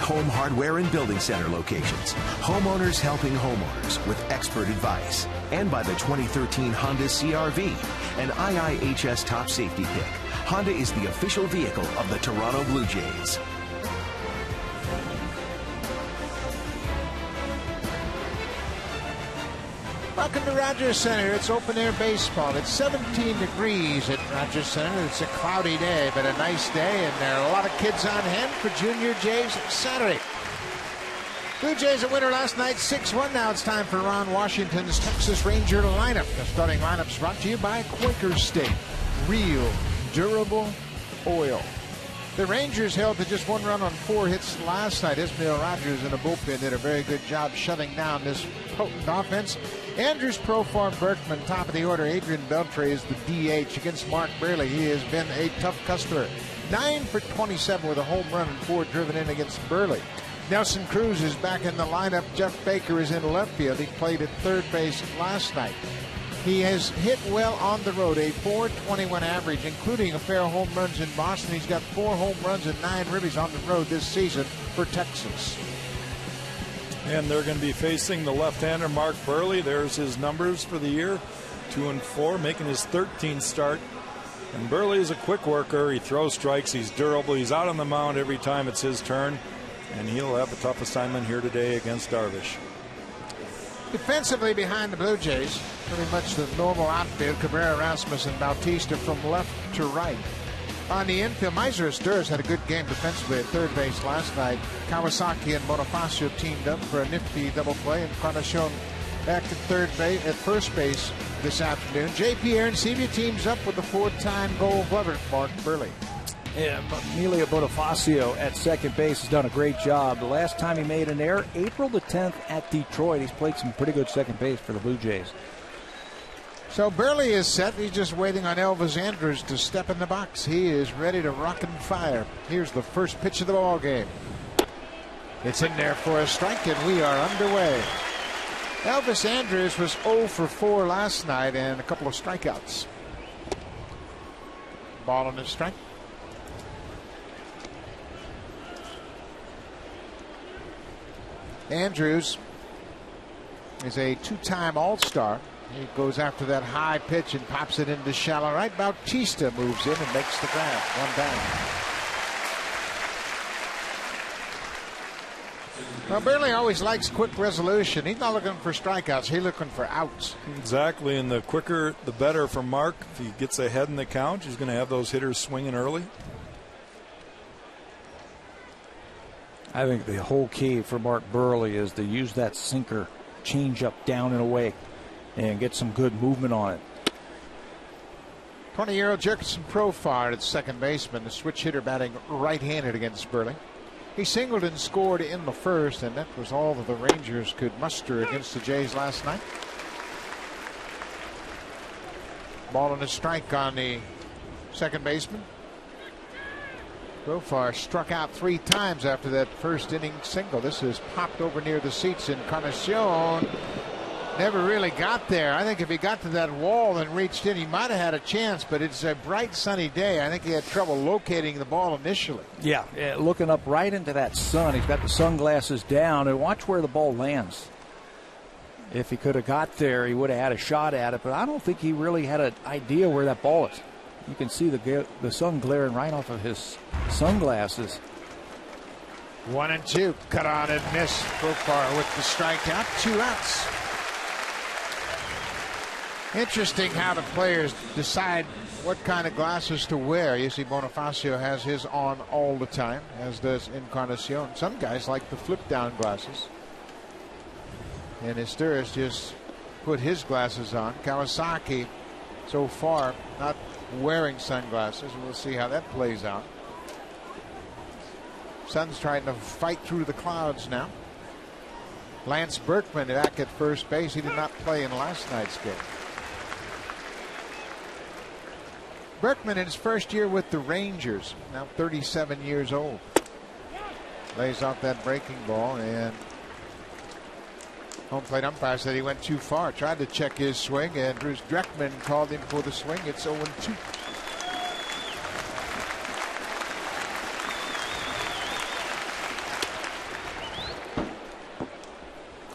home hardware and building center locations, homeowners helping homeowners with expert advice, and by the 2013 Honda CR-V, an IIHS top safety pick. Honda is the official vehicle of the Toronto Blue Jays. Welcome to Rogers Center. It's open air baseball. It's 17 degrees at Rogers Center. It's a cloudy day, but a nice day, and there are a lot of kids on hand for Junior Jays Saturday. Blue Jays a winner last night, 6-1. Now it's time for Ron Washington's Texas Ranger lineup. The starting lineup's brought to you by Quaker State. Real, durable oil. The Rangers held to just 1 run on 4 hits last night. Ismael Rogers in the bullpen did a very good job shutting down this potent offense. Andrews, Profar, Berkman, top of the order. Adrian Beltre is the DH against Mark Burley. He has been a tough customer. 9 for 27 with a home run and 4 driven in against Burley. Nelson Cruz is back in the lineup. Jeff Baker is in left field. He played at third base last night. He has hit well on the road, a .421 average, including a pair of home runs in Boston. He's got 4 home runs and 9 ribbies on the road this season for Texas. And they're going to be facing the left-hander Mark Burley. There's his numbers for the year, 2-4, making his 13th start. And Burley is a quick worker. He throws strikes. He's durable. He's out on the mound every time it's his turn. And he'll have a tough assignment here today against Darvish. Defensively behind the Blue Jays, pretty much the normal outfield. Cabrera, Rasmus, and Bautista from left to right. On the infield, Meiser Astures had a good game defensively at third base last night. Kawasaki and Bonifacio teamed up for a nifty double play, and Carnacion back at first base this afternoon. J.P. Arencibia teams up with the 4-time Gold Glover, Mark Burley. Yeah, Emilio Bonifacio at second base has done a great job. The last time he made an error, April the 10th at Detroit. He's played some pretty good second base for the Blue Jays. So Burley is set. He's just waiting on Elvis Andrus to step in the box. He is ready to rock and fire. Here's the first pitch of the ball game. It's in there for a strike, and we are underway. Elvis Andrus was 0 for 4 last night and a couple of strikeouts. Ball on the strike. Andrews is a 2-time All-Star. He goes after that high pitch and pops it into shallow right. Bautista moves in and makes the grab. 1 down. Well, Burley always likes quick resolution. He's not looking for strikeouts. He's looking for outs. Exactly, and the quicker, the better for Mark. If he gets ahead in the count, he's going to have those hitters swinging early. I think the whole key for Mark Burley is to use that sinker, change up down and away, and get some good movement on it. 20-year-old Jefferson Profar at second baseman, the switch hitter batting right-handed against Burley. He singled and scored in the first, and that was all that the Rangers could muster against the Jays last night. Ball on a strike on the second baseman. Profar struck out 3 times after that first inning single. This has popped over near the seats in Carnacion. Never really got there. I think if he got to that wall and reached in, he might have had a chance, but it's a bright sunny day. I think he had trouble locating the ball initially. Yeah, looking up right into that sun. He's got the sunglasses down, and watch where the ball lands. If he could have got there, he would have had a shot at it, but I don't think he really had an idea where that ball is. You can see the sun glaring right off of his sunglasses. 1-2. Cut on and miss. Profar with the strikeout. 2 outs. Interesting how the players decide what kind of glasses to wear. You see Bonifacio has his on all the time, as does Encarnacion. Some guys like the flip down glasses. And Astures just put his glasses on. Kawasaki so far not wearing sunglasses. We'll see how that plays out. Sun's trying to fight through the clouds now. Lance Berkman back at first base. He did not play in last night's game. Berkman in his first year with the Rangers, now 37 years old. Lays off that breaking ball, and home plate umpire said he went too far. Tried to check his swing, and Bruce Dreckman called him for the swing. It's 0-2.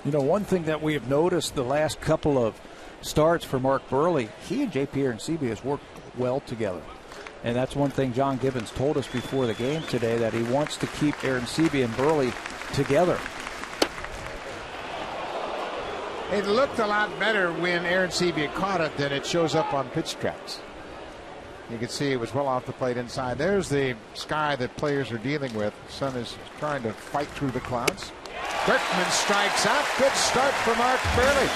You know, one thing that we have noticed the last couple of starts for Mark Burley, he and J.P. Aronsebi has worked well together. And that's one thing John Gibbons told us before the game today, that he wants to keep Aronsebi and Burley together. It looked a lot better when Aronsebi caught it than it shows up on pitch tracks. You can see it was well off the plate inside. There's the sky that players are dealing with. The sun is trying to fight through the clouds. Berkman strikes out. Good start for Mark Burley.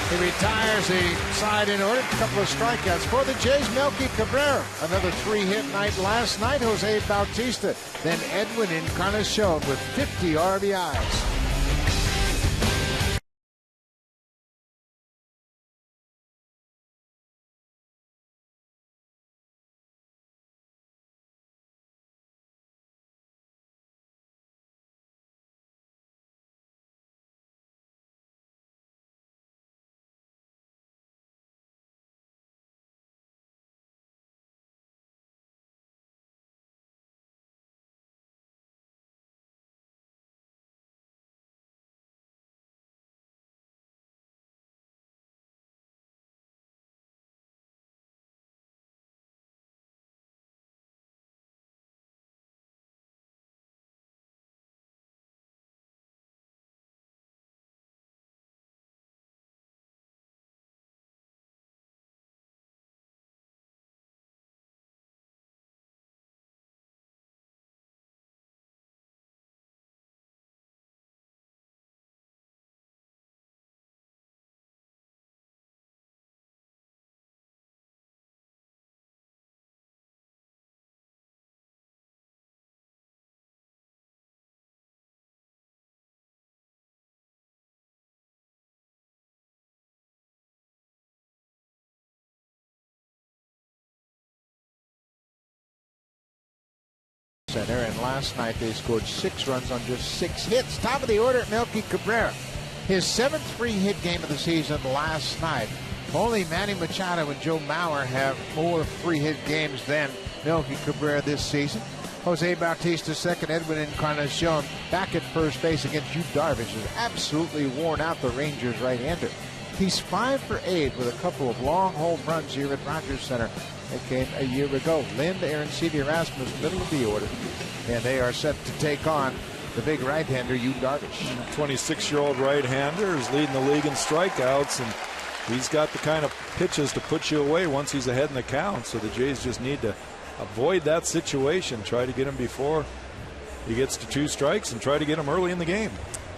He retires the side in order. A couple of strikeouts for the Jays. Melky Cabrera, another 3-hit night last night. Jose Bautista. Then Edwin Encarnacion with 50 RBIs. Center, and last night they scored 6 runs on just 6 hits. Top of the order, Melky Cabrera. His 7th 3-hit game of the season last night. Only Manny Machado and Joe Mauer have more 3-hit games than Melky Cabrera this season. Jose Bautista second, Edwin Encarnacion back at first base against Yu Darvish has absolutely worn out the Rangers right-hander. He's 5 for 8 with a couple of long home runs here at Rogers Center. That came a year ago. Lind, Aronsebi, Erasmus, middle of the order. And they are set to take on the big right-hander, Yu Darvish. 26-year-old right-hander is leading the league in strikeouts, and he's got the kind of pitches to put you away once he's ahead in the count. So the Jays just need to avoid that situation. Try to get him before he gets to 2 strikes and try to get him early in the game.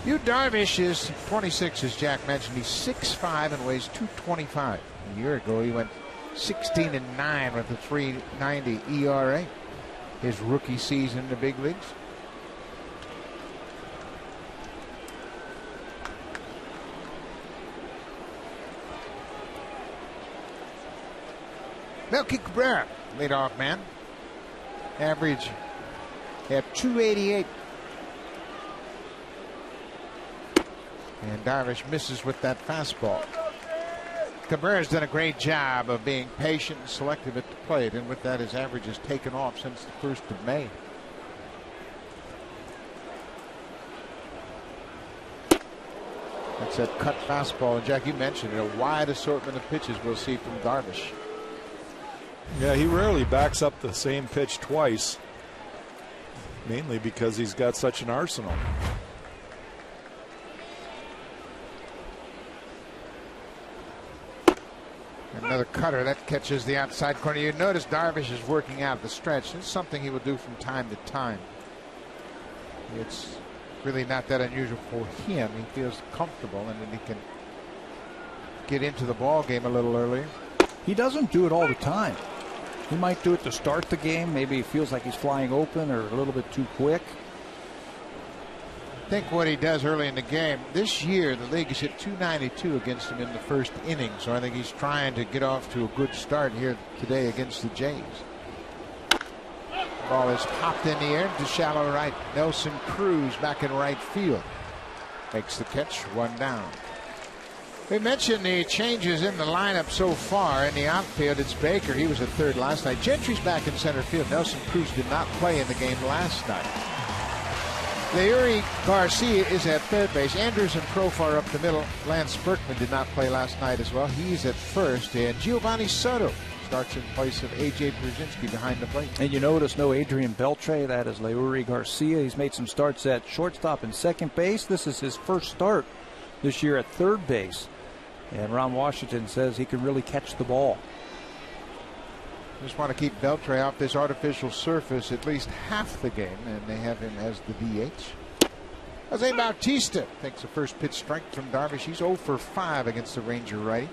Yu Darvish is 26, as Jack mentioned. He's 6'5" and weighs 225. A year ago, he went 16-9 with a 3.90 ERA. His rookie season in the big leagues. Melky Cabrera, leadoff man. Average at 288. And Darvish misses with that fastball. Cabrera's done a great job of being patient and selective at the plate, and with that his average has taken off since the 1st of May. That's that cut fastball, and Jack, you mentioned it, a wide assortment of pitches we'll see from Darvish. Yeah, he rarely backs up the same pitch twice, mainly because he's got such an arsenal. Another cutter that catches the outside corner. You notice Darvish is working out the stretch. It's something he will do from time to time. It's really not that unusual for him. He feels comfortable, and then he can get into the ball game a little earlier. He doesn't do it all the time. He might do it to start the game. Maybe he feels like he's flying open or a little bit too quick. I think what he does early in the game, this year the league has hit 292 against him in the first inning, so I think he's trying to get off to a good start here today against the Jays. Ball is popped in the air to shallow right. Nelson Cruz back in right field makes the catch, 1 down. We mentioned the changes in the lineup so far. In the outfield, it's Baker. He was at third last night. Gentry's back in center field. Nelson Cruz did not play in the game last night. Leuri Garcia is at third base. Andrews and Profar up the middle. Lance Berkman did not play last night as well. He's at first. And Giovanni Soto starts in place of A.J. Brzezinski behind the plate. And you notice no Adrian Beltre. That is Leuri Garcia. He's made some starts at shortstop and second base. This is his first start this year at third base. And Ron Washington says he can really catch the ball. Just want to keep Beltre off this artificial surface at least half the game, and they have him as the DH. Jose Bautista takes a first pitch strike from Darvish. He's 0 for 5 against the Ranger righty.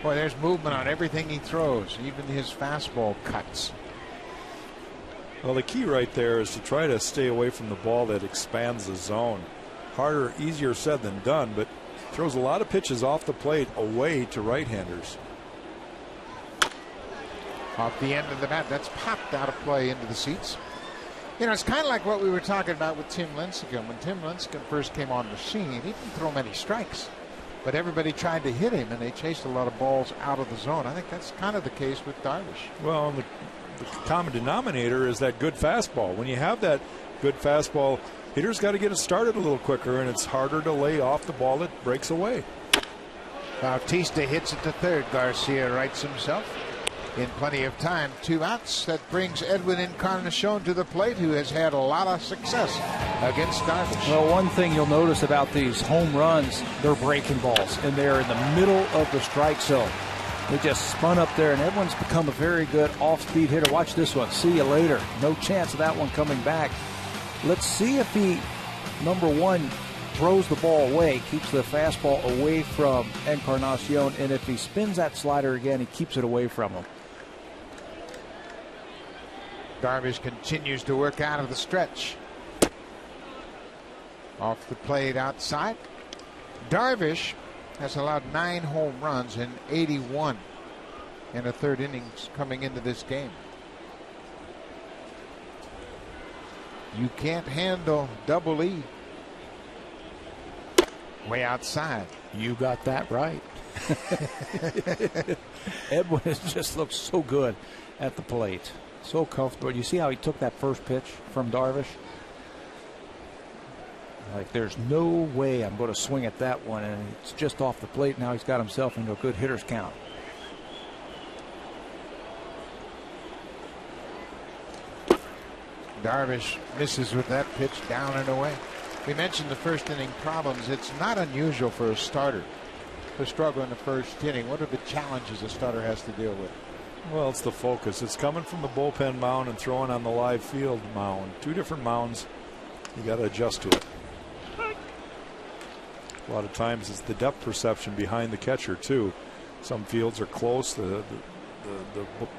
Boy, there's movement on everything he throws, even his fastball cuts. Well, the key right there is to try to stay away from the ball that expands the zone. Harder, easier said than done, but throws a lot of pitches off the plate away to right-handers. Off the end of the bat, that's popped out of play into the seats. You know, it's kind of like what we were talking about with Tim Lincecum. When Tim Lincecum first came on the scene, he didn't throw many strikes. But everybody tried to hit him, and they chased a lot of balls out of the zone. I think that's kind of the case with Darvish. Well, the common denominator is that good fastball. When you have that good fastball, hitters got to get it started a little quicker, and it's harder to lay off the ball that breaks away. Bautista hits it to third. Garcia rights himself in plenty of time. 2 outs. That brings Edwin Encarnacion to the plate, who has had a lot of success against Darvish. Well, one thing you'll notice about these home runs, they're breaking balls, and they're in the middle of the strike zone. They just spun up there, and Edwin's become a very good off-speed hitter. Watch this one. See you later. No chance of that one coming back. Let's see if he, number one, throws the ball away, keeps the fastball away from Encarnacion, and if he spins that slider again, he keeps it away from him. Darvish continues to work out of the stretch. Off the plate outside. Darvish has allowed 9 home runs in 81 in the third innings coming into this game. You can't handle double E. Way outside. You got that right. Edwin just looks so good at the plate. So comfortable. You see how he took that first pitch from Darvish? Like, there's no way I'm going to swing at that one, and it's just off the plate. Now he's got himself into a good hitter's count. Darvish misses with that pitch down and away. We mentioned the first inning problems. It's not unusual for a starter to struggle in the first inning. What are the challenges a starter has to deal with? Well, it's the focus. It's coming from the bullpen mound and throwing on the live field mound. 2 different mounds. You got to adjust to it. A lot of times it's the depth perception behind the catcher too. Some fields are close. The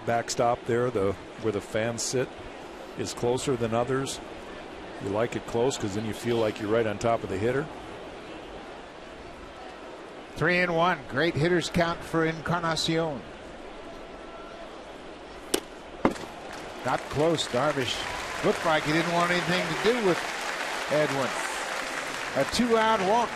backstop there, where the fans sit, is closer than others. You like it close because then you feel like you're right on top of the hitter. 3-1. Great hitter's count for Encarnacion. Got close. Darvish looked like he didn't want anything to do with Edwin. A 2-out walk.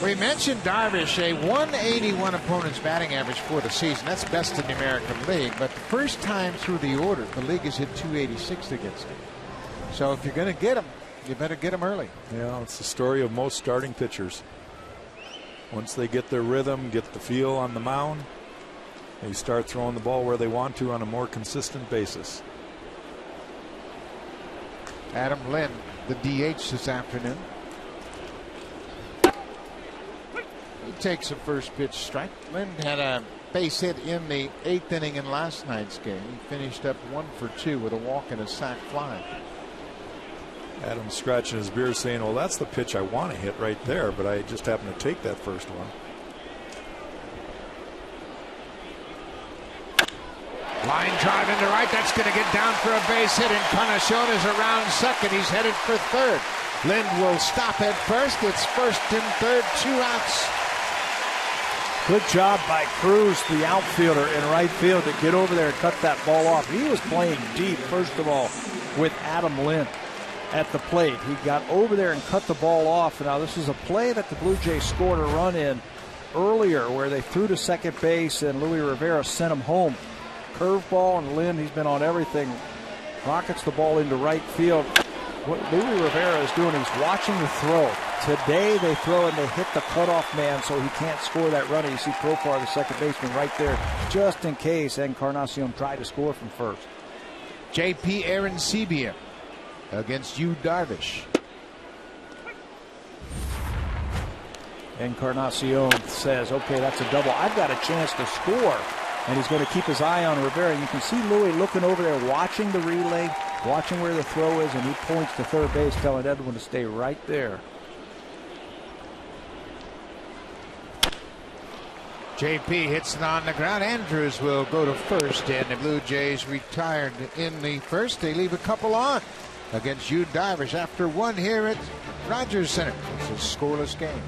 We mentioned Darvish, a 181 opponent's batting average for the season. That's best in the American League. But the first time through the order, the league has hit 286 against him. So if you're going to get him, you better get him early. Yeah, it's the story of most starting pitchers. Once they get their rhythm, get the feel on the mound, they start throwing the ball where they want to on a more consistent basis. Adam Lynn, the DH this afternoon. He takes a first pitch strike. Lynn had a base hit in the 8th inning in last night's game. He finished up 1 for 2 with a walk and a sac fly. Adam's scratching his beard saying, well, that's the pitch I want to hit right there, but I just happen to take that first one. Line drive into right. That's going to get down for a base hit. Encarnacion is around second. He's headed for third. Lind will stop at first. It's first and third, 2 outs. Good job by Cruz, the outfielder in right field, to get over there and cut that ball off. He was playing deep, first of all, with Adam Lind at the plate. He got over there and cut the ball off. Now, this is a play that the Blue Jays scored a run in earlier where they threw to second base and Luis Rivera sent him home. Curveball, and Lind, he's been on everything, rockets the ball into right field. What Luis Rivera is doing, he's watching the throw. Today they throw and they hit the cutoff man so he can't score that run. You see Profar, the second baseman, right there, just in case Encarnacion tried to score from first. JP Arencibia against Yu Darvish. Encarnacion says, okay, that's a double. I've got a chance to score. And he's going to keep his eye on Rivera. And you can see Louis looking over there, watching the relay, watching where the throw is, and he points to third base, telling Edwin to stay right there. JP hits it on the ground. Andrews will go to first, and the Blue Jays retired in the first. They leave a couple on against Yu Darvish after one here at Rogers Center. It's a scoreless game.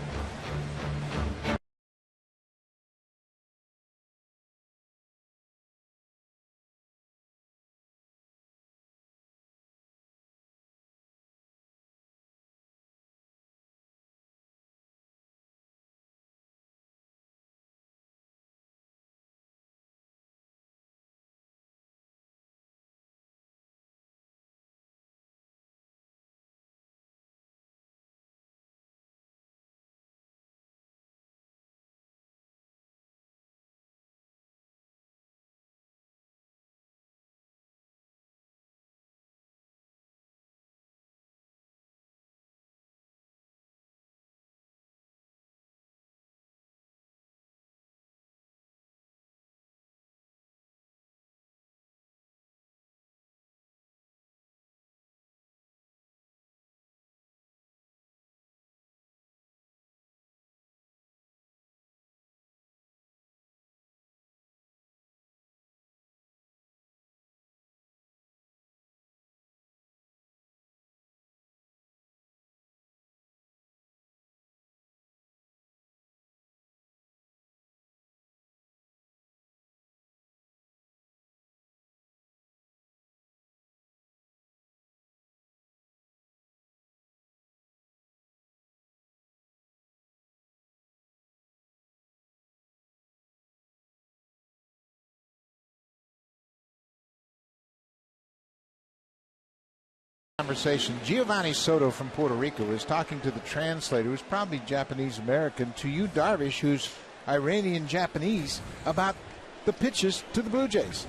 Conversation. Giovanni Soto from Puerto Rico was talking to the translator, who's probably Japanese American, to Yu Darvish, who's Iranian Japanese, about the pitches to the Blue Jays,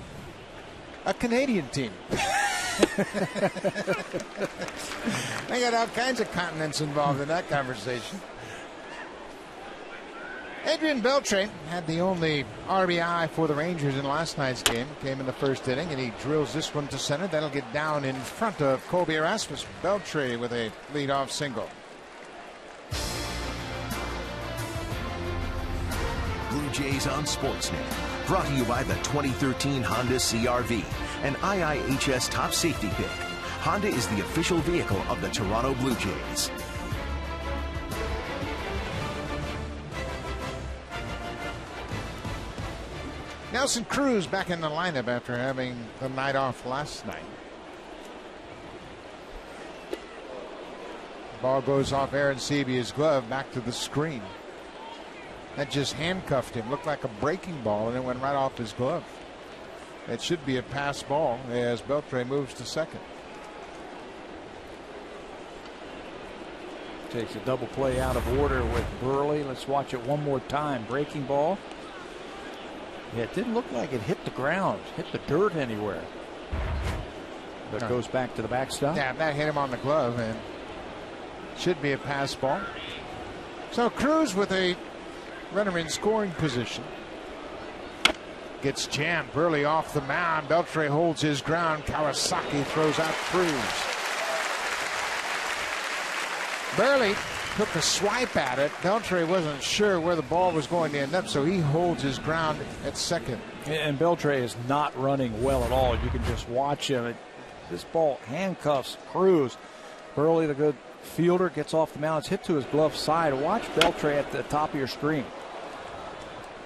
a Canadian team. They got all kinds of continents involved in that conversation. Adrian Beltre had the only RBI for the Rangers in last night's game. Came in the first inning, and he drills this one to center. That'll get down in front of Colby Erasmus. Beltre with a leadoff single. Blue Jays on Sportsnet. Brought to you by the 2013 Honda CR-V, an IIHS top safety pick. Honda is the official vehicle of the Toronto Blue Jays. Nelson Cruz back in the lineup after having the night off last night. Ball goes off Arencibia's glove back to the screen. That just handcuffed him. Looked like a breaking ball, and it went right off his glove. It should be a pass ball as Beltre moves to second. Takes a double play out of order with Burley. Let's watch it one more time. Breaking ball. Yeah, it didn't look like it hit the ground, hit the dirt anywhere. But it goes back to the backstop. Yeah, that hit him on the glove, and should be a pass ball. So Cruz with a runner in scoring position. Gets jammed. Burley off the mound. Beltre holds his ground. Kawasaki throws out Cruz. Burley took a swipe at it. Beltre wasn't sure where the ball was going to end up, so he holds his ground at second. And Beltre is not running well at all. You can just watch him. This ball handcuffs Cruz. Burley, the good fielder, gets off the mound. It's hit to his glove side. Watch Beltre at the top of your screen.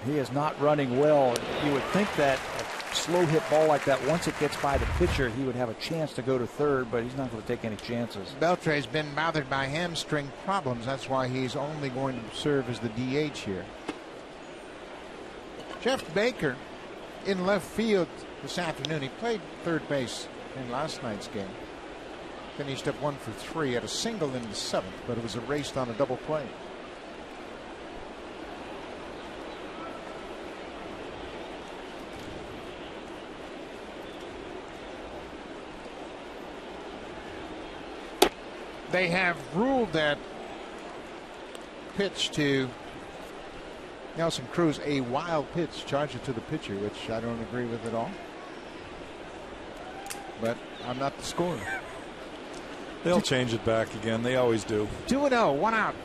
He is not running well. You would think that a slow hit ball like that, once it gets by the pitcher, he would have a chance to go to third, but he's not going to take any chances. Beltre's been bothered by hamstring problems. That's why he's only going to serve as the DH here. Jeff Baker in left field this afternoon. He played third base in last night's game. Finished up 1 for 3, had a single in the 7th, but it was erased on a double play. They have ruled that pitch to Nelson Cruz a wild pitch, charge it to the pitcher, which I don't agree with at all. But I'm not the scorer. They'll change it back again. They always do. 2-0, 1 out.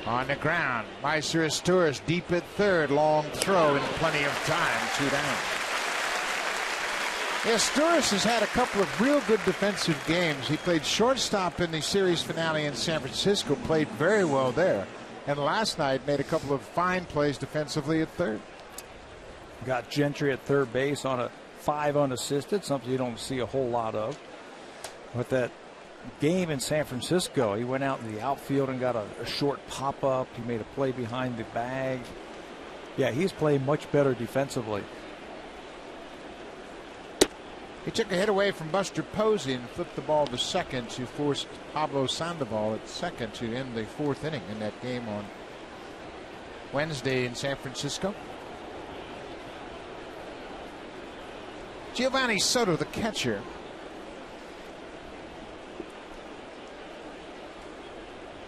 On the ground, Astúriz deep at third, long throw and plenty of time, 2 down. Astúriz has had a couple of real good defensive games. He played shortstop in the series finale in San Francisco, played very well there. And last night made a couple of fine plays defensively at third. Got Gentry at third base on a 5 unassisted, something you don't see a whole lot of. But that game in San Francisco, he went out in the outfield and got a short pop-up. He made a play behind the bag. Yeah, he's playing much better defensively. He took a hit away from Buster Posey and flipped the ball to second to force Pablo Sandoval at second to end the 4th inning in that game on Wednesday in San Francisco. Giovanni Soto, the catcher.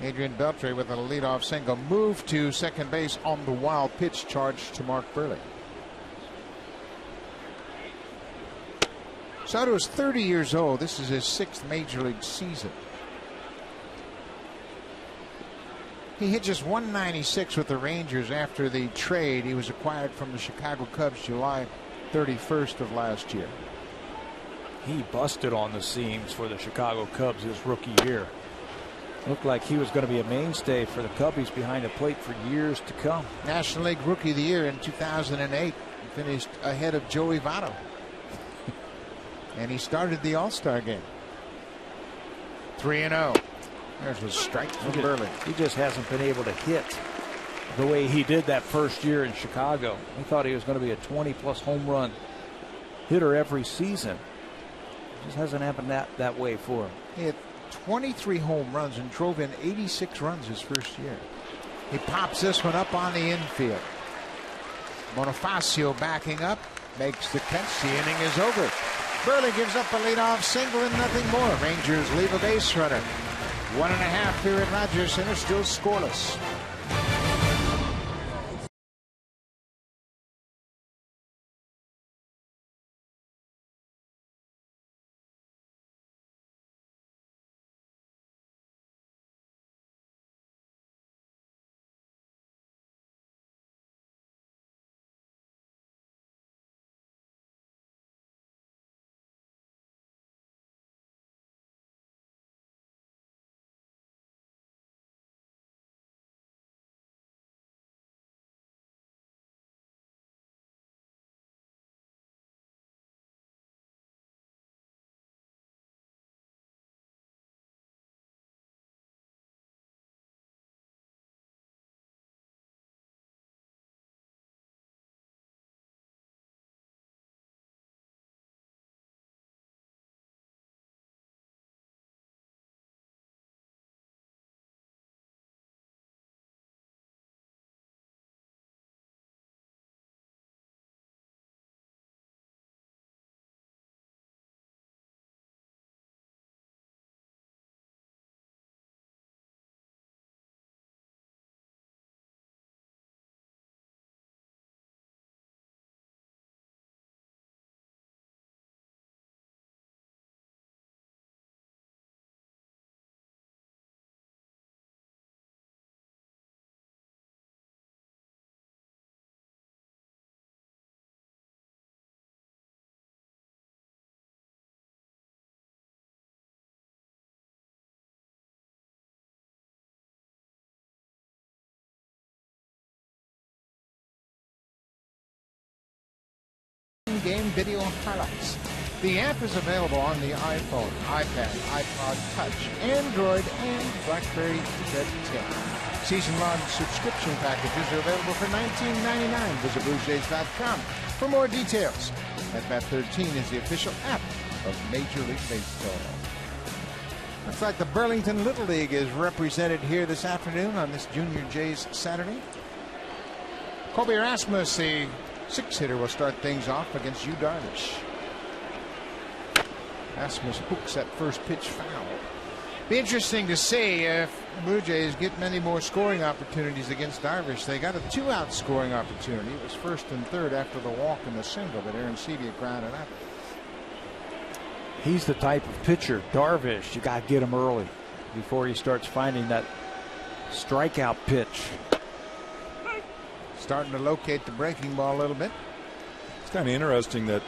Adrian Beltre with a leadoff single. Moved to second base on the wild pitch charge to Mark Burley. Soto is 30 years old. This is his 6th major league season. He hit just 196 with the Rangers after the trade. He was acquired from the Chicago Cubs July 31st of last year. He busted on the seams for the Chicago Cubs his rookie year. Looked like he was going to be a mainstay for the Cubbies behind the plate for years to come. National League Rookie of the Year in 2008. He finished ahead of Joey Votto. And he started the All-Star game. 3-0. There's a strike from Burley. He just hasn't been able to hit the way he did that first year in Chicago. We thought he was going to be a 20-plus home run hitter every season. It just hasn't happened that way for him. He had 23 home runs and drove in 86 runs his first year. He pops this one up on the infield. Bonifacio backing up, makes the catch. The inning is over. Burley gives up a leadoff single and nothing more. Rangers leave a base runner. 1.5 here at Rogers Center, still scoreless. game video highlights. The app is available on the iPhone, iPad, iPod Touch, Android, and BlackBerry Z10. Season-long subscription packages are available for $19.99. Visit BlueJays.com for more details. At 13 is the official app of Major League Baseball. Looks like the Burlington Little League is represented here this afternoon on this Junior Jays Saturday. Colby Erasmus, the 6-hitter, will start things off against Yu Darvish. Erasmus hooks that first pitch foul. Be interesting to see if the Blue Jays get many more scoring opportunities against Darvish. They got a 2-out scoring opportunity. It was first and third after the walk and the single, but Aaron Sebia grounded out. He's the type of pitcher, Darvish, you got to get him early before he starts finding that strikeout pitch. Starting to locate the breaking ball a little bit. It's kind of interesting that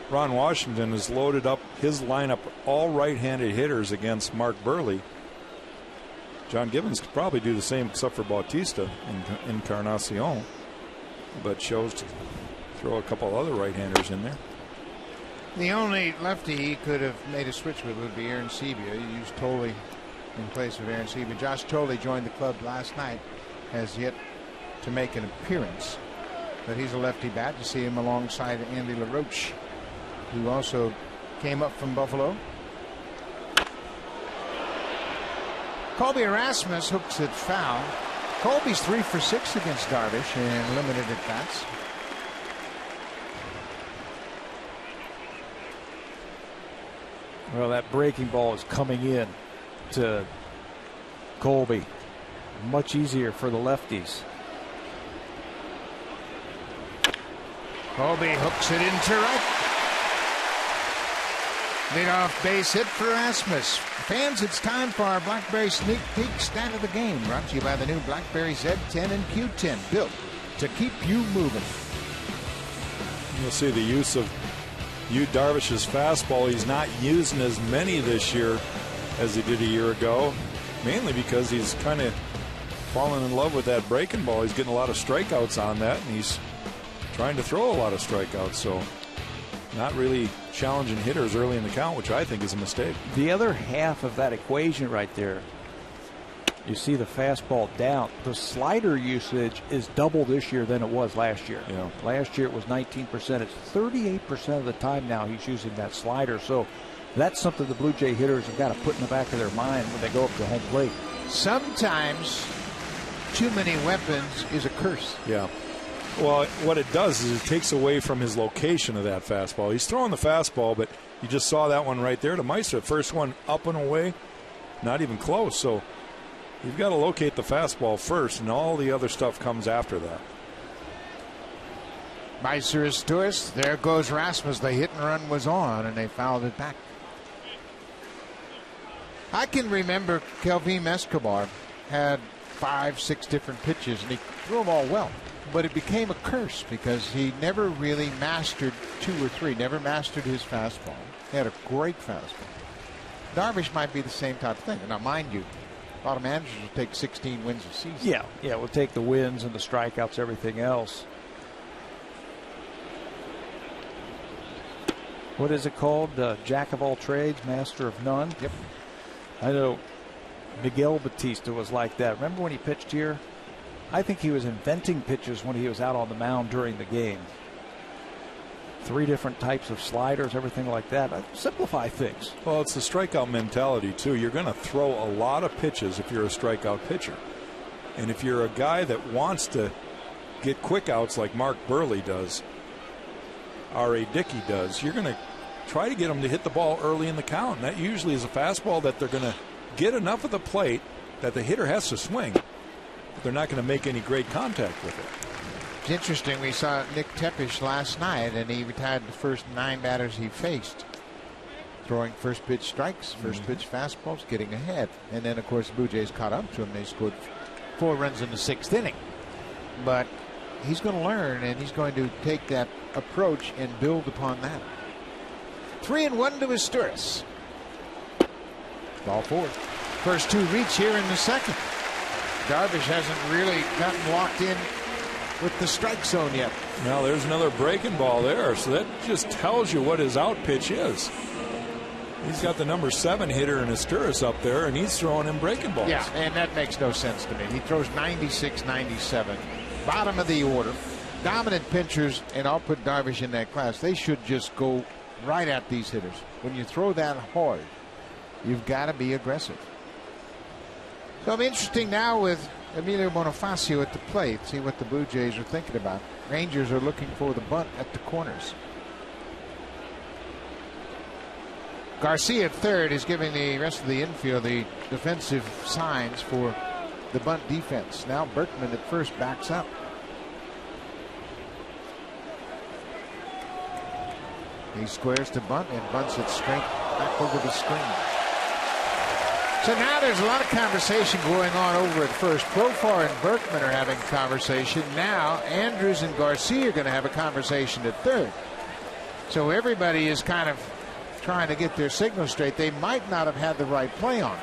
Ron Washington has loaded up his lineup all right-handed hitters against Mark Burley. John Gibbons could probably do the same except for Bautista in Encarnacion, but chose to throw a couple other right-handers in there. The only lefty he could have made a switch with would be Aaron Sebia. He used Tolle in place of Aaron Sebia. Josh Tolle joined the club last night, has yet to make an appearance, but he's a lefty bat. You see him alongside Andy LaRoche, who also came up from Buffalo. Colby Erasmus hooks it foul. Colby's 3 for 6 against Darvish in limited at bats. Well, that breaking ball is coming in to Colby. Much easier for the lefties. Colby hooks it into right. Leadoff base hit for Erasmus. Fans, it's time for our BlackBerry Sneak Peek Stat of the Game, brought to you by the new BlackBerry Z10 and Q10, built to keep you moving. You'll see the use of Yu Darvish's fastball. He's not using as many this year as he did a year ago, mainly because he's kind of fallen in love with that breaking ball. He's getting a lot of strikeouts on that, and he's trying to throw a lot of strikeouts, so not really challenging hitters early in the count, which I think is a mistake. The other half of that equation right there, you see the fastball down. The slider usage is double this year than it was last year. Yeah. Last year it was 19%. It's 38% of the time now he's using that slider. So that's something the Blue Jay hitters have got to put in the back of their mind when they go up to home plate. Sometimes too many weapons is a curse. Yeah. Well, what it does is it takes away from his location of that fastball. He's throwing the fastball, but you just saw that one right there to Meister. First one up and away, not even close. So you've got to locate the fastball first, and all the other stuff comes after that. Meister is to us. There goes Rasmus. The hit and run was on, and they fouled it back. I can remember Kelvin Escobar had 5-6 different pitches, and he threw them all well. But it became a curse because he never really mastered 2 or 3, never mastered his fastball. He had a great fastball. Darvish might be the same type of thing. Now, mind you, a lot of managers will take 16 wins a season. Yeah, we'll take the wins and the strikeouts, everything else. What is it called? Jack of all trades, master of none? Yep. I know Miguel Batista was like that. Remember when he pitched here? I think he was inventing pitches when he was out on the mound during the game. 3 different types of sliders, everything like that. Simplify things. Well, it's the strikeout mentality, too. You're going to throw a lot of pitches if you're a strikeout pitcher. And if you're a guy that wants to get quick outs like Mark Burley does, R.A. Dickey does, you're going to try to get them to hit the ball early in the count. And that usually is a fastball that they're going to get enough of the plate that the hitter has to swing. They're not going to make any great contact with it. It's interesting. We saw Nick Tepish last night, and he retired the first 9 batters he faced. Throwing first pitch strikes, first pitch fastballs, getting ahead. And then, of course, the Blue Jays caught up to him. They scored 4 runs in the 6th inning. But he's going to learn, and he's going to take that approach and build upon that. 3-1 to Asturias. Ball 4. First 2 reach here in the second. Darvish hasn't really gotten locked in with the strike zone yet. Now there's another breaking ball there, so that just tells you what his out pitch is. He's got the number 7 hitter in Asturis up there, and he's throwing him breaking balls. Yeah, and that makes no sense to me. He throws 96, 97, bottom of the order. Dominant pitchers, and I'll put Darvish in that class, they should just go right at these hitters. When you throw that hard, you've got to be aggressive. So I'm interesting now with Emilio Bonifacio at the plate. See what the Blue Jays are thinking about. Rangers are looking for the bunt at the corners. Garcia at third is giving the rest of the infield the defensive signs for the bunt defense. Now Berkman at first backs up. He squares to bunt and bunts it straight back over the screen. So now there's a lot of conversation going on over at first. Profar and Berkman are having conversation. Now Andrews and Garcia are going to have a conversation at third. So everybody is kind of trying to get their signal straight. They might not have had the right play on.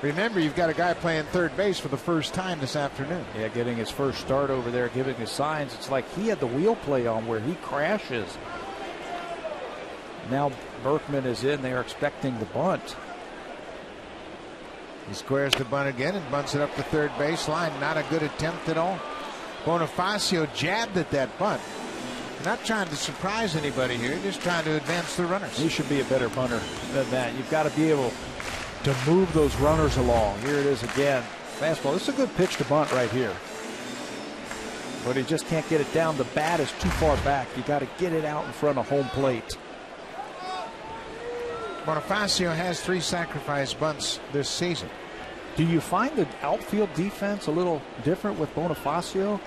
Remember, you've got a guy playing third base for the first time this afternoon. Yeah, getting his first start over there, giving his signs. It's like he had the wheel play on where he crashes. Now Berkman is in. They are expecting the bunt. He squares the bunt again and bunts it up the third baseline. Not a good attempt at all. Bonifacio jabbed at that bunt. Not trying to surprise anybody here, just trying to advance the runners. He should be a better punter than that. You've got to be able to move those runners along. Here it is again. Fastball. This is a good pitch to bunt right here. But he just can't get it down. The bat is too far back. You got to get it out in front of home plate. Bonifacio has 3 sacrifice bunts this season. Do you find the outfield defense a little different with Bonifacio?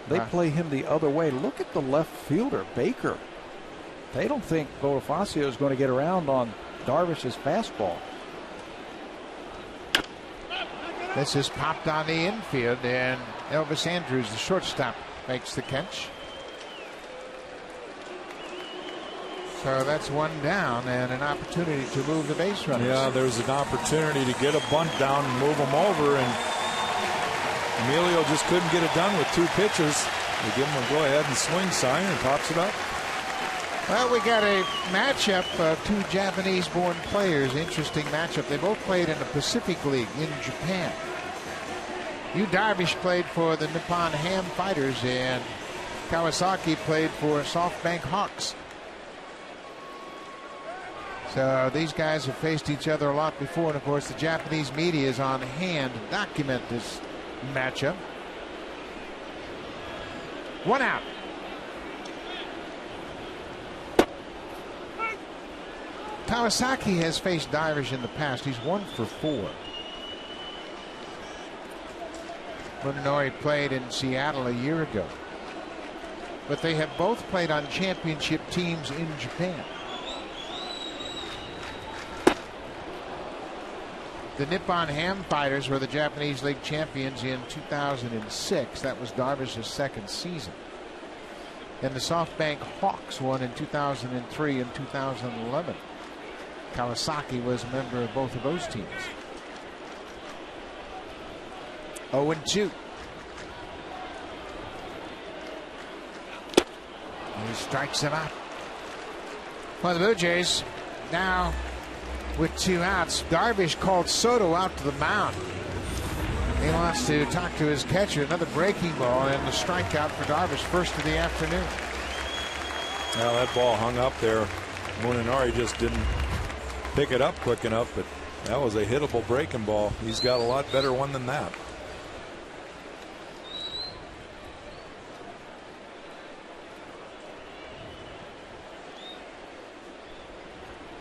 They play him the other way. Look at the left fielder, Baker. They don't think Bonifacio is going to get around on Darvish's fastball. This is popped on the infield, and Elvis Andrews, the shortstop, makes the catch. So that's one down and an opportunity to move the base runners. Yeah, there's an opportunity to get a bunt down and move them over, and Emilio just couldn't get it done with 2 pitches. They give him a go ahead and swing sign and pops it up. Well, we got a matchup of 2 Japanese-born players. Interesting matchup. They both played in the Pacific League in Japan. Yu Darvish played for the Nippon Ham Fighters, and Kawasaki played for SoftBank Hawks. So these guys have faced each other a lot before, and of course the Japanese media is on hand to document this matchup. 1 out. Kawasaki has faced Darvish in the past. He's 1 for 4. Munenori played in Seattle a year ago. But they have both played on championship teams in Japan. The Nippon Ham Fighters were the Japanese League champions in 2006. That was Darvish's 2nd season. And the SoftBank Hawks won in 2003 and 2011. Kawasaki was a member of both of those teams. 0-2. He strikes him out. Well, the Blue Jays now with 2 outs. Darvish called Soto out to the mound. He wants to talk to his catcher. Another breaking ball and the strikeout for Darvish, first of the afternoon. Now that ball hung up there. Munenori just didn't pick it up quick enough, but that was a hittable breaking ball. He's got a lot better one than that.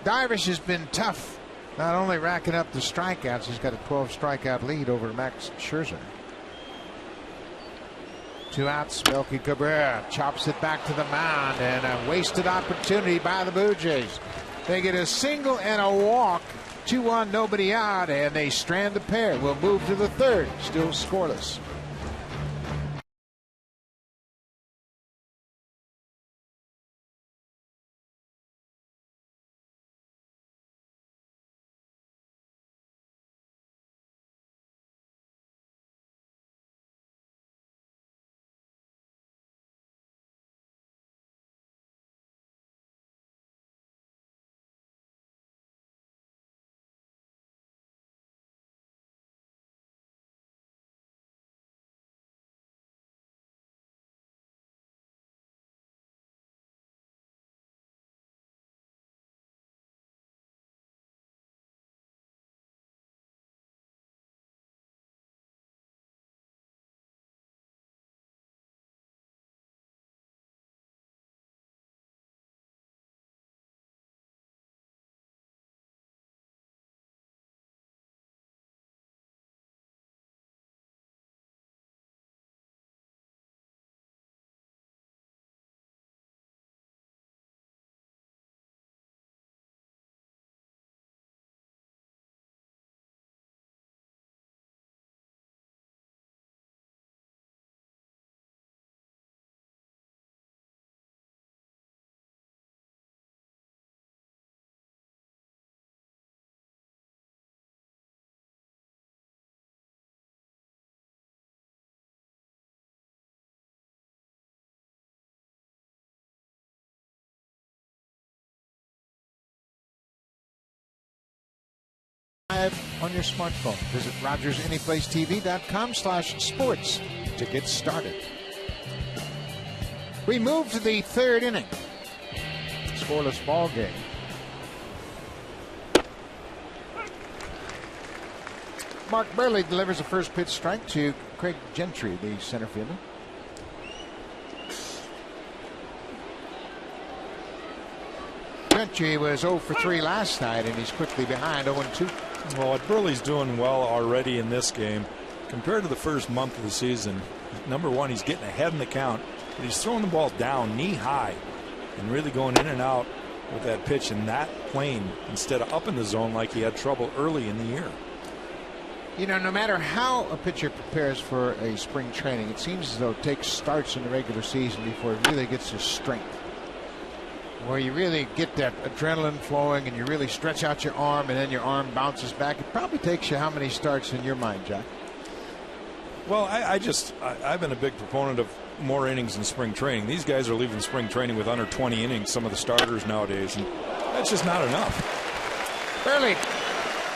Darvish has been tough, not only racking up the strikeouts, he's got a 12 strikeout lead over Max Scherzer. 2 outs. Melky Cabrera chops it back to the mound, and a wasted opportunity by the Blue Jays. They get a single and a walk, 2-1, nobody out, and they strand the pair. We'll move to the 3rd, still scoreless. on your smartphone. Visit RogersAnyPlaceTV.com/sports to get started. We move to the third inning. Scoreless ball game. Mark Burley delivers a first pitch strike to Craig Gentry, the center fielder. Gentry was 0 for 3 last night, and he's quickly behind 0-2. Well, what Burley's doing well already in this game, compared to the first month of the season, number one, he's getting ahead in the count, but he's throwing the ball down knee high and really going in and out with that pitch in that plane instead of up in the zone like he had trouble early in the year. You know, no matter how a pitcher prepares for a spring training, it seems as though it takes starts in the regular season before it really gets his strength. Where you really get that adrenaline flowing and you really stretch out your arm and then your arm bounces back. It probably takes you how many starts in your mind, Jack? Well, I've been a big proponent of more innings in spring training. These guys are leaving spring training with under 20 innings, some of the starters nowadays, and that's just not enough. Burley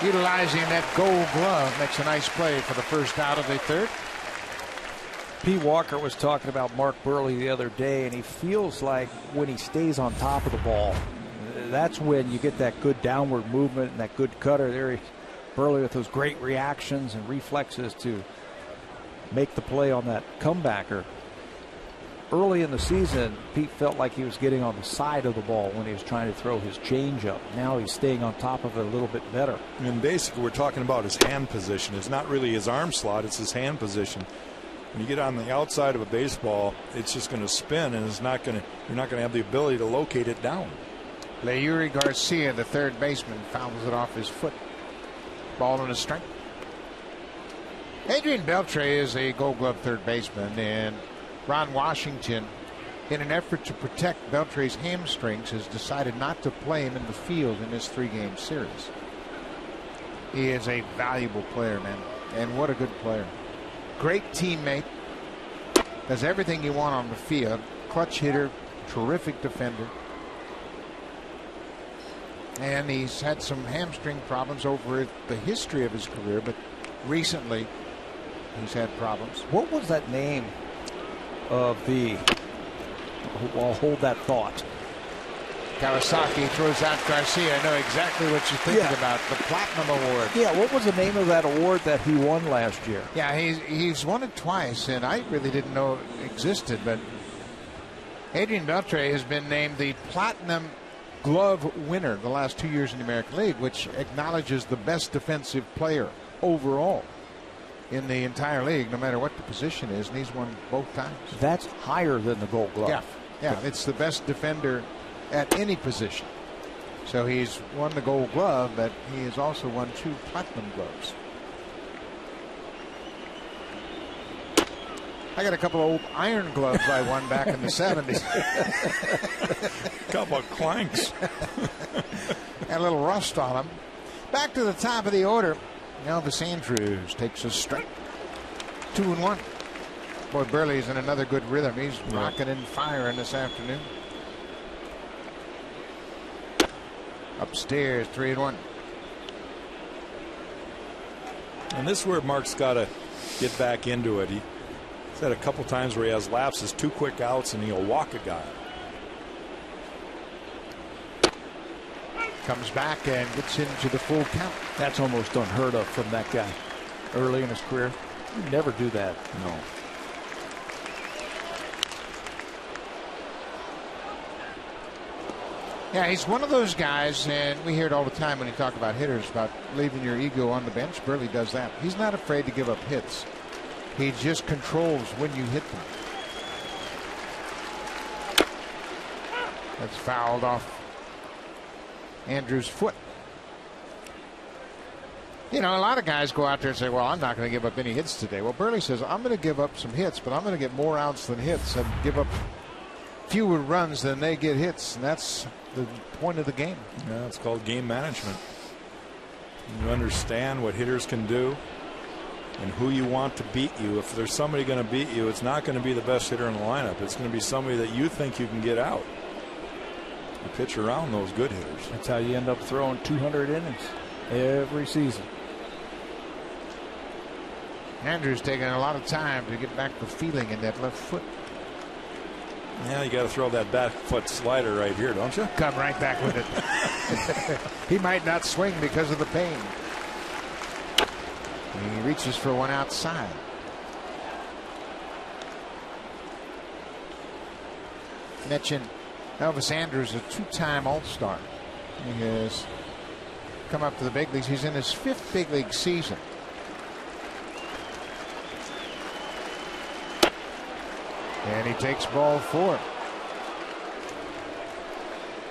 utilizing that gold glove makes a nice play for the first out of the third. Pete Walker was talking about Mark Burley the other day, and he feels like when he stays on top of the ball, that's when you get that good downward movement and that good cutter there. Burley with those great reactions and reflexes to make the play on that comebacker. Early in the season, Pete felt like he was getting on the side of the ball when he was trying to throw his changeup. Now he's staying on top of it a little bit better. And basically, we're talking about his hand position. It's not really his arm slot, it's his hand position. When you get on the outside of a baseball, it's just going to spin, and you're not going to have the ability to locate it down. Leury Garcia, the third baseman, fouls it off his foot. Ball on a strike. Adrian Beltre is a Gold Glove third baseman, and Ron Washington, in an effort to protect Beltre's hamstrings, has decided not to play him in the field in this 3-game series. He is a valuable player, man, and what a good player. Great teammate, does everything you want on the field, clutch hitter, terrific defender. And he's had some hamstring problems over the history of his career, but recently he's had problems. What was that name of the, I'll hold that thought. Kawasaki throws out Garcia. I know exactly what you're thinking about. The Platinum Award. Yeah, what was the name of that award that he won last year? Yeah, he's won it twice, and I really didn't know it existed, but Adrian Beltre has been named the Platinum Glove winner the last 2 years in the American League, which acknowledges the best defensive player overall in the entire league, no matter what the position is, and he's won both times. That's higher than the Gold Glove. Yeah, it's the best defender at any position. So he's won the Gold Glove, but he has also won 2 Platinum Gloves. I got a couple of old Iron Gloves I won back in the 70s. Couple of clanks. Got a little rust on them. Back to the top of the order. Elvis Andrews takes a strike. 2-1. Boy, Burley's in another good rhythm. He's rocking and firing this afternoon. Upstairs, 3-1. And this is where Mark's got to get back into it. He's had a couple times where he has lapses, 2 quick outs, and he'll walk a guy. Comes back and gets into the full count. That's almost unheard of from that guy early in his career. He'd never do that. No. Yeah, he's one of those guys, and we hear it all the time when you talk about hitters, about leaving your ego on the bench. Burley does that. He's not afraid to give up hits. He just controls when you hit them. That's fouled off Andrews' foot. You know, a lot of guys go out there and say, well, I'm not going to give up any hits today. Well, Burley says, I'm going to give up some hits, but I'm going to get more outs than hits and give up fewer runs than they get hits. And that's the point of the game. Yeah, it's called game management. You understand what hitters can do and who you want to beat you. If there's somebody going to beat you, it's not going to be the best hitter in the lineup. It's going to be somebody that you think you can get out. You pitch around those good hitters. That's how you end up throwing 200 innings. every season. Andrews taking a lot of time to get back the feeling in that left foot. Yeah, you got to throw that back foot slider right here, don't you? Come right back with it. He might not swing because of the pain. He reaches for one outside. Mentioned Elvis Andrews, a two-time All-Star. He has come up to the big leagues. He's in his 5th big league season. And he takes ball 4.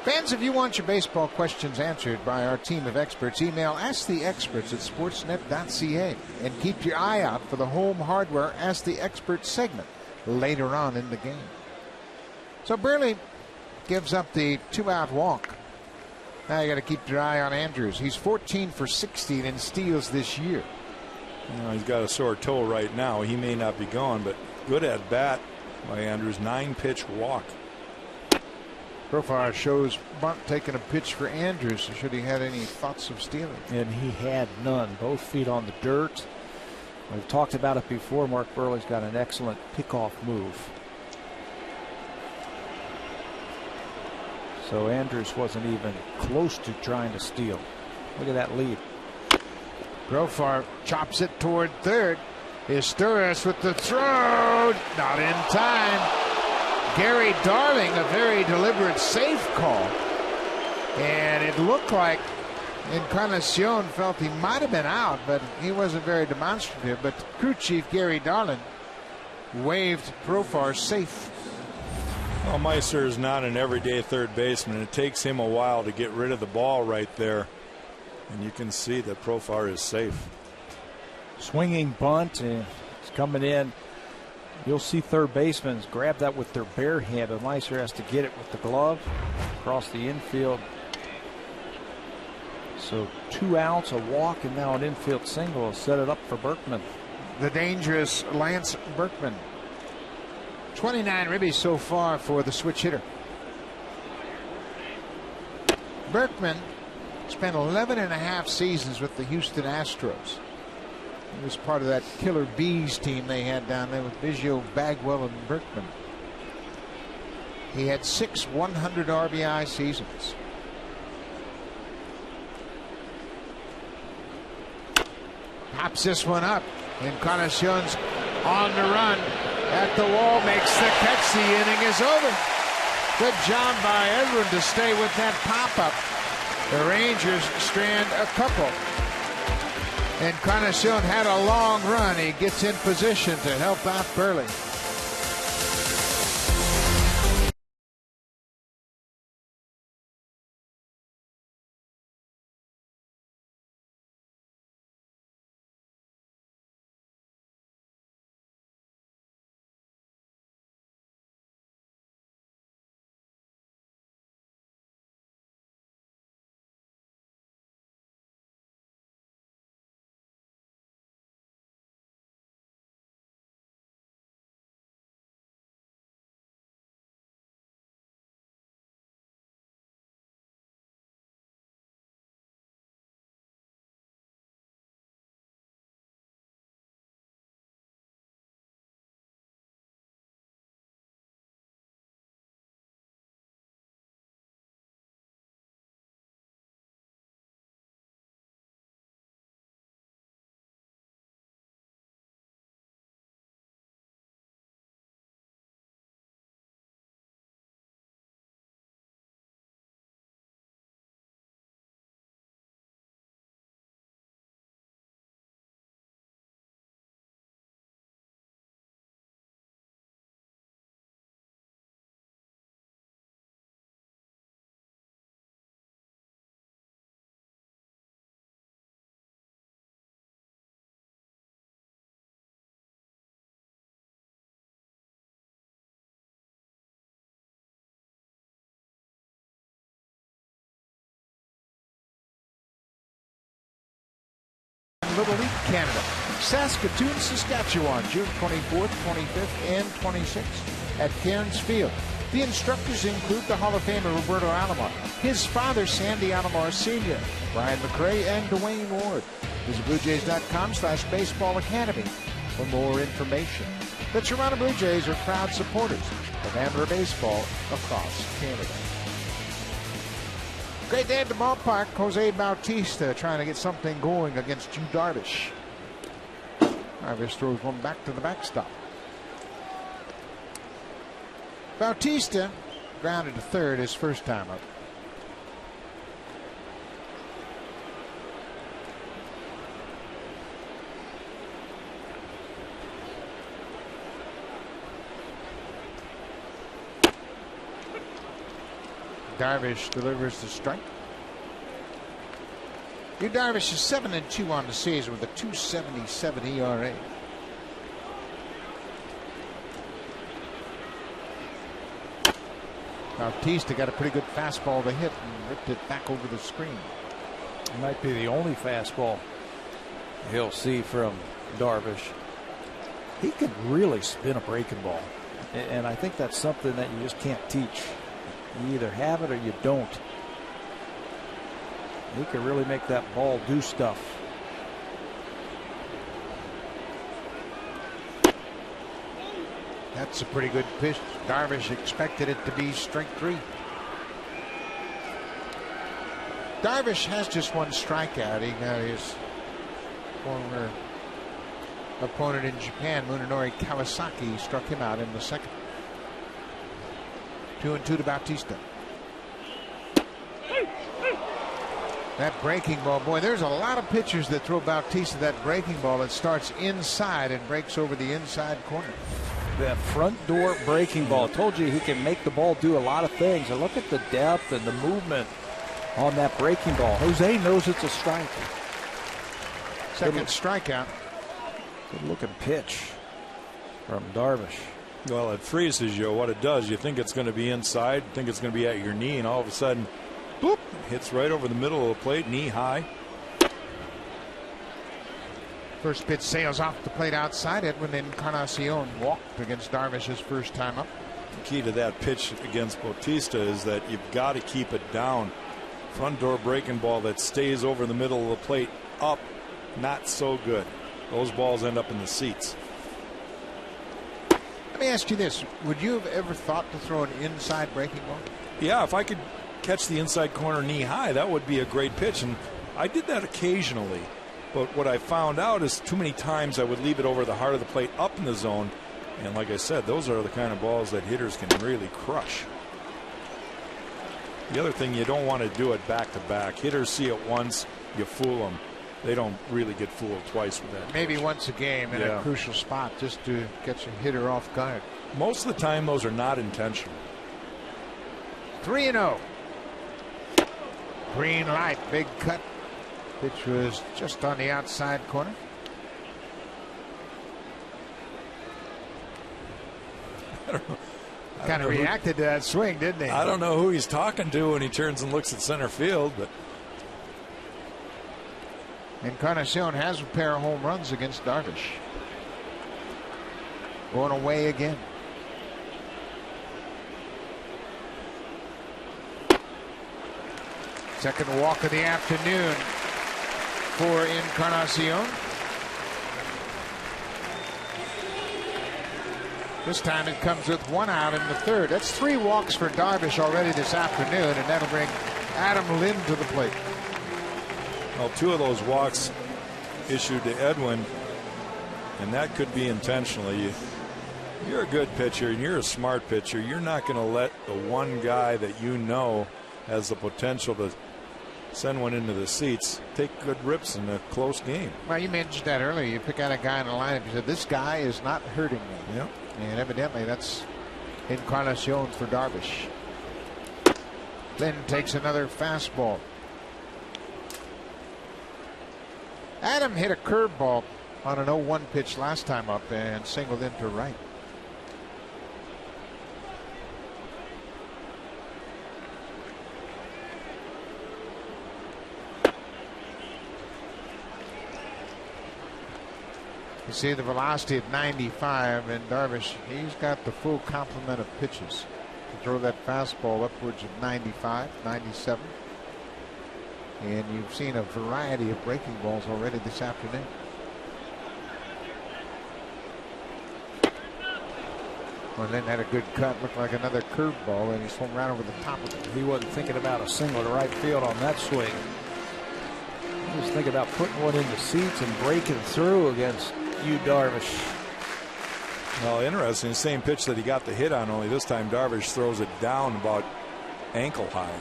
Fans, if you want your baseball questions answered by our team of experts, email asktheexperts@sportsnet.ca and keep your eye out for the home hardware Ask the Experts segment later on in the game. So Burley gives up the 2-out walk. Now you got to keep your eye on Andrews. He's 14 for 16 in steals this year. He's got a sore toe right now. He may not be going, but good at bat by Andrews. 9-pitch walk. Profile shows bunt taking a pitch for Andrews. Should he had any thoughts of stealing? And he had none. Both feet on the dirt. We've talked about it before. Mark Burley's got an excellent pickoff move. So Andrews wasn't even close to trying to steal. Look at that lead. Profar chops it toward third. Isturis with the throw. Not in time. Gary Darling, a very deliberate safe call. And it looked like Encarnacion felt he might have been out, but he wasn't very demonstrative. But crew chief Gary Darling waved Profar safe. Well, Meister is not an everyday third baseman. It takes him a while to get rid of the ball right there. And you can see that Profar is safe. Swinging bunt, and it's coming in. You'll see third basemen grab that with their bare hand, and Meister has to get it with the glove across the infield. So 2 outs, a walk, and now an infield single will set it up for Berkman. The dangerous Lance Berkman. 29 ribbies so far for the switch hitter. Berkman spent 11.5 seasons with the Houston Astros. He was part of that Killer Bees team they had down there with Biggio, Bagwell, and Berkman. He had 6 100 RBI seasons. Pops this one up. Encarnacion's on the run. At the wall, makes the catch. The inning is over. Good job by Edwin to stay with that pop-up. The Rangers strand a couple. Encarnacion had a long run. He gets in position to help out Burley. Little League Canada, Saskatoon, Saskatchewan, June 24th, 25th, and 26th at Cairns Field. The instructors include the Hall of Famer Roberto Alomar, his father Sandy Alomar Sr., Brian McRae, and Dwayne Ward. Visit BlueJays.com/Baseball Academy for more information. The Toronto Blue Jays are proud supporters of amateur baseball across Canada. Great day at the ballpark. Jose Bautista trying to get something going against Yu Darvish. Darvish throws one back to the backstop. Bautista grounded to third his first time up. Darvish delivers the strike. Yu Darvish is 7-2 on the season with a .277 ERA. Bautista got a pretty good fastball to hit and ripped it back over the screen. It might be the only fastball he'll see from Darvish. He can really spin a breaking ball, and I think that's something that you just can't teach. You either have it or you don't. He can really make that ball do stuff. That's a pretty good pitch. Darvish expected it to be strike three. Darvish has just one strikeout. He got his former opponent in Japan, Munenori Kawasaki, struck him out in the second. 2-2 to Bautista. That breaking ball, boy, there's a lot of pitchers that throw Bautista that breaking ball. It starts inside and breaks over the inside corner. That front door breaking ball. I told you he can make the ball do a lot of things. And look at the depth and the movement on that breaking ball. Jose knows it's a strike. Second strikeout. Good looking pitch from Darvish. Well, it freezes you. What it does, you think it's going to be inside, think it's going to be at your knee, and all of a sudden, boop, hits right over the middle of the plate, knee high. First pitch sails off the plate outside. Edwin Encarnacion walked against Darvish his first time up. The key to that pitch against Bautista is that you've got to keep it down. Front door breaking ball that stays over the middle of the plate, up, not so good. Those balls end up in the seats. Let me ask you this. Would you have ever thought to throw an inside breaking ball? Yeah, if I could catch the inside corner knee high, that would be a great pitch. And I did that occasionally. But what I found out is too many times I would leave it over the heart of the plate up in the zone. And like I said, those are the kind of balls that hitters can really crush. The other thing, you don't want to do it back to back. Hitters see it once, you fool them. They don't really get fooled twice with that. Maybe once a game in a crucial spot just to get your hitter off guard. Most of the time, those are not intentional. 3-0. Green light, big cut. Pitch was just on the outside corner. Kind of reacted to that swing, didn't he? I don't know who he's talking to when he turns and looks at center field, but Encarnacion has a pair of home runs against Darvish. Going away again. Second walk of the afternoon for Encarnacion. This time it comes with one out in the third. That's 3 walks for Darvish already this afternoon, and that'll bring Adam Lind to the plate. Well, 2 of those walks issued to Edwin, and that could be intentionally. You're a good pitcher and you're a smart pitcher. You're not going to let the one guy that you know has the potential to send one into the seats take good rips in a close game. Well, you mentioned that earlier. You pick out a guy in the lineup. You said, this guy is not hurting me. Yep. And evidently that's Encarnacion for Darvish. Lynn takes another fastball. Adam hit a curveball on an 0-1 pitch last time up and singled into right. You see the velocity at 95, and Darvish, he's got the full complement of pitches. to throw that fastball upwards of 95, 97. And you've seen a variety of breaking balls already this afternoon. Well, then had a good cut, looked like another curveball, and he swung right over the top of it. He wasn't thinking about a single to right field on that swing. He was thinking about putting one in the seats and breaking through against Yu Darvish. Well, interesting. Same pitch that he got the hit on, only this time Darvish throws it down about ankle high.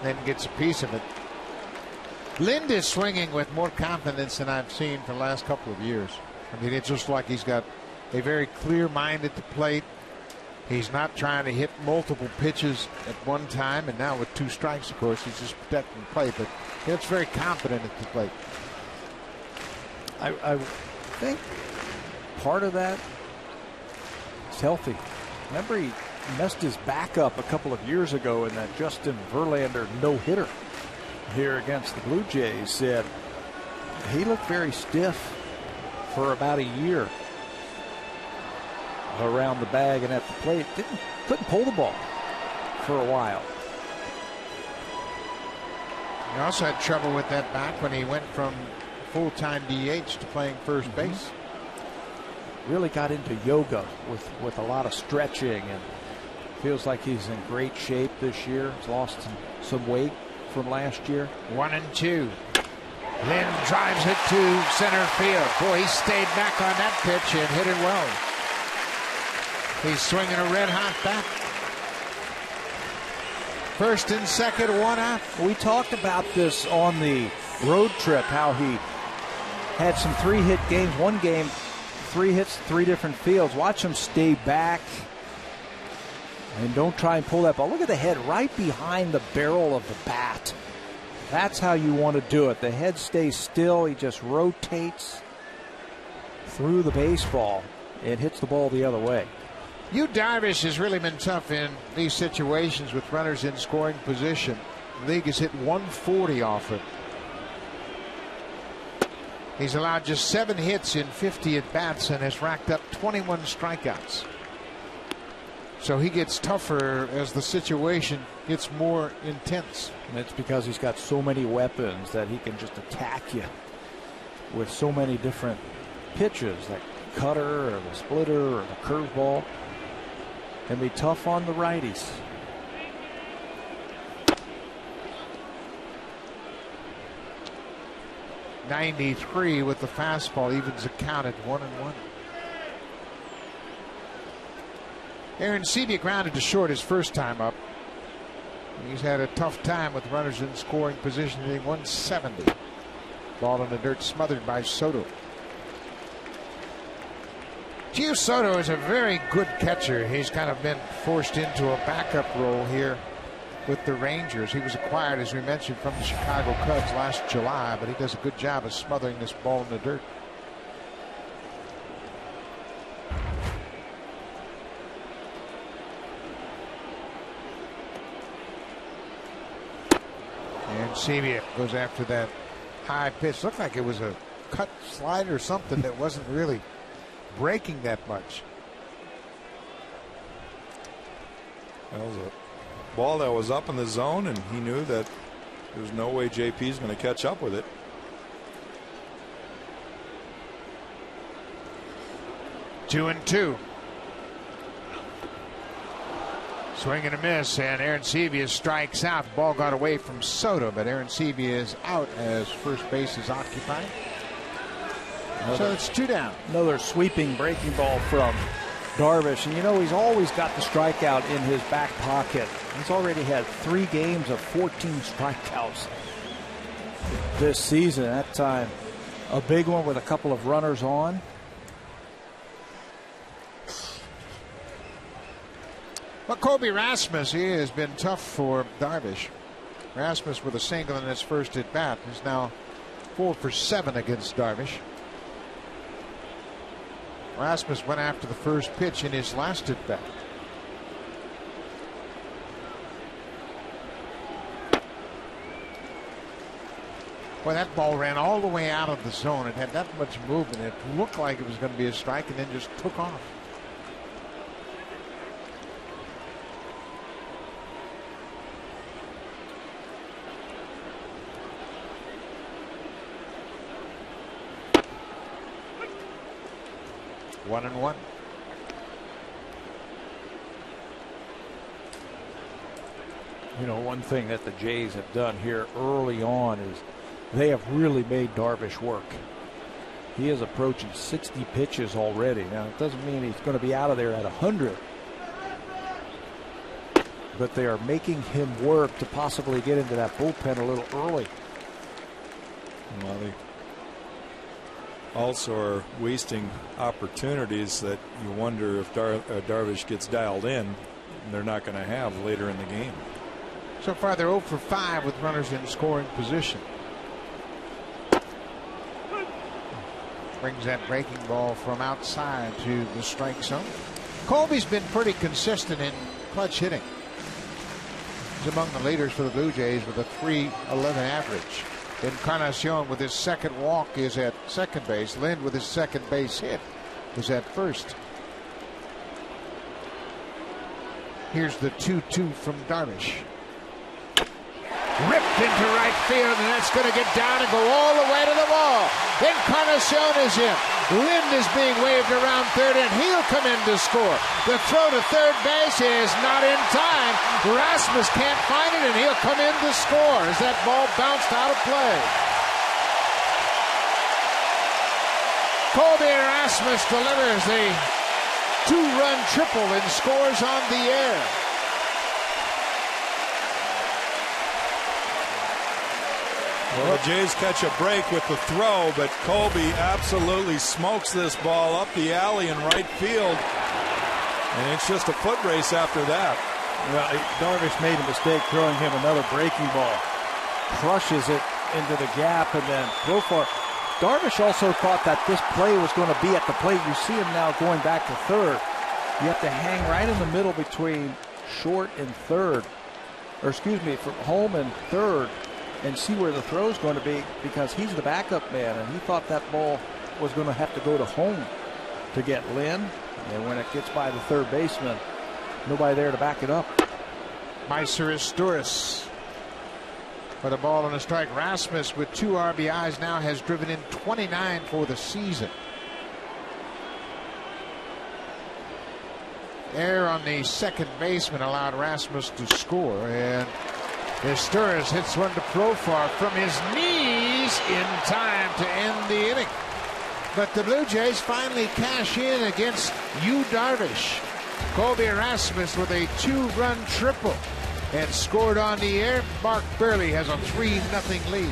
Then gets a piece of it. Lind is swinging with more confidence than I've seen for the last couple of years. I mean, it's just like he's got a very clear mind at the plate. He's not trying to hit multiple pitches at one time, and now with 2 strikes, of course, he's just protecting the plate, but it's very confident at the plate. I think part of that is healthy. Remember, he messed his back up a couple of years ago in that Justin Verlander no-hitter here against the Blue Jays. He looked very stiff for about a year around the bag and at the plate. Couldn't pull the ball for a while. He also had trouble with that back when he went from full-time DH to playing first base. Really got into yoga with a lot of stretching, and feels like he's in great shape this year. He's lost some weight from last year. 1-2. Lynn drives it to center field. Boy, he stayed back on that pitch and hit it well. He's swinging a red-hot bat. First and second, 1 out. We talked about this on the road trip, how he had some 3-hit games. One game, 3 hits, 3 different fields. Watch him stay back and don't try and pull that ball. Look at the head right behind the barrel of the bat. That's how you want to do it. The head stays still. He just rotates through the baseball and hits the ball the other way. Yu Darvish has really been tough in these situations with runners in scoring position. The league has hit 140 off it. He's allowed just 7 hits in 50 at-bats and has racked up 21 strikeouts. So he gets tougher as the situation gets more intense. And it's because he's got so many weapons that he can just attack you with so many different pitches. That cutter or the splitter or the curveball can be tough on the righties. .93 with the fastball, evens the count at 1-1. Aaron Sebia grounded to short his first time up. He's had a tough time with runners in scoring position, hitting 170. Ball in the dirt smothered by Soto. Gio Soto is a very good catcher. He's kind of been forced into a backup role here with the Rangers. He was acquired, as we mentioned, from the Chicago Cubs last July, but he does a good job of smothering this ball in the dirt. And Sebia goes after that high pitch. Looked like it was a cut slide or something that wasn't really breaking that much. That was a ball that was up in the zone, and he knew that there's no way JP's going to catch up with it. Two and two. Swing and a miss, and Aaron Sebia strikes out. Ball got away from Soto, but Aaron Sebia is out as first base is occupied. So it's 2 down. Another sweeping breaking ball from Darvish. And you know, he's always got the strikeout in his back pocket. He's already had 3 games of 14 strikeouts this season. That time, a big one with a couple of runners on. Well, Kobe Rasmus, he has been tough for Darvish. Rasmus with a single in his first at bat is now 4 for 7 against Darvish. Rasmus went after the first pitch in his last at bat. Well, that ball ran all the way out of the zone. It had that much movement. It looked like it was going to be a strike and then just took off. One and one. You know, one thing that the Jays have done here early on is they have really made Darvish work. He is approaching 60 pitches already. Now, it doesn't mean he's going to be out of there at 100. But they are making him work to possibly get into that bullpen a little early. Well, they also are wasting opportunities that you wonder if Darvish gets dialed in, they're not going to have later in the game. So far, they're 0 for 5 with runners in scoring position. Brings that breaking ball from outside to the strike zone. Colby's been pretty consistent in clutch hitting. He's among the leaders for the Blue Jays with a .311 average. Encarnacion with his second walk is at second base. Lind with his second base hit is at first. Here's the 2-2 from Darvish. Ripped into right field, and that's going to get down and go all the way to the wall. Encarnacion is in. Lind is being waved around third, and he'll come in to score. The throw to third base is not in time. Rasmus can't find it, and he'll come in to score as that ball bounced out of play. Colby Rasmus delivers the two-run triple and scores on the air. Well, the Jays catch a break with the throw, but Colby absolutely smokes this ball up the alley in right field. And it's just a foot race after that. Well, Darvish made a mistake throwing him another breaking ball. Crushes it into the gap and then Profar. Darvish also thought that this play was going to be at the plate. You see him now going back to third. You have to hang right in the middle between short and third. Or excuse me, from home and third. And see where the throw is going to be because he's the backup man, and he thought that ball was going to have to go to home to get Lynn. And when it gets by the third baseman, nobody there to back it up. Meiser Sturis for the ball and a strike. Rasmus with 2 RBIs now has driven in 29 for the season. Error on the second baseman allowed Rasmus to score, and Sturis hits one to Profar from his knees in time to end the inning. But the Blue Jays finally cash in against Yu Darvish. Colby Rasmus with a 2-run triple and scored on the air. Mark Burley has a 3-0 lead.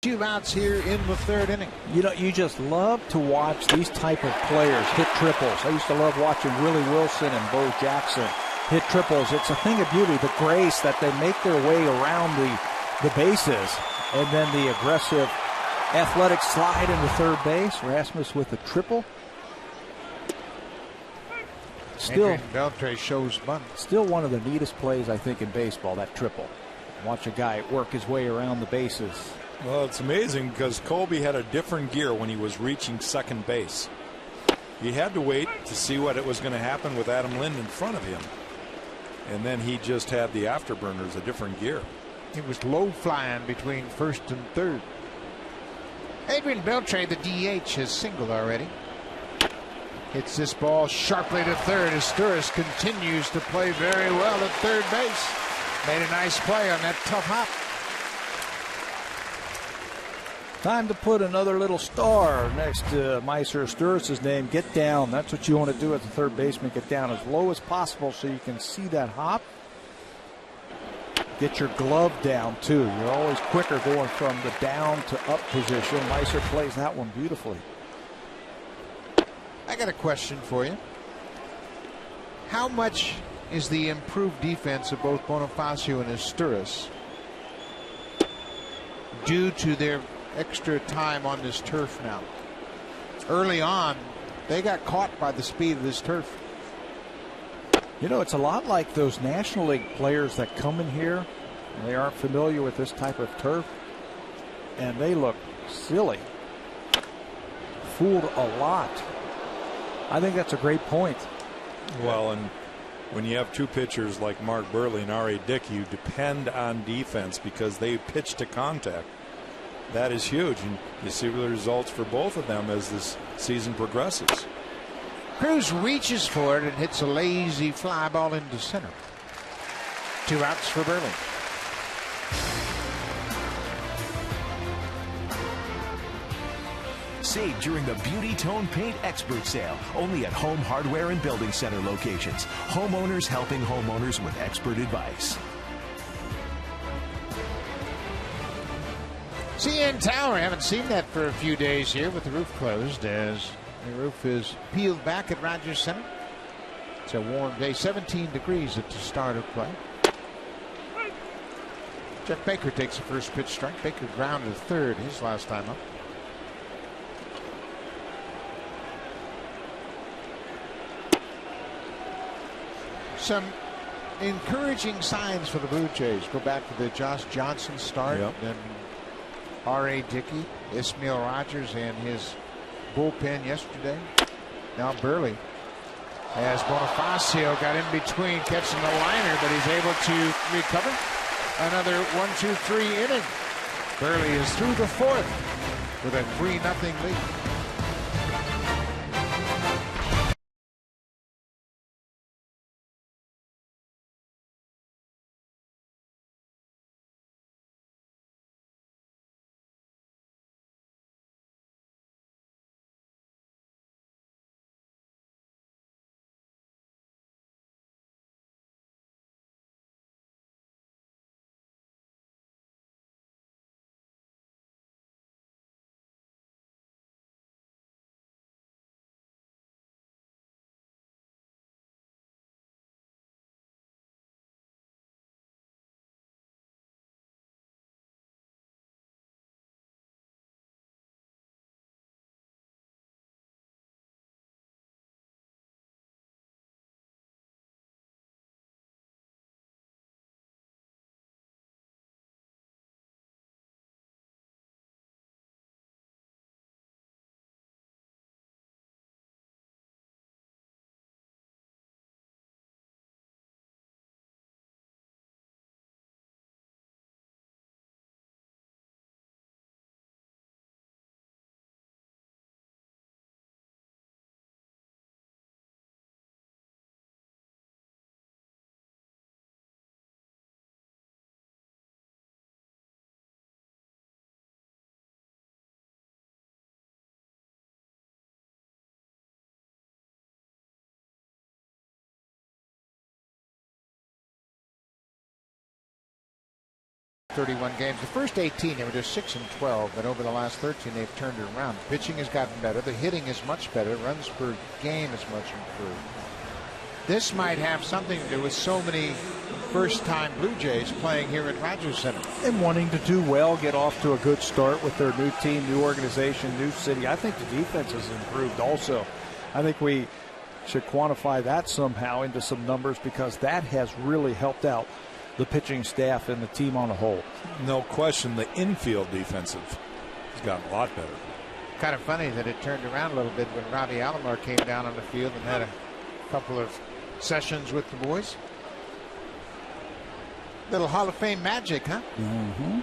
2 outs here in the 3rd inning. You know, you just love to watch these type of players hit triples. I used to love watching Willie Wilson and Bo Jackson hit triples. It's a thing of beauty, the grace that they make their way around the bases, and then the aggressive athletic slide into third base. Rasmus with a triple. Still, Beltre shows bunt. Still one of the neatest plays, I think, in baseball, that triple. Watch a guy work his way around the bases. Well, it's amazing because Colby had a different gear when he was reaching second base. He had to wait to see what it was going to happen with Adam Lind in front of him. And then he just had the afterburners, a different gear. It was low flying between 1st and 3rd. Adrian Beltre, the DH, has singled already. Hits this ball sharply to 3rd as Sturris continues to play very well at 3rd base. Made a nice play on that tough hop. Time to put another little star next to Meiser Sturris' name. Get down. That's what you want to do as a third baseman. Get down as low as possible so you can see that hop. Get your glove down, too. You're always quicker going from the down to up position. Meiser plays that one beautifully. I got a question for you. How much is the improved defense of both Bonifacio and Sturris due to their extra time on this turf now? Early on, they got caught by the speed of this turf. You know, it's a lot like those National League players that come in here and they aren't familiar with this type of turf, and they look silly. Fooled a lot. I think that's a great point. Well, and when you have 2 pitchers like Mark Burley and R.A. Dick, you depend on defense because they pitch to contact. That is huge, and you see the results for both of them as this season progresses. Cruz reaches for it and hits a lazy fly ball into center. 2 outs for Burley. Save during the Beauty Tone Paint Expert Sale, only at Home Hardware and Building Center locations. Homeowners helping homeowners with expert advice. CN Tower, haven't seen that for a few days here with the roof closed as the roof is peeled back at Rogers Center. It's a warm day, 17 degrees at the start of play. Jeff Baker takes the first pitch strike. Baker grounded 3rd his last time up. Some encouraging signs for the Blue Jays. Go back to the Josh Johnson start. Yep. Then R.A. Dickey, Ismail Rogers, and his bullpen yesterday. Now Burley, as Bonifacio got in between catching the liner, but he's able to recover. Another 1-2-3 inning. Burley is through the 4th with a 3-0 lead. 31 games. The first 18, they were just 6-12, but over the last 13, they've turned it around. Pitching has gotten better. The hitting is much better. Runs per game is much improved. This might have something to do with so many first-time Blue Jays playing here at Rogers Center. And wanting to do well, get off to a good start with their new team, new organization, new city. I think the defense has improved also. I think we should quantify that somehow into some numbers, because that has really helped out the pitching staff and the team on a whole. No question, the infield defensive has gotten a lot better. Kind of funny that it turned around a little bit when Robbie Alomar came down on the field and had a couple of sessions with the boys. Little Hall of Fame magic, huh? Mm-hmm.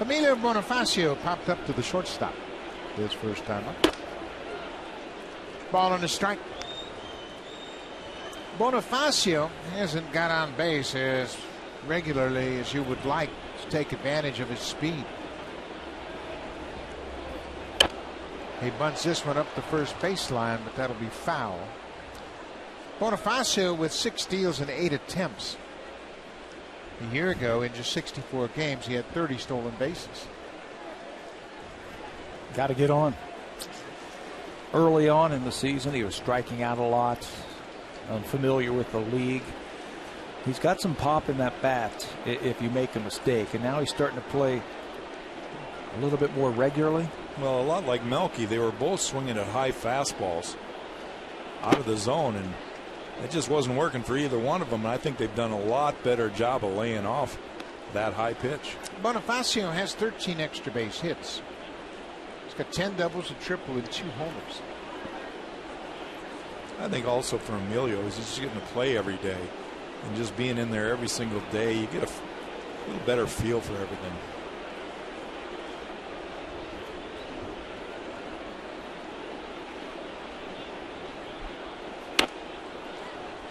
Emilio Bonifacio popped up to the shortstop his first time up. Ball on the strike. Bonifacio hasn't got on base as regularly as you would like to take advantage of his speed. He bunts this one up the first baseline, but that'll be foul. Bonifacio with 6 steals and 8 attempts. A year ago, in just 64 games, he had 30 stolen bases. Got to get on. Early on in the season, he was striking out a lot. Unfamiliar with the league. He's got some pop in that bat if you make a mistake, and now he's starting to play a little bit more regularly. Well, a lot like Melky, they were both swinging at high fastballs out of the zone, and it just wasn't working for either one of them. And I think they've done a lot better job of laying off that high pitch. Bonifacio has 13 extra base hits. He's got 10 doubles, a triple, and 2 homers. I think also for Emilio, he's just getting to play every day, and just being in there every single day, you get a little better feel for everything.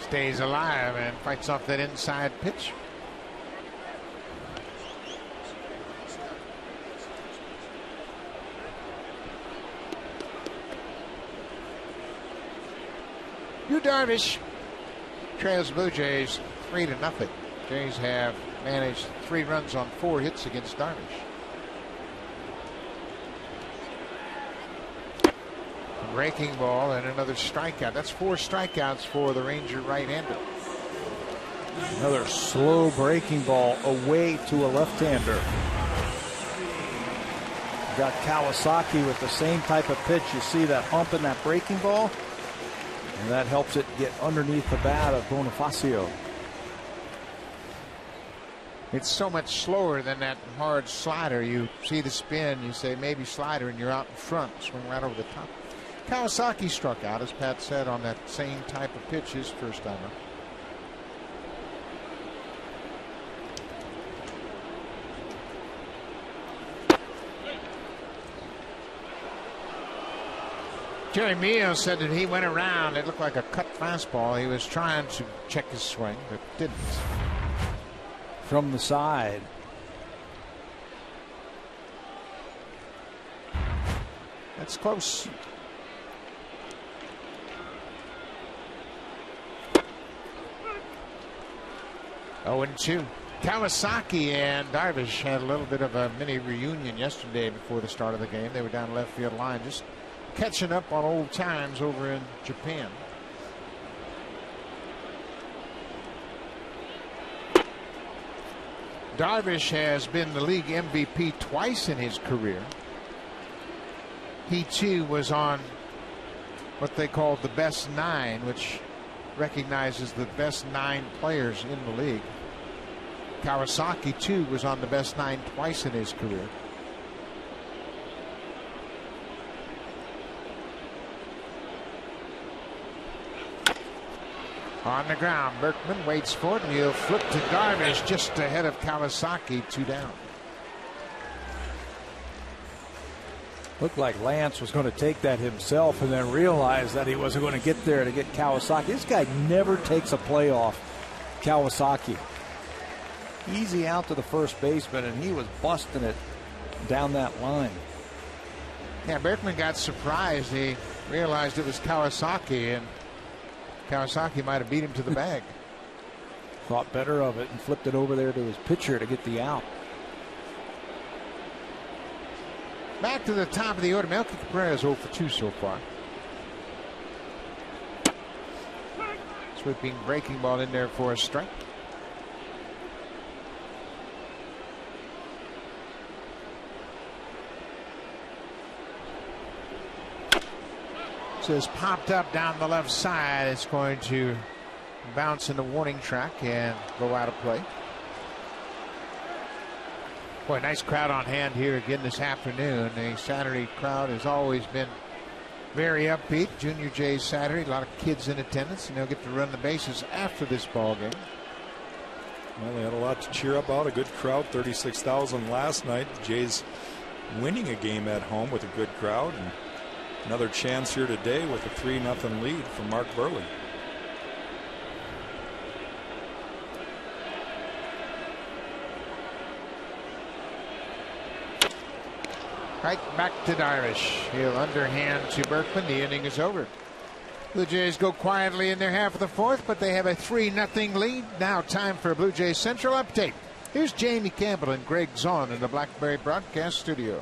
Stays alive and fights off that inside pitch. Yu Darvish trails Blue Jays 3-0. Jays have managed 3 runs on 4 hits against Darvish. A breaking ball and another strikeout. That's 4 strikeouts for the Ranger right-hander. Another slow breaking ball away to a left-hander. Got Kawasaki with the same type of pitch. You see that hump in that breaking ball, and that helps it get underneath the bat of Bonifacio. It's so much slower than that hard slider. You see the spin, you say maybe slider, and you're out in front, swing right over the top. Kawasaki struck out, as Pat said, on that same type of pitch his first time up. Jerry Mio said that he went around. It looked like a cut fastball. He was trying to check his swing, but didn't. From the side. That's close. Oh, 2. Kawasaki and Darvish had a little bit of a mini reunion yesterday before the start of the game. They were down left field line, just catching up on old times over in Japan. Darvish has been the league MVP twice in his career. He too was on what they call the best 9, which recognizes the best 9 players in the league. Kawasaki too was on the best 9 twice in his career. On the ground, Berkman waits for it, and he'll flip to Darvish just ahead of Kawasaki, 2 down. Looked like Lance was going to take that himself and then realized that he wasn't going to get there to get Kawasaki. This guy never takes a play off Kawasaki. Easy out to the first baseman, and he was busting it down that line. Yeah, Berkman got surprised. He realized it was Kawasaki, and Kawasaki might have beat him to the bag. Thought better of it and flipped it over there to his pitcher to get the out. Back to the top of the order. Melky Cabrera is 0 for 2 so far. Swooping breaking ball in there for a strike. This is popped up down the left side. It's going to bounce in the warning track and go out of play. Boy, nice crowd on hand here again this afternoon. The Saturday crowd has always been very upbeat. Junior Jays Saturday, a lot of kids in attendance, and they'll get to run the bases after this ball game. Well, they had a lot to cheer about. A good crowd, 36,000 last night. The Jays winning a game at home with a good crowd, and another chance here today with a 3-0 lead for Mark Burley. Right back to Darvish. He'll underhand to Berkman. The inning is over. Blue Jays go quietly in their half of the fourth, but they have a 3-0 lead. Now time for a Blue Jays Central update. Here's Jamie Campbell and Greg Zahn in the Blackberry Broadcast Studio.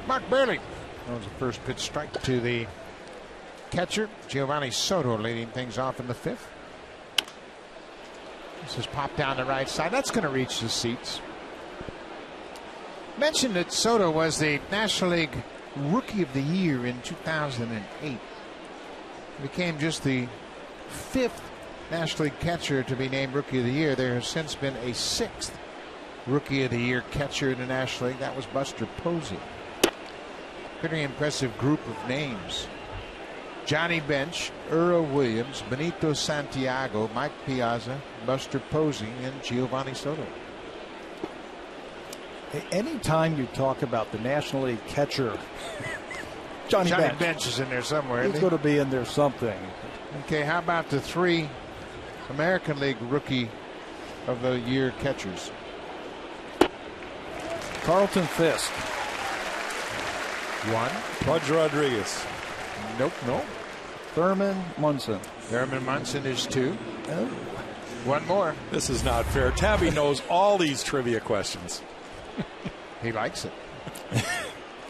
Mark Burley. That was the first pitch strike to the catcher. Giovanni Soto leading things off in the fifth. This is popped down the right side. That's going to reach the seats. Mentioned that Soto was the National League Rookie of the Year in 2008. Became just the fifth National League catcher to be named Rookie of the Year. There has since been a sixth Rookie of the Year catcher in the National League. That was Buster Posey. Pretty impressive group of names. Johnny Bench, Earl Williams, Benito Santiago, Mike Piazza, Buster Posey, and Giovanni Soto. Anytime you talk about the National League catcher, Johnny Bench is in there somewhere. He's going to be in there something. Okay, how about the three American League Rookie of the Year catchers? Carlton Fisk. One. Pudge Rodriguez. Nope, no. Thurman Munson. Thurman Munson is two. Oh. One more. This is not fair. Tabby knows all these trivia questions. He likes it.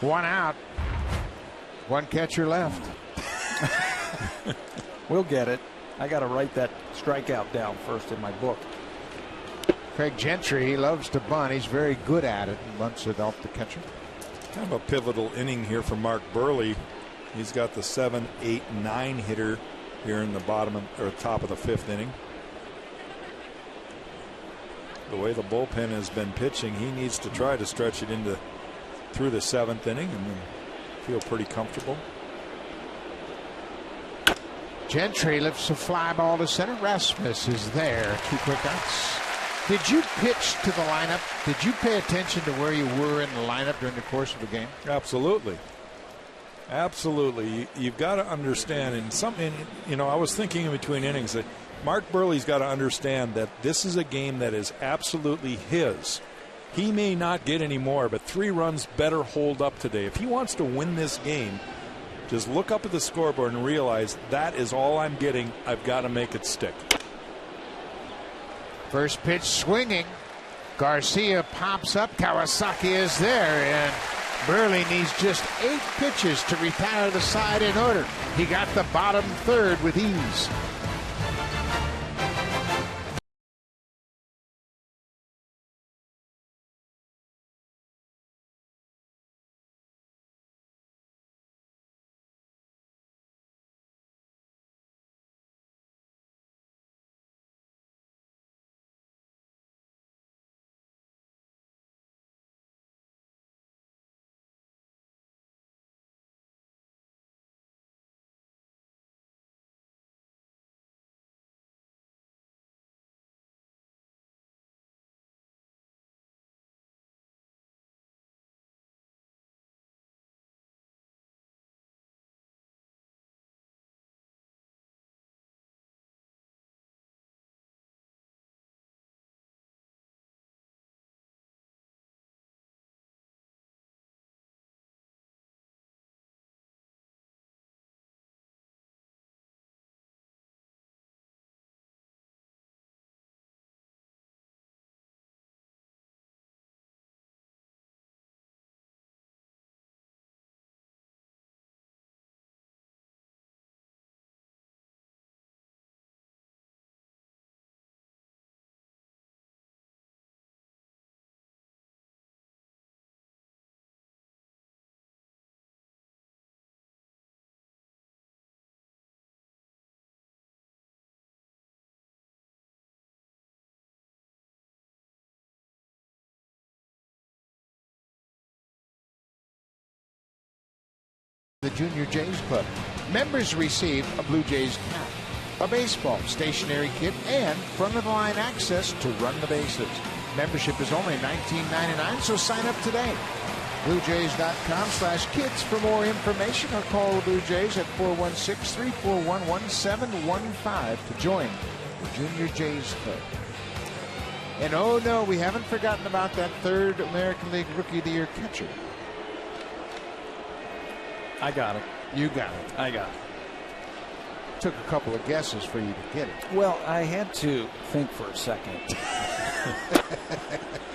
One out. One catcher left. We'll get it. I got to write that strikeout down first in my book. Craig Gentry, he loves to bunt. He's very good at it. He bunts it off the catcher. Kind of a pivotal inning here for Mark Burley. He's got the 7, 8, 9 hitter here in the top of the fifth inning. The way the bullpen has been pitching, he needs to try to stretch it through the seventh inning and then feel pretty comfortable. Gentry lifts a fly ball to center. Rasmus is there. 2 quick outs. Did you pitch to the lineup? Did you pay attention to where you were in the lineup during the course of the game? Absolutely. Absolutely. You've got to understand, I was thinking in between innings that Mark Burley's got to understand that this is a game that is absolutely his. He may not get any more, but 3 runs better hold up today. If he wants to win this game, just look up at the scoreboard and realize that is all I'm getting. I've got to make it stick. First pitch swinging. Garcia pops up. Kawasaki is there, and Burley needs just 8 pitches to retire the side in order. He got the bottom third with ease. The Junior Jays Club. Members receive a Blue Jays cap, a baseball, stationery kit, and front-of-the-line access to run the bases. Membership is only $19.99, so sign up today. BlueJays.com/kids for more information, or call the Blue Jays at 416-341-1715 to join the Junior Jays Club. And oh no, we haven't forgotten about that 3rd American League Rookie of the Year catcher. I got it. You got it. I got it. Took a couple of guesses for you to get it. Well, I had to think for a second.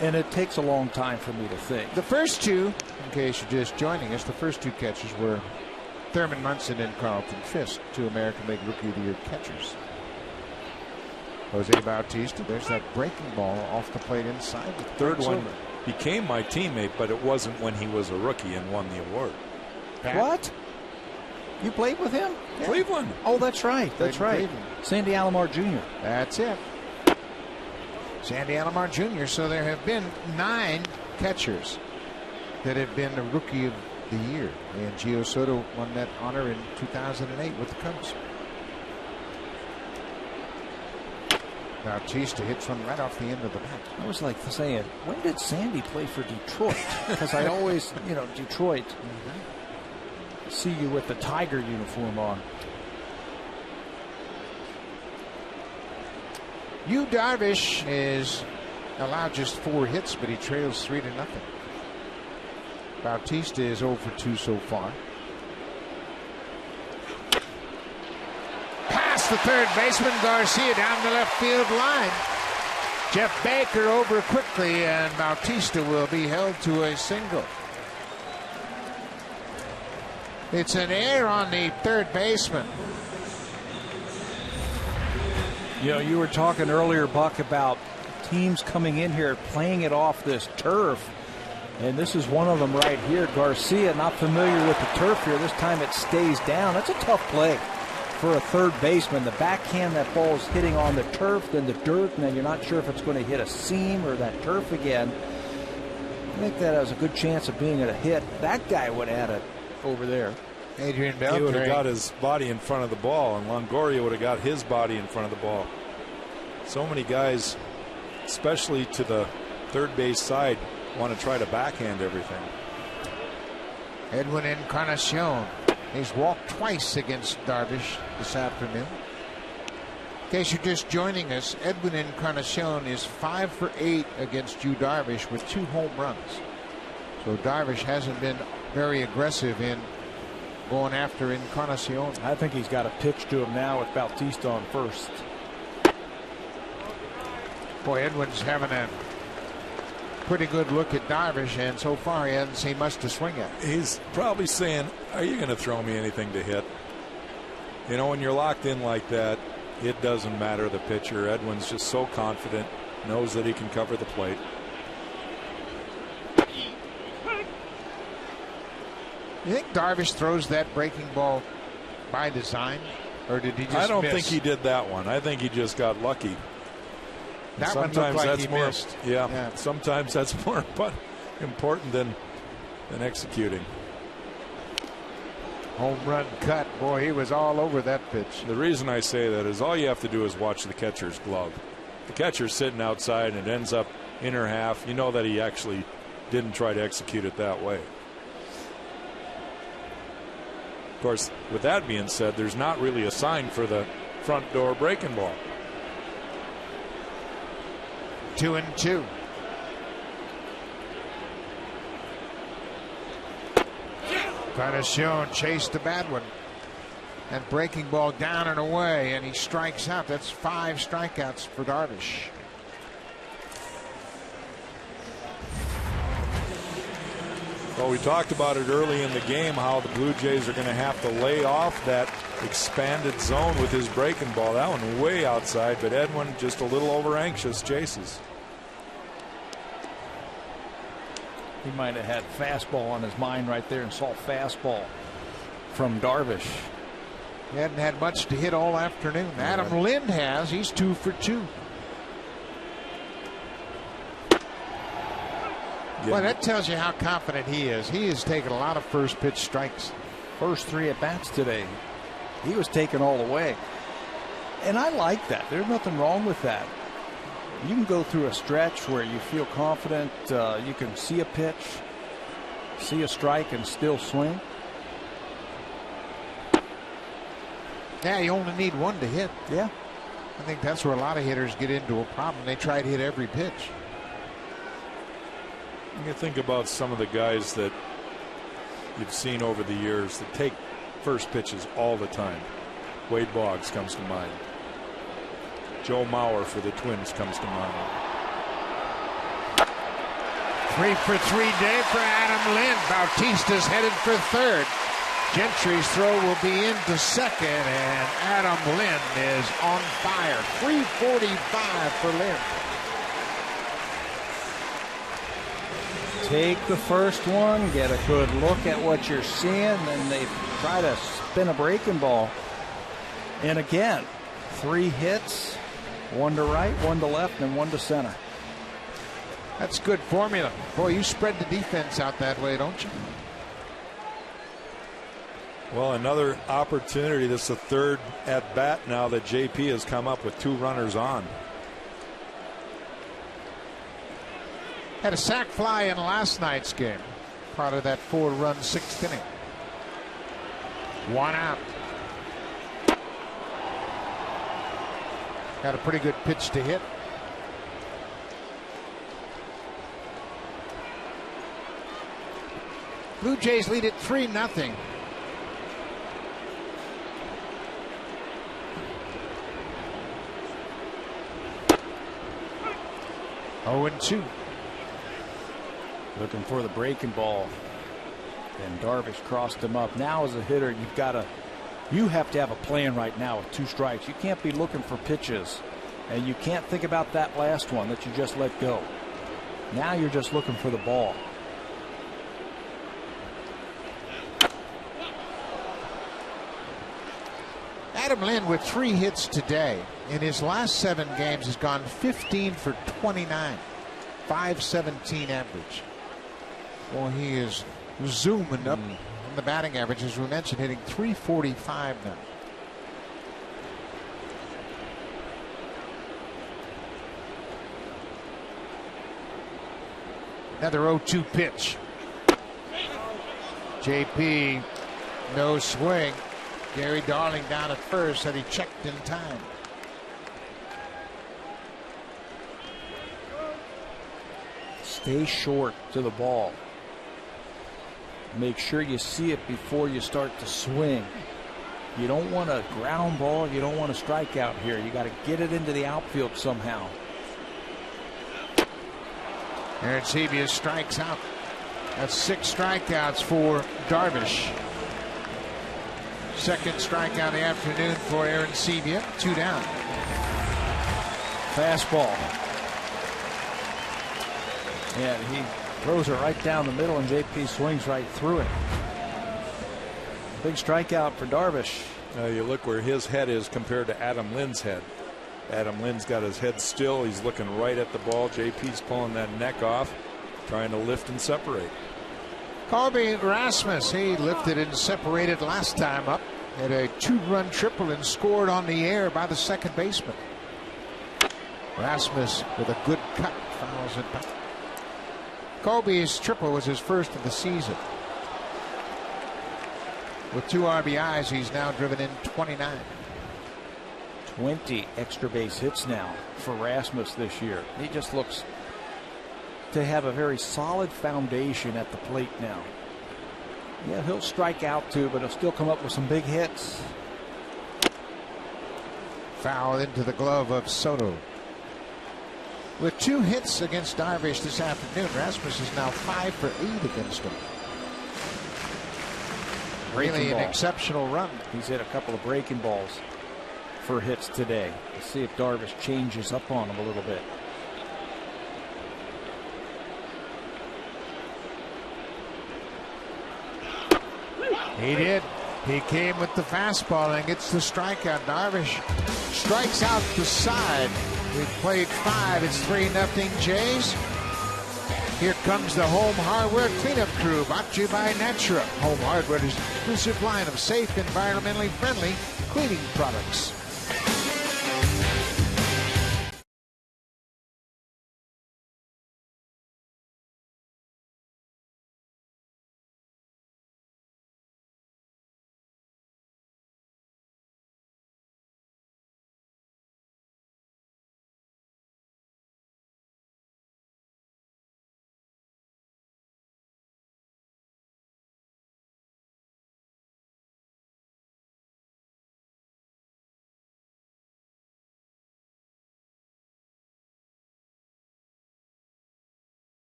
And it takes a long time for me to think. The first 2, in case you're just joining us, the first 2 catchers were Thurman Munson and Carlton Fisk, 2 American League Rookie of the Year catchers. Jose Bautista, there's that breaking ball off the plate inside. The 3rd one became my teammate, but it wasn't when he was a rookie and won the award. Pat? What? You played with him? Yeah. Cleveland. Oh, that's right. That's right. Cleveland. Sandy Alomar Jr. That's it. Sandy Alomar Jr. So there have been 9 catchers that have been the Rookie of the Year. And Gio Soto won that honor in 2008 with the Cubs. Bautista hits one right off the end of the bat. I was like saying, when did Sandy play for Detroit? Because I always, Detroit. See you with the Tiger uniform on. Yu Darvish is allowed just 4 hits, but he trails 3-0. Bautista is 0 for 2 so far. Past the 3rd baseman, Garcia down the left field line. Jeff Baker over quickly, and Bautista will be held to a single. It's an error on the 3rd baseman. You were talking earlier, Buck, about teams coming in here playing it off this turf. And this is one of them right here. Garcia, not familiar with the turf here. This time it stays down. That's a tough play for a 3rd baseman. The backhand, that ball's hitting on the turf, then the dirt, and then you're not sure if it's going to hit a seam or that turf again. I think that has a good chance of being a hit. That guy would add it over there. Adrian Bell. He would have got his body in front of the ball, and Longoria would have got his body in front of the ball. So many guys, especially to the third base side, want to try to backhand everything. Edwin Encarnacion. He's walked twice against Darvish this afternoon. In case you're just joining us, Edwin Encarnacion is 5 for 8 against Yu Darvish with 2 home runs. So Darvish hasn't been very aggressive in going after Encarnacion. I think he's got a pitch to him now with Bautista on first. Boy, Edwin's having a pretty good look at Darvish, and so far he hasn't seen much to swing at. He's probably saying, are you going to throw me anything to hit? You know, when you're locked in like that, it doesn't matter the pitcher. Edwin's just so confident, knows that he can cover the plate. You think Darvish throws that breaking ball by design, or did he just I don't miss? think he did that one. I think he just got lucky. That one looked like he missed. Yeah, sometimes that's more important than executing. Home run cut. Boy, he was all over that pitch. The reason I say that is all you have to do is watch the catcher's glove. The catcher's sitting outside and it ends up inner half. You know that he actually didn't try to execute it that way. Of course, with that being said, there's not really a sign for the front door breaking ball. 2-2. Encarnacion chased a bad one. And breaking ball down and away, and he strikes out. That's 5 strikeouts for Darvish. Well, we talked about it early in the game, how the Blue Jays are going to have to lay off that expanded zone with his breaking ball. That one way outside, but Edwin just a little over anxious chases. He might have had fastball on his mind right there and saw fastball from Darvish. He hadn't had much to hit all afternoon. Adam Lind has. He's 2 for 2. Well, that tells you how confident he is. He has taken a lot of first pitch strikes. First 3 at bats today, he was taken all the way. And I like that. There's nothing wrong with that. You can go through a stretch where you feel confident. You can see a pitch, see a strike, and still swing. Yeah, you only need one to hit. Yeah. I think that's where a lot of hitters get into a problem. They try to hit every pitch. You think about some of the guys that you've seen over the years that take first pitches all the time. Wade Boggs comes to mind. Joe Mauer for the Twins comes to mind. 3 for 3 day for Adam Lind. Bautista's headed for third. Gentry's throw will be into second, and Adam Lind is on fire. 345 for Lind. Take the first one, get a good look at what you're seeing, then they try to spin a breaking ball. And again, 3 hits, 1 to right, 1 to left, and 1 to center. That's good formula. Boy, you spread the defense out that way, don't you? Well, another opportunity. This is the third at bat now that JP has come up with 2 runners on. Had a sac fly in last night's game. Part of that 4-run 6th inning. 1 out. Got a pretty good pitch to hit. Blue Jays lead it 3-0. Oh, and 2. Looking for the breaking ball. And Darvish crossed him up. Now as a hitter, you have to have a plan right now with 2 strikes. You can't be looking for pitches. And you can't think about that last one that you just let go. Now you're just looking for the ball. Adam Lind with 3 hits today. In his last 7 games has gone 15 for 29. 517 average. Well, he is zooming up in the batting average, as we mentioned, hitting .345 now. Another 0-2 pitch. JP, no swing. Gary Darling down at first, said he checked in time. Stay short to the ball. Make sure you see it before you start to swing. You don't want a ground ball. You don't want a strikeout here. You got to get it into the outfield somehow. Arancibia strikes out. That's 6 strikeouts for Darvish. Second strikeout of the afternoon for Arancibia. 2 down. Fastball. And he throws it right down the middle, and JP swings right through it. Big strikeout for Darvish. You look where his head is compared to Adam Lynn's head. Adam Lynn's got his head still. He's looking right at the ball. JP's pulling that neck off, trying to lift and separate. Colby Rasmus, he lifted and separated last time up. Had a 2-run triple and scored on the air by the second baseman. Rasmus with a good cut fouls it back. Colby's triple was his first of the season. With 2 RBIs, he's now driven in 29. 20 extra base hits now for Rasmus this year. He just looks to have a very solid foundation at the plate now. Yeah, he'll strike out too, but he'll still come up with some big hits. Foul into the glove of Soto. With 2 hits against Darvish this afternoon, Rasmus is now 5 for 8 against him. Really an exceptional run. He's hit a couple of breaking balls for hits today. Let's see if Darvish changes up on him a little bit. He did. He came with the fastball and gets the strikeout. Darvish strikes out the side. We've played 5. It's 3-0 Jays. Here comes the Home Hardware Cleanup Crew, brought to you by Natura. Home Hardware is an exclusive line of safe, environmentally friendly cleaning products.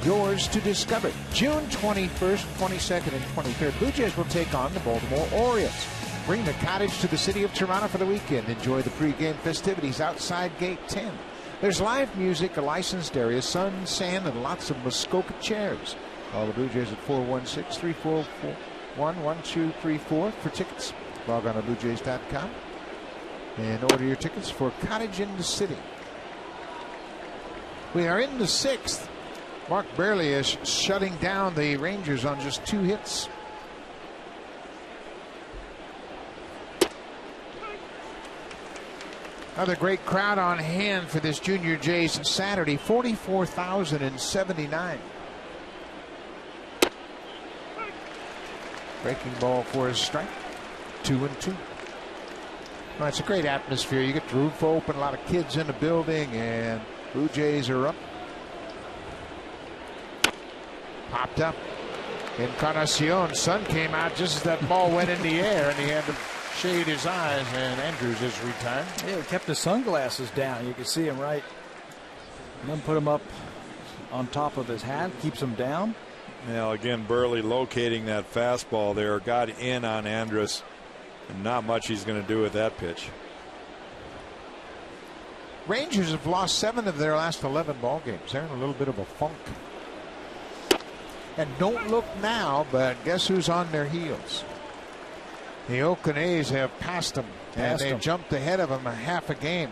Yours to discover. June 21st, 22nd, and 23rd, Blue Jays will take on the Baltimore Orioles. Bring the cottage to the city of Toronto for the weekend. Enjoy the pregame festivities outside Gate 10. There's live music, a licensed area, sun, sand, and lots of Muskoka chairs. Call the Blue Jays at 416-341-1234 for tickets. Log on to BlueJays.com and order your tickets for Cottage in the City. We are in the 6th. Mark Burley is shutting down the Rangers on just 2 hits. Another great crowd on hand for this Junior Jays Saturday, 44,079. Breaking ball for a strike. 2-2. Well, it's a great atmosphere. You get the roof open, a lot of kids in the building, and Blue Jays are up. Popped up. Encarnacion. Sun came out just as that ball went in the air, and he had to shade his eyes, and Andrews is retired. Yeah, he kept his sunglasses down. You can see him right. And then put him up on top of his hat, keeps him down. Now, again, Burley locating that fastball there, got in on Andrus, and not much he's going to do with that pitch. Rangers have lost 7 of their last 11 ball games. They're in a little bit of a funk. And don't look now, but guess who's on their heels? The Oakland A's have passed them, and they jumped ahead of them a half a game.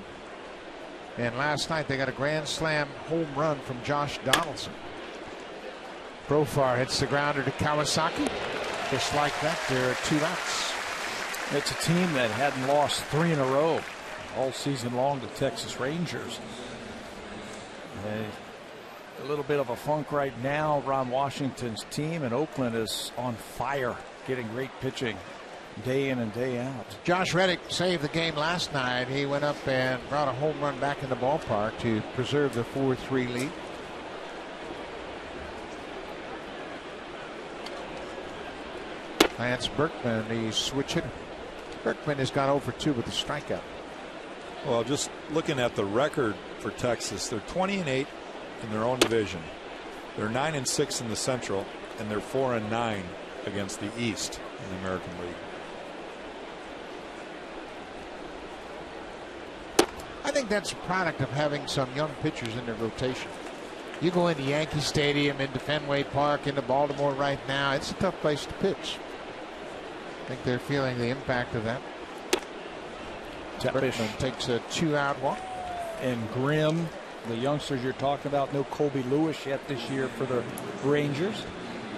And last night they got a grand slam home run from Josh Donaldson. Profar hits the grounder to Kawasaki. Just like that, there are 2 outs. It's a team that hadn't lost 3 in a row all season long to Texas Rangers. A little bit of a funk right now. Ron Washington's team, and Oakland is on fire, getting great pitching day in and day out. Josh Reddick saved the game last night. He went up and brought a home run back in the ballpark to preserve the 4-3 lead. Lance Berkman, the switch hitter. Berkman has gone over 2 with a strikeout. Well, just looking at the record for Texas, they're 20-8 in their own division. They're 9-6 in the Central, and they're 4-9 against the East in the American League. I think that's a product of having some young pitchers in their rotation. You go into Yankee Stadium, into Fenway Park, into Baltimore right now, it's a tough place to pitch. I think they're feeling the impact of that. Berkman takes a 2-out walk. And Grimm, the youngsters you're talking about, no Colby Lewis yet this year for the Rangers.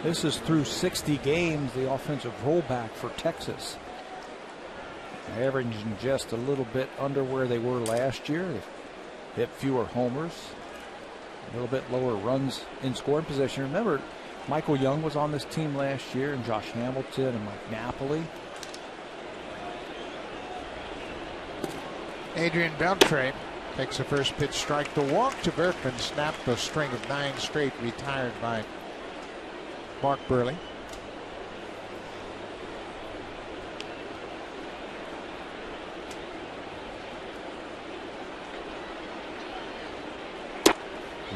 This is through 60 games, the offensive rollback for Texas. Averaging just a little bit under where they were last year. They've hit fewer homers, a little bit lower runs in scoring position. Remember, Michael Young was on this team last year, and Josh Hamilton and Mike Napoli. Adrian Beltre takes the first pitch strike. The walk to Berkman snapped a string of 9 straight retired by Mark Burley.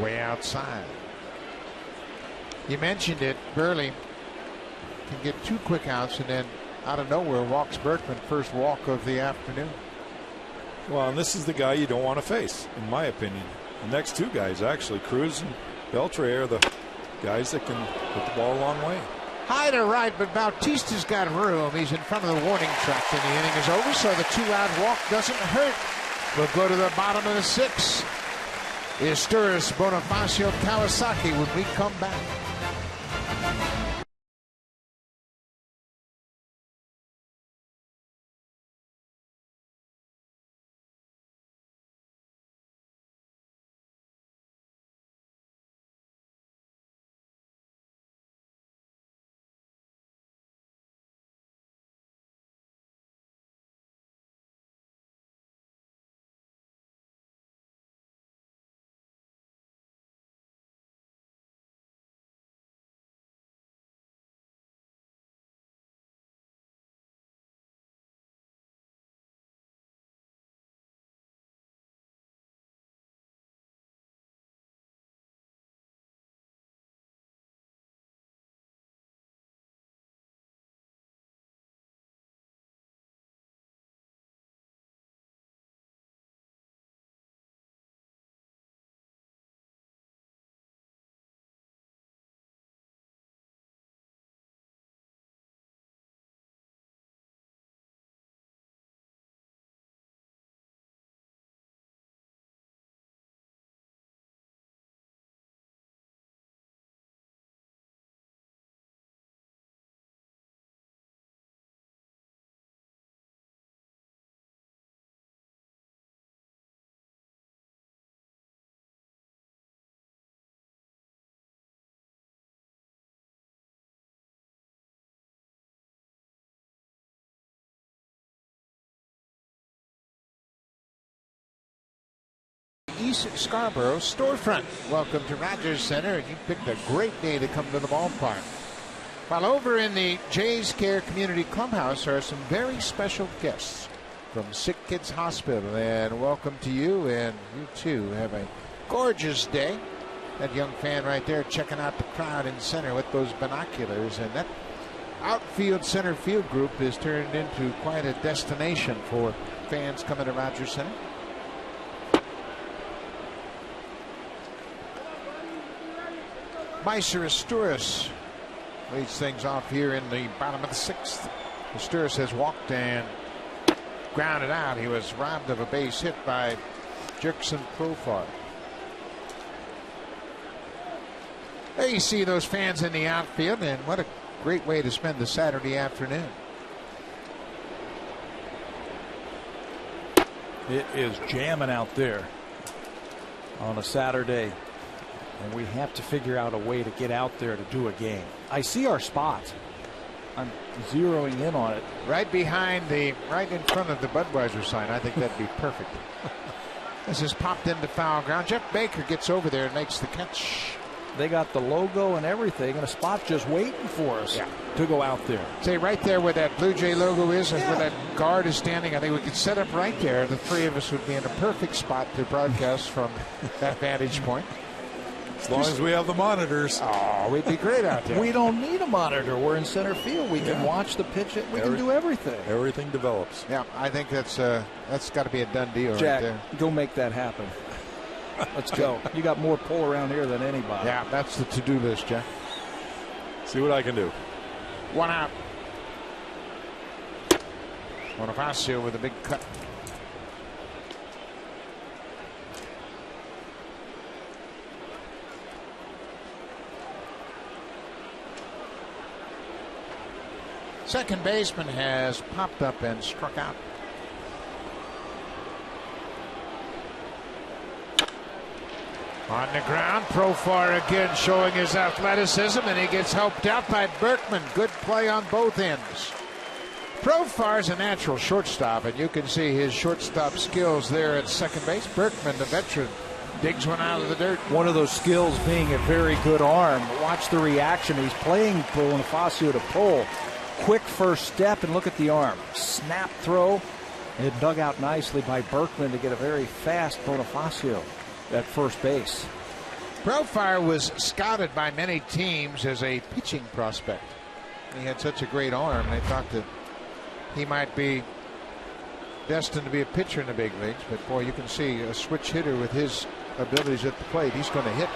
Way outside. You mentioned it. Burley can get 2 quick outs, and then out of nowhere walks Berkman, first walk of the afternoon. Well, and this is the guy you don't want to face, in my opinion. The next 2 guys, actually, Cruz and Beltre, are the guys that can hit the ball a long way. High to right, but Bautista's got room. He's in front of the warning track, and the inning is over, so the 2-out walk doesn't hurt. We'll go to the bottom of the 6th. Isturis Bonifacio Kawasaki when we come back. East Scarborough storefront. Welcome to Rogers Center, and you picked a great day to come to the ballpark. While over in the Jays Care Community Clubhouse are some very special guests from Sick Kids Hospital, and welcome to you, and you too have a gorgeous day. That young fan right there checking out the crowd in center with those binoculars, and that outfield center field group is turned into quite a destination for fans coming to Rogers Center. Meiser Asturis leads things off here in the bottom of the sixth. Asturis has walked and grounded out. He was robbed of a base hit by Jurickson Profar. There you see those fans in the outfield, and what a great way to spend the Saturday afternoon. It is jamming out there on a Saturday, and we have to figure out a way to get out there to do a game. I see our spot. I'm zeroing in on it. Right in front of the Budweiser sign. I think that'd be perfect. This is popped into foul ground. Jeff Baker gets over there and makes the catch. They got the logo and everything, and a spot just waiting for us to go out there. Say right there where that Blue Jay logo is and where that guard is standing, I think we could set up right there. The three of us would be in a perfect spot to broadcast from that vantage point. As long as we have the monitors. Oh, we'd be great out there. We don't need a monitor. We're in center field. We can watch the pitch. We can do everything. Everything develops. Yeah, I think that's got to be a done deal. Jack, right there. go make that happen. Let's go. You got more pull around here than anybody. Yeah, that's the to-do list, Jack. See what I can do. One out. Bonifacio with a big cut. Second baseman has popped up and struck out. On the ground, Profar again showing his athleticism, and he gets helped out by Berkman. Good play on both ends. Profar's a natural shortstop, and you can see his shortstop skills there at second base. Berkman, the veteran, digs one out of the dirt. One of those skills being a very good arm. Watch the reaction. He's playing Bonifacio to pull. Quick first step, and look at the arm. Snap throw, and dug out nicely by Berkman to get a very fast Bonifacio at first base. Profar was scouted by many teams as a pitching prospect. He had such a great arm, they thought that he might be destined to be a pitcher in the big leagues. But boy, you can see a switch hitter with his abilities at the plate. He's going to hit.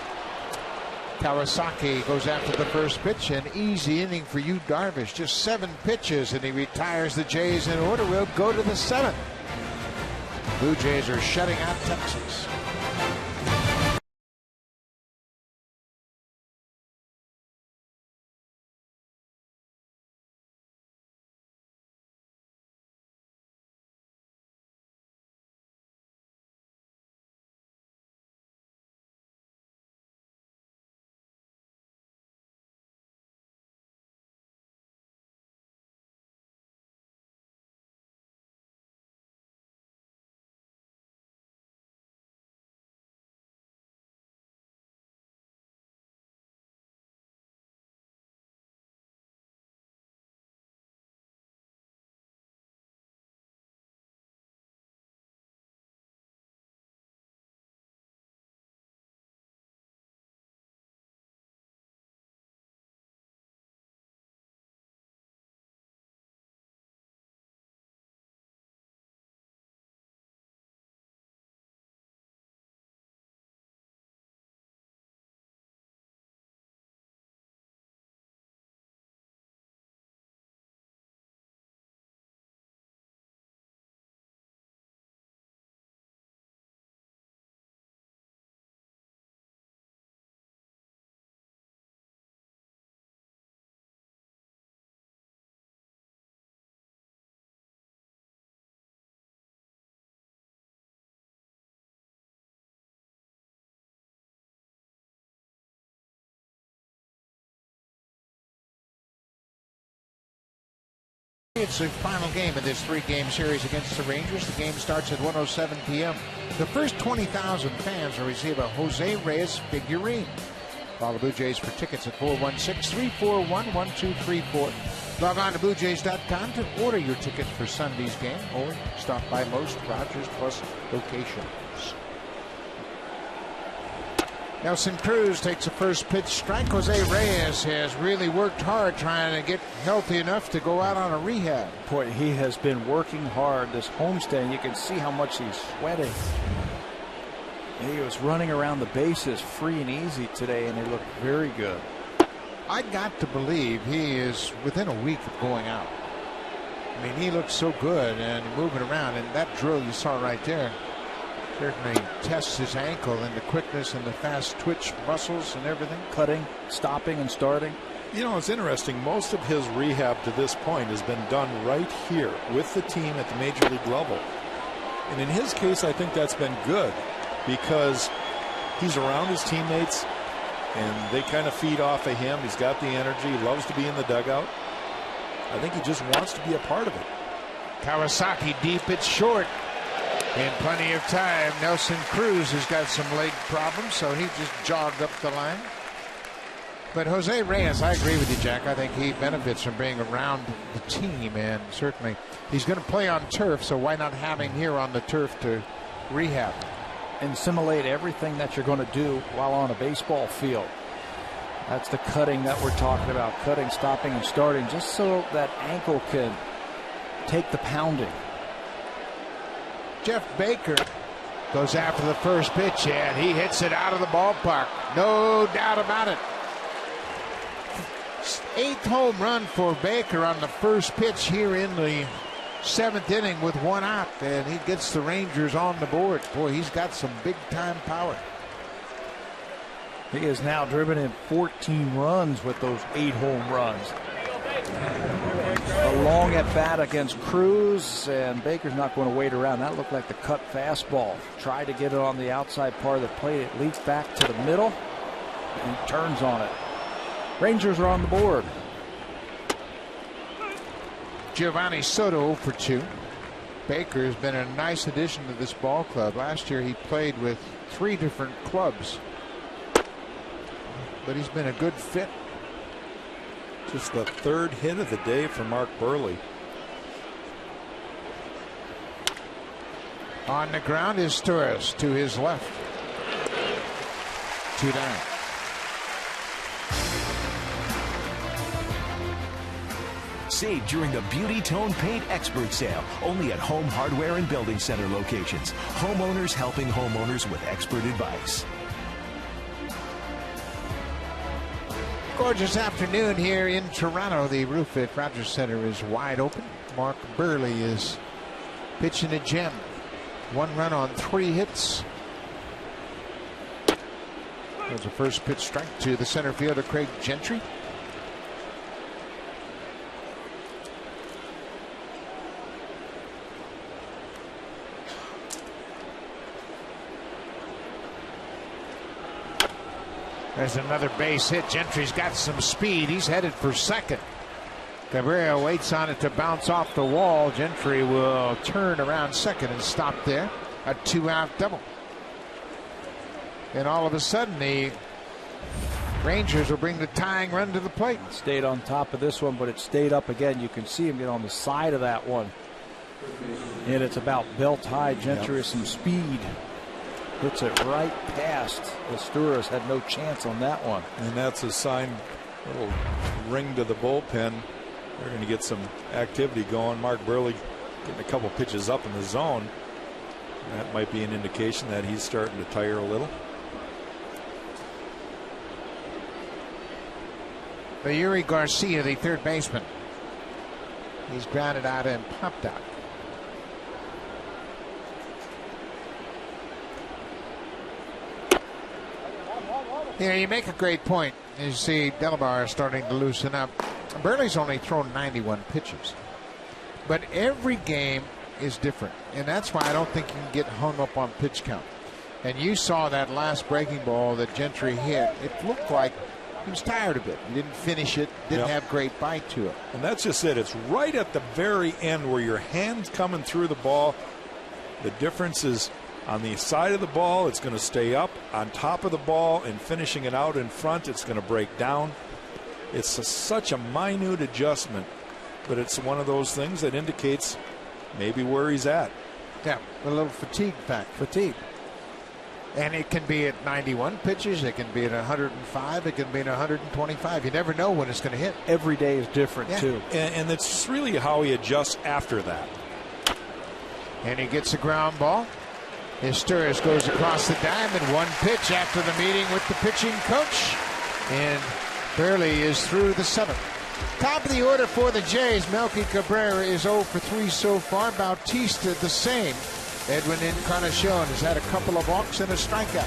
Kawasaki goes after the first pitch. An easy inning for Yu Darvish. Just 7 pitches, and he retires the Jays in order. We'll go to the 7th. Blue Jays are shutting out Texas. It's the final game of this 3-game series against the Rangers. The game starts at 1:07 p.m. The first 20,000 fans will receive a Jose Reyes figurine. Call the Blue Jays for tickets at 416-341-1234. Log on to BlueJays.com to order your tickets for Sunday's game or stop by most Rogers Plus locations. Nelson Cruz takes a first pitch strike. Jose Reyes has really worked hard trying to get healthy enough to go out on a rehab. Boy, he has been working hard this homestand. You can see how much he's sweating. He was running around the bases free and easy today, and he looked very good. I got to believe he is within a week of going out. I mean, he looked so good and moving around, and that drill you saw right there certainly tests his ankle and the quickness and the fast twitch muscles and everything. Cutting, stopping, and starting. You know, it's interesting. Most of his rehab to this point has been done right here with the team at the major league level. And in his case, I think that's been good because he's around his teammates and they kind of feed off of him. He's got the energy. He loves to be in the dugout. I think he just wants to be a part of it. Kawasaki deep, it's short. In plenty of time. Nelson Cruz has got some leg problems, so he just jogged up the line. But Jose Reyes, I agree with you, Jack. I think he benefits from being around the team, and certainly he's going to play on turf, so why not have him here on the turf to rehab? And simulate everything that you're going to do while on a baseball field. That's the cutting that we're talking about. Cutting, stopping, and starting, just so that ankle can take the pounding. Jeff Baker goes after the first pitch, and he hits it out of the ballpark. No doubt about it. 8th home run for Baker on the first pitch here in the 7th inning with 1 out, and he gets the Rangers on the board. Boy, he's got some big-time power. He has now driven in 14 runs with those 8 home runs. A long at bat against Cruz, and Baker's not going to wait around. That looked like the cut fastball. Tried to get it on the outside part of the plate. It leaped back to the middle and turns on it. Rangers are on the board. Giovanni Soto for 2. Baker has been a nice addition to this ball club. Last year he played with 3 different clubs, but he's been a good fit. Just the 3rd hit of the day for Mark Burley. On the ground is Torres to his left. 2 down. Save during the Beauty Tone Paint Expert Sale, only at Home Hardware and Building Center locations. Homeowners helping homeowners with expert advice. Gorgeous afternoon here in Toronto. The roof at Rogers Center is wide open. Mark Burley is pitching a gem. 1 run on 3 hits. There's a first pitch strike to the center fielder, Craig Gentry. There's another base hit. Gentry's got some speed. He's headed for second. Cabrera waits on it to bounce off the wall. Gentry will turn around second and stop there. A 2-out double. And all of a sudden the Rangers will bring the tying run to the plate. Stayed on top of this one, but it stayed up again. You can see him get on the side of that one. And it's about belt high. Gentry has some speed. Hits it right past. Asturias had no chance on that one. And that's a sign, little ring to the bullpen. They're going to get some activity going. Mark Burley getting a couple pitches up in the zone. That might be an indication that he's starting to tire a little. The Yuri Garcia, the 3rd baseman. He's grounded out and popped out. Yeah, you make a great point. You see Delabar starting to loosen up. Burley's only thrown 91 pitches. But every game is different. And that's why I don't think you can get hung up on pitch count. And you saw that last breaking ball that Gentry hit. It looked like he was tired of it. He didn't finish it, didn't have great bite to it. And that's just it. It's right at the very end where your hand's coming through the ball. The difference is on the side of the ball, it's going to stay up. On top of the ball and finishing it out in front, it's going to break down. It's such a minute adjustment, but it's one of those things that indicates maybe where he's at. Yeah, a little fatigue factor. Fatigue. And it can be at 91 pitches. It can be at 105. It can be at 125. You never know when it's going to hit. Every day is different, too. And it's really how he adjusts after that. And he gets a ground ball. Historis goes across the diamond. One pitch after the meeting with the pitching coach. And Burley is through the seventh. Top of the order for the Jays. Melky Cabrera is 0 for 3 so far. Bautista the same. Edwin Encarnacion has had a couple of walks and a strikeout.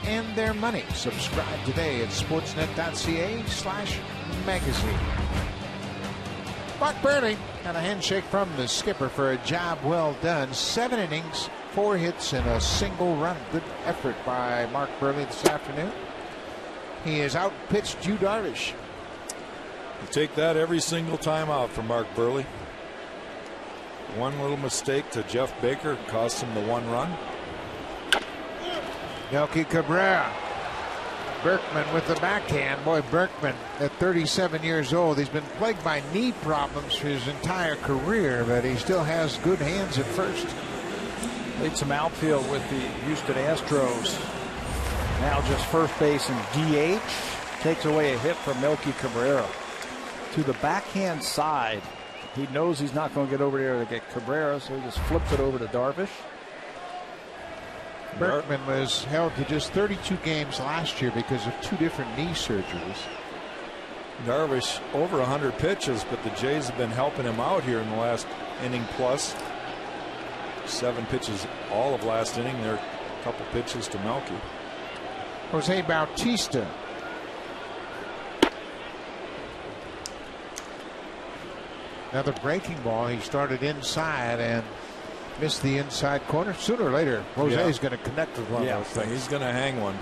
And their money. Subscribe today at sportsnet.ca/magazine. Mark Burley got a handshake from the skipper for a job well done. 7 innings, 4 hits, and a single run. Good effort by Mark Burley this afternoon. He has outpitched Yu Darvish. You take that every single time out for Mark Burley. One little mistake to Jeff Baker cost him the 1 run. Melky Cabrera. Berkman with the backhand. Boy, Berkman at 37 years old. He's been plagued by knee problems for his entire career, but he still has good hands at first. Played some outfield with the Houston Astros. Now just first base and DH. Takes away a hit from Melky Cabrera. To the backhand side. He knows he's not going to get over there to get Cabrera, so he just flips it over to Darvish. Berkman was held to just 32 games last year because of 2 different knee surgeries. Darvish over 100 pitches, but the Jays have been helping him out here in the last inning plus. 7 pitches all of last inning. There are a couple pitches to Melky. Jose Bautista. Another breaking ball. He started inside and missed the inside corner. Sooner or later, Jose is going to connect with one of those things. He's going to hang one.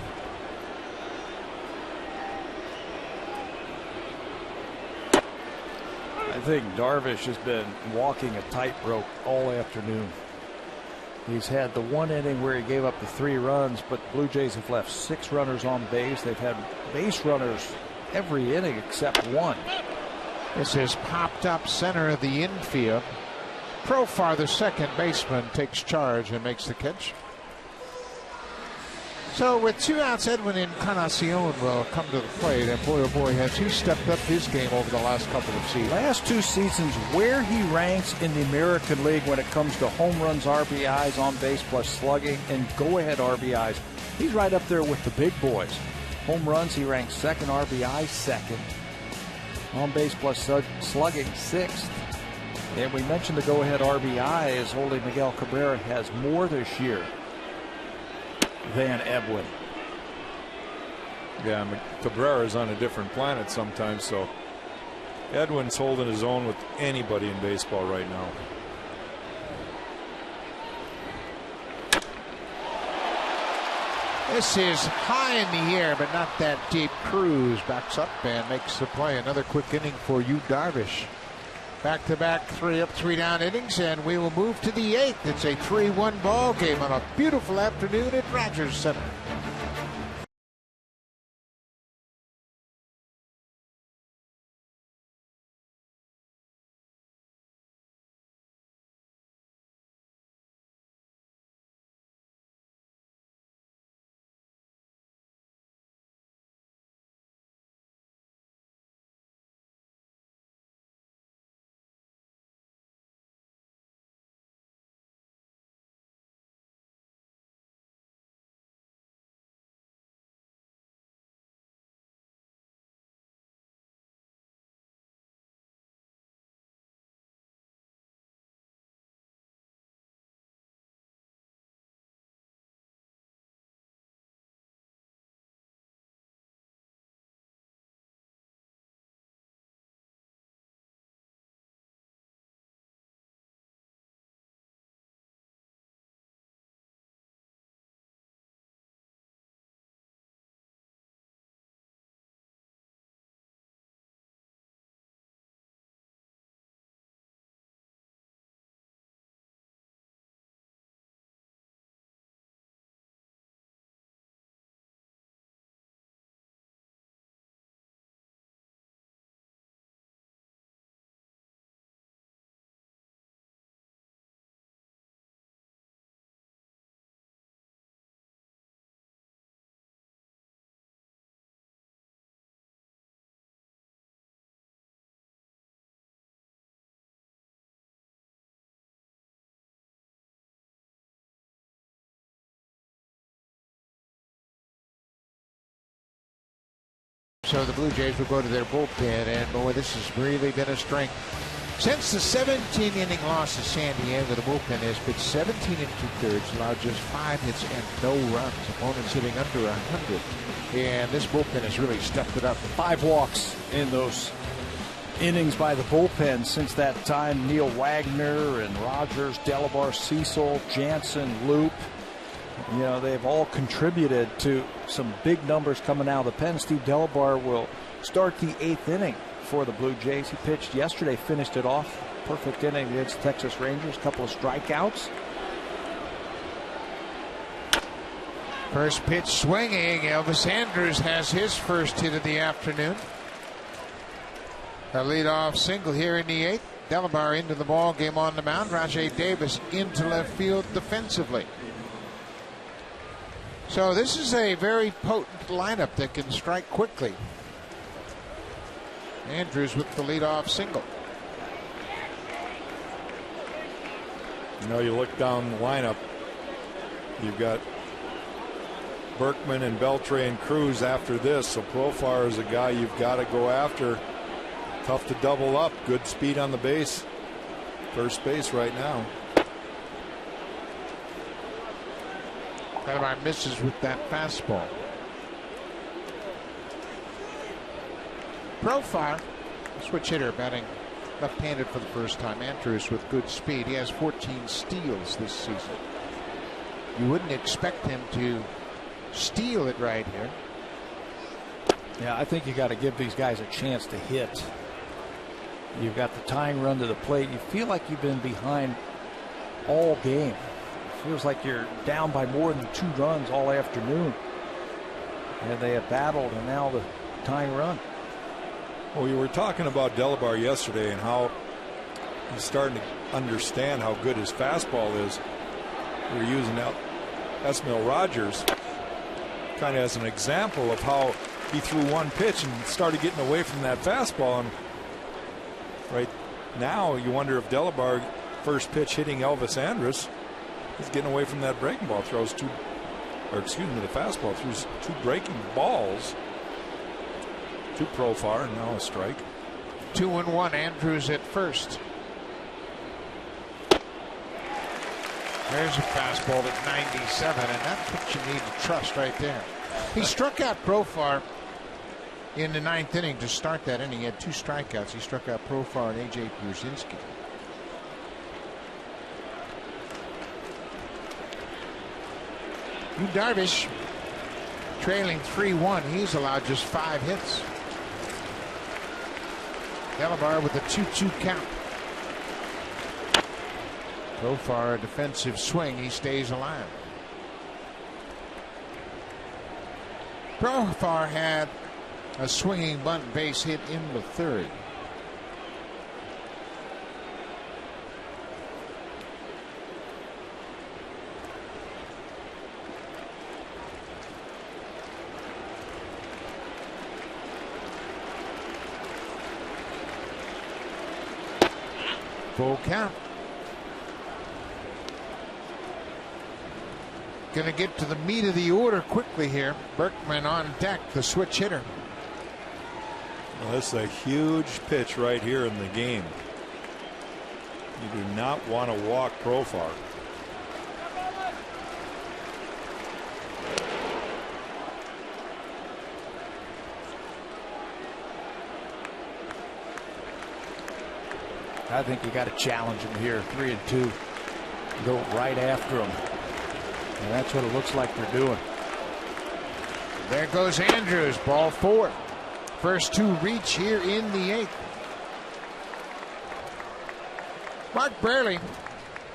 I think Darvish has been walking a tightrope all afternoon. He's had the 1 inning where he gave up the 3 runs, but Blue Jays have left 6 runners on base. They've had base runners every inning except 1. This is popped up center of the infield. Profar, the second baseman, takes charge and makes the catch. So with 2 outs, Edwin Encarnacion will come to the plate, and boy, oh boy, has he stepped up his game over the last couple of seasons. Last 2 seasons, where he ranks in the American League when it comes to home runs, RBIs, on base plus slugging, and go-ahead RBIs, he's right up there with the big boys. Home runs, he ranks 2nd, RBI 2nd. On base plus slugging 6th. And we mentioned the go-ahead RBI as Holy Miguel Cabrera has more this year than Edwin. Yeah, Cabrera's on a different planet sometimes, so Edwin's holding his own with anybody in baseball right now. This is high in the air, but not that deep. Cruz backs up and makes the play. Another quick inning for Yu Darvish. Back-to-back 3-up, 3-down innings, and we will move to the 8th. It's a 3-1 ball game on a beautiful afternoon at Rogers Center. So the Blue Jays will go to their bullpen, and boy, this has really been a strength. Since the 17-inning loss to San Diego, the bullpen has pitched 17 2/3, allowed just 5 hits and no runs. Opponents hitting under 100, and this bullpen has really stepped it up. 5 walks in those innings by the bullpen since that time. Neil Wagner and Rogers, Delabar, Cecil, Jansen, Loop. You know, they've all contributed to some big numbers coming out of the pen. Steve Delabar will start the 8th inning for the Blue Jays. He pitched yesterday, finished it off. Perfect inning against Texas Rangers. A couple of strikeouts. First pitch swinging. Elvis Andrus has his first hit of the afternoon. A leadoff single here in the 8th. Delabar into the ball game on the mound. Rajay Davis into left field defensively. So this is a very potent lineup that can strike quickly. Andrews with the leadoff single. You know, you look down the lineup, you've got Berkman and Beltre and Cruz after this. So Profar is a guy you've got to go after. Tough to double up. Good speed on the base. First base right now. Delabar misses with that fastball. Profar, switch hitter, batting left-handed for the first time. Andrews with good speed. He has 14 steals this season. You wouldn't expect him to steal it right here. Yeah, I think you got to give these guys a chance to hit. You've got the tying run to the plate. You feel like you've been behind all game. Feels like you're down by more than 2 runs all afternoon. And they have battled, and now the tying run. Well, we were talking about Delabar yesterday and how he's starting to understand how good his fastball is. We're using Esmil Rogers. kind of as an example of how he threw one pitch and started getting away from that fastball. And right now, you wonder if Delabar, first pitch hitting Elvis Andrus, is getting away from that breaking ball. Throws the fastball throws two breaking balls to Profar, and now a strike. 2-1, Andrews at first. There's a fastball at 97, and that's what you need to trust right there. He struck out Profar in the 9th inning to start that inning. He had 2 strikeouts. He struck out Profar and A.J. Pierzynski. Yu Darvish trailing 3-1. He's allowed just 5 hits. Delabar with a 2-2 count. Profar a defensive swing. He stays alive. Profar had a swinging bunt base hit in the 3rd. Full count. Going to get to the meat of the order quickly here. Berkman on deck, the switch hitter. Well, that's a huge pitch right here in the game. You do not want to walk Profar. I think you got to challenge him here. 3-2. Go right after him. And that's what it looks like they're doing. There goes Andrews. Ball 4. First 2 reach here in the 8th. Mark Burley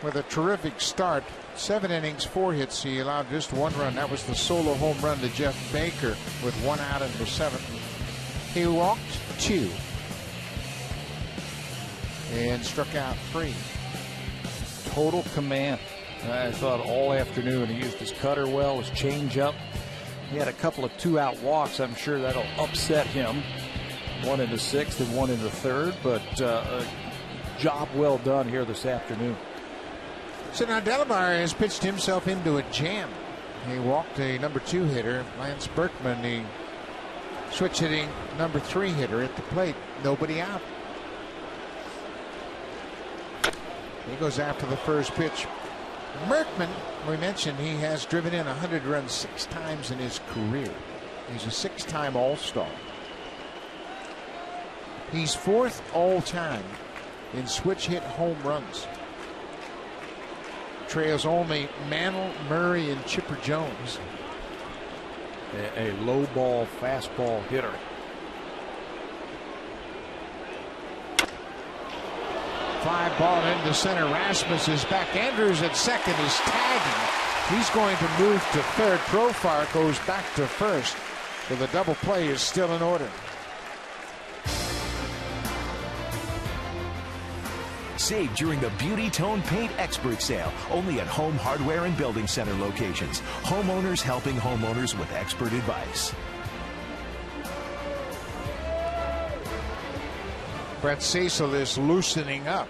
with a terrific start. 7 innings, 4 hits. He allowed just 1 run. That was the solo home run to Jeff Baker with 1 out in the 7th. He walked 2 and struck out 3. Total command. I thought all afternoon he used his cutter well, his changeup. He had a couple of 2-out walks. I'm sure that'll upset him. 1 in the 6th and 1 in the 3rd, but a job well done here this afternoon. So now Delabar has pitched himself into a jam. He walked a number 2 hitter, Lance Berkman, the switch hitting number 3 hitter at the plate. Nobody out. He goes after the first pitch. Berkman, we mentioned he has driven in 100 runs 6 times in his career. He's a 6-time All-Star. He's 4th all-time in switch hit home runs. Trails only Mantle, Murray, and Chipper Jones. A low ball, fastball hitter. Fly ball into center. Rasmus is back. Andrews at second is tagging. He's going to move to 3rd. Profar goes back to 1st. So the double play is still in order. Save during the Beauty Tone Paint Expert Sale, only at Home Hardware and Building Center locations. Homeowners helping homeowners with expert advice. Brett Cecil is loosening up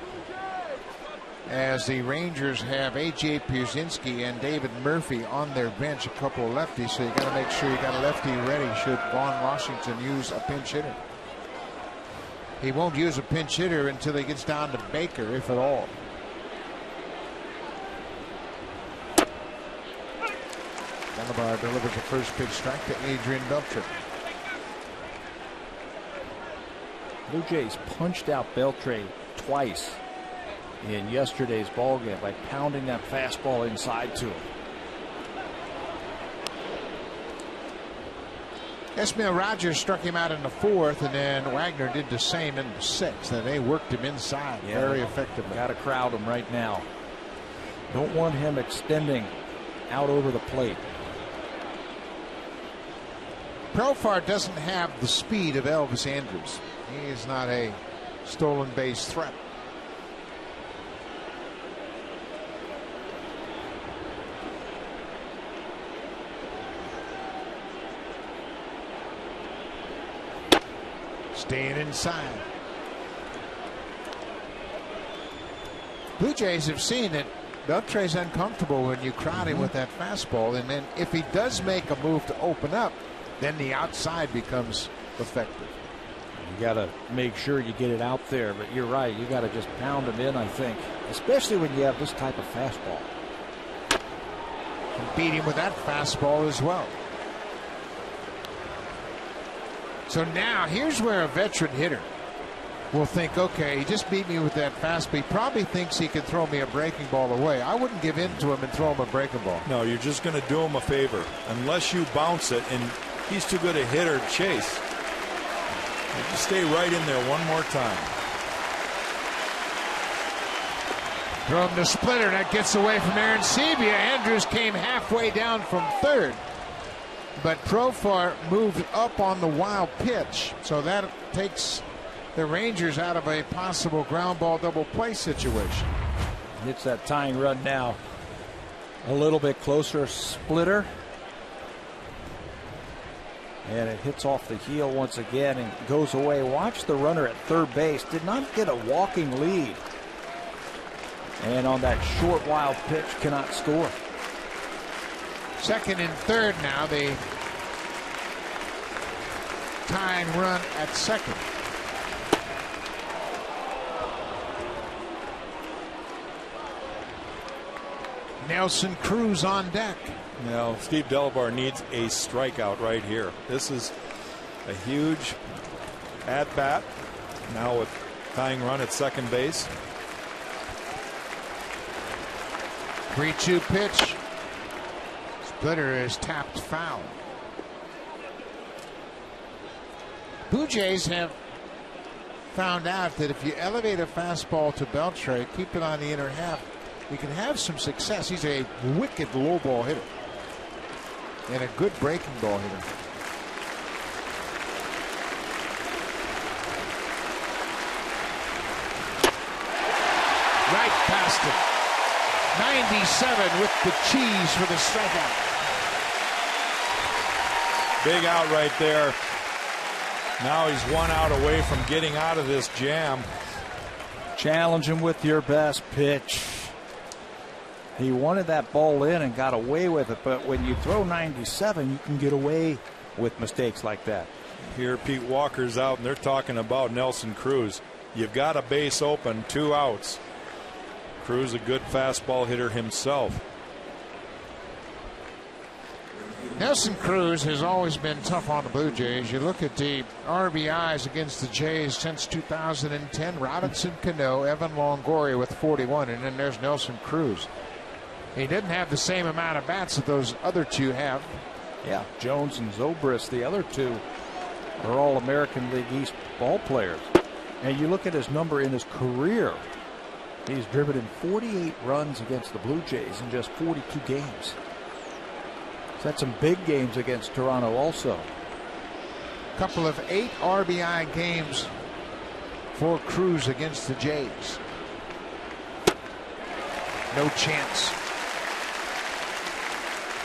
as the Rangers have A.J. Pierzynski and David Murphy on their bench, a couple of lefties, so you got to make sure you got a lefty ready should Vaughn Washington use a pinch hitter. He won't use a pinch hitter until he gets down to Baker, if at all. Delabar delivers a first pitch strike to Adrian Beltre. Blue Jays punched out Beltre twice in yesterday's ball game by pounding that fastball inside to him. Esmail Rogers struck him out in the 4th, and then Wagner did the same in the 6th, and they worked him inside very effectively. Got to crowd him right now. Don't want him extending out over the plate. Profar doesn't have the speed of Elvis Andrus. He is not a stolen base threat. Staying inside. Blue Jays have seen that Beltre's uncomfortable when you crowd him with that fastball, and then if he does make a move to open up, then the outside becomes effective. You got to make sure you get it out there, but you're right. You got to just pound him in, I think, especially when you have this type of fastball. And beat him with that fastball as well. So now here's where a veteran hitter will think, okay, he just beat me with that fastball. He probably thinks he can throw me a breaking ball away. I wouldn't give in to him and throw him a breaking ball. No, you're just going to do him a favor. Unless you bounce it, and he's too good a hitter to chase. You just stay right in there one more time. Throw him the splitter. That gets away from Aaron Sebia. Andrews came halfway down from third, but Profar moved up on the wild pitch. So that takes the Rangers out of a possible ground ball double play situation. Hits that tying run now. A little bit closer. Splitter. And it hits off the heel once again and goes away. Watch the runner at third base. Did not get a walking lead. And on that short wild pitch cannot score. Second and third now. The tying run at second. Nelson Cruz on deck. Now, Steve Delabar needs a strikeout right here. This is a huge at-bat. Now with tying run at second base. 3-2 pitch. Splitter is tapped foul. Blue Jays have found out that if you elevate a fastball to Beltre, keep it on the inner half, you can have some success. He's a wicked low ball hitter and a good breaking ball hitter. Right past it. 97 with the cheese for the strikeout. Big out right there. Now he's 1 out away from getting out of this jam. Challenge him with your best pitch. He wanted that ball in and got away with it, but when you throw 97, you can get away with mistakes like that. Here Pete Walker's out, and they're talking about Nelson Cruz. You've got a base open, 2 outs. Cruz a good fastball hitter himself. Nelson Cruz has always been tough on the Blue Jays. You look at the RBIs against the Jays since 2010. Robinson Cano, Evan Longoria with 41, and then there's Nelson Cruz. He didn't have the same amount of bats that those other two have. Yeah, Jones and Zobrist, the other two, are all American League East ball players. And you look at his number in his career. He's driven in 48 runs against the Blue Jays in just 42 games. He's had some big games against Toronto also. Couple of 8 RBI games for Cruz against the Jays. No chance.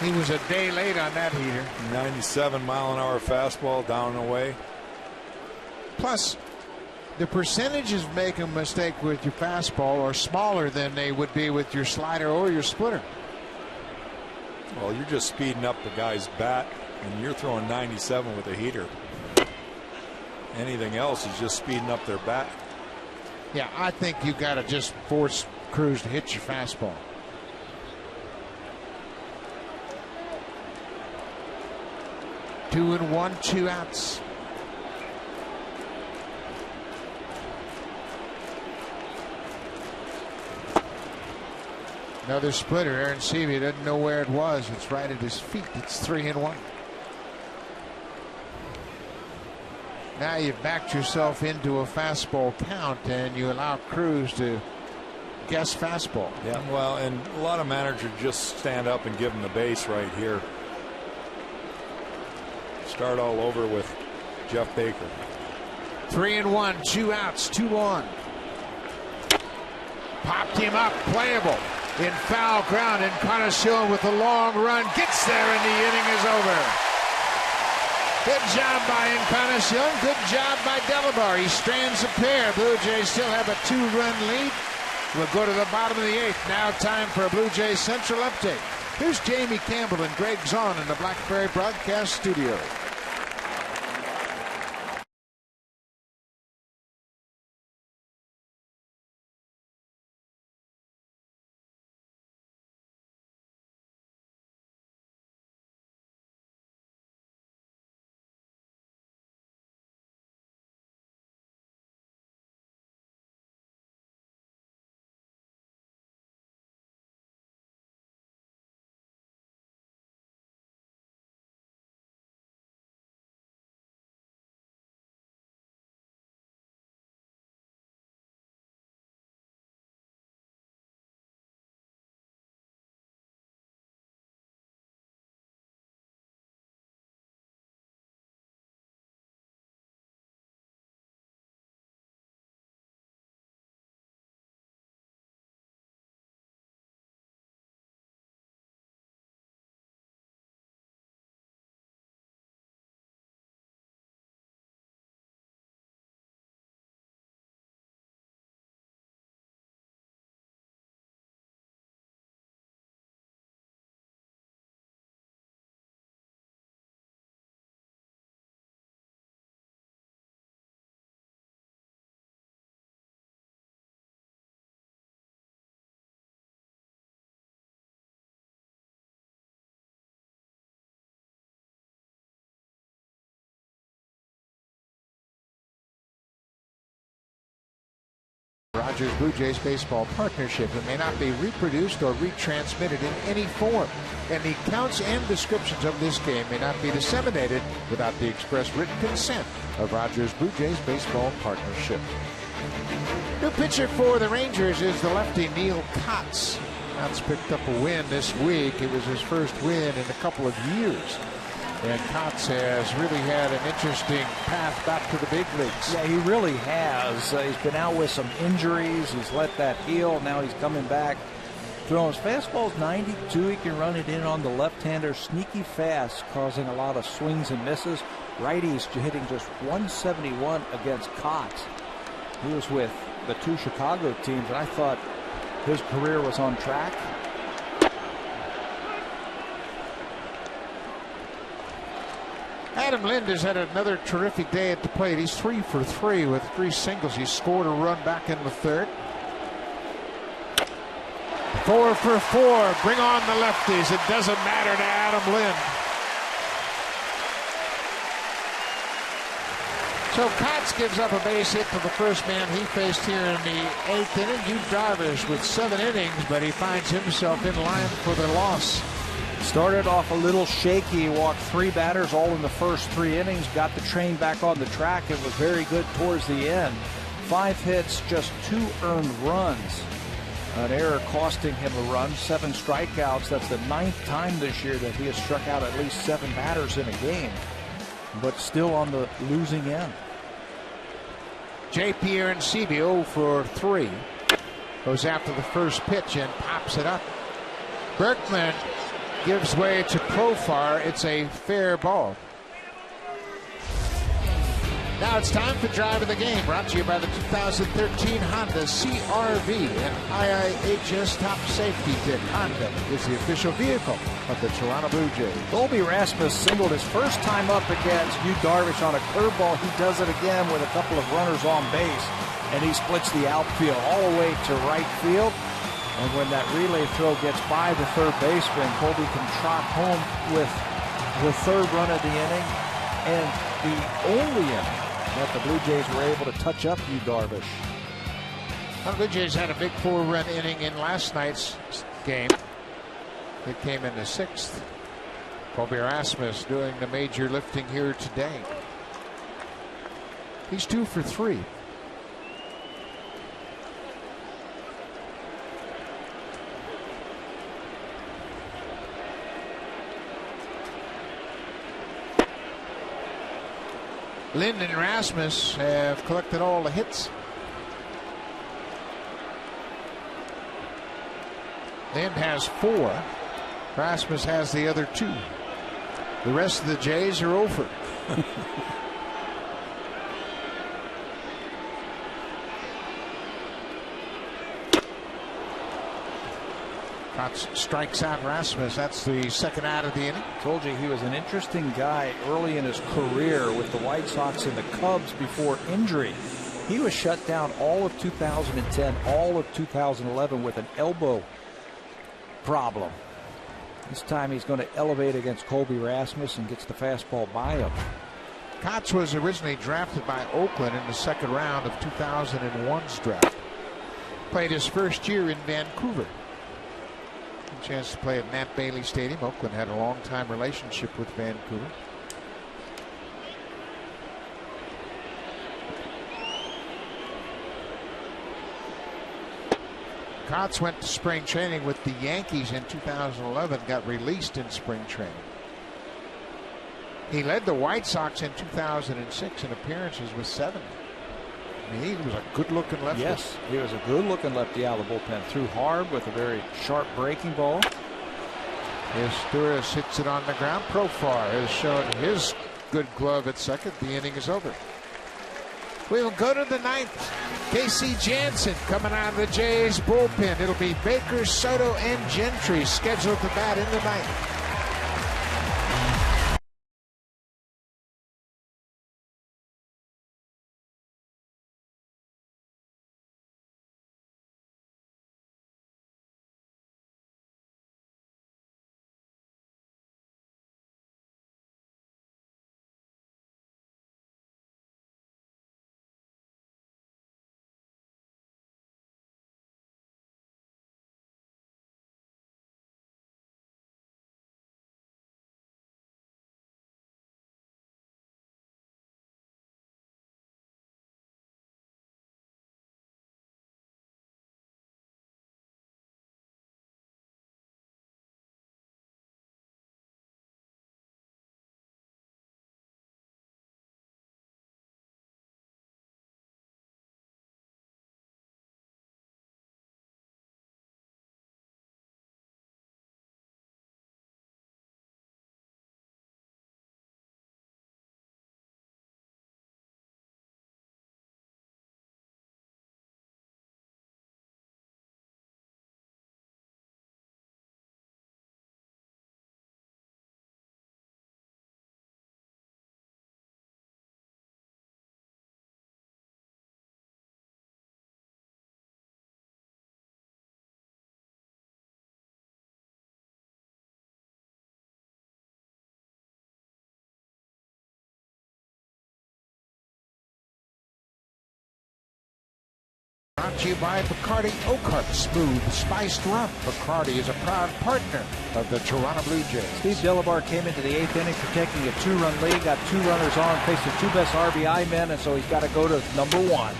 He was a day late on that heater. 97-mile-an-hour fastball down and away. Plus, the percentages of making a mistake with your fastball are smaller than they would be with your slider or your splitter. Well, you're just speeding up the guy's bat, and you're throwing 97 with a heater. Anything else is just speeding up their bat. Yeah, I think you got to just force Cruz to hit your fastball. Two and 1, 2 outs. Another splitter. Aaron Sebia doesn't know where it was. It's right at his feet. It's 3 and 1. Now you've backed yourself into a fastball count, and you allow Cruz to guess fastball. Yeah, well, and a lot of managers just stand up and give him the base right here. Start all over with Jeff Baker. 3 and 1, 2 outs, 2 on. Popped him up, playable. In foul ground, and Encarnacion with a long run gets there, and the inning is over. Good job by Encarnacion. Good job by Delabar. He strands a pair. Blue Jays still have a 2-run lead. We'll go to the bottom of the 8th. Now time for a Blue Jays Central update. Here's Jamie Campbell and Greg Zahn in the Blackberry Broadcast Studio. Rogers Blue Jays baseball partnership. It may not be reproduced or retransmitted in any form, and the accounts and descriptions of this game may not be disseminated without the express written consent of Rogers Blue Jays baseball partnership. New pitcher for the Rangers is the lefty Neil Kotz. Kotz picked up a win this week. It was his first win in a couple of years. And Kotz has really had an interesting path back to the big leagues. Yeah, he really has. He's been out with some injuries. He's let that heal. Now he's coming back. Throwing his fastball's 92. He can run it in on the left-hander. Sneaky fast, causing a lot of swings and misses. Righties hitting just 171 against Kotz. He was with the 2 Chicago teams, and I thought his career was on track. Adam Lind has had another terrific day at the plate. He's 3 for 3 with 3 singles. He scored a run back in the 3rd. 4 for 4. Bring on the lefties. It doesn't matter to Adam Lind. So Kotz gives up a base hit to the first man he faced here in the 8th inning. Yu Darvish with 7 innings, but he finds himself in line for the loss. Started off a little shaky. He walked 3 batters all in the first 3 innings. Got the train back on the track. It was very good towards the end. 5 hits, just 2 earned runs. An error costing him a run. 7 strikeouts. That's the 9th time this year that he has struck out at least 7 batters in a game. But still on the losing end. J.P. Arencibi 0 for 3. Goes after the first pitch and pops it up. Berkman gives way to Profar. It's a fair ball. Now it's time for Drive of the Game, brought to you by the 2013 Honda CR-V and IIHS Top Safety Pick. Honda is the official vehicle of the Toronto Blue Jays. Colby Rasmus singled his first time up against Yu Darvish on a curveball. He does it again with a couple of runners on base, and he splits the outfield all the way to right field. And when that relay throw gets by the third baseman, Colby can trot home with the 3rd run of the inning and the only inning that the Blue Jays were able to touch up Yu Darvish. The Blue Jays had a big 4-run inning in last night's game. It came in the 6th. Colby Rasmus doing the major lifting here today. He's 2 for 3. Lind and Rasmus have collected all the hits. Lind has 4. Rasmus has the other 2. The rest of the Jays are over. Kotz strikes out Rasmus. That's the second out of the inning. Told you he was an interesting guy early in his career with the White Sox and the Cubs before injury. He was shut down all of 2010, all of 2011 with an elbow problem. This time he's going to elevate against Colby Rasmus and gets the fastball by him. Kotz was originally drafted by Oakland in the second round of 2001's draft. Played his first year in Vancouver. A chance to play at Matt Bailey Stadium. Oakland had a long-time relationship with Vancouver. Kotz went to spring training with the Yankees in 2011, got released in spring training. He led the White Sox in 2006 in appearances with 70. I mean, he was a good-looking lefty. Yes, he was a good-looking lefty out of the bullpen. Threw hard with a very sharp breaking ball. Asturias hits it on the ground. Profar has shown his good glove at second. The inning is over. We will go to the ninth. Casey Janssen coming out of the Jays bullpen. It'll be Baker, Soto, and Gentry scheduled to bat in the ninth. Brought to you by Bacardi Oak Smooth Spiced Rum. Bacardi is a proud partner of the Toronto Blue Jays. Steve Delabar came into the eighth inning protecting a two-run lead, got two runners on, faced the two best RBI men, and so he's got to go to number one.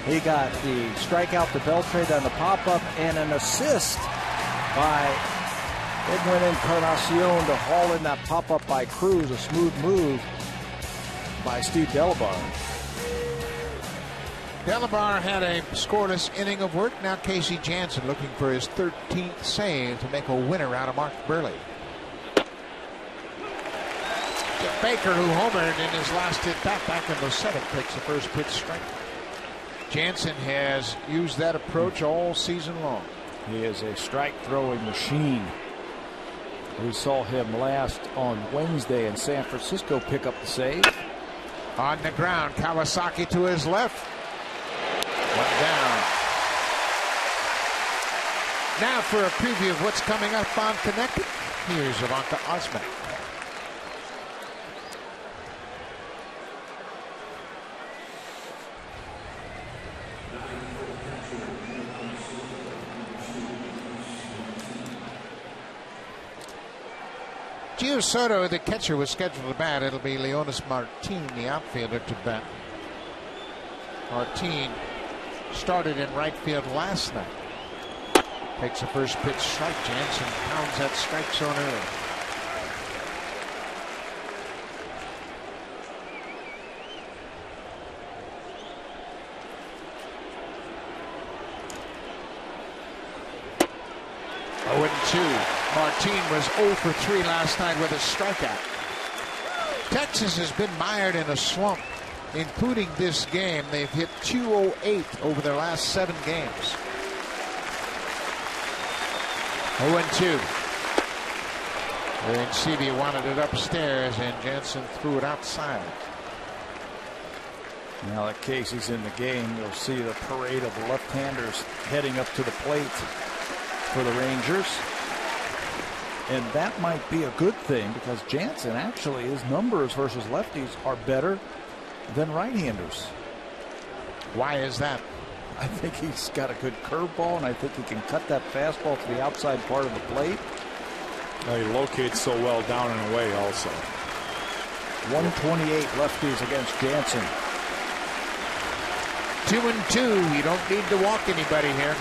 He got the strikeout to Beltre on the pop-up and an assist by Edwin Encarnacion to haul in that pop-up by Cruz, a smooth move by Steve Delabar. Delabar had a scoreless inning of work. Now Casey Janssen looking for his 13th save to make a winner out of Mark Burley. Baker, who homered in his last at-bat back in the seventh, takes the first pitch strike. Janssen has used that approach all season long. He is a strike-throwing machine. We saw him last on Wednesday in San Francisco pick up the save. On the ground, Kawasaki to his left. One down. Now for a preview of what's coming up on Connected. Here's Ivanka Osman. Gio Soto, the catcher, was scheduled to bat. It'll be Leonis Martin, the outfielder, to bat. Martin started in right field last night. Takes the first pitch strike. Janssen pounds that strike zone early. Oh, 0-2. Martin was 0 for 3 last night with a strikeout. Texas has been mired in a slump, including this game. They've hit .208 over their last 7 games. 0-2. And CB wanted it upstairs, and Jansen threw it outside. Now that Casey's in the game, you'll see the parade of left-handers heading up to the plate for the Rangers. And that might be a good thing, because Jansen, actually, his numbers versus lefties are better than right-handers. Why is that? I think he's got a good curveball, and I think he can cut that fastball to the outside part of the plate. He locates so well down and away also. 128 lefties against Jansen. 2-2. You don't need to walk anybody here.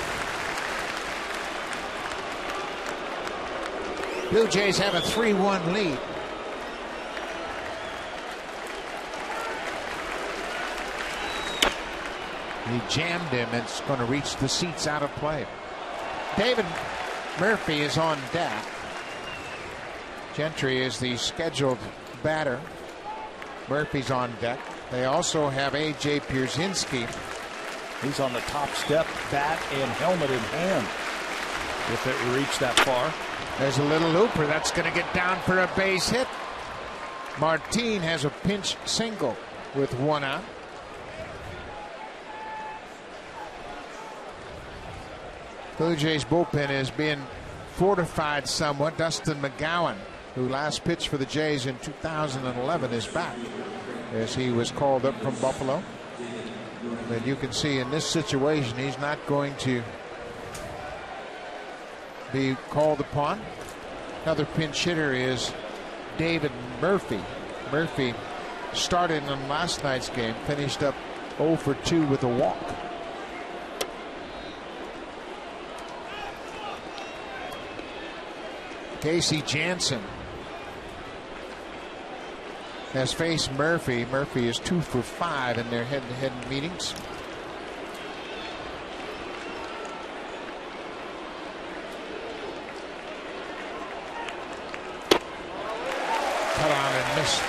Blue Jays have a 3-1 lead. He jammed him, and it's going to reach the seats out of play. David Murphy is on deck. Gentry is the scheduled batter. Murphy's on deck. They also have A.J. Pierzynski. He's on the top step, bat and helmet in hand, if it reached that far. There's a little looper that's going to get down for a base hit. Martin has a pinch single with 1 out. Blue Jays bullpen is being fortified somewhat. Dustin McGowan, who last pitched for the Jays in 2011, is back, as he was called up from Buffalo. And you can see in this situation, he's not going to be called upon. Another pinch hitter is David Murphy. Murphy started in last night's game, finished up 0 for 2 with a walk. Casey Jansen has faced Murphy. Murphy is 2 for 5 in their head-to-head meetings. Cut on and missed.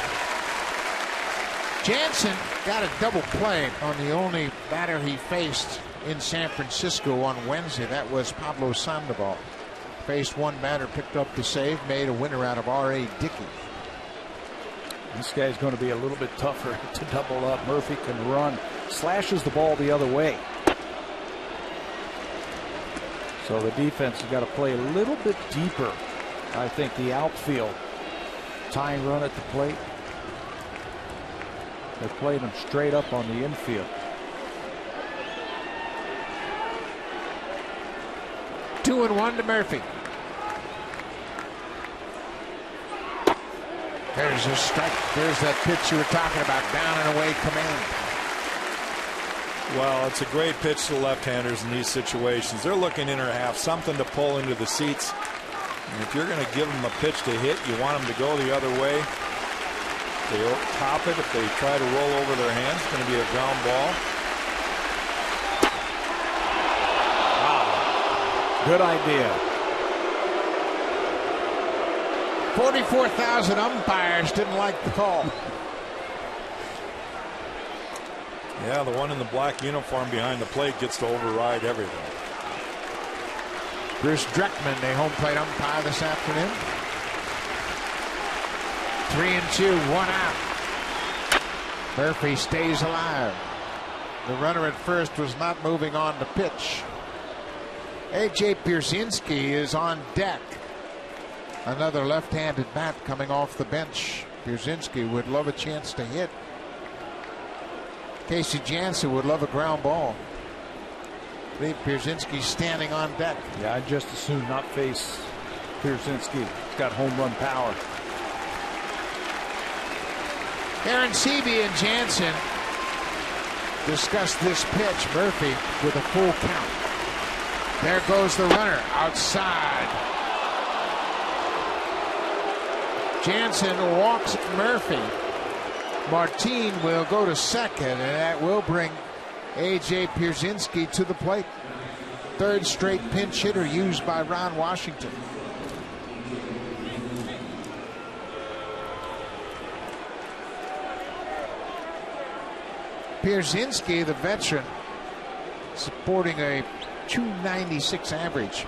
Jansen got a double play on the only batter he faced in San Francisco on Wednesday. That was Pablo Sandoval. Faced one batter, picked up the save, made a winner out of R.A. Dickey. This guy's going to be a little bit tougher to double up. Murphy can run, slashes the ball the other way. So the defense has got to play a little bit deeper. I think the outfield, tying run at the plate. They played him straight up on the infield. 2-1 to Murphy. There's a strike. There's that pitch you were talking about, down and away command. Well, it's a great pitch to left-handers in these situations. They're looking in or half, something to pull into the seats. And if you're going to give them a pitch to hit, you want them to go the other way. They top it. If they try to roll over their hands, it's going to be a ground ball. Good idea. 44,000 umpires didn't like the call. Yeah, the one in the black uniform behind the plate gets to override everything. Bruce Dreckman, the home plate umpire this afternoon. 3-2, 1 out. Murphy stays alive. The runner at first was not moving on to pitch. A.J. Pierzynski is on deck. Another left-handed bat coming off the bench. Pierzynski would love a chance to hit. Casey Jansen would love a ground ball. I believe Pierzynski's standing on deck. Yeah, I'd just as soon not face Pierzynski. He's got home run power. Aaron Seavey and Jansen discussed this pitch. Murphy with a full count. There goes the runner outside. Jansen walks Murphy. Martin will go to second, and that will bring A.J. Pierzynski to the plate. Third straight pinch hitter used by Ron Washington. Pierzynski, the veteran, supporting a .296 average.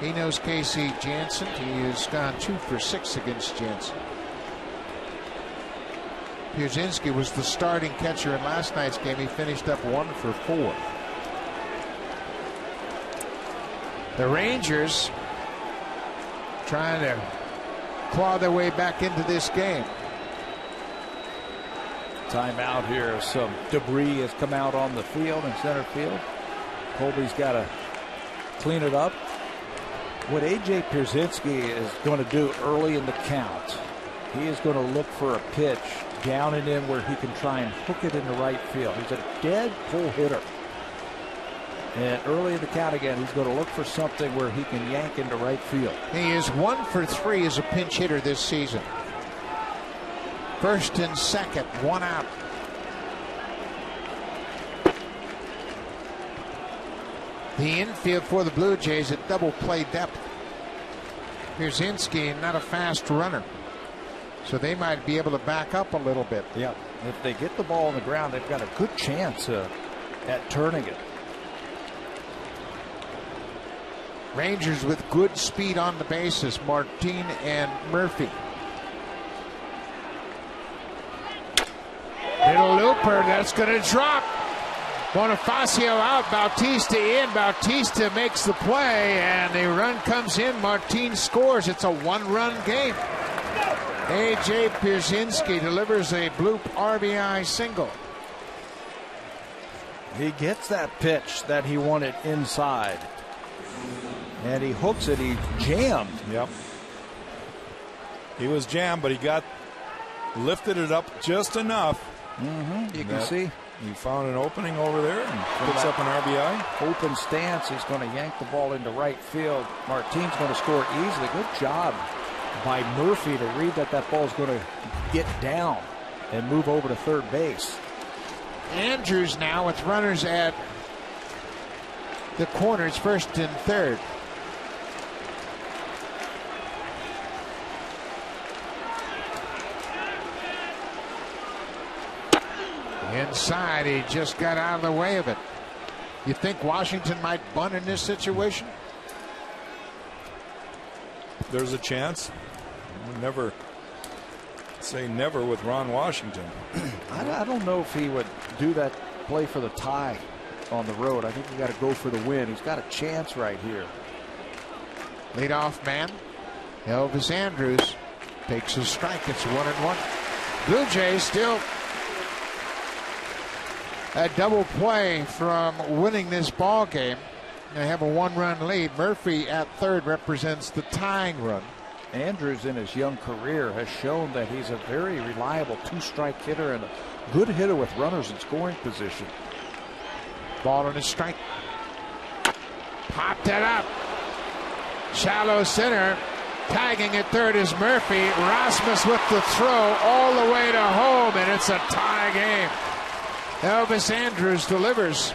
He knows Casey Janssen. He has gone 2 for 6 against Janssen. Pierzynski was the starting catcher in last night's game. He finished up 1 for 4. The Rangers trying to claw their way back into this game. Timeout here. Some debris has come out on the field in center field. Colby's got to clean it up. What A.J. Pierzynski is going to do early in the count, he is going to look for a pitch down and in where he can try and hook it into right field. He's a dead pull hitter. And early in the count again, he's going to look for something where he can yank into right field. He is 1 for 3 as a pinch hitter this season. First and second, 1 out. The infield for the Blue Jays at double play depth. Pierzynski not a fast runner, so they might be able to back up a little bit. Yeah, if they get the ball on the ground, they've got a good chance at turning it. Rangers with good speed on the bases, Martin and Murphy. Little looper, that's going to drop. Bonifacio out, Bautista in. Bautista makes the play, and the run comes in. Martin scores. It's a 1-run game. A.J. Pierzynski delivers a bloop RBI single. He gets that pitch that he wanted inside, and he hooks it. He jammed. Yep. He was jammed, but he lifted it up just enough. You can see. He found an opening over there and picks up an RBI. Open stance. He's going to yank the ball into right field. Martin's going to score easily. Good job by Murphy to read that ball is going to get down and move over to third base. Andrews now with runners at the corners, first and third. Inside, he just got out of the way of it. You think Washington might bunt in this situation? There's a chance. Never say never with Ron Washington. I don't know if he would do that play for the tie on the road. I think he got to go for the win. He's got a chance right here. Leadoff man, Elvis Andrews, takes a strike. It's 1-1. Blue Jays still a double play from winning this ball game. They have a 1-run lead. Murphy at third represents the tying run. Andrews in his young career has shown that he's a very reliable 2-strike hitter and a good hitter with runners in scoring position. Ball on a strike. Popped it up. Shallow center. Tagging at third is Murphy. Rasmus with the throw all the way to home, and it's a tie game. Elvis Andrews delivers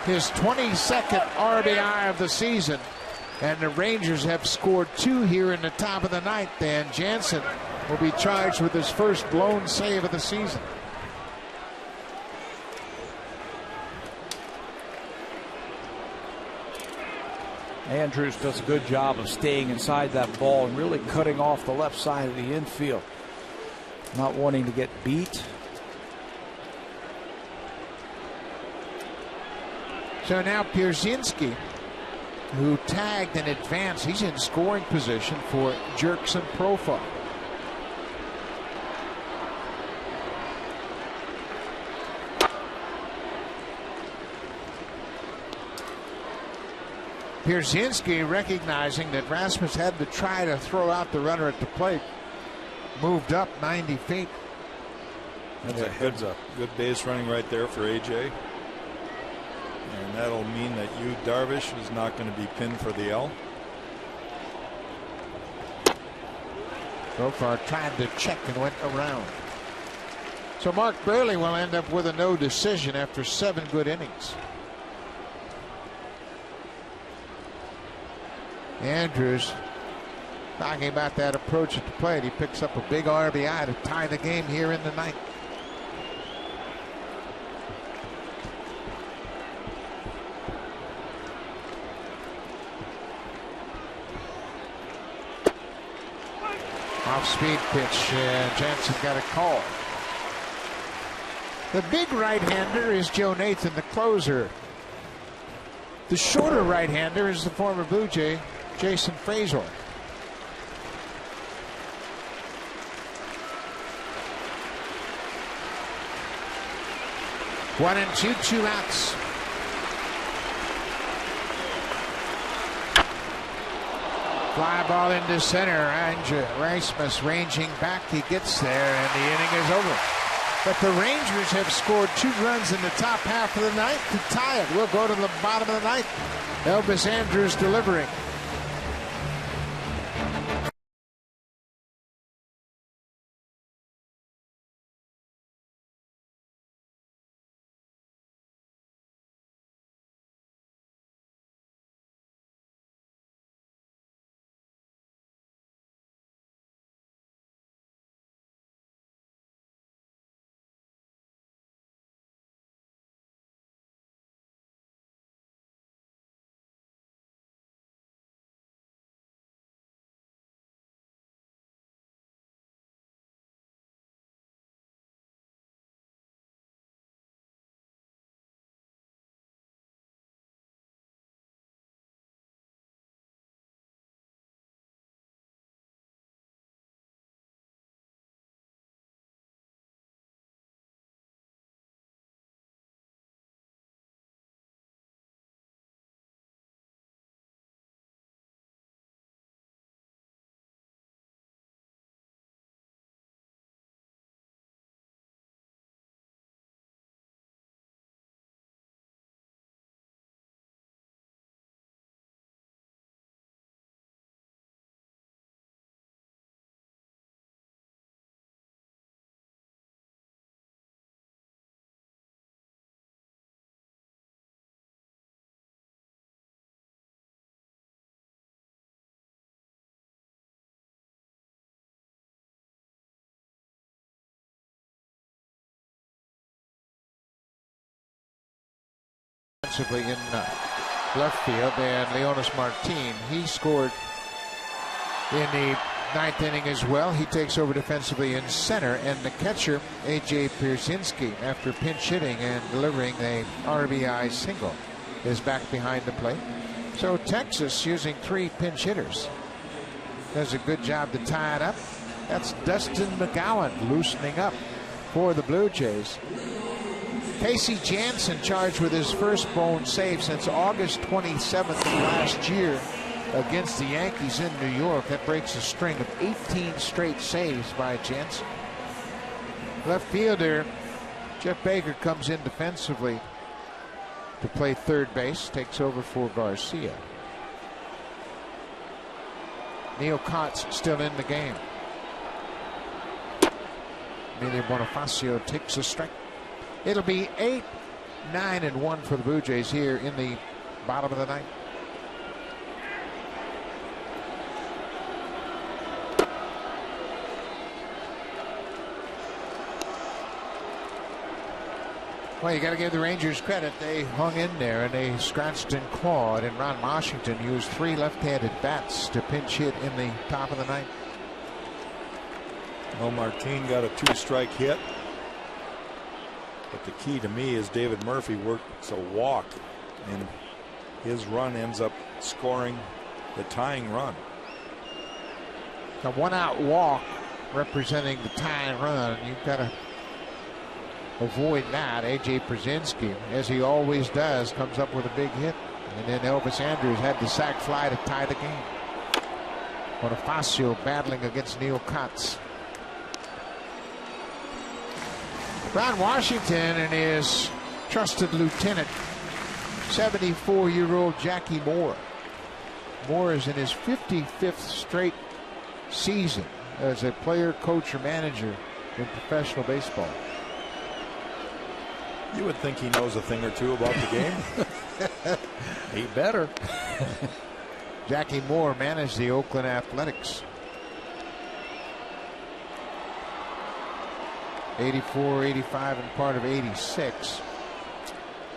his 22nd RBI of the season, and the Rangers have scored 2 here in the top of the ninth. And Jansen will be charged with his first blown save of the season. Andrews does a good job of staying inside that ball and really cutting off the left side of the infield, not wanting to get beat. So now Pierzynski, who tagged in advance, he's in scoring position for Jerkson Profile. Pierzynski, recognizing that Rasmus had to try to throw out the runner at the plate, moved up 90 feet. That's a good base running right there for AJ. And that'll mean that Darvish is not going to be pinned for the L. Profar tried to check and went around. So Mark Burley will end up with a no decision after 7 good innings. Andrews talking about that approach at the plate. He picks up a big RBI to tie the game here in the ninth. Off-speed pitch, and Jansen got a call. The big right-hander is Joe Nathan, the closer. The shorter right-hander is the former Blue Jay, Jason Frazier. One and two, 2 outs. Fly ball into center. Rasmus ranging back. He gets there, and the inning is over. But the Rangers have scored 2 runs in the top half of the ninth to tie it. We'll go to the bottom of the ninth. Elvis Andrus delivering. In left field, and Leonis Martin, he scored in the ninth inning as well. He takes over defensively in center, and the catcher A.J. Pierzynski, after pinch hitting and delivering a RBI single, is back behind the plate. So Texas, using 3 pinch hitters, does a good job to tie it up. That's Dustin McGowan loosening up for the Blue Jays. Casey Jansen charged with his first blown save since August 27th of last year against the Yankees in New York. That breaks a string of 18 straight saves by Jansen. Left fielder Jeff Baker comes in defensively to play third base, takes over for Garcia. Neil Cott's still in the game. Emilio Bonifacio takes a strike. It'll be 8, 9, and 1 for the Blue Jays here in the bottom of the ninth. Well, you got to give the Rangers credit. They hung in there and they scratched and clawed, and Ron Washington used 3 left-handed bats to pinch hit in the top of the ninth. Well, Martin got a 2-strike hit. But the key to me is David Murphy works a walk, and his run ends up scoring the tying run. A 1-out walk representing the tying run. You've got to avoid that. A.J. Pierzynski, as he always does, comes up with a big hit. And then Elvis Andrus had the sac fly to tie the game. Bonifacio battling against Neil Kotz. Ron Washington and his trusted lieutenant, 74-year-old Jackie Moore. Moore is in his 55th straight season as a player, coach, or manager in professional baseball. You would think he knows a thing or two about the game. He better. Jackie Moore managed the Oakland Athletics. 84, 85, and part of 86.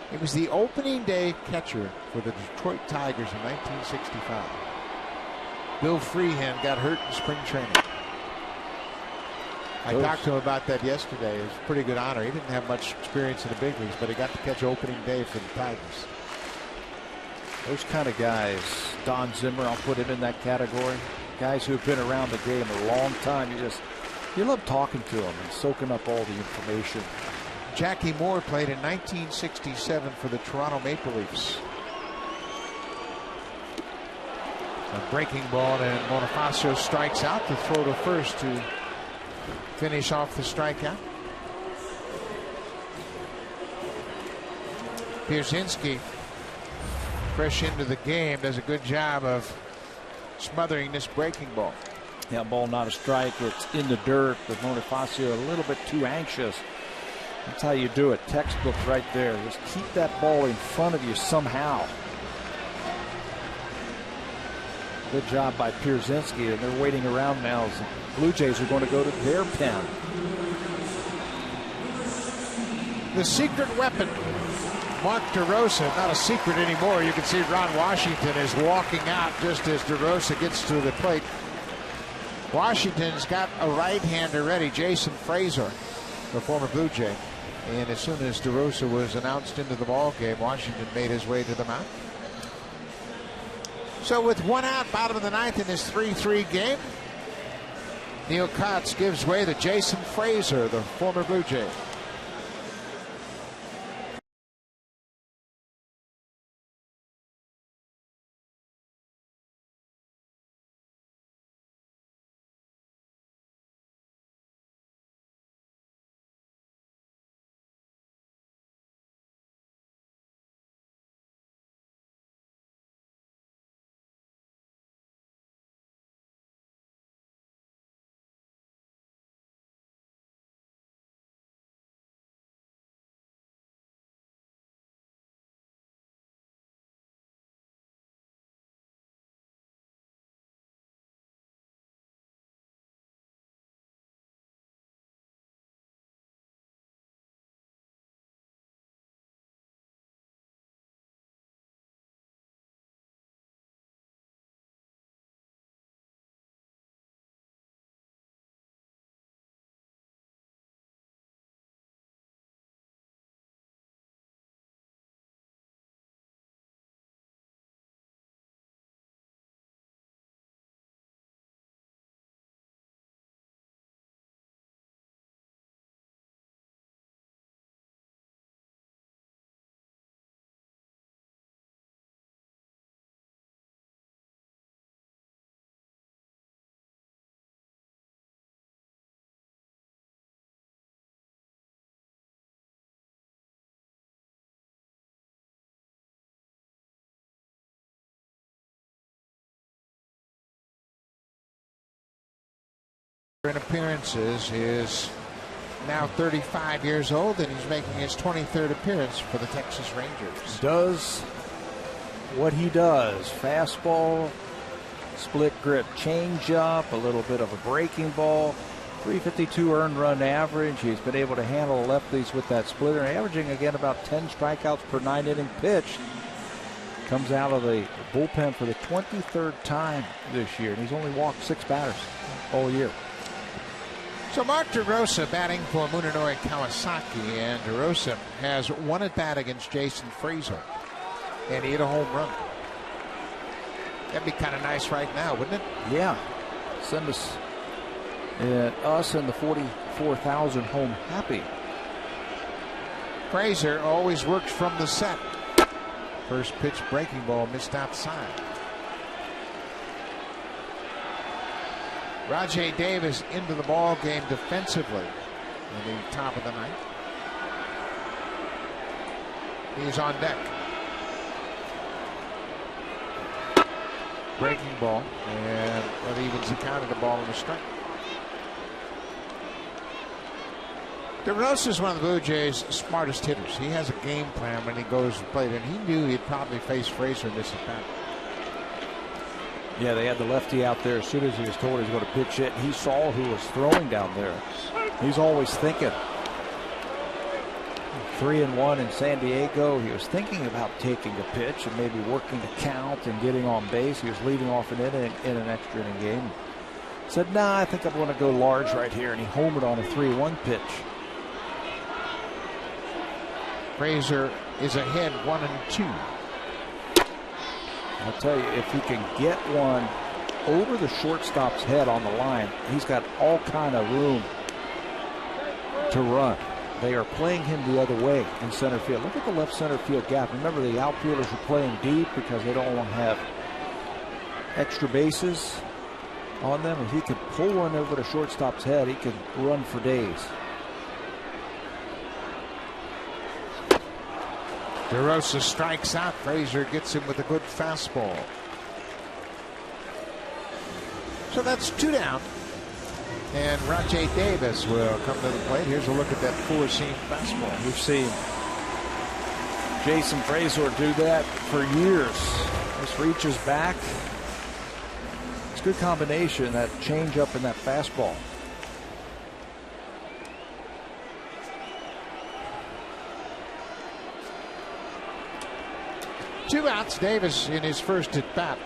He was the opening day catcher for the Detroit Tigers in 1965. Bill Freehan got hurt in spring training. I talked to him about that yesterday. It was a pretty good honor. He didn't have much experience in the big leagues, but he got to catch opening day for the Tigers. Those kind of guys, Don Zimmer, I'll put him in that category. Guys who have been around the game a long time. You love talking to them and soaking up all the information. Jackie Moore played in 1967 for the Toronto Maple Leafs. A breaking ball, and Bonifacio strikes out to throw to first to finish off the strikeout. Pierzynski, fresh into the game, does a good job of smothering this breaking ball. Yeah, ball not a strike. It's in the dirt, but Bonifacio a little bit too anxious. That's how you do it. Textbook right there. Just keep that ball in front of you somehow. Good job by Pierzynski, and they're waiting around now as the Blue Jays are going to go to their pen. The secret weapon, Mark DeRosa, not a secret anymore. You can see Ron Washington is walking out just as DeRosa gets to the plate. Washington's got a right-hander ready, Jason Frazier, the former Blue Jay. And as soon as DeRosa was announced into the ball game, Washington made his way to the mound. So with one out, bottom of the ninth in this 3-3 game, Neil Kotz gives way to Jason Frazier, the former Blue Jay. In appearances is now 35 years old, and he's making his 23rd appearance for the Texas Rangers. Does what he does. Fastball, split grip changeup, a little bit of a breaking ball. 352 earned run average. He's been able to handle lefties with that splitter, averaging again about 10 strikeouts per 9-inning pitch. Comes out of the bullpen for the 23rd time this year, and he's only walked 6 batters all year. So Mark DeRosa batting for Munenori Kawasaki, and DeRosa has one at bat against Jason Frazier, and he hit a home run. That'd be kind of nice right now, wouldn't it? Yeah. Send us and the 44,000 home happy. Frazier always works from the set. First pitch breaking ball missed outside. Rajay Davis into the ball game defensively in the top of the ninth. He's on deck. Breaking ball, and that evens the count of the ball on the strike. DeRosa is one of the Blue Jays' smartest hitters. He has a game plan when he goes to play, and he knew he'd probably face Frazier in this at bat. Yeah, they had the lefty out there as soon as he was told he was going to pitch it. He saw who was throwing down there. He's always thinking. 3-1 in San Diego. He was thinking about taking a pitch and maybe working the count and getting on base. He was leading off an inning in an extra inning game. Said, nah, I think I'm going to go large right here, and he homered on a 3-1 pitch. Frazier is ahead 1-2. I'll tell you, if he can get one over the shortstop's head on the line, he's got all kind of room to run. They are playing him the other way in center field. Look at the left center field gap. Remember, the outfielders are playing deep because they don't want to have extra bases on them. If he could pull one over the shortstop's head, he could run for days. DeRosa strikes out. Frazier gets him with a good fastball. So that's 2 down. And Rajay Davis will come to the plate. Here's a look at that 4-seam fastball. We've seen Jason Frazier do that for years. Just reaches back. It's a good combination, that changeup and that fastball. Two outs. Davis in his first at bat.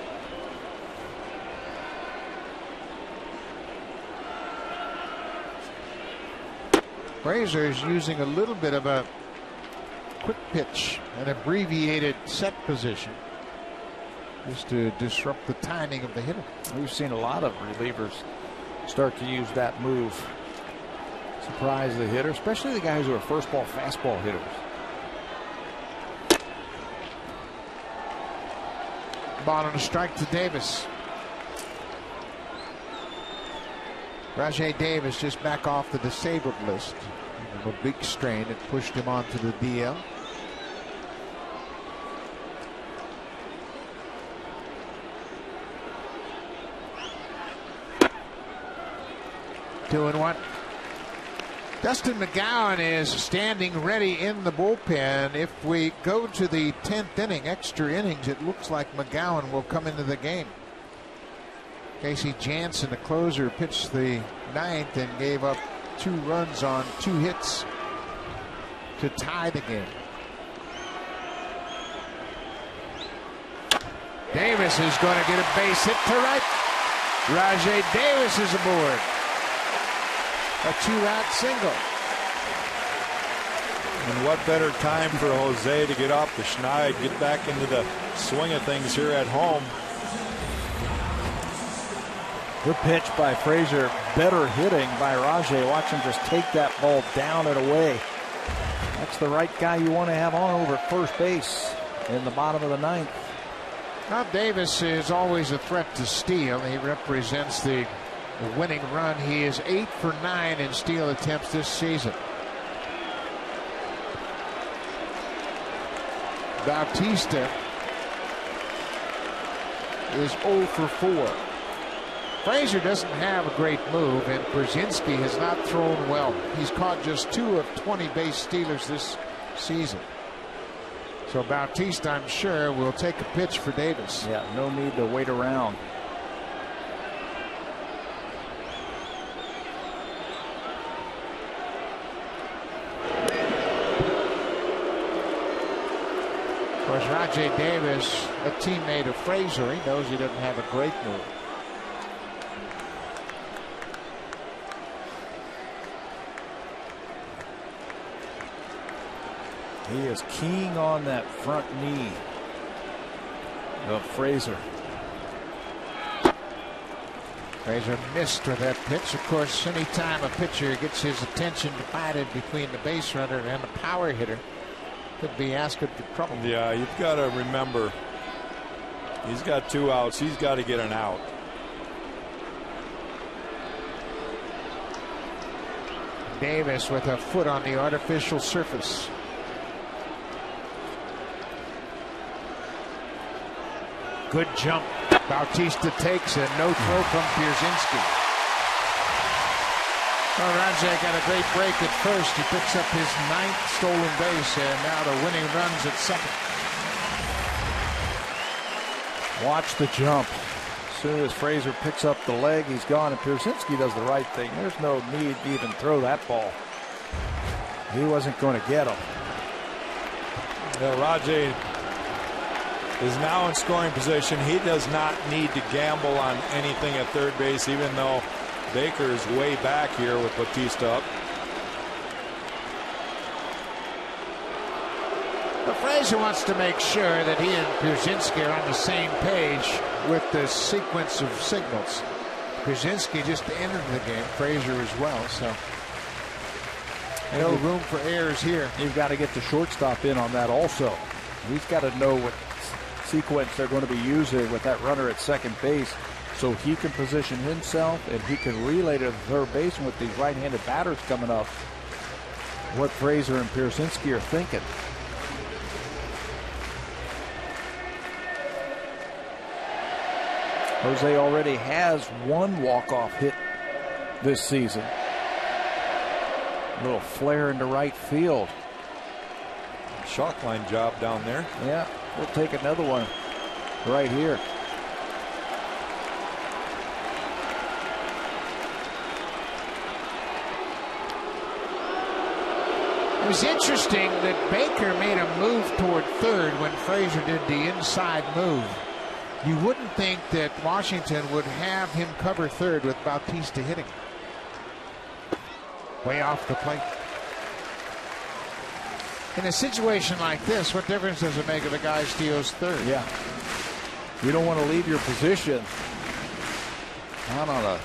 Frazier is using a little bit of a quick pitch, an abbreviated set position, just to disrupt the timing of the hitter. We've seen a lot of relievers start to use that move. Surprise the hitter, especially the guys who are first ball fastball hitters. Ball on a strike to Davis. Rajay Davis just back off the disabled list. A big strain that pushed him onto the DL. Two and one. Dustin McGowan is standing ready in the bullpen. If we go to the 10th inning, extra innings, it looks like McGowan will come into the game. Casey Jansen, the closer, pitched the 9th and gave up 2 runs on 2 hits to tie the game. Davis is going to get a base hit to right. Rajay Davis is aboard. A 2-out single. And what better time for Jose to get off the schneid, get back into the swing of things here at home. Good pitch by Frazier. Better hitting by Rajay. Watch him just take that ball down and away. That's the right guy you want to have on over at first base in the bottom of the 9th. Now Davis is always a threat to steal. He represents the winning run. He is 8 for 9 in steal attempts this season. Bautista is 0 for 4. Frazier doesn't have a great move, and Brzezinski has not thrown well. He's caught just 2 of 20 base stealers this season. So Bautista, I'm sure, will take a pitch for Davis. Yeah, no need to wait around. Of course, Rajay Davis, a teammate of Frazier, he knows he doesn't have a great move. He is keying on that front knee of Frazier. Frazier missed with that pitch. Of course, anytime a pitcher gets his attention divided between the base runner and the power hitter, could be asking for trouble. Yeah, you've got to remember, he's got 2 outs. He's got to get an out. Davis with a foot on the artificial surface. Good jump. Bautista takes a no throw from Pierzynski. Well, Rajay got a great break at first. He picks up his 9th stolen base, and now the winning runs at second. Watch the jump. As soon as Frazier picks up the leg, he's gone, and Pierzynski does the right thing. There's no need to even throw that ball. He wasn't going to get him. Rajay is now in scoring position. He does not need to gamble on anything at third base, even though Baker is way back here with Bautista up. But Frazier wants to make sure that he and Pierzynski are on the same page with the sequence of signals. Pierzynski just entered the game, Frazier as well, so no room for errors here. You've got to get the shortstop in on that also. He's got to know what sequence they're going to be using with that runner at second base so he can position himself and he can relay to the third baseman with these right-handed batters coming up what Frazier and Pierzynski are thinking. Jose already has one walk-off hit this season. A little flare into right field. Chalk line job down there. Yeah, we'll take another one right here. It was interesting that Baker made a move toward third when Frazier did the inside move. You wouldn't think that Washington would have him cover third with Bautista hitting. Way off the plate. In a situation like this, what difference does it make if a guy steals third? Yeah. You don't want to leave your position not on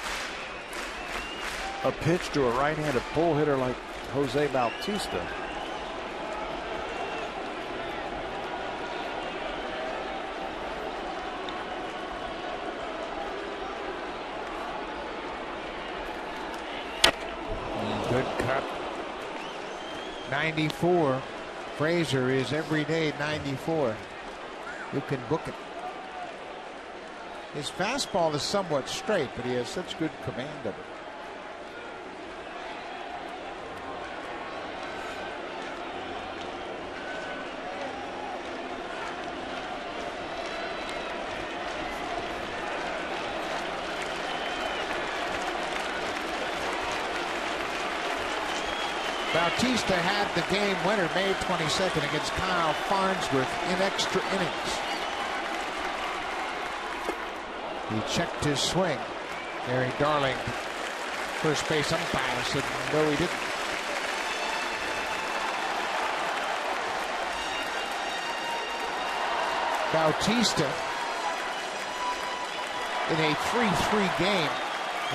a pitch to a right-handed pull hitter like Jose Bautista. Good cut. 94. Frazier is every day 94. You can book it. His fastball is somewhat straight, but he has such good command of it. Bautista had the game winner May 22nd against Kyle Farnsworth in extra innings. He checked his swing. Gary Darling, first base umpire, said no, he didn't. Bautista in a 3-3 game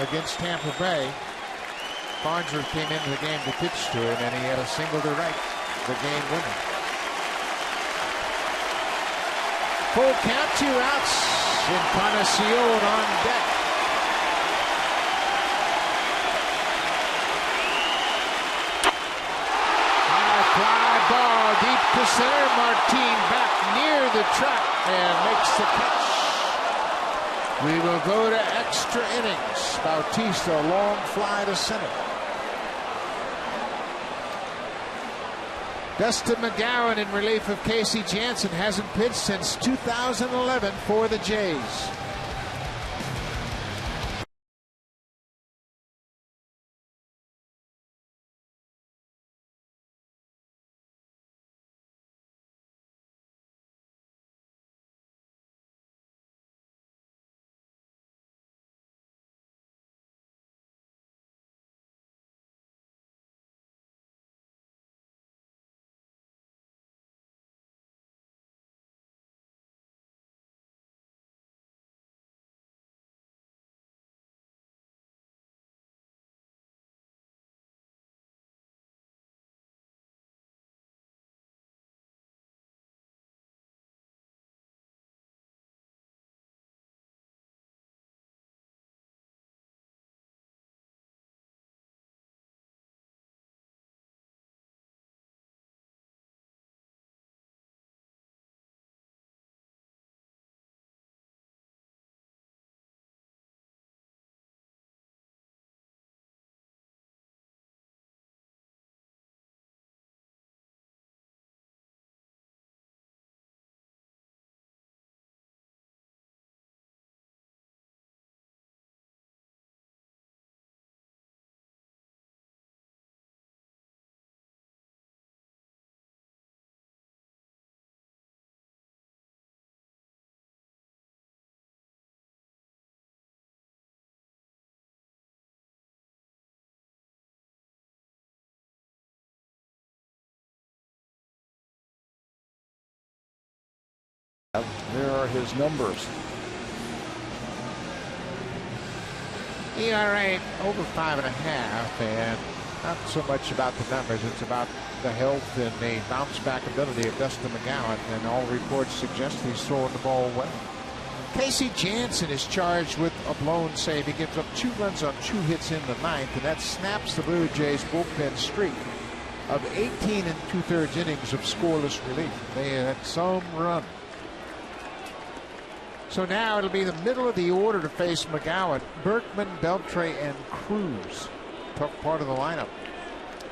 against Tampa Bay. Farnsworth came into the game to pitch to him, and he had a single to right, the game winner. Full count, 2 outs. Encarnacion on deck. High fly ball deep to center. Martin back near the track and makes the catch. We will go to extra innings. Bautista, long fly to center. Dustin McGowan in relief of Casey Jansen hasn't pitched since 2011 for the Jays. There are his numbers. ERA over 5.5, and not so much about the numbers. It's about the health and the bounce back ability of Dustin McGowan, and all reports suggest he's throwing the ball well. Casey Jansen is charged with a blown save. He gives up 2 runs on 2 hits in the ninth, and that snaps the Blue Jays bullpen streak of 18 2/3 innings of scoreless relief. They had some run. So now it'll be the middle of the order to face McGowan, Berkman, Beltre, and Cruz. Tough part of the lineup.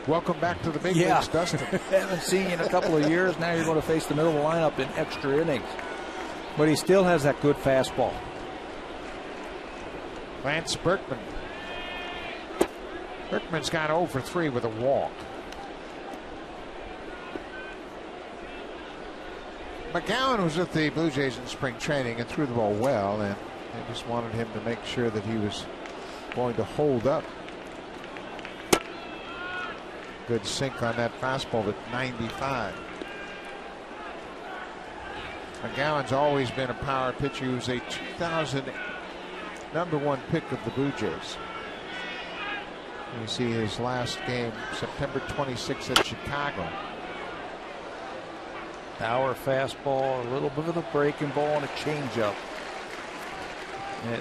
Welcome back to the big leagues, Dustin. Haven't seen you in a couple of years. Now you're going to face the middle of the lineup in extra innings. But he still has that good fastball. Lance Berkman. Berkman's gone 0 for 3 with a walk. McGowan was with the Blue Jays in spring training and threw the ball well, and they just wanted him to make sure that he was going to hold up. Good sink on that fastball at 95. McGowan's always been a power pitcher. He was a 2000 #1 pick of the Blue Jays. You see his last game, September 26th at Chicago. Power fastball, a little bit of a breaking ball, and a changeup.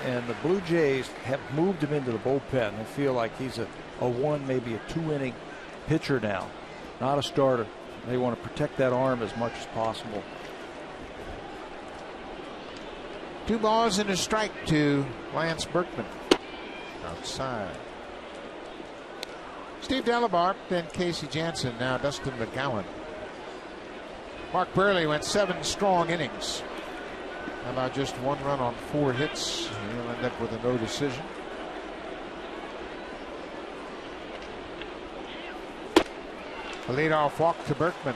And the Blue Jays have moved him into the bullpen. They feel like he's a 1, maybe a 2-inning pitcher now, not a starter. They want to protect that arm as much as possible. 2 balls and a strike to Lance Berkman. Outside. Steve Delabarre, then Casey Jansen, now Dustin McGowan. Mark Burley went 7 strong innings. How about just 1 run on 4 hits? He'll end up with a no decision. A leadoff walk to Berkman.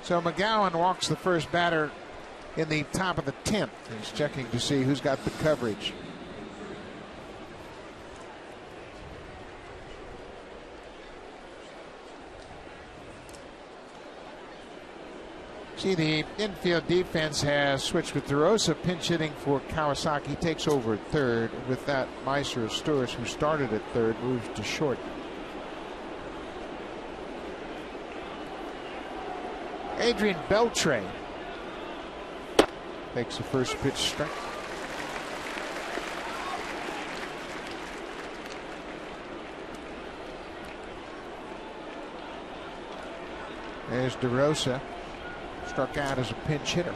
So McGowan walks the first batter in the top of the 10th. He's checking to see who's got the coverage. See, the infield defense has switched with DeRosa pinch hitting for Kawasaki. He takes over at third. With that, Meiser Stewart, who started at third, moves to short. Adrian Beltre makes the first pitch strike. There's DeRosa. Struck out as a pinch hitter.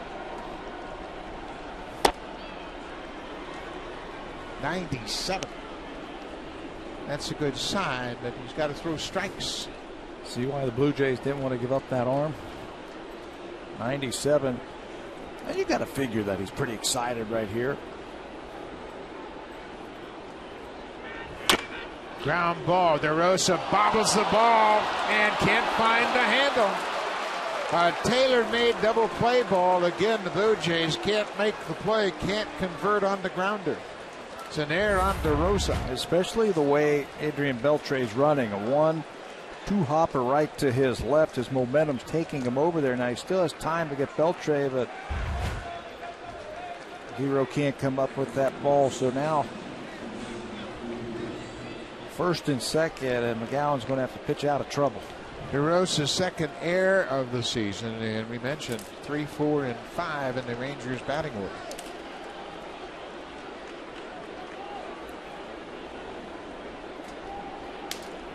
97. That's a good sign, but he's got to throw strikes. See why the Blue Jays didn't want to give up that arm. 97. And you got to figure that he's pretty excited right here. Ground ball. DeRosa bobbles the ball and can't find the handle. A tailor-made double play ball. Again, the Blue Jays can't make the play, can't convert on the grounder. It's an error on DeRosa. Especially the way Adrian Beltre is running. A 1-2 hopper right to his left. His momentum's taking him over there. Now he still has time to get Beltre, but Hero can't come up with that ball. So now first and second, and McGowan's going to have to pitch out of trouble. DeRosa's second error of the season, and we mentioned 3, 4, and 5 in the Rangers batting order.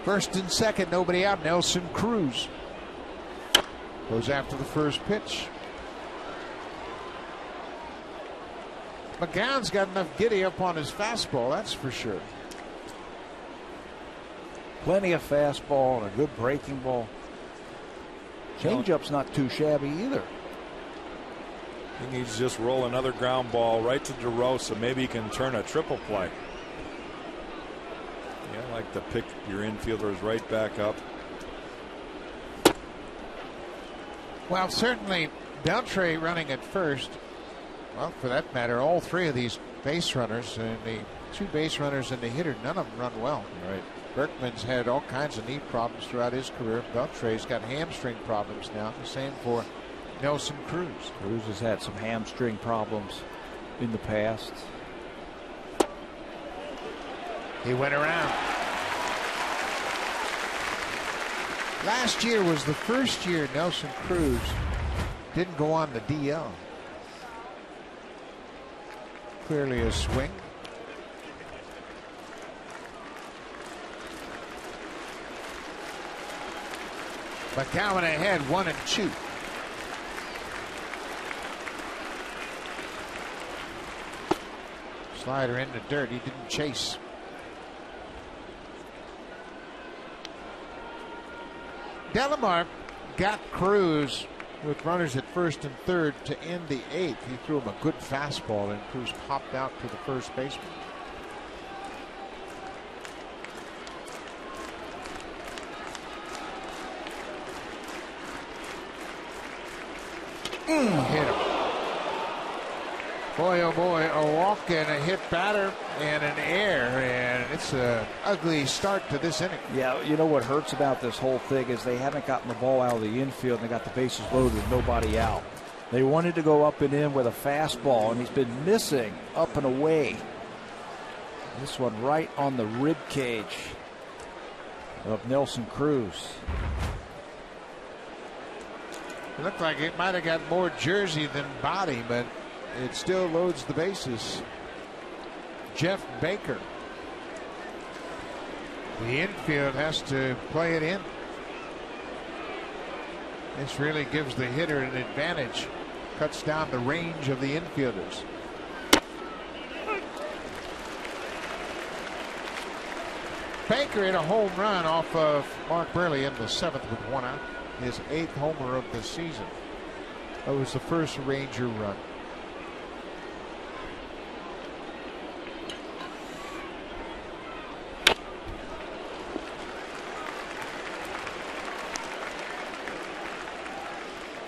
First and second, nobody out. Nelson Cruz goes after the first pitch. McGowan's got enough giddy up on his fastball, that's for sure. Plenty of fastball and a good breaking ball. Changeup's not too shabby either. He needs to just roll another ground ball right to DeRosa. Maybe he can turn a triple play. Yeah, I like to pick your infielders right back up. Well, certainly Beltre running at first. Well, for that matter, all 3 of these base runners in the 2 base runners and the hitter, none of them run well. Right. Berkman's had all kinds of knee problems throughout his career. Beltre's got hamstring problems now. The same for Nelson Cruz. Cruz has had some hamstring problems in the past. He went around. Last year was the first year Nelson Cruz didn't go on the DL. Clearly a swing. McGowan ahead, 1-2. Slider in the dirt. He didn't chase. Delamar got Cruz with runners at first and third to end the 8th. He threw him a good fastball, and Cruz popped out to the first baseman. Hit him. Boy, oh boy, a walk and a hit batter and an error, and it's an ugly start to this inning. Yeah, you know what hurts about this whole thing is they haven't gotten the ball out of the infield and they got the bases loaded with nobody out. They wanted to go up and in with a fastball, and he's been missing up and away. This one right on the rib cage of Nelson Cruz. It looked like it might have got more jersey than body, but it still loads the bases. Jeff Baker. The infield has to play it in. This really gives the hitter an advantage. Cuts down the range of the infielders. Baker hit a home run off of Mark Burley in the 7th with 1 out. His 8th homer of the season. That was the first Ranger run.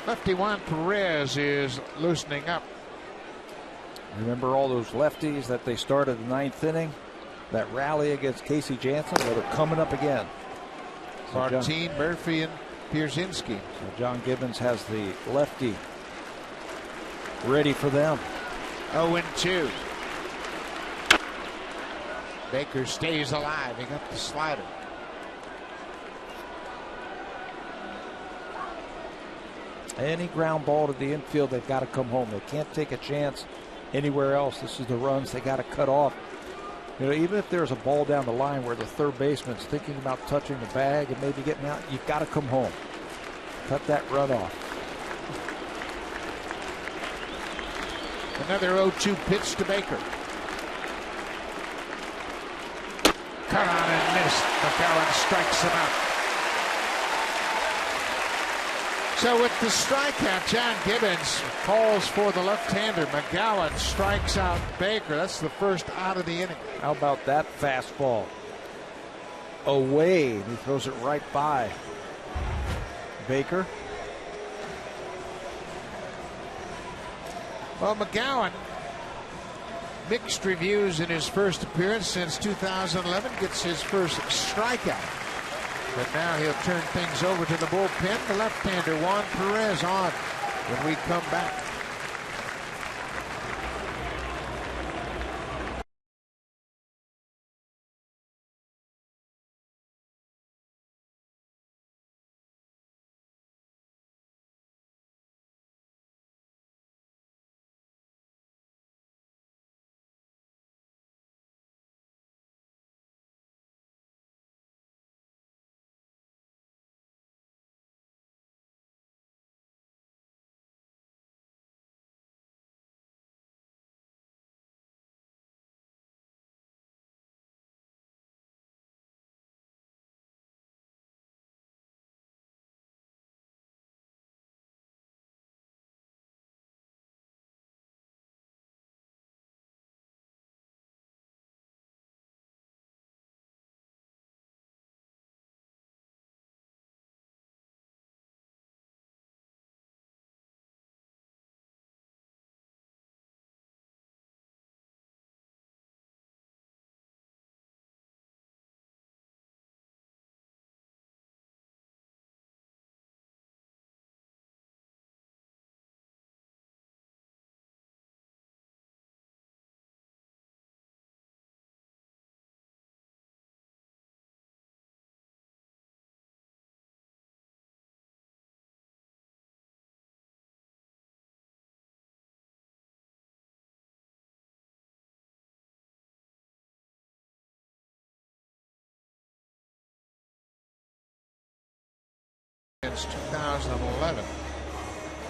Lefty Juan Perez is loosening up. Remember all those lefties that they started the 9th inning? That rally against Casey Jansen? Well, they're coming up again. So Martine, Murphy, and Pierzynski. So John Gibbons has the lefty ready for them. 0-2. Baker stays alive. He got the slider. Any ground ball to the infield, they've got to come home. They can't take a chance anywhere else. This is the runs they got to cut off. You know, even if there's a ball down the line where the third baseman's thinking about touching the bag and maybe getting out, you've got to come home. Cut that run off. Another 0-2 pitch to Baker. Cut on and missed. McGowan strikes him out. So with the strikeout, John Gibbons calls for the left-hander. McGowan strikes out Baker. That's the first out of the inning. How about that fastball? Away. He throws it right by Baker. Well, McGowan, mixed reviews in his first appearance since 2011. Gets his first strikeout. But now he'll turn things over to the bullpen. The left-hander, Juan Perez, on when we come back. since 2011.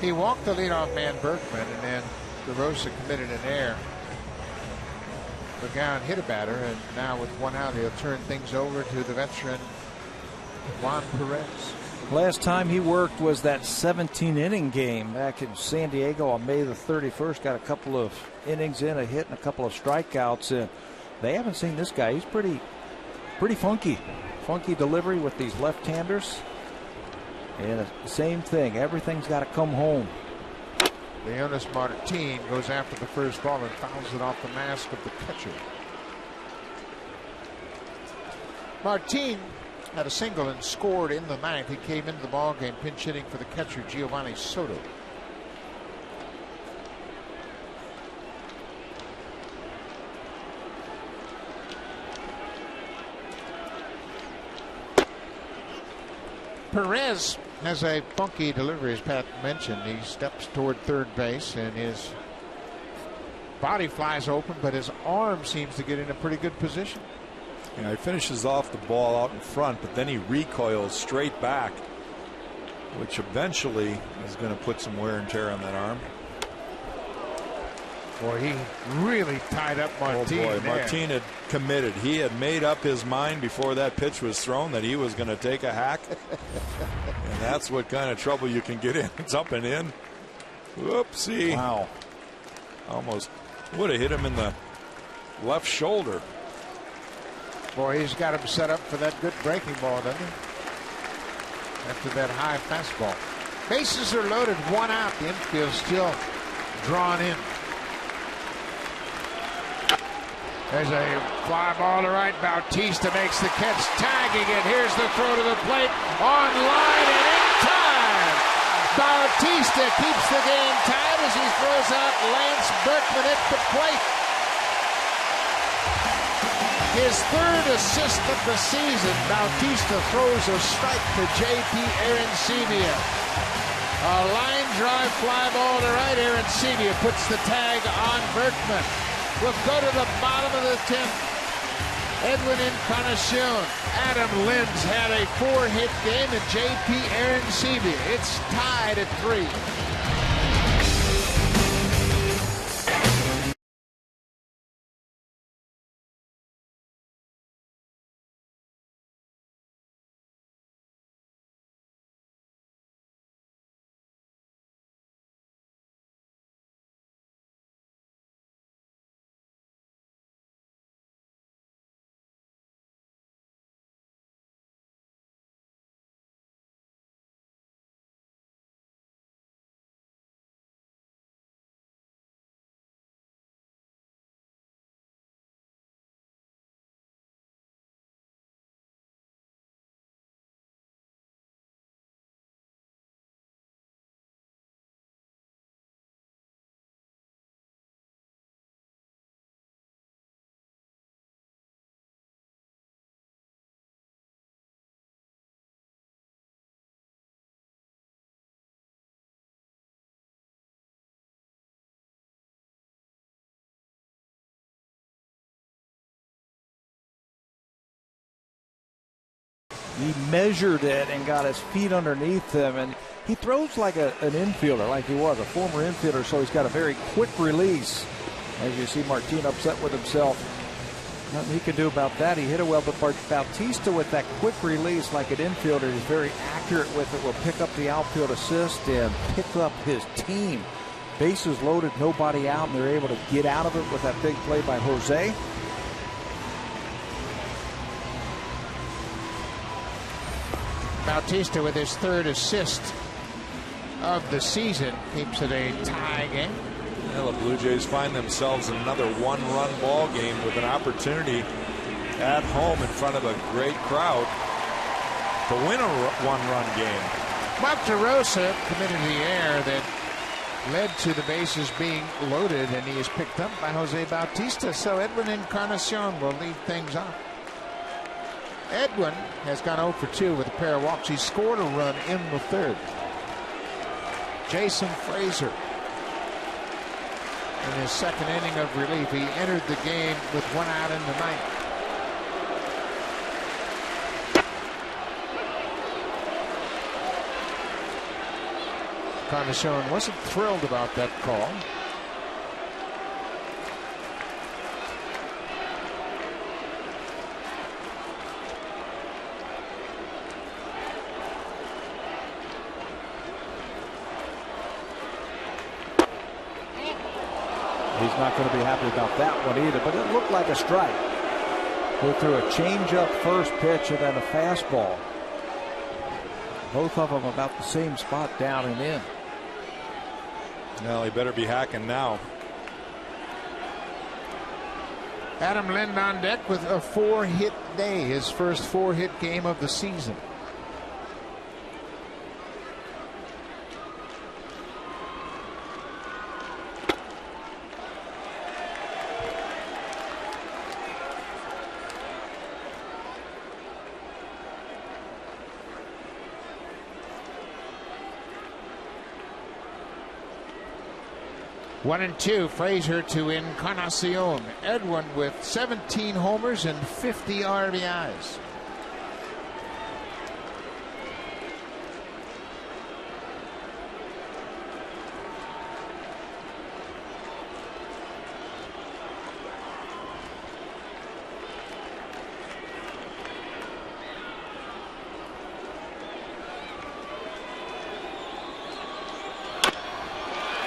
He walked the leadoff man Berkman, and then DeRosa committed an error. McGowan hit a batter, and now with one out, he'll turn things over to the veteran Juan Perez. Last time he worked was that 17-inning game back in San Diego on May the 31st. Got a couple of innings in, a hit, and a couple of strikeouts. And they haven't seen this guy. He's pretty funky. Funky delivery with these left-handers. And the same thing. Everything's got to come home. Leonis Martin goes after the first ball and fouls it off the mask of the catcher. Martin had a single and scored in the ninth. He came into the ball game pinch hitting for the catcher Giovanni Soto. Perez has a funky delivery, as Pat mentioned. He steps toward third base and his body flies open, but his arm seems to get in a pretty good position. Yeah, he finishes off the ball out in front, but then he recoils straight back, which eventually is going to put some wear and tear on that arm. Boy, he really tied up Martin. Oh boy, Martin had committed. He had made up his mind before that pitch was thrown that he was going to take a hack. And that's what kind of trouble you can get in. It's up and in. Whoopsie. Wow. Almost would have hit him in the left shoulder. Boy, he's got him set up for that good breaking ball, doesn't he? After that high fastball. Bases are loaded, one out. The infield still drawn in. There's a fly ball to right. Bautista makes the catch, tagging it. Here's the throw to the plate. On line and in time. Bautista keeps the game tied as he throws out Lance Berkman at the plate. His third assist of the season. Bautista throws a strike to J.P. Arancibia. A line drive fly ball to right. Arancibia puts the tag on Berkman. We'll go to the bottom of the 10th. Edwin Encarnacion. Adam Linz had a 4-hit game, and J.P. Arancibia. It's tied at 3. He measured it and got his feet underneath him, and he throws like an infielder, like he was a former infielder, so he's got a very quick release. As you see, Martin upset with himself. Nothing he can do about that. He hit it well, but Bautista with that quick release like an infielder is very accurate with it, will pick up the outfield assist and pick up his team. Bases loaded, nobody out, and they're able to get out of it with that big play by Jose. Bautista with his third assist of the season keeps it a tie game. Well, the Blue Jays find themselves in another one-run ball game with an opportunity at home in front of a great crowd to win a one-run game. Mark DeRosa committed the error that led to the bases being loaded, and he is picked up by Jose Bautista. So Edwin Encarnacion will lead things off. Edwin has gone 0 for 2 with a pair of walks. He scored a run in the third. Jason Frazier, in his second inning of relief, he entered the game with one out in the ninth. Encarnacion wasn't thrilled about that call. He's not going to be happy about that one either, but it looked like a strike. He threw a changeup first pitch and then a fastball. Both of them about the same spot, down and in. Well, he better be hacking now. Adam Lind on deck with a 4-hit day, his first 4-hit game of the season. One and two, Frazier to Encarnacion. Edwin with 17 homers and 50 RBIs.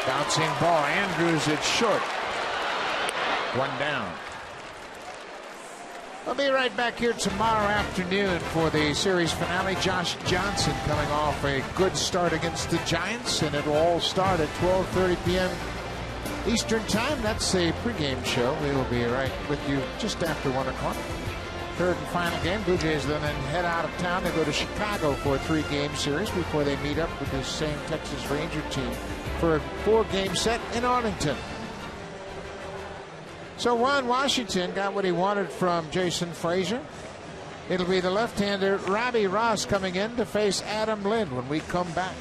Bouncing ball, Andrews at short. One down. We'll be right back here tomorrow afternoon for the series finale. Josh Johnson coming off a good start against the Giants, and it will all start at 12:30 p.m. Eastern Time. That's a pregame show. We will be right with you just after 1 o'clock. Third and final game. Blue Jays then head out of town. They go to Chicago for a 3-game series before they meet up with the same Texas Ranger team for a 4-game set in Arlington. So Ron Washington got what he wanted from Jason Frazier. It'll be the left-hander Robbie Ross coming in to face Adam Lind when we come back.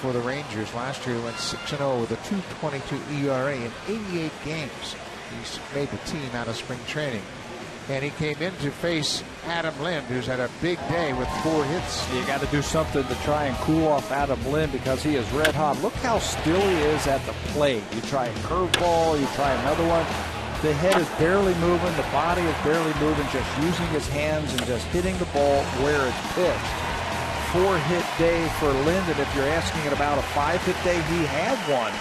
For the Rangers last year, he went 6-0 with a 2.22 ERA in 88 games. He's made the team out of spring training. And he came in to face Adam Lind, who's had a big day with 4 hits. You got to do something to try and cool off Adam Lind because he is red hot. Look how still he is at the plate. You try a curveball, you try another one. The head is barely moving, the body is barely moving, just using his hands and just hitting the ball where it's pitched. 4-hit day for Lind, and if you're asking it about a 5-hit day, he had one.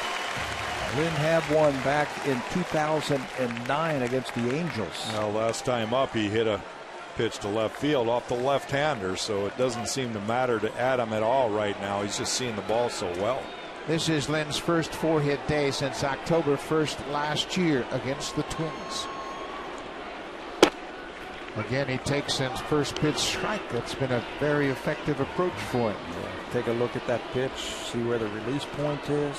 Lind had one back in 2009 against the Angels. Well, last time up, he hit a pitch to left field off the left-hander, so it doesn't seem to matter to Adam at all right now. He's just seeing the ball so well. This is Lind's first 4-hit day since October 1st last year against the Twins. Again, he takes his first pitch strike. That's been a very effective approach for him. Yeah, take a look at that pitch, see where the release point is.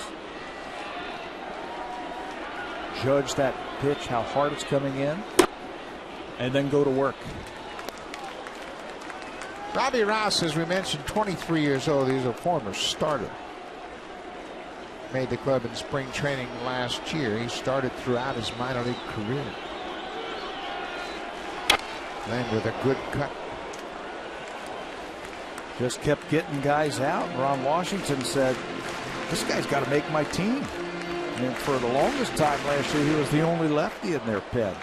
Judge that pitch, how hard it's coming in, and then go to work. Robbie Ross, as we mentioned, 23 years old. He's a former starter. Made the club in spring training last year. He started throughout his minor league career. Lind with a good cut. Just kept getting guys out. Ron Washington said, this guy's got to make my team. And for the longest time last year, he was the only lefty in their pen.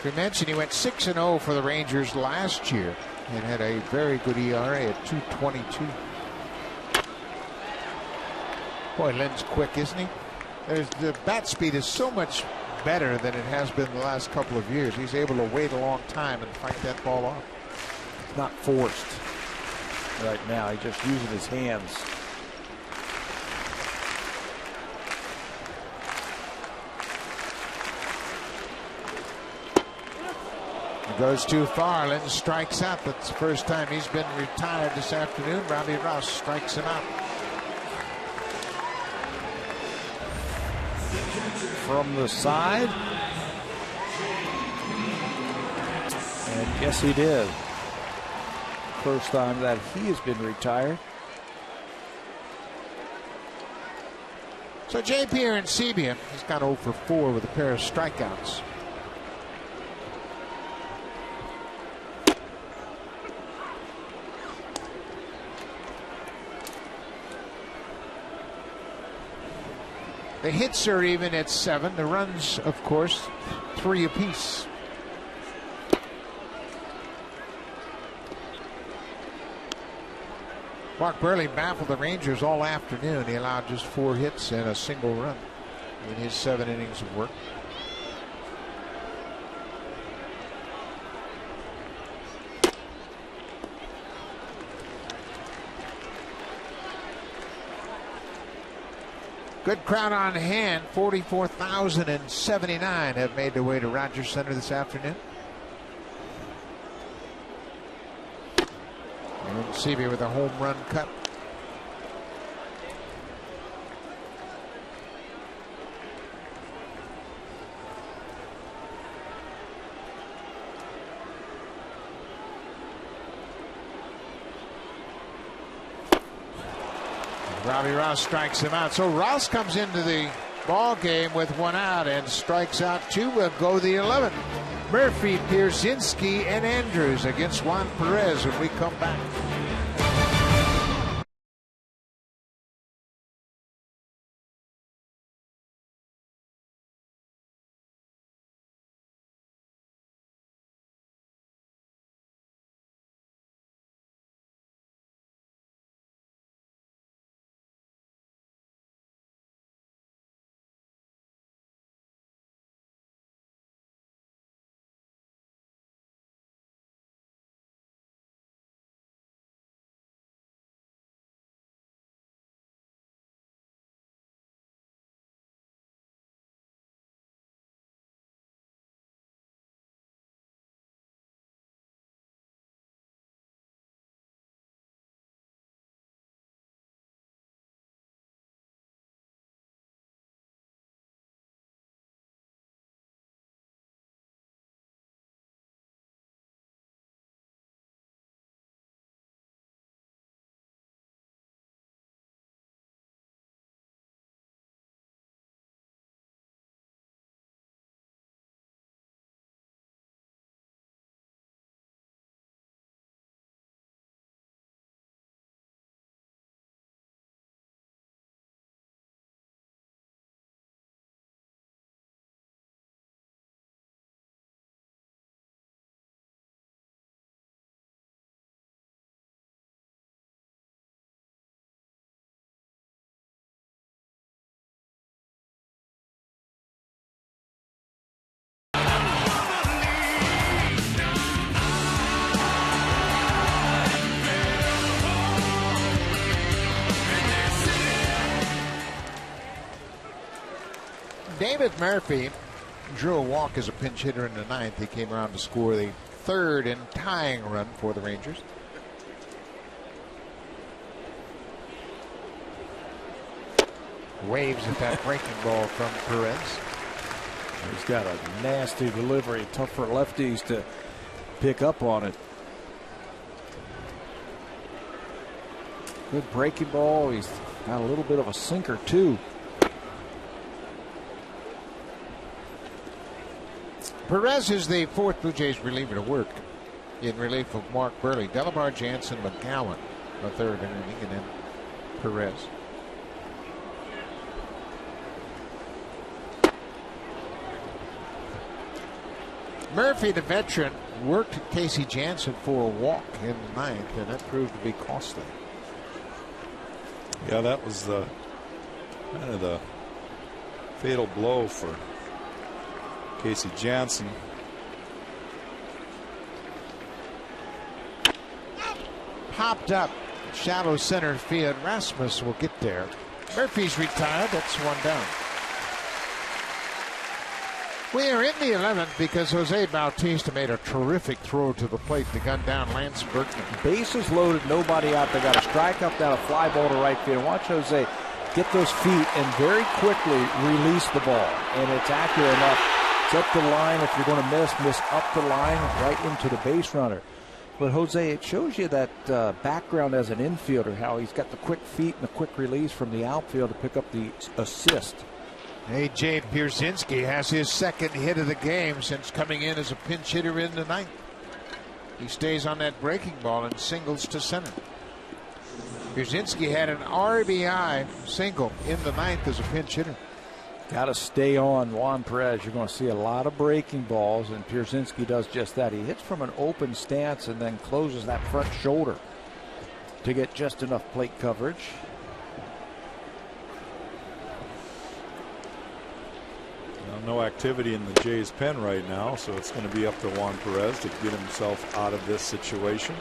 We mentioned he went 6-0 for the Rangers last year and had a very good ERA at 2.22. Boy, Lynn's quick, isn't he? The bat speed is so much better than it has been the last couple of years. He's able to wait a long time and fight that ball off. Not forced right now. He's just using his hands. He goes too far. Lynn strikes out. That's the first time he's been retired this afternoon. Robbie Rouse strikes him out. From the side. And yes, he did. First time that he has been retired. So J. Pierre and Sebia has gone 0 for 4 with a pair of strikeouts. The hits are even at 7. The runs, of course, 3 apiece. Mark Burley baffled the Rangers all afternoon. He allowed just 4 hits and a single run in his 7 innings of work. Good crowd on hand. 44,079 have made their way to Rogers Center this afternoon. And Sebia with a home run cut. Robbie Rouse strikes him out. So Rouse comes into the ball game with 1 out and strikes out 2. Will go the 11th. Murphy, Pierzynski, and Andrews against Juan Perez when we come back. David Murphy drew a walk as a pinch hitter in the 9th. He came around to score the 3rd and tying run for the Rangers. Waves at that breaking ball from Perez. He's got a nasty delivery. Tough for lefties to pick up on it. Good breaking ball. He's got a little bit of a sinker, too. Perez is the 4th Blue Jays reliever to work in relief of Mark Burley. Delabar, Jansen, McGowan, a 3rd inning, and then Perez. Murphy, the veteran, worked Casey Janssen for a walk in the ninth, and that proved to be costly. Yeah, that was the kind of the fatal blow for Casey Janssen. Popped up, shallow center field. Rasmus will get there. Murphy's retired. That's one down. We are in the 11th because Jose Bautista made a terrific throw to the plate to gun down Lance Berkman. Bases loaded, nobody out there. Got a strike up, down a fly ball to right field. Watch Jose get those feet and very quickly release the ball. And it's accurate enough. It's up the line. If you're going to miss up the line right into the base runner. But Jose, it shows you that background as an infielder, how he's got the quick feet and the quick release from the outfield to pick up the assist. A.J. Pierzynski has his second hit of the game since coming in as a pinch hitter in the ninth. He stays on that breaking ball and singles to center. Pierzynski had an RBI single in the ninth as a pinch hitter. Got to stay on Juan Perez. You're going to see a lot of breaking balls, and Pierzynski does just that. He hits from an open stance and then closes that front shoulder to get just enough plate coverage. No activity in the Jays pen right now, so it's going to be up to Juan Perez to get himself out of this situation.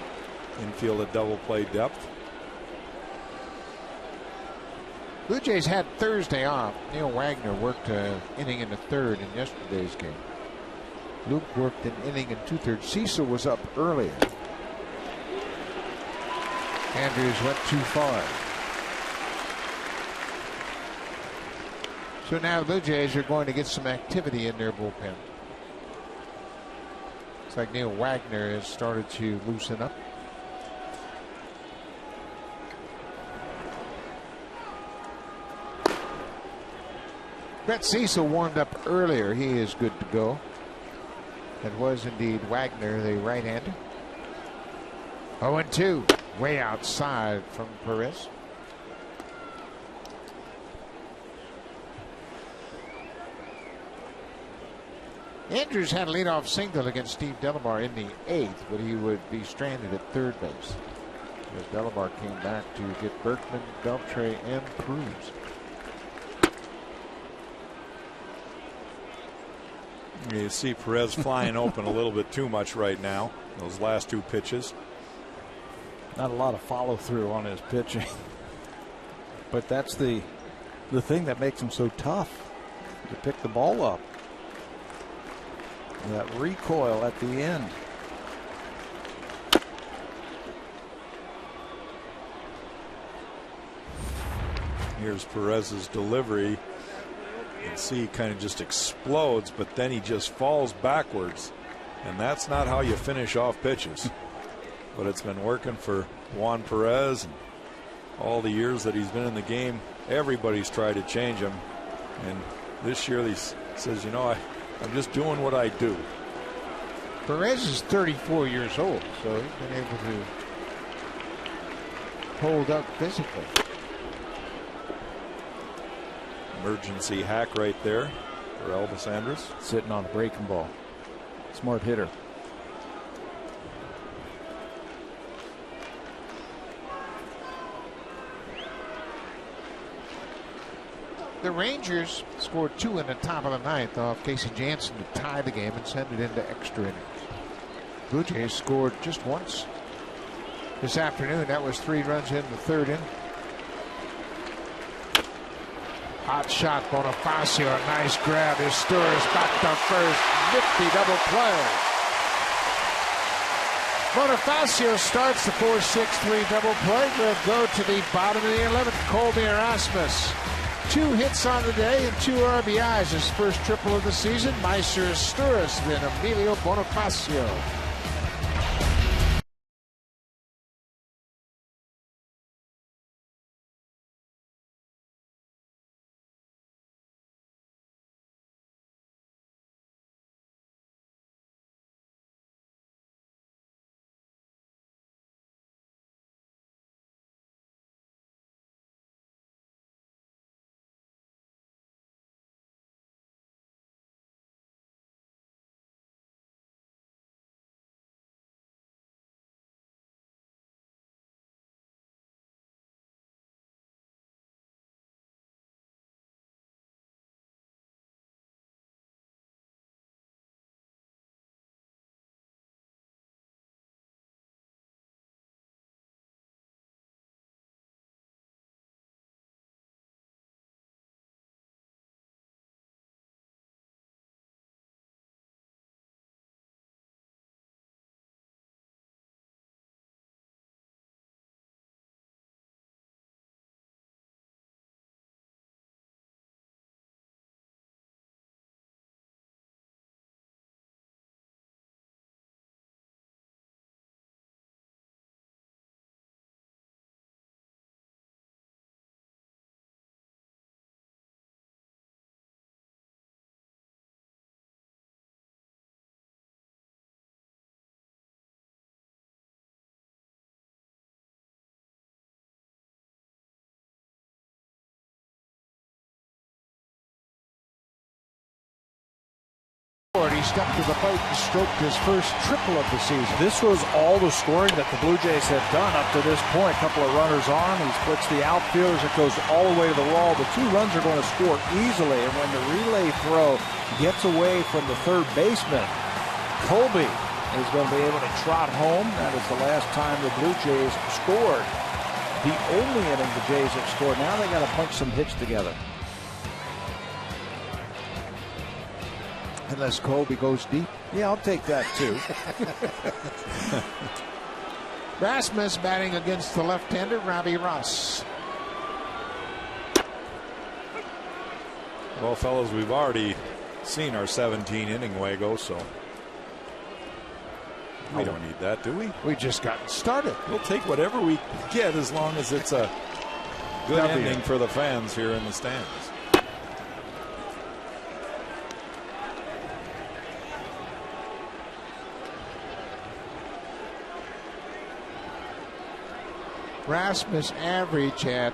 Infield at double play depth. Blue Jays had Thursday off. Neil Wagner worked an inning in the third in yesterday's game. Luke worked an inning and two-thirds. Cecil was up earlier. Andrews went too far. So now the Blue Jays are going to get some activity in their bullpen. It's like Neil Wagner has started to loosen up. Brett Cecil warmed up earlier. He is good to go. It was indeed Wagner, the right-hander. 0-2, way outside from Perez. Andrews had a leadoff single against Steve Delamar in the eighth, but he would be stranded at third base as Delamar came back to get Berkman, Beltre, and Cruz. You see Perez flying open a little bit too much right now. Those last two pitches. Not a lot of follow through on his pitching. But that's the thing that makes him so tough, to pick the ball up. That recoil at the end. Here's Perez's delivery. You can see he kind of just explodes, but then he just falls backwards. And that's not how you finish off pitches. But it's been working for Juan Perez, and all the years that he's been in the game, everybody's tried to change him. And this year he says, you know, I'm just doing what I do. Perez is 34 years old, so he's been able to hold up physically. Emergency hack right there for Elvis Andrus. Sitting on a breaking ball. Smart hitter. The Rangers scored 2 in the top of the ninth off Casey Janssen to tie the game and send it into extra innings. Blue Jays scored just once this afternoon. That was 3 runs in the third inning. Hot shot, Bonifacio, a nice grab. Historis back to first. Nifty double play. Bonifacio starts the 4-6-3 double play. We'll go to the bottom of the 11th. Colby Erasmus. 2 hits on the day and 2 RBIs. His first triple of the season. Meister Historis, then Emilio Bonifacio. he stepped to the plate and stroked his first triple of the season. This was all the scoring that the Blue Jays have done up to this point. A couple of runners on. He splits the outfielders. It goes all the way to the wall. The 2 runs are going to score easily. And when the relay throw gets away from the third baseman, Colby is going to be able to trot home. That is the last time the Blue Jays scored. The only inning the Jays have scored. Now they got to punch some hits together. Unless Colby goes deep. Yeah, I'll take that too. Rasmus batting against the left-hander, Robbie Ross. Well, fellas, we've already seen our 17-inning Wago, so we don't need that, do we? We just got started. We'll take whatever we get as long as it's a good ending for the fans here in the stands. Rasmus average at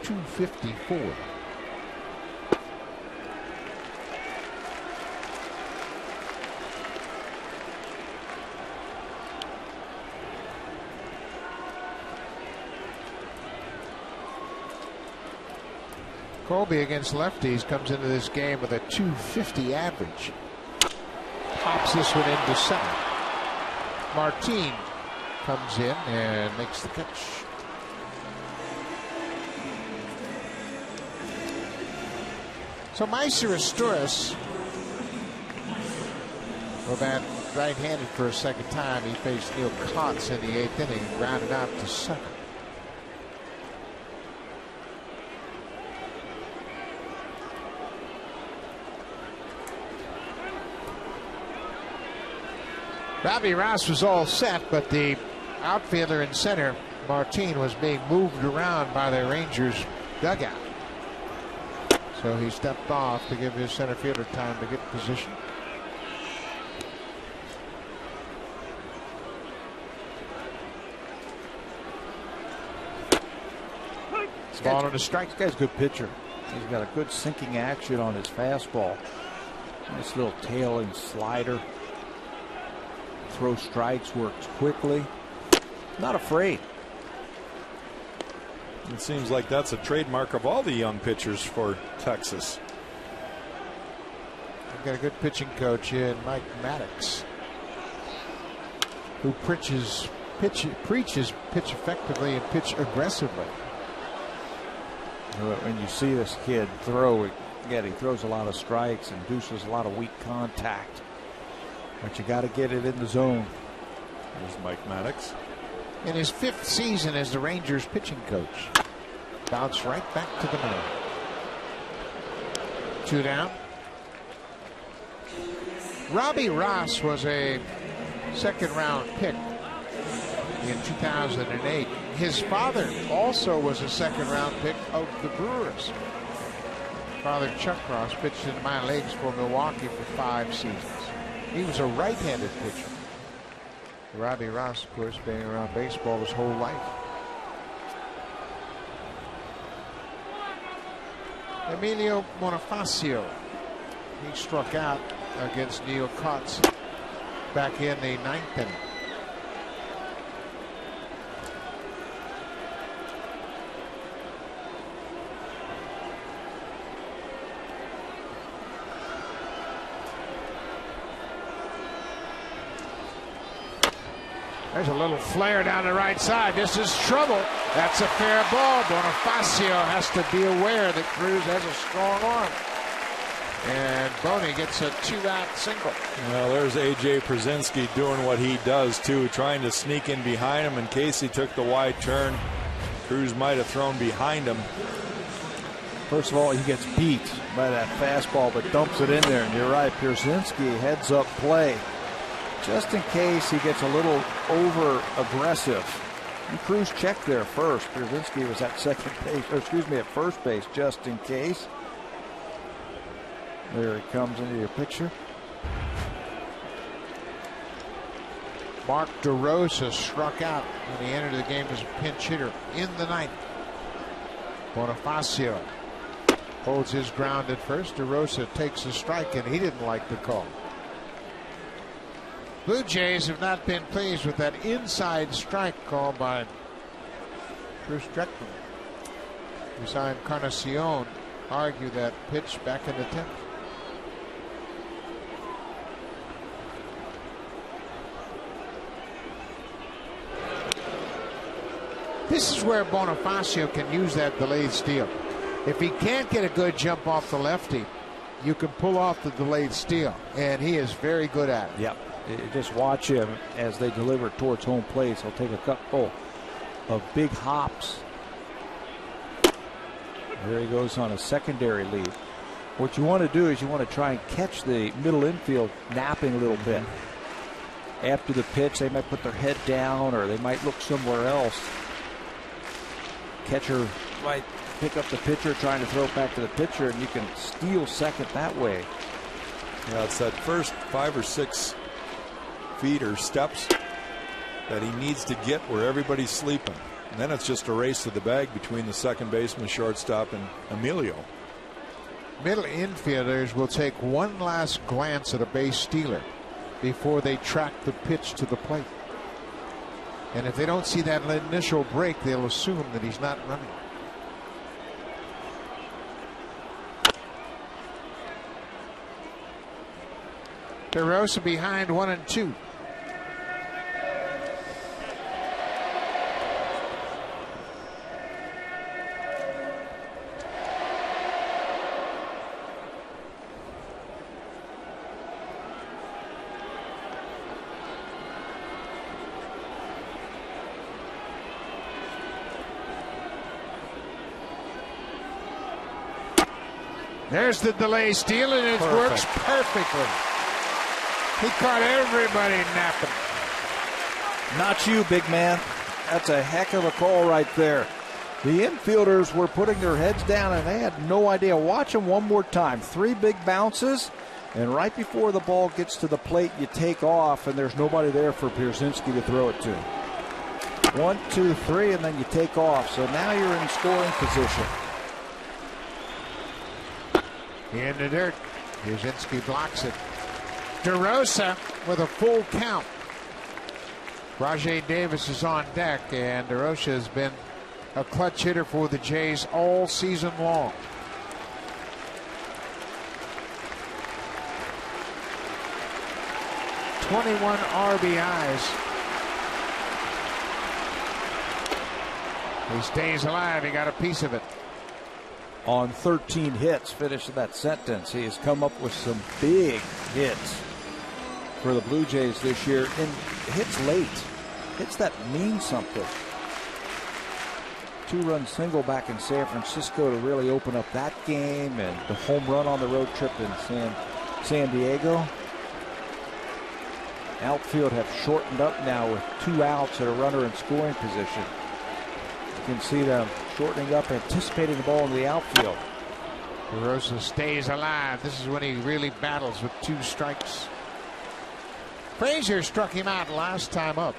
254. Colby against lefties comes into this game with a 250 average. Pops this one into center. Martin comes in and makes the catch. So Meiser Asturias will bat right-handed for a second time. He faced Neil Kotz in the 8th inning, grounded out to second. Robbie Ross was all set, but the outfielder in center, Martin, was being moved around by the Rangers dugout. So he stepped off to give his center fielder time to get position. Ball on a strike. This guy's a good pitcher. He's got a good sinking action on his fastball. Nice little tailing slider. Throw strikes, works quickly. Not afraid. It seems like that's a trademark of all the young pitchers for Texas. I've got a good pitching coach in Mike Maddox, who preaches pitch effectively and pitch aggressively. When you see this kid throw, again, he throws a lot of strikes, induces a lot of weak contact. But you got to get it in the zone. There's Mike Maddox. In his 5th season as the Rangers pitching coach. Bounce right back to the middle. 2 down. Robbie Ross was a 2nd-round pick in 2008. His father also was a 2nd-round pick of the Brewers. Father Chuck Ross pitched in the minor leagues for Milwaukee for 5 seasons. He was a right-handed pitcher. Robbie Ross, of course, being around baseball his whole life. Emilio Bonifacio. He struck out against Neil Kotz back in the 9th inning. There's a little flare down the right side. This is trouble. That's a fair ball. Bonifacio has to be aware that Cruz has a strong arm. And Boney gets a 2-out single. Well, there's A.J. Przinsky doing what he does, too, trying to sneak in behind him in case he took the wide turn. Cruz might have thrown behind him. First of all, he gets beat by that fastball, but dumps it in there. And you're right, Przinsky heads up play, just in case he gets a little over aggressive. And Cruz checked there first. Przinsky was at second base, or excuse me, at first base, just in case. There he comes into your picture. Mark DeRosa struck out when he entered the game as a pinch hitter in the 9th. Bonifacio holds his ground at first. DeRosa takes a strike, and he didn't like the call. Blue Jays have not been pleased with that inside strike call by Bruce Dreckman. We saw Encarnacion argue that pitch back in the 10th. This is where Bonifacio can use that delayed steal. If he can't get a good jump off the lefty, you can pull off the delayed steal, and he is very good at it. Yep. Just watch him as they deliver towards home plate. He'll take a couple of big hops. There he goes on a secondary lead. What you want to do is you want to try and catch the middle infield napping a little bit. After the pitch, they might put their head down or they might look somewhere else. Catcher might pick up the pitcher trying to throw it back to the pitcher, and you can steal second that way. Yeah, it's that first 5 or 6 feet or steps that he needs to get where everybody's sleeping. And then it's just a race to the bag between the second baseman, shortstop, and Emilio. Middle infielders will take one last glance at a base stealer before they track the pitch to the plate. And if they don't see that initial break, they'll assume that he's not running. DeRosa behind 1-2. There's the delay steal, and it works perfectly. He caught everybody napping. Not you, big man. That's a heck of a call right there. The infielders were putting their heads down, and they had no idea. Watch them one more time. 3 big bounces, and right before the ball gets to the plate, you take off, and there's nobody there for Pierzynski to throw it to. 1, 2, 3, and then you take off. So now you're in scoring position. In the dirt. Pierzynski blocks it. DeRosa with a full count. Rajai Davis is on deck, and DeRosa has been a clutch hitter for the Jays all season long. '21 RBIs. He stays alive. He got a piece of it. On 13 hits, finishing that sentence. He has come up with some big hits for the Blue Jays this year, and hits late. Hits that mean something. 2-run single back in San Francisco to really open up that game, and the home run on the road trip in San Diego. Outfield have shortened up now with 2 outs and a runner in scoring position. You can see them shortening up, anticipating the ball in the outfield. DeRosa stays alive. This is when he really battles with 2 strikes. Frazier struck him out last time up.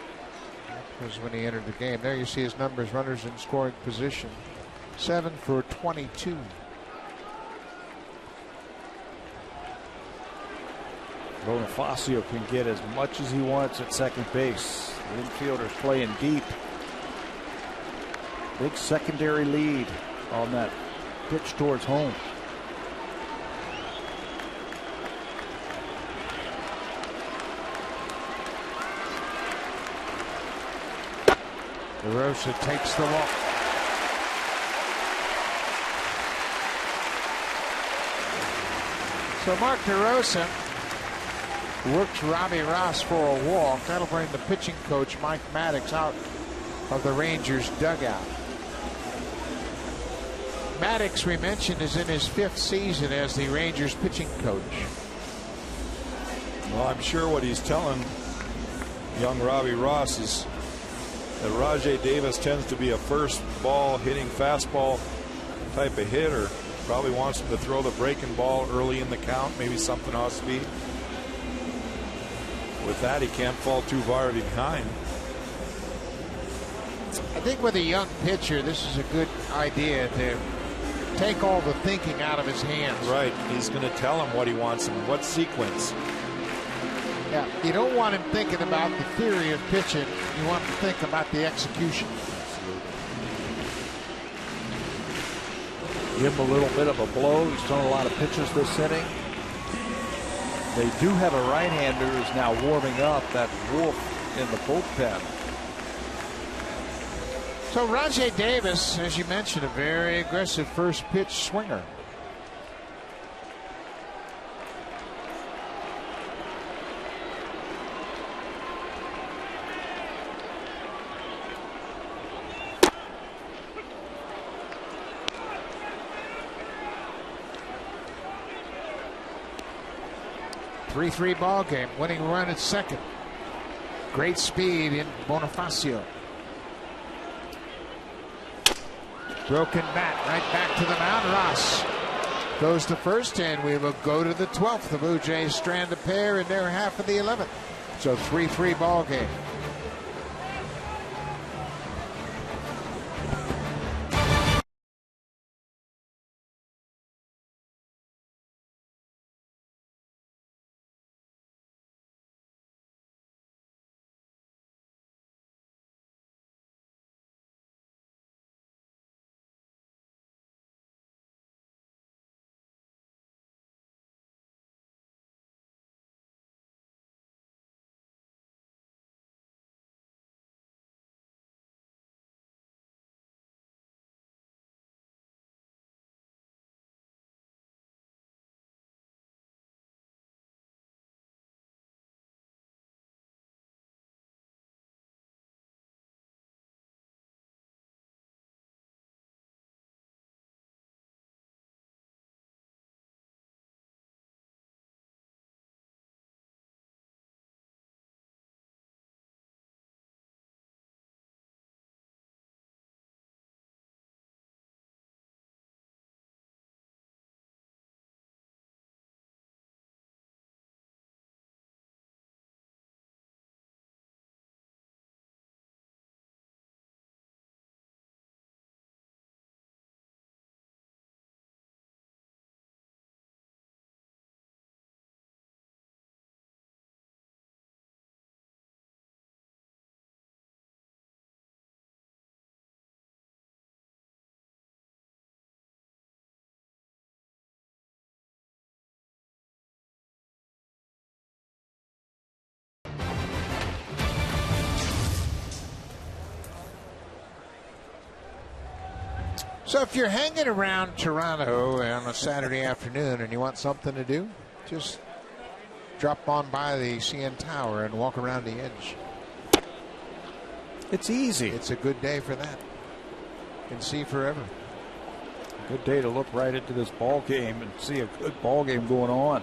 That was when he entered the game. There you see his numbers, runners in scoring position. 7 for 22. Bonifacio can get as much as he wants at second base. The infielders playing deep. Big secondary lead on that pitch towards home. DeRosa takes the walk. So Mark DeRosa works Robbie Ross for a walk. That'll bring the pitching coach Mike Maddox out of the Rangers dugout. Maddox, we mentioned, is in his 5th season as the Rangers pitching coach. Well, I'm sure what he's telling young Robbie Ross is that Rajai Davis tends to be a first ball hitting fastball type of hitter. Probably wants him to throw the breaking ball early in the count, maybe something off speed. With that, he can't fall too far behind. I think with a young pitcher, this is a good idea to take all the thinking out of his hands. Right. He's going to tell him what he wants and what sequence. Yeah, you don't want him thinking about the theory of pitching. You want him to think about the execution. Give him a little bit of a blow. He's thrown a lot of pitches this inning. They do have a right-hander who's now warming up. That's Wolf in the bullpen. So Rajai Davis, as you mentioned, a very aggressive first pitch swinger. Three ball game, winning run at second. Great speed in Bonifacio. Broken bat, right back to the mound. Ross goes to first, and we will go to the 12th. The Blue Jays strand a pair in their half of the 11th. So 3-3 ball game. So if you're hanging around Toronto on a Saturday afternoon and you want something to do, just drop on by the CN Tower and walk around the edge. It's easy. It's a good day for that. You can see forever. Good day to look right into this ball game and see a good ball game going on.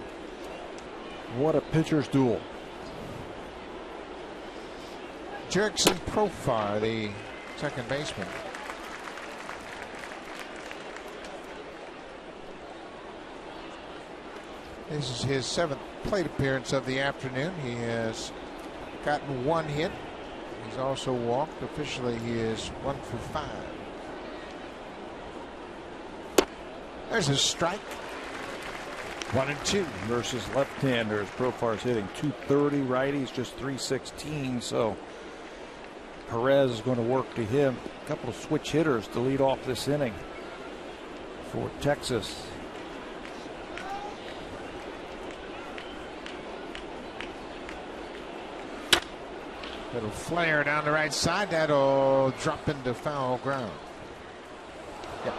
What a pitcher's duel. Jerickson Profar, the second baseman. This is his 7th plate appearance of the afternoon. He has gotten 1 hit. He's also walked. Officially, he is 1 for 5. There's a strike. 1-2. Versus left-handers. Profar's hitting .230. Righties just .316. So Perez is going to work to him. A couple of switch hitters to lead off this inning for Texas. It'll flare down the right side. That'll drop into foul ground. Yep.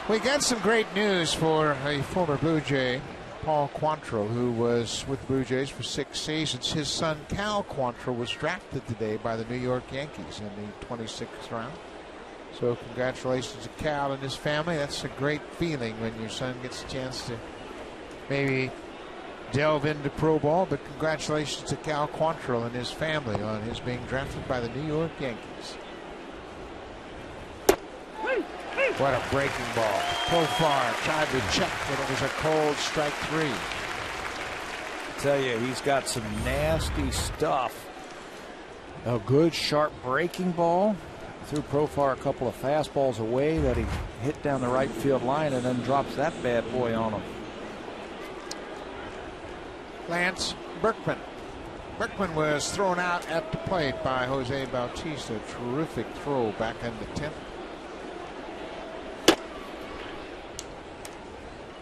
We got some great news for a former Blue Jay, Paul Quantrill, who was with the Blue Jays for 6 seasons. His son Cal Quantrill was drafted today by the New York Yankees in the 26th round. So congratulations to Cal and his family. That's a great feeling when your son gets a chance to maybe delve into pro ball, but congratulations to Cal Quantrill and his family on his being drafted by the New York Yankees. What a breaking ball. Profar tried to check, but it was a cold strike 3. I tell you, he's got some nasty stuff. A good sharp breaking ball. Threw Profar a couple of fastballs away that he hit down the right field line and then drops that bad boy on him. Lance Berkman. Berkman was thrown out at the plate by Jose Bautista. Terrific throw back in the 10th.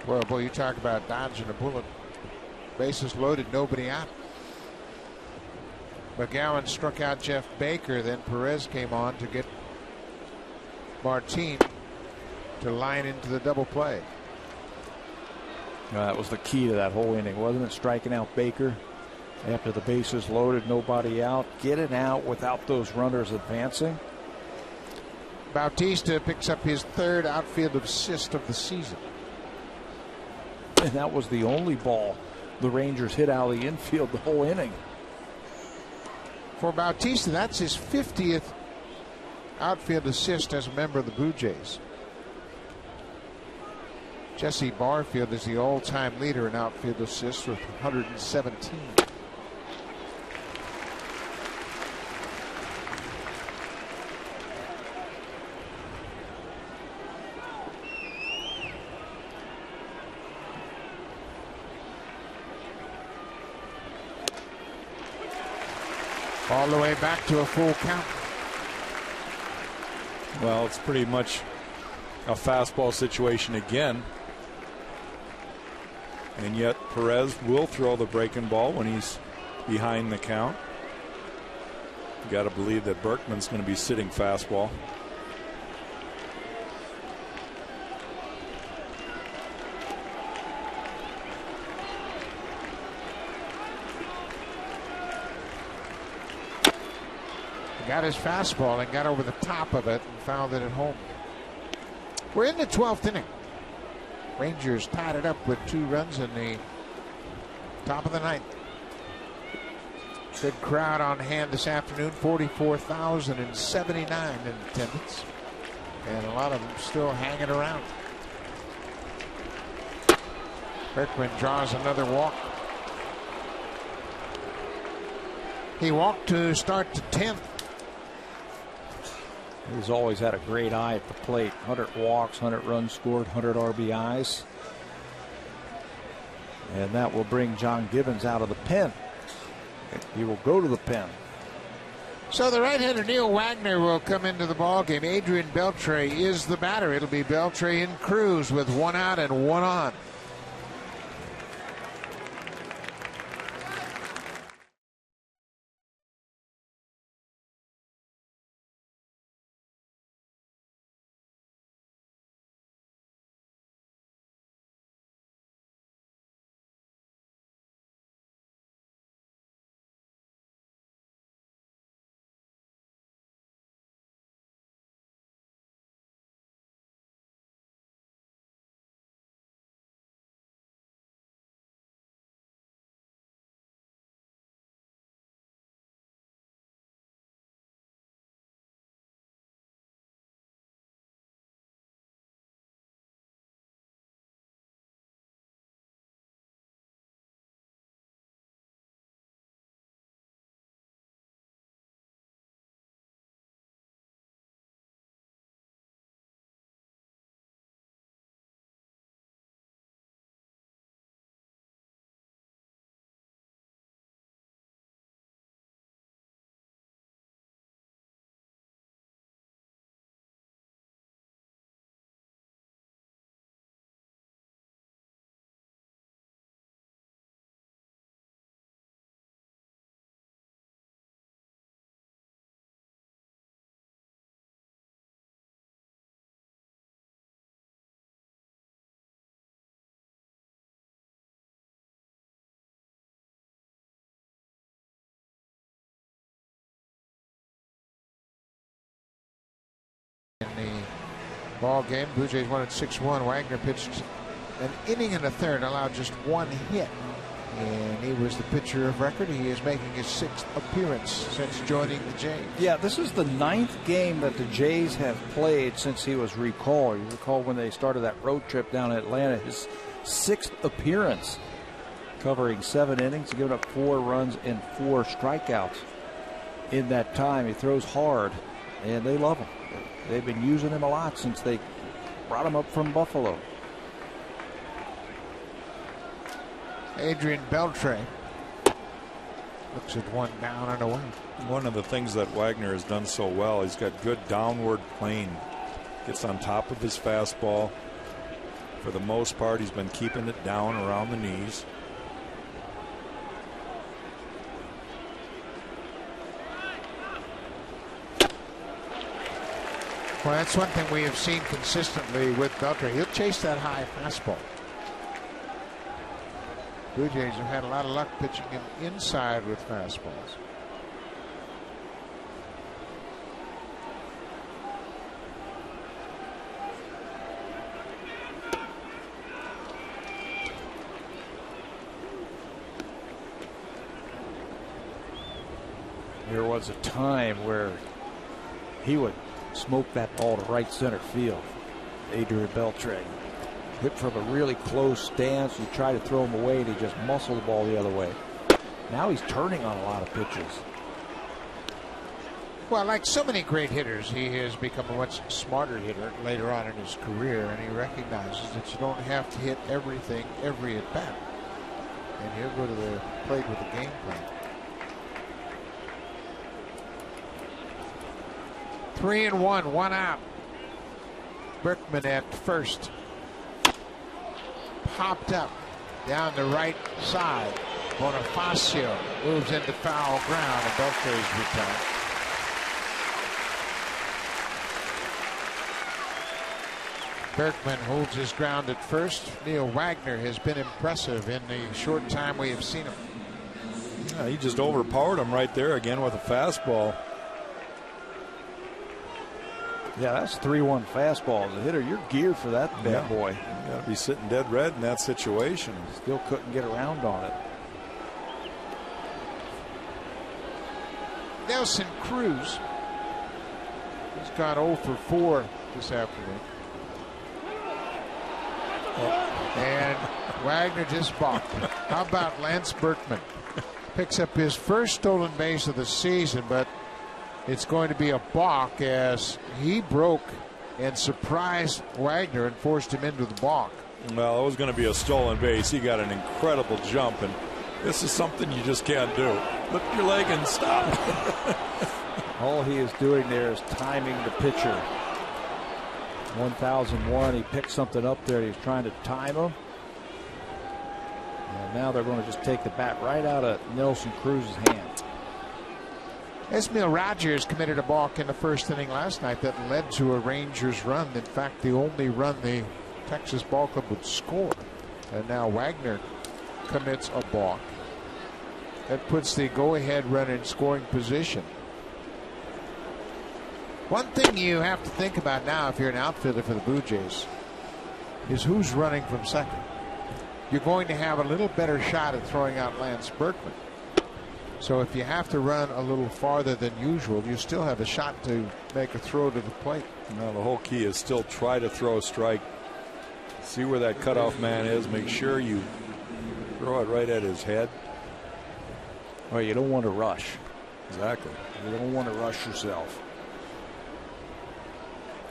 Well, boy, you talk about dodging a bullet. Bases loaded, nobody out. McGowan struck out Jeff Baker. Then Perez came on to get Martin to line into the double play. That was the key to that whole inning, wasn't it? Striking out Baker after the bases loaded, nobody out. Get it out without those runners advancing. Bautista picks up his 3rd outfield assist of the season. And that was the only ball the Rangers hit out of the infield the whole inning. For Bautista, that's his 50th outfield assist as a member of the Blue Jays. Jesse Barfield is the all-time leader in outfield assists with 117. All the way back to a full count. Well, it's pretty much a fastball situation again. And yet Perez will throw the breaking ball when he's behind the count. You got to believe that Berkman's going to be sitting fastball. Got his fastball and got over the top of it and fouled it at home. We're in the 12th inning. Rangers tied it up with 2 runs in the top of the 9th. Good crowd on hand this afternoon. 44,079 in attendance. And a lot of them still hanging around. Berkman draws another walk. He walked to start the 10th. He's always had a great eye at the plate. 100 walks, 100 runs scored, 100 RBIs. And that will bring John Gibbons out of the pen. He will go to the pen. So the right-hander Neil Wagner will come into the ballgame. Adrian Beltre is the batter. It'll be Beltre and Cruz with 1 out and 1 on. In the ball game, Blue Jays won at 6-1. Wagner pitched an inning and a third, allowed just 1 hit. And he was the pitcher of record. He is making his 6th appearance since joining the Jays. Yeah, this is the 9th game that the Jays have played since he was recalled. You recall when they started that road trip down in Atlanta, his 6th appearance, covering 7 innings, giving up 4 runs and 4 strikeouts in that time. He throws hard. and they love him. They've been using him a lot since they brought him up from Buffalo. Adrian Beltre looks at one down and away. One of the things that Wagner has done so well, he's got good downward plane. Gets on top of his fastball. For the most part, he's been keeping it down around the knees. Well, that's one thing we have seen consistently with Beltre. He'll chase that high fastball. Blue Jays have had a lot of luck pitching him inside with fastballs. There was a time where he would smoke that ball to right center field. Adrian Beltre hit from a really close stance. You try to throw him away, and he just muscled the ball the other way. Now he's turning on a lot of pitches. Well, like so many great hitters, he has become a much smarter hitter later on in his career, and he recognizes that you don't have to hit everything every at bat. And he'll go to the plate with a game plan. 3-1, one out. Berkman at first. Popped up down the right side. Bonifacio moves into foul ground, and Beltre's retired. Berkman holds his ground at first. Neil Wagner has been impressive in the short time we have seen him. Yeah, he just overpowered him right there again with a fastball. Yeah, that's 3-1 fastball. As a hitter, you're geared for that bad boy. You got to be sitting dead red in that situation. Still couldn't get around on it. Nelson Cruz has gone 0 for 4 this afternoon. And Wagner just balked. How about Lance Berkman? Picks up his first stolen base of the season, but it's going to be a balk as he broke and surprised Wagner and forced him into the balk. Well, it was going to be a stolen base. He got an incredible jump, and this is something you just can't do. Lift your leg and stop. All he is doing there is timing the pitcher. 1001, he picked something up there. He was trying to time him. And now they're going to just take the bat right out of Nelson Cruz's hand. Esmil Rogers committed a balk in the first inning last night that led to a Rangers run. In fact, the only run the Texas Ball Club would score. And now Wagner commits a balk. That puts the go-ahead run in scoring position. One thing you have to think about now if you're an outfielder for the Blue Jays is who's running from second. You're going to have a little better shot at throwing out Lance Berkman. So if you have to run a little farther than usual, you still have a shot to make a throw to the plate. Now the whole key is still try to throw a strike. See where that cutoff man is. Make sure you throw it right at his head. Well, you don't want to rush. Exactly. You don't want to rush yourself.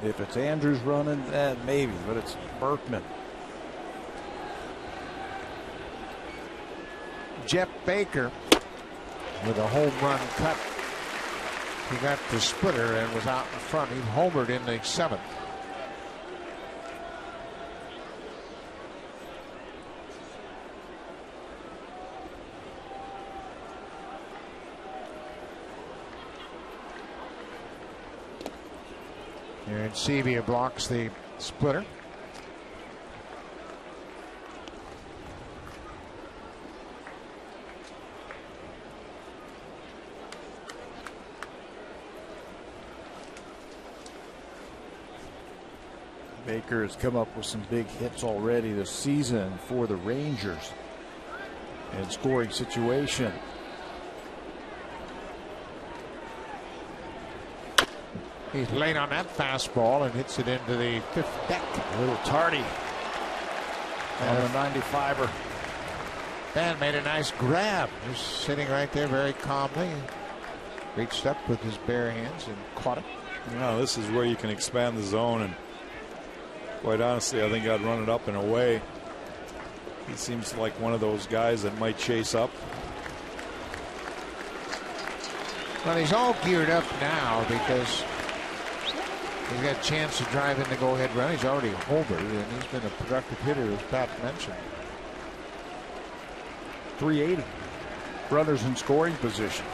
If it's Andrews running, maybe, but it's Berkman. Jeff Baker with a home run cut. He got the splitter and was out in front. He homered in the 7th. And Sevilla blocks the splitter. Baker has come up with some big hits already this season for the Rangers. And scoring situation. He's late on that fastball and hits it into the 5th deck. A little tardy on the 95er. Dan made a nice grab. Just sitting right there very calmly. Reached up with his bare hands and caught it. This is where you can expand the zone, and quite honestly, I think I'd run it up and away. He seems like one of those guys that might chase up. Well, he's all geared up now because he's got a chance to drive in the go-ahead run. He's already homered, and he's been a productive hitter, as Pat mentioned. 380. Runners in scoring position.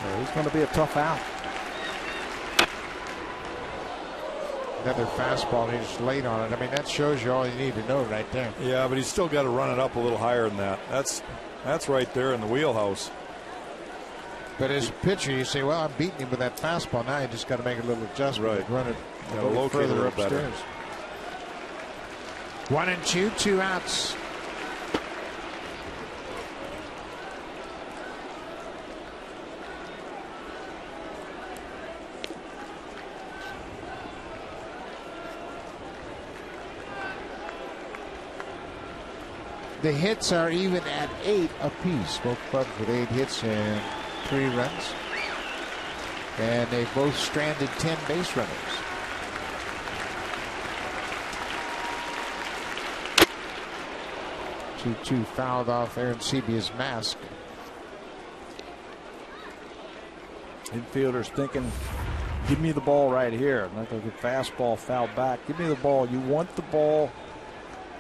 So he's going to be a tough out. Another fastball, and he's late on it. I mean, that shows you all you need to know right there. Yeah, but he's still got to run it up a little higher than that. That's right there in the wheelhouse. But as a pitcher, you say, well, I'm beating him with that fastball. Now you just got to make a little adjustment. Right. And run it a little locate further it upstairs. better. 1-2, 2 outs. The hits are even at 8 apiece. Both clubs with 8 hits and 3 runs. And they both stranded 10 base runners. Two fouled off Aaron Sebia's mask. Infielders thinking, give me the ball right here. Like a fastball fouled back. Give me the ball. You want the ball.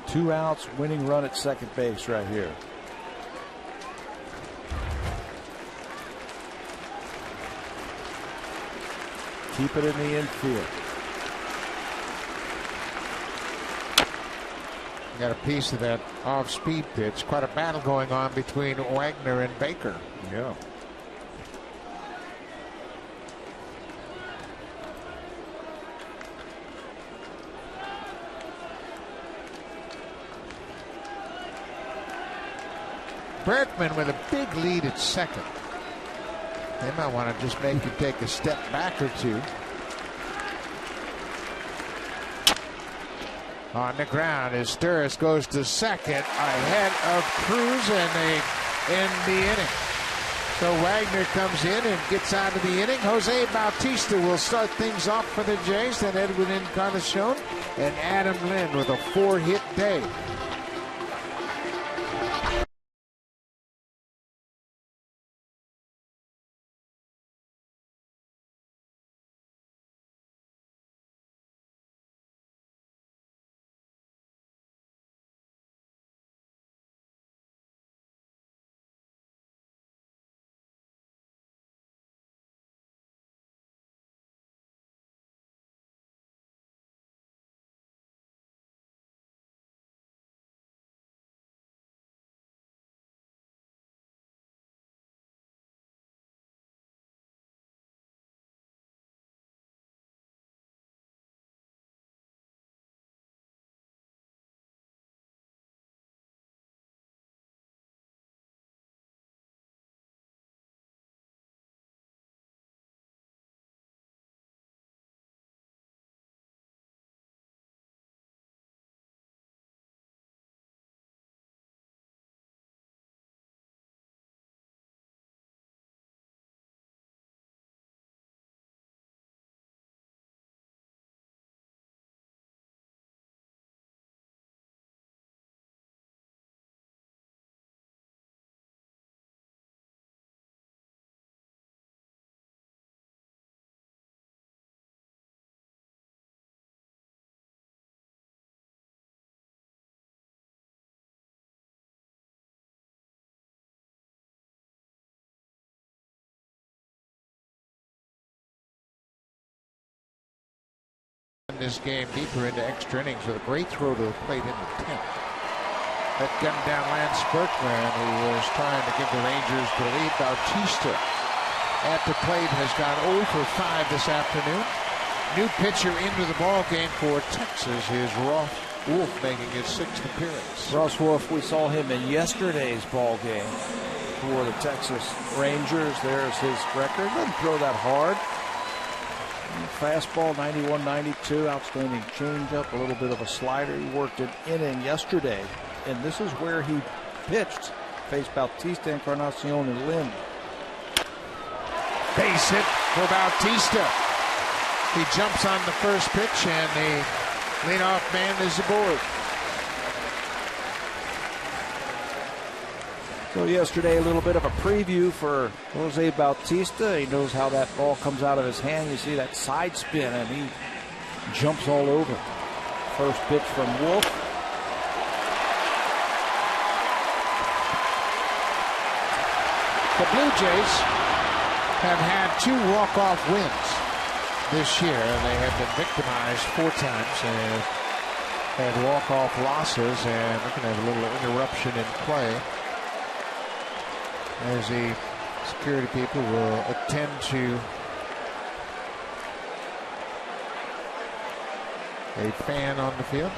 2 outs, winning run at second base right here. Keep it in the infield. Got a piece of that off-speed pitch. Quite a battle going on between Wagner and Baker. Yeah. Berkman with a big lead at second. They might want to just make you take a step back or two. On the ground as Sturris goes to second ahead of Cruz, and they end the inning. So Wagner comes in and gets out of the inning. Jose Bautista will start things off for the Jays. Then Edwin Encarnacion and Adam Lynn with a 4-hit day. This game deeper into extra innings with a great throw to the plate in the 10th. That gunned down Lance Berkman, who was trying to give the Rangers the lead. Bautista at the plate has gone 0 for 5 this afternoon. New pitcher into the ball game for Texas is Ross Wolf, making his 6th appearance. Ross Wolf, we saw him in yesterday's ball game for the Texas Rangers. There's his record. Doesn't throw that hard. Fastball, 91-92, outstanding changeup, a little bit of a slider. He worked an inning yesterday, and this is where he pitched. Faced Bautista, Encarnacion, and Lynn. Base hit for Bautista. He jumps on the first pitch, and the leadoff man is aboard. So yesterday, a little bit of a preview for Jose Bautista. He knows how that ball comes out of his hand. You see that side spin, and he jumps all over. First pitch from Wolf. The Blue Jays have had 2 walk-off wins this year. They have been victimized 4 times and had walk-off losses, and we're going to have a little interruption in play as the security people will attend to a fan on the field.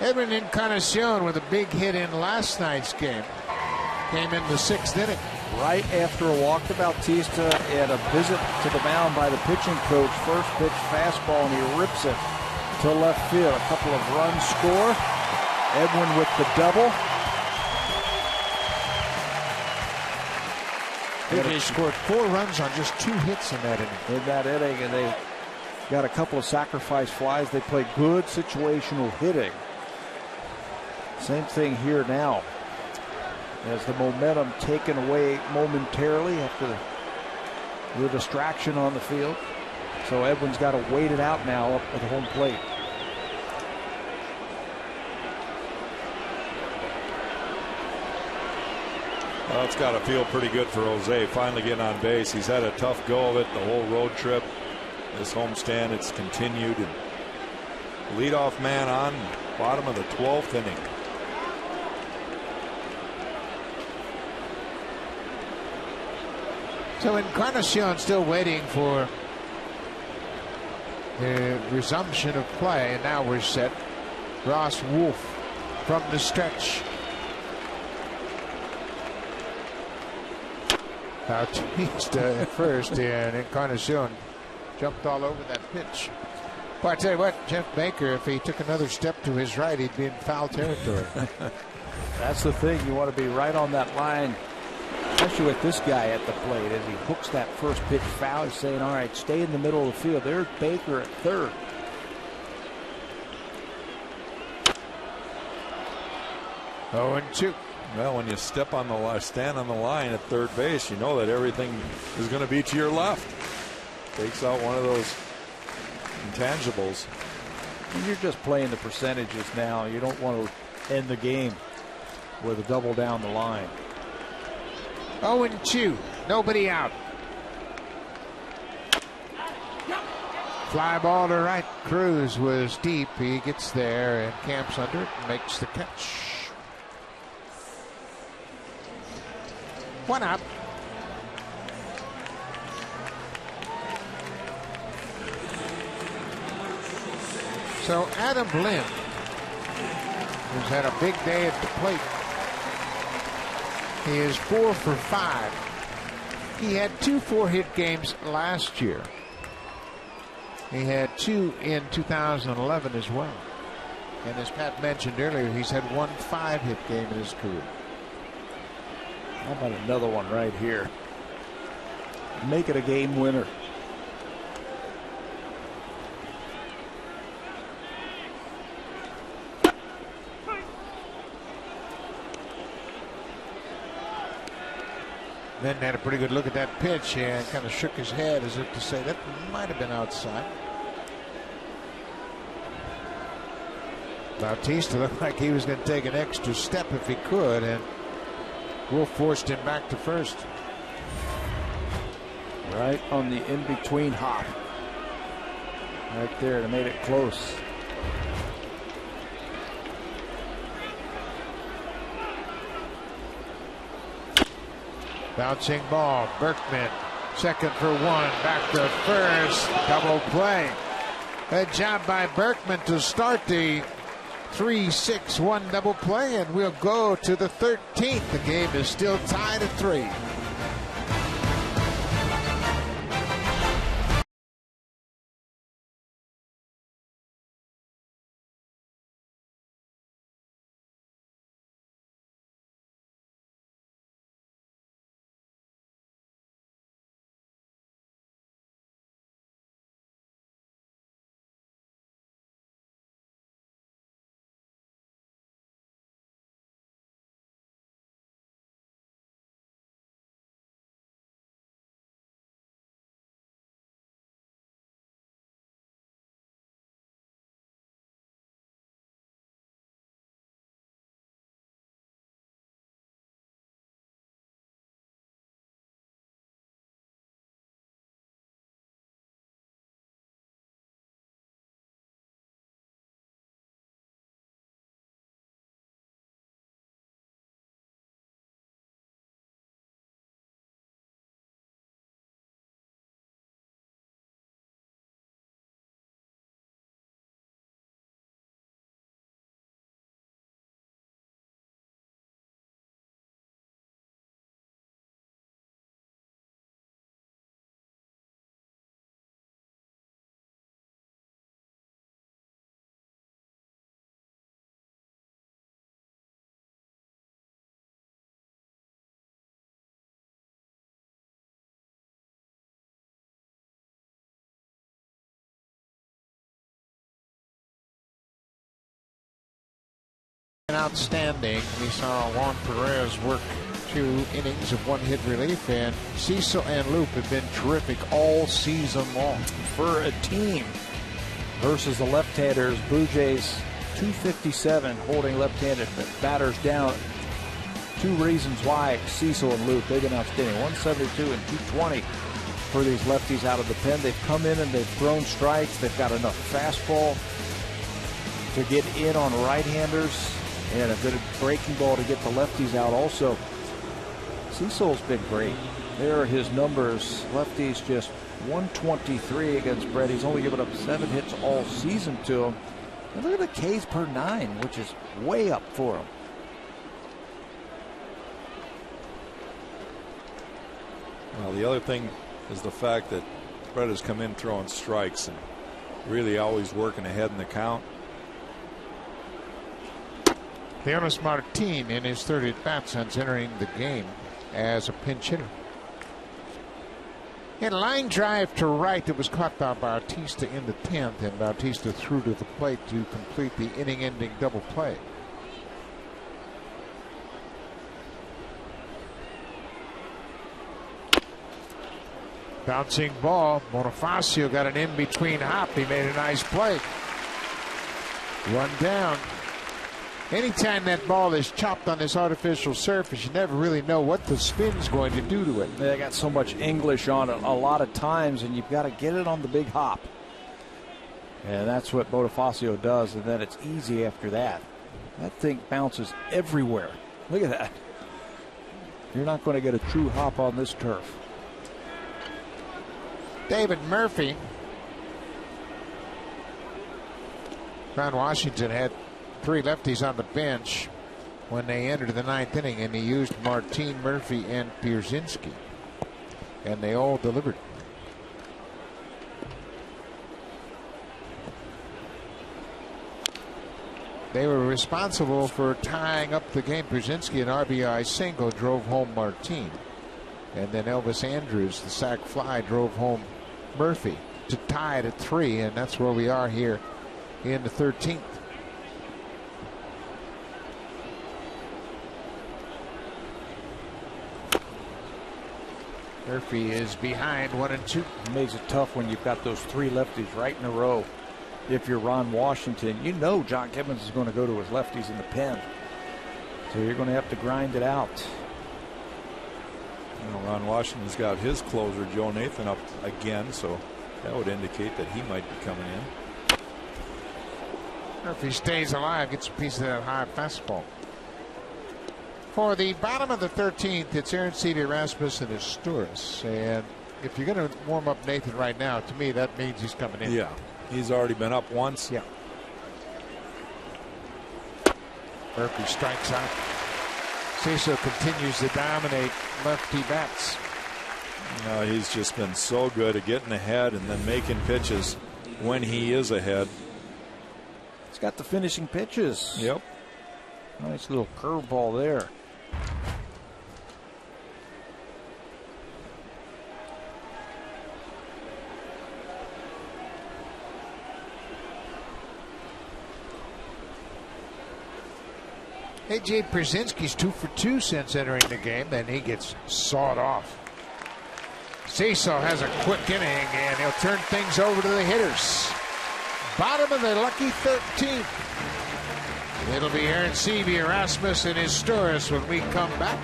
Edwin Encarnacion with a big hit in last night's game. Came in the 6th inning. Right after a walk to Bautista and a visit to the mound by the pitching coach. First pitch fastball, and he rips it to left field. A couple of runs score. Edwin with the double. They scored 4 runs on just 2 hits in that inning. And they got a couple of sacrifice flies. They play good situational hitting. Same thing here now. As the momentum taken away momentarily after the distraction on the field. So Edwin's got to wait it out now up at the home plate. Well, it's got to feel pretty good for Jose finally getting on base. He's had a tough go of it the whole road trip. This homestand, it's continued. And leadoff man on bottom of the 12th inning. So Encarnacion still waiting for the resumption of play, and now we're set. Ross Wolf from the stretch. Bautista at first, and Encarnacion jumped all over that pitch. But I tell you what, Jeff Baker, if he took another step to his right, he'd be in foul territory. That's the thing. You want to be right on that line, especially with this guy at the plate. As he hooks that first pitch foul, he's saying, all right, stay in the middle of the field. There's Baker at third. Oh, and 2. Well, when you stand on the line at third base, you know that everything is going to be to your left. Takes out one of those intangibles. And you're just playing the percentages now. You don't want to end the game with a double down the line. 0-2. Nobody out. Fly ball to right. Cruz was deep. He gets there and camps under it and makes the catch. 1 out. So Adam Lynn, who's had a big day at the plate, he is 4 for 5. He had 2 4-hit games last year. He had 2 in 2011 as well. And as Pat mentioned earlier, he's had 1 5-hit game in his career. How about another one right here? Make it a game winner. Then had a pretty good look at that pitch and kind of shook his head as if to say that might have been outside. Bautista looked like he was going to take an extra step if he could, and Wolf forced him back to first. Right on the in-between hop. Right there to make it close. Bouncing ball. Berkman, second for 1. Back to first. Double play. Good job by Berkman to start the 3-6-1 double play, and we'll go to the 13th. The game is still tied at 3. outstanding. We saw Juan Perez work 2 innings of 1-hit relief, and Cecil and Loop have been terrific all season long. For a team versus the left-handers, Blue Jays 257 holding left-handed batters down. 2 reasons why Cecil and Loop, they've been outstanding. 172 and 220 for these lefties out of the pen. They've come in and they've thrown strikes. They've got enough fastball to get in on right-handers and a good breaking ball to get the lefties out also. Cecil's been great. There are his numbers. Lefties just 123 against Brett. He's only given up 7 hits all season to him. And look at the Ks per 9, which is way up for him. Well, the other thing is the fact that Brett has come in throwing strikes and really always working ahead in the count. Leonis Martin in his 30th at-bat since entering the game as a pinch hitter. And line drive to right that was caught by Bautista in the 10th, and Bautista threw to the plate to complete the inning-ending double play. Bouncing ball. Bonifacio got an in-between hop. He made a nice play. Run down. Anytime that ball is chopped on this artificial surface, you never really know what the spin's going to do to it. They got so much English on it a lot of times, and you've got to get it on the big hop. And that's what Bonifacio does, and then it's easy after that. That thing bounces everywhere. Look at that. You're not going to get a true hop on this turf. David Murphy. Ron Washington had 3 lefties on the bench when they entered the 9th inning, and he used Martin, Murphy, and Pierzynski, and they all delivered. They were responsible for tying up the game. Pierzynski, an RBI single, drove home Martin, and then Elvis Andrews, the sac fly, drove home Murphy to tie it at 3, and that's where we are here in the 13th. Murphy is behind 1-2. It makes it tough when you've got those 3 lefties right in a row. If you're Ron Washington, you know John Gibbons is going to go to his lefties in the pen. So you're going to have to grind it out. You know, Ron Washington's got his closer, Joe Nathan, up again, so that would indicate that he might be coming in. Murphy stays alive, gets a piece of that high fastball. For the bottom of the 13th, it's Arincide Erasmus and Asturias. And if you're going to warm up Nathan right now, to me, that means he's coming in. Yeah, he's already been up once. Yeah. Murphy strikes out. Cecil continues to dominate lefty bats. He's just been so good at getting ahead and then making pitches when he is ahead. He's got the finishing pitches. Yep. Nice little curveball there. A.J. Pierzynski's 2 for 2 since entering the game, and he gets sawed off. Cecil has a quick inning, and he'll turn things over to the hitters. Bottom of the lucky 13th. It'll be Arincide Erasmus and Asturias when we come back.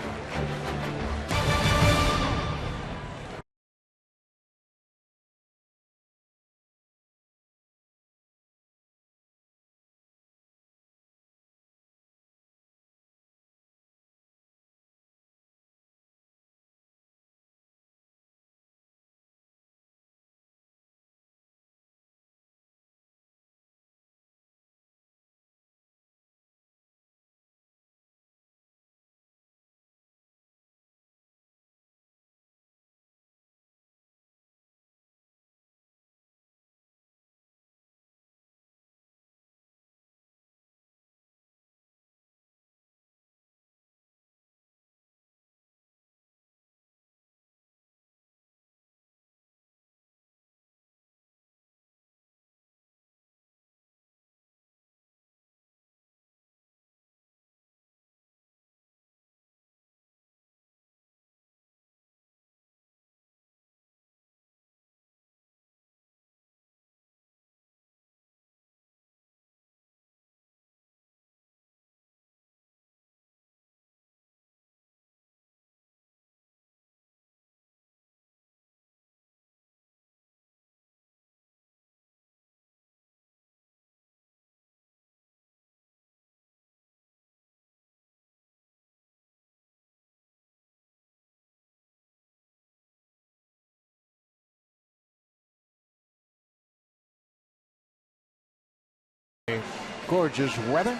Gorgeous weather.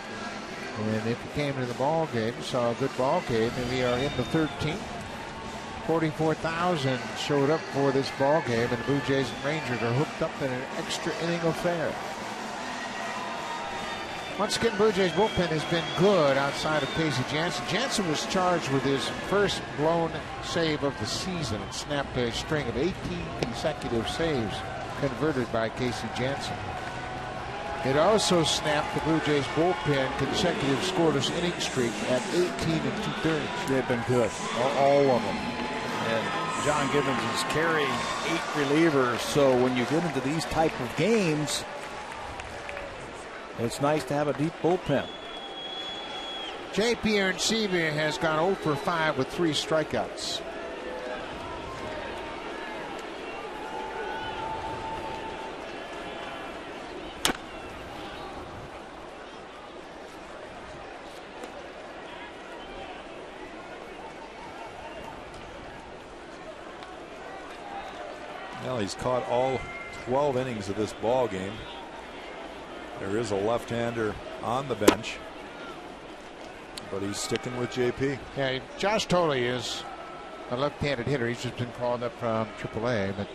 And if you came to the ball game, saw a good ball game, and we are in the 13th. 44,000 showed up for this ball game, and the Blue Jays and Rangers are hooked up in an extra inning affair. Once again, Blue Jays bullpen has been good outside of Casey Janssen. Janssen was charged with his first blown save of the season and snapped a string of 18 consecutive saves converted by Casey Janssen. It also snapped the Blue Jays bullpen consecutive scoreless inning streak at 18 2/3. They've been good, all of them. And John Gibbons is carrying 8 relievers, so when you get into these type of games, it's nice to have a deep bullpen. J.P. Arencibia has gone 0 for 5 with 3 strikeouts. Well, he's caught all 12 innings of this ball game. There is a left-hander on the bench, but he's sticking with JP. Yeah, Josh Tolley is a left-handed hitter. He's just been called up from AAA, but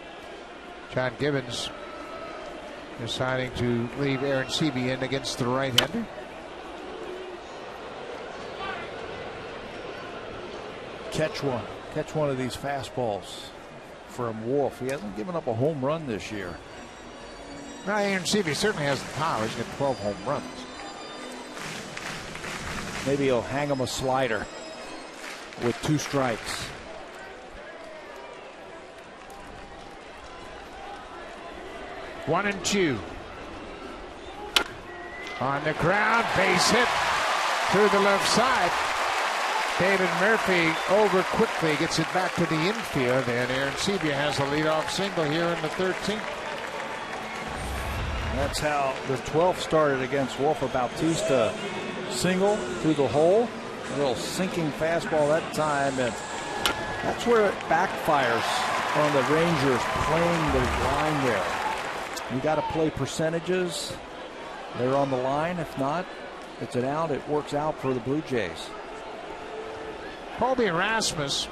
John Gibbons deciding to leave Arencibia in against the right-hander. Catch one of these fastballs from Wolf. He hasn't given up a home run this year. Well, Arencibia certainly has the power. He's got 12 home runs. Maybe he'll hang him a slider with 2 strikes. One and 2. On the ground, base hit through the left side. David Murphy over quickly, gets it back to the infield, and Arencibia has a leadoff single here in the 13th. That's how the 12th started against Wolfer Bautista. Single through the hole, a little sinking fastball that time, and that's where it backfires on the Rangers playing the line there. You got to play percentages. They're on the line. If not, it's an out. It works out for the Blue Jays. Colby Erasmus,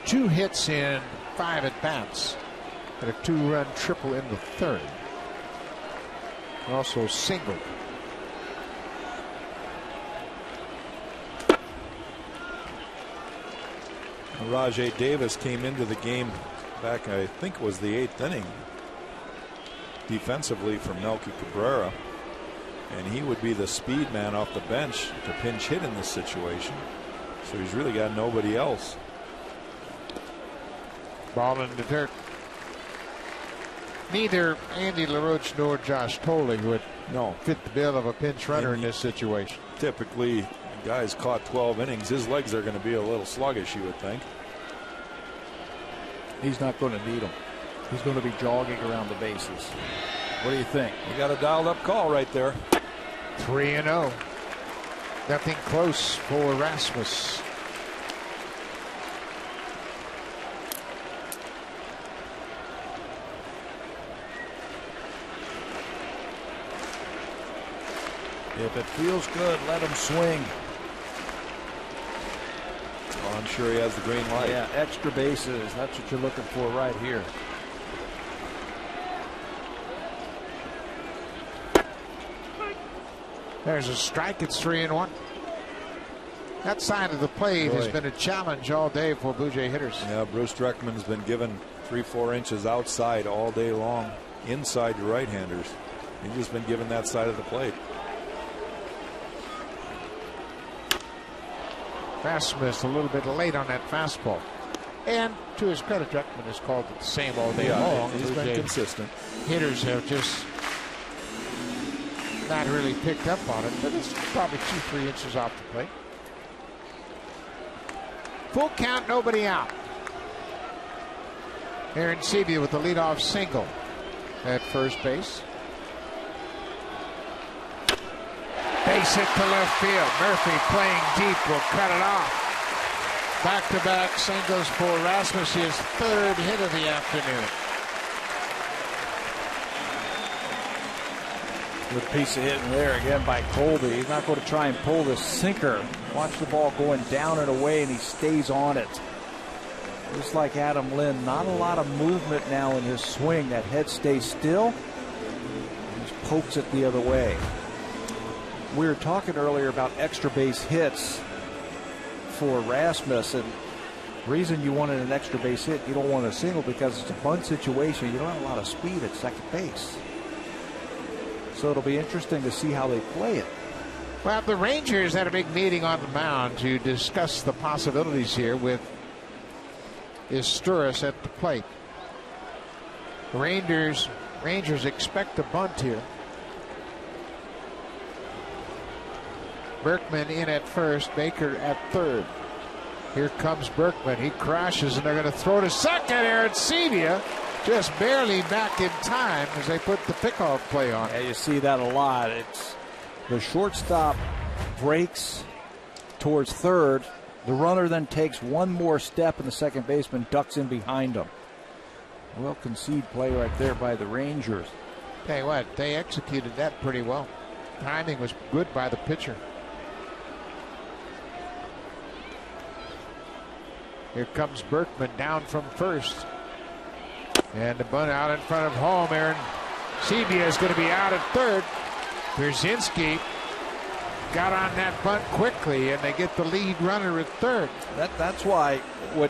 2 hits in 5 at-bats, and a 2-run triple in the 3rd. Also singled. Rajay Davis came into the game back, I think it was the 8th inning, defensively for Melky Cabrera, and he would be the speed man off the bench to pinch hit in this situation. So he's really got nobody else. Ball in the dirt. Neither Andy LaRoche nor Josh Tolley would fit the bill of a pinch runner in this situation. Typically, the guy's caught 12 innings. His legs are going to be a little sluggish, you would think. He's not going to need them. He's going to be jogging around the bases. What do you think? You got a dialed up call right there. 3-0. Nothing close for Rasmus. If it feels good, let him swing. Well, I'm sure he has the green light. Yeah, extra bases. That's what you're looking for right here. There's a strike. It's 3-1. That side of the plate has been a challenge all day for Blue Jay hitters. Yeah, Bruce Dreckman's been given 3-4 inches outside all day long, inside to right-handers. He's just been given that side of the plate. Rasmus a little bit late on that fastball. And to his credit, Dreckman has called it the same all day long. He's been consistent. Hitters have just not really picked up on it, but it's probably 2-3 inches off the plate. Full count, nobody out. Arencibia with the leadoff single at first base. Base hit to left field. Murphy playing deep will cut it off. Back-to-back singles for Rasmus, his 3rd hit of the afternoon. Good piece of hitting there again by Colby. He's not going to try and pull this sinker. Watch the ball going down and away, and he stays on it. Just like Adam Lynn, not a lot of movement now in his swing. That head stays still. He just pokes it the other way. We were talking earlier about extra base hits for Rasmus, and the reason you wanted an extra base hit, you don't want a single because it's a bunt situation. You don't have a lot of speed at second base. So it'll be interesting to see how they play it. Well, the Rangers had a big meeting on the mound to discuss the possibilities here with Isturis at the plate. The Rangers expect a bunt here. Berkman in at first, Baker at third. Here comes Berkman. He crashes, and they're going to throw to second. Arancibia just barely back in time as they put the pickoff play on. Yeah, you see that a lot. It's the shortstop breaks towards third. The runner then takes one more step, and the second baseman ducks in behind him. Well conceded play right there by the Rangers. Tell you what, they executed that pretty well. Timing was good by the pitcher. Here comes Berkman down from first. And the bunt out in front of home. Arancibia is going to be out at third. Pierzynski got on that bunt quickly, and they get the lead runner at third. That's why what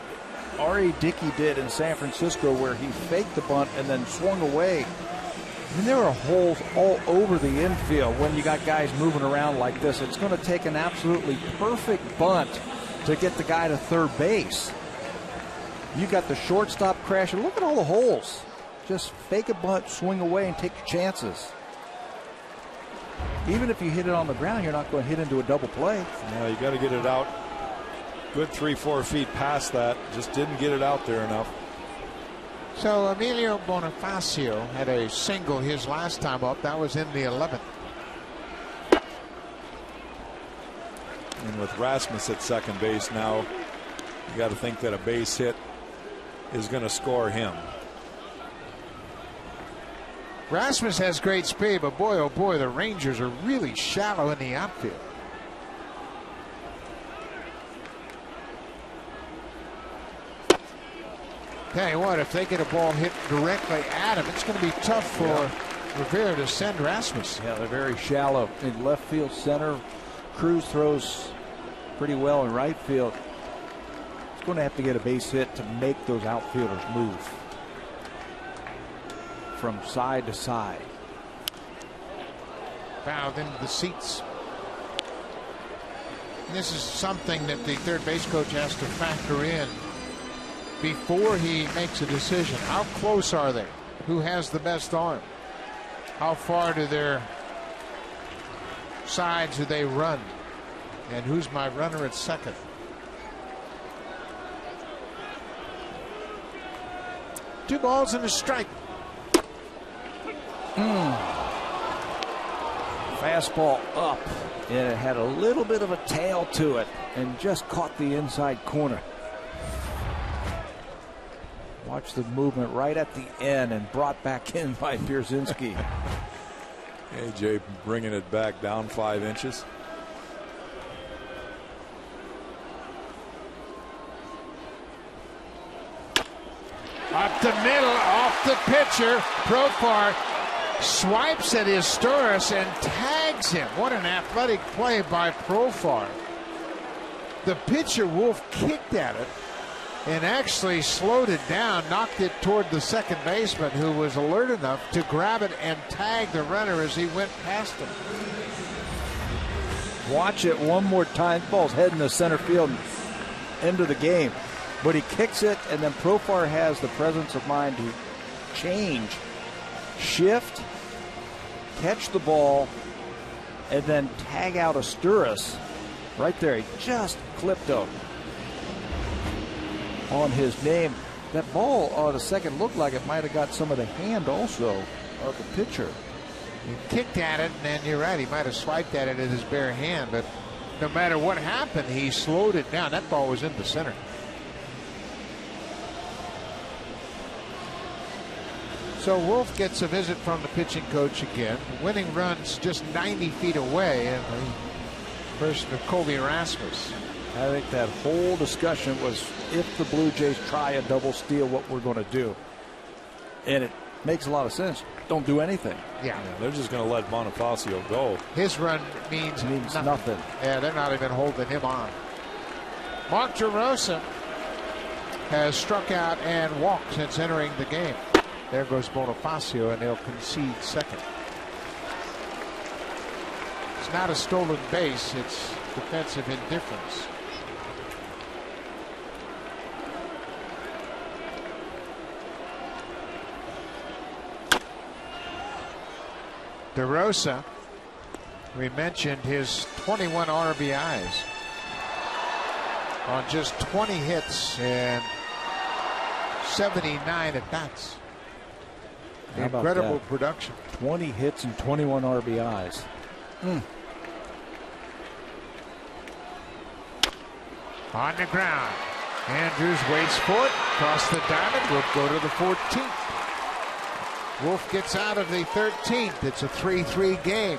R.A. Dickey did in San Francisco, where he faked the bunt and then swung away. I mean, there are holes all over the infield when you got guys moving around like this. It's going to take an absolutely perfect bunt to get the guy to third base. You got the shortstop crashing. Look at all the holes. Just fake a bunt, swing away, and take your chances. Even if you hit it on the ground, you're not going to hit into a double play. Yeah, you got to get it out. Good 3-4 feet past that. Just didn't get it out there enough. So Emilio Bonifacio had a single his last time up. That was in the 11th. And with Rasmus at second base now, you got to think that a base hit is going to score him. Rasmus has great speed, but boy, oh boy, the Rangers are really shallow in the outfield. Tell you what, if they get a ball hit directly at him, it's going to be tough for Rivera to send Rasmus. Yeah, they're very shallow in left field, center. Cruz throws pretty well in right field. He's going to have to get a base hit to make those outfielders move from side to side. Fouled into the seats. And this is something that the third base coach has to factor in before he makes a decision. How close are they? Who has the best arm? How far to their sides do they run? And who's my runner at second? Two balls and a strike. Fastball up, and it had a little bit of a tail to it and just caught the inside corner. Watch the movement right at the end and brought back in by Pierzynski. AJ bringing it back down 5 inches. Up the middle, off the pitcher. Profar swipes at Isturis and tags him. What an athletic play by Profar. The pitcher, Wolf, kicked at it and actually slowed it down, knocked it toward the second baseman, who was alert enough to grab it and tag the runner as he went past him. Watch it one more time. The ball's heading to center field, end of the game. But he kicks it, and then Profar has the presence of mind to change, shift, catch the ball, and then tag out Isturis. Right there, he just clipped him on his name. That ball on a second looked like it might have got some of the hand also of the pitcher. He kicked at it, and then you're right, he might have swiped at it in his bare hand, but no matter what happened, he slowed it down. That ball was in the center. So Wolf gets a visit from the pitching coach again. The winning run's just 90 feet away, and the person of Colby Rasmus. I think that whole discussion was if the Blue Jays try a double steal, what we're going to do. And it makes a lot of sense. Don't do anything. Yeah. They're just going to let Bonifacio go. His run means nothing. Yeah, they're not even holding him on. Mark DeRosa has struck out and walked since entering the game. There goes Bonifacio, and they'll concede second. It's not a stolen base, it's defensive indifference. DeRosa, we mentioned his 21 RBIs on just 20 hits and 79 at bats. Incredible production. 20 hits and 21 RBIs. On the ground. Andrews waits for it. Across the diamond. Will go to the 14th. Wolf gets out of the 13th. It's a 3-3 game.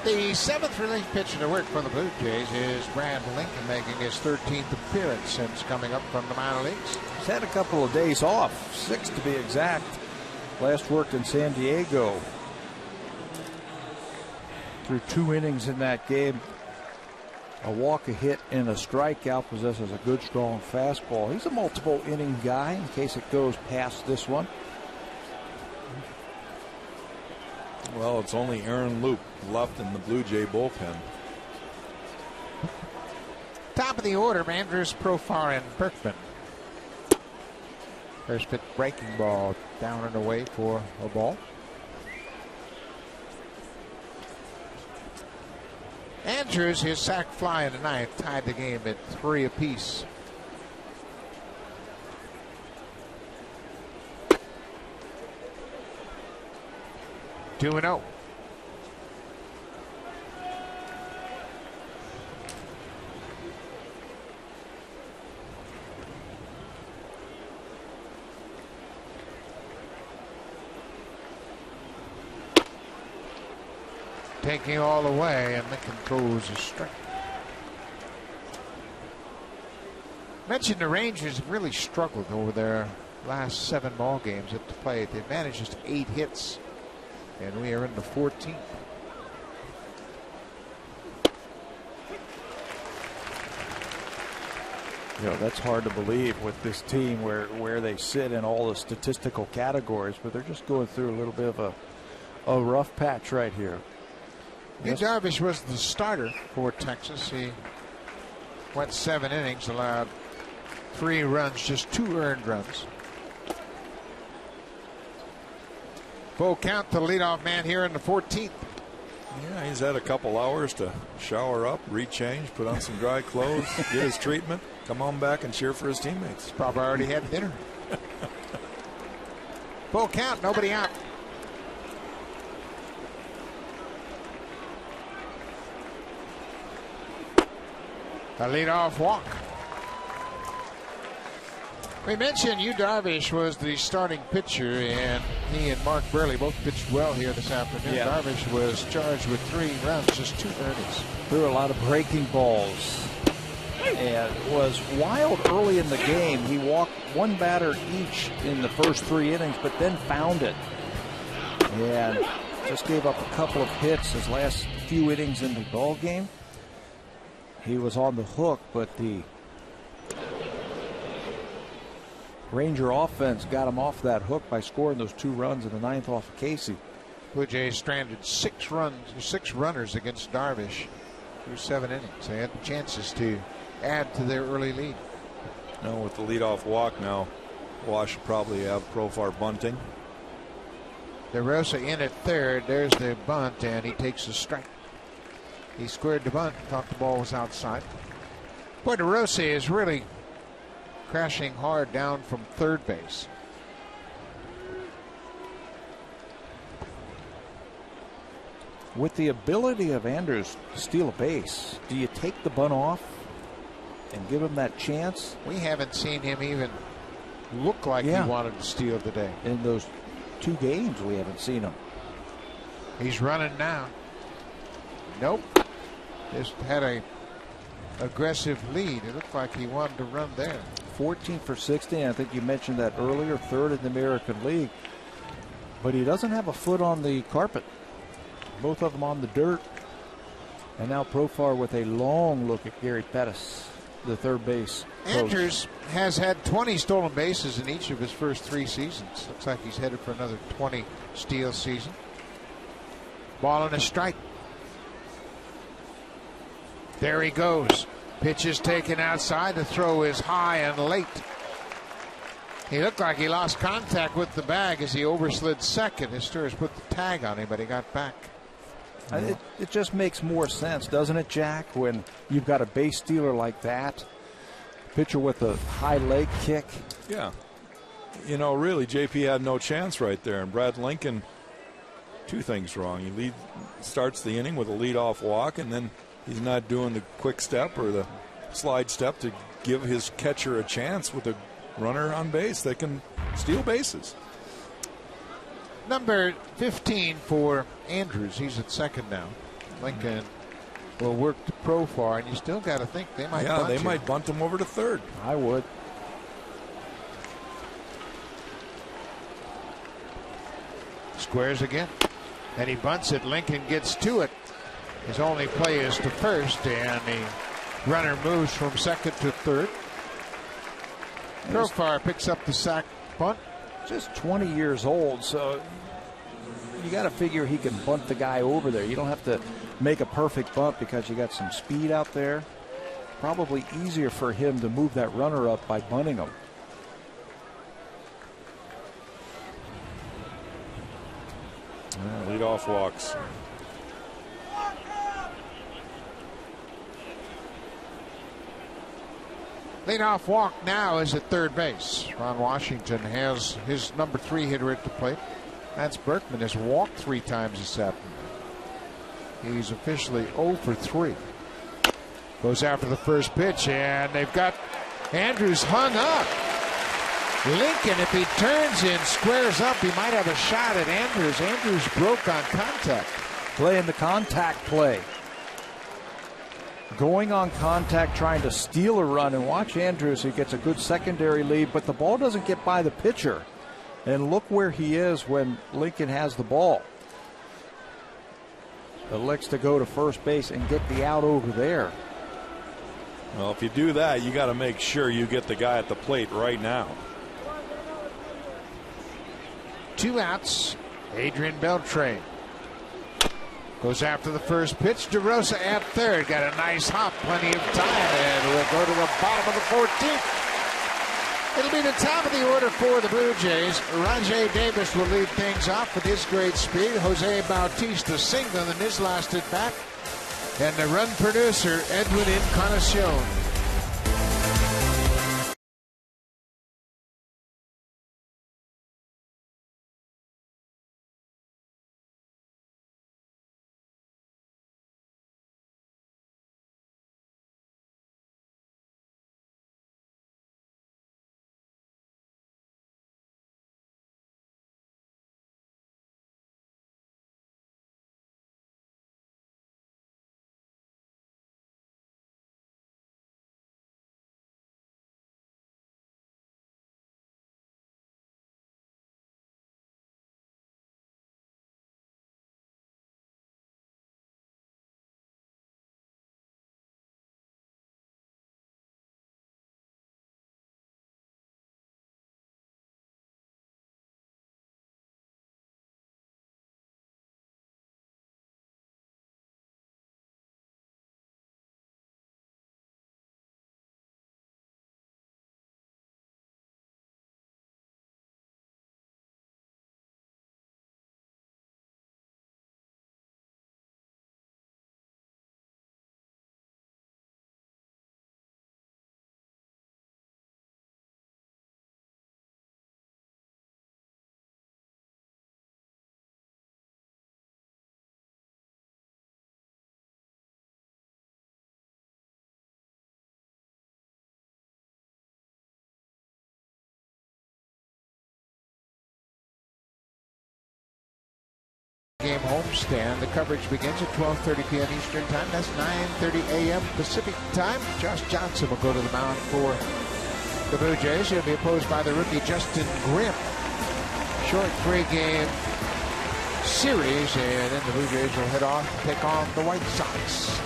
The seventh relief pitcher to work for the Blue Jays is Brad Lincoln, making his 13th appearance since coming up from the minor leagues. He's had a couple of days off, 6 to be exact. Last worked in San Diego. Through 2 innings in that game. A walk, a hit, and a strikeout. Possesses a good, strong fastball. He's a multiple inning guy in case it goes past this one. Well, it's only Aaron Loop left in the Blue Jay bullpen. Top of the order, Andrews, Profar, and Berkman. First pitch breaking ball down and away for a ball. Andrews, his sac fly in the ninth, tied the game at 3 apiece. Two and 0. Taking all the way, and Lincoln throws a strike. Mentioned the Rangers have really struggled over their last 7 ball games at the plate. They've managed just 8 hits, and we are in the 14th. You know, that's hard to believe with this team where they sit in all the statistical categories, but they're just going through a little bit of a rough patch right here. Yu Darvish was the starter for Texas. He Went 7 innings, allowed 3 runs, just 2 earned runs. Full count to the leadoff man here in the 14th. Yeah, he's had a couple hours to shower up, rechange, put on some dry clothes, get his treatment, come on back and cheer for his teammates. Probably already had dinner. Full count, nobody out. A leadoff walk. We mentioned Yu Darvish was the starting pitcher, and he and Mark Burley both pitched well here this afternoon. Yeah. Darvish was charged with 3 runs, just 2 earnings. Threw a lot of breaking balls and was wild early in the game. He walked 1 batter each in the first 3 innings, but then found it and just gave up a couple of hits his last few innings in the ball game. He was on the hook, but the Ranger offense got him off that hook by scoring those 2 runs in the 9th off of Casey. Blue Jays stranded 6 runners against Darvish through 7 innings. They had chances to add to their early lead. Now with the leadoff walk now, Wash will probably have Profar bunting. DeRosa in at third. There's the bunt, and he takes a strike. He squared the bunt, thought the ball was outside. Boy, DeRosa is really crashing hard down from third base. With the ability of Andrews to steal a base, do you take the bunt off and give him that chance? We haven't seen him even look like he wanted to steal today. In those 2 games, we haven't seen him. He's running now. Nope. Just had a aggressive lead. It looked like he wanted to run there. 14 for 60. I think you mentioned that earlier, 3rd in the American League. But he doesn't have a foot on the carpet. Both of them on the dirt. And now Profar with a long look at Gary Pettis, the third base coach. Andrews has had 20 stolen bases in each of his first 3 seasons. Looks like he's headed for another 20 steal season. Ball and a strike. There he goes. Pitch is taken outside. The throw is high and late. He looked like he lost contact with the bag as he overslid second. His steers put the tag on him, but he got back. It just makes more sense, doesn't it, Jack, when you've got a base stealer like that, pitcher with a high leg kick. Yeah. You know, really, JP had no chance right there. And Brad Lincoln, 2 things wrong. He starts the inning with a leadoff walk, and then he's not doing the quick step or the slide step to give his catcher a chance with a runner on base that can steal bases. Number 15 for Andrews. He's at second now. Lincoln will work to Profar, and you still got to think they might bunt they him. might bunt him over to third. I would. Squares again. And he bunts it. Lincoln gets to it. His only play is to first, and the runner moves from second to third. Profar picks up the sac bunt. Just 20 years old, so you got to figure he can bunt the guy over there. You don't have to make a perfect bunt because you got some speed out there. Probably easier for him to move that runner up by bunting him. Leadoff walks. Leadoff walk now is at third base. Ron Washington has his number 3 hitter at the plate. Lance Berkman has walked 3 times this afternoon. He's officially 0 for 3. Goes after the first pitch, and they've got Andrews hung up. Lincoln, if he turns and squares up, he might have a shot at Andrews. Andrews broke on contact. Playing the contact play. Going on contact, trying to steal a run, and watch Andrews. He gets a good secondary lead, but the ball doesn't get by the pitcher. And look where he is when Lincoln has the ball. Elects to go to first base and get the out over there. Well, if you do that, you got to make sure you get the guy at the plate right now. 2 outs. Adrian Beltre. Goes after the first pitch. DeRosa at third. Got a nice hop. Plenty of time. And we'll go to the bottom of the 14th. It'll be the top of the order for the Blue Jays. Rajay Davis will lead things off with his great speed. Jose Bautista single in his last at bat. And the run producer, Edwin Encarnacion. Game homestand. The coverage begins at 12:30 p.m. Eastern Time. That's 9:30 a.m. Pacific Time. Josh Johnson will go to the mound for the Blue Jays. He'll be opposed by the rookie Justin Grimm. Short three-game series, and then the Blue Jays will head off to take on the White Sox.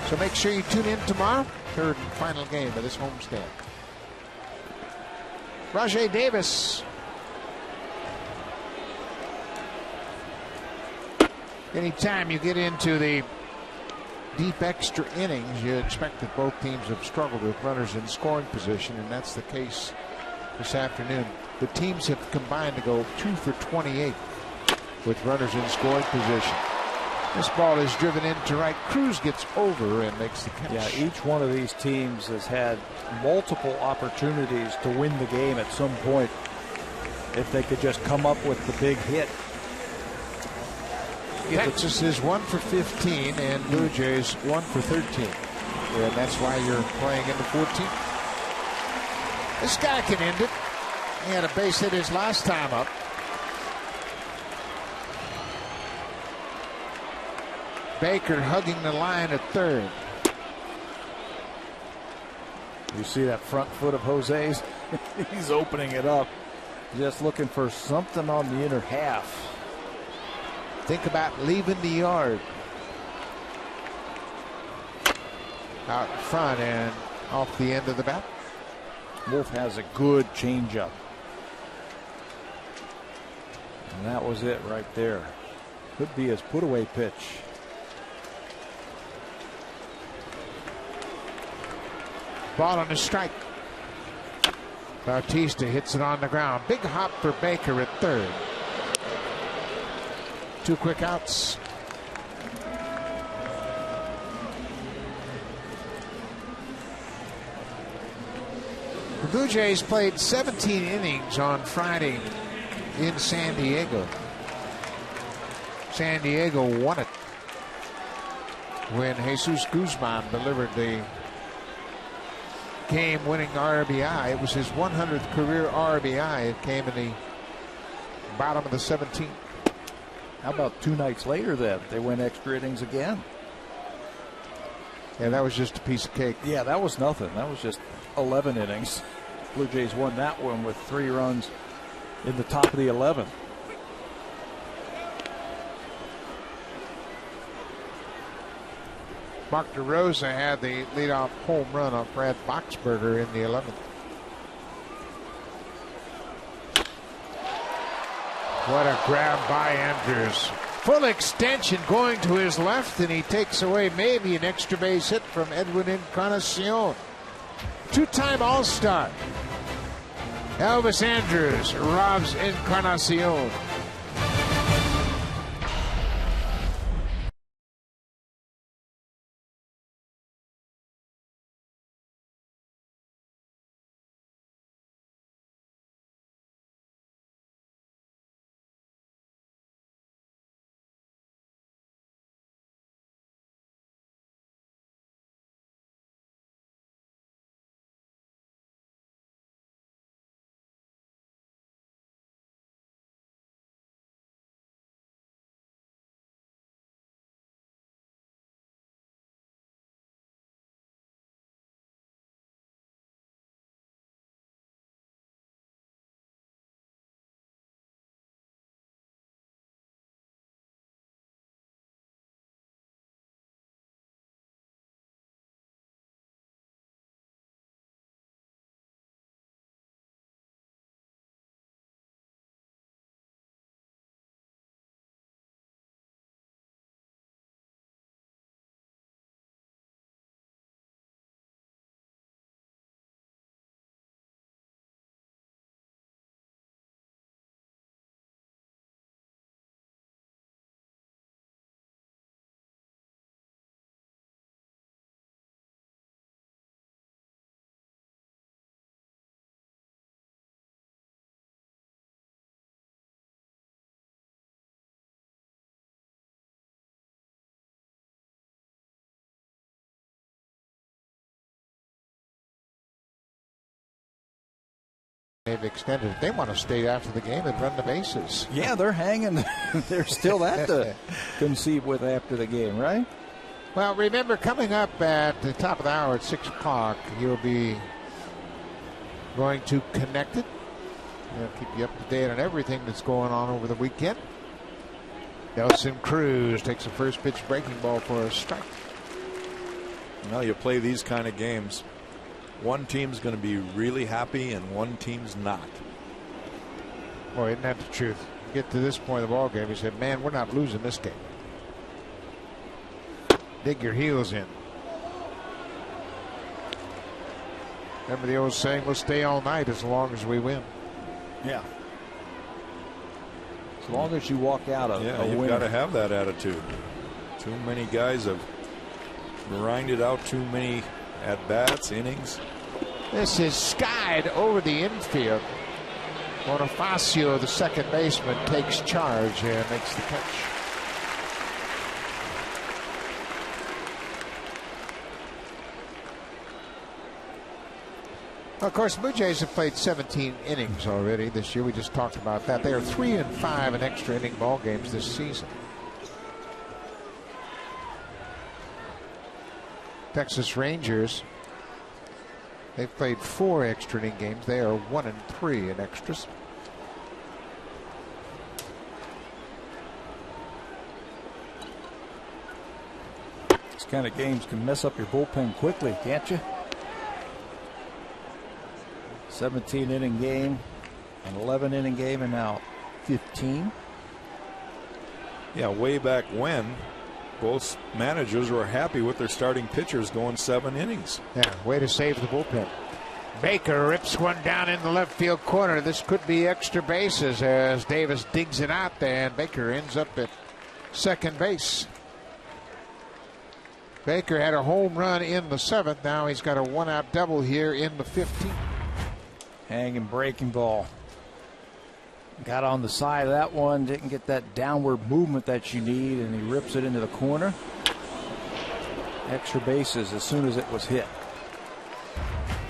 So make sure you tune in tomorrow. Third and final game of this homestand. Rajay Davis. Anytime you get into the deep extra innings, you expect that both teams have struggled with runners in scoring position, and that's the case this afternoon. The teams have combined to go 2 for 28 with runners in scoring position. This ball is driven into right. Cruz gets over and makes the catch. Yeah, each one of these teams has had multiple opportunities to win the game at some point if they could just come up with the big hit. Texas is 1 for 15 and Blue Jays 1 for 13. And that's why you're playing in the 14th. This guy can end it. He had a base hit his last time up. Baker hugging the line at third. You see that front foot of Jose's? He's opening it up. Just looking for something on the inner half. Think about leaving the yard. Out front and off the end of the bat. Wolf has a good changeup. And that was it right there. Could be his put-away pitch. Ball on the strike. Bautista hits it on the ground. Big hop for Baker at third. 2 quick outs. The Blue Jays played 17 innings on Friday in San Diego. San Diego won it when Jesus Guzman delivered the game-winning RBI. It was his 100th career RBI. It came in the bottom of the 17th. How about 2 nights later then? They went extra innings again. Yeah, that was just a piece of cake. Yeah, that was nothing. That was just 11 innings. Blue Jays won that one with 3 runs in the top of the 11th. Mark DeRosa had the leadoff home run on Brad Boxberger in the 11th. What a grab by Andrews. full extension going to his left, and he takes away maybe an extra base hit from Edwin Encarnacion. Two-time All-Star Elvis Andrus robs Encarnacion. They've extended it. They want to stay after the game and run the bases. Yeah, they're hanging. They're still that to conceive with after the game, right? Well, remember, coming up at the top of the hour at 6 o'clock, you'll be going to Connect It. They'll keep you up to date on everything that's going on over the weekend. Nelson Cruz takes a first pitch breaking ball for a strike. Well, you play these kind of games. One team's going to be really happy and one team's not. Boy, isn't that the truth? You get to this point of the ball game, he said, man, we're not losing this game. Dig your heels in. Remember the old saying, we'll stay all night as long as we win. Yeah. As long as you walk out a you've winner. got to have that attitude. Too many guys have grinded out too many at-bats, innings. This is skied over the infield. Bonifacio, the second baseman, takes charge and makes the catch. Of course, Blue Jays have played 17 innings already this year. We just talked about that. They are 3-5 in extra inning ball games this season. Texas Rangers, they've played 4 extra inning games. They are 1-3 in extras. These kind of games can mess up your bullpen quickly, can't you? 17 inning game, an 11 inning game, and now 15. Yeah, way back when, both managers were happy with their starting pitchers going 7 innings. Yeah, way to save the bullpen. Baker rips one down in the left field corner. This could be extra bases as Davis digs it out there, and Baker ends up at second base. Baker had a home run in the 7th. Now he's got a 1-out double here in the 15th. Hanging breaking ball. Got on the side of that one, didn't get that downward movement that you need, and he rips it into the corner. Extra bases as soon as it was hit.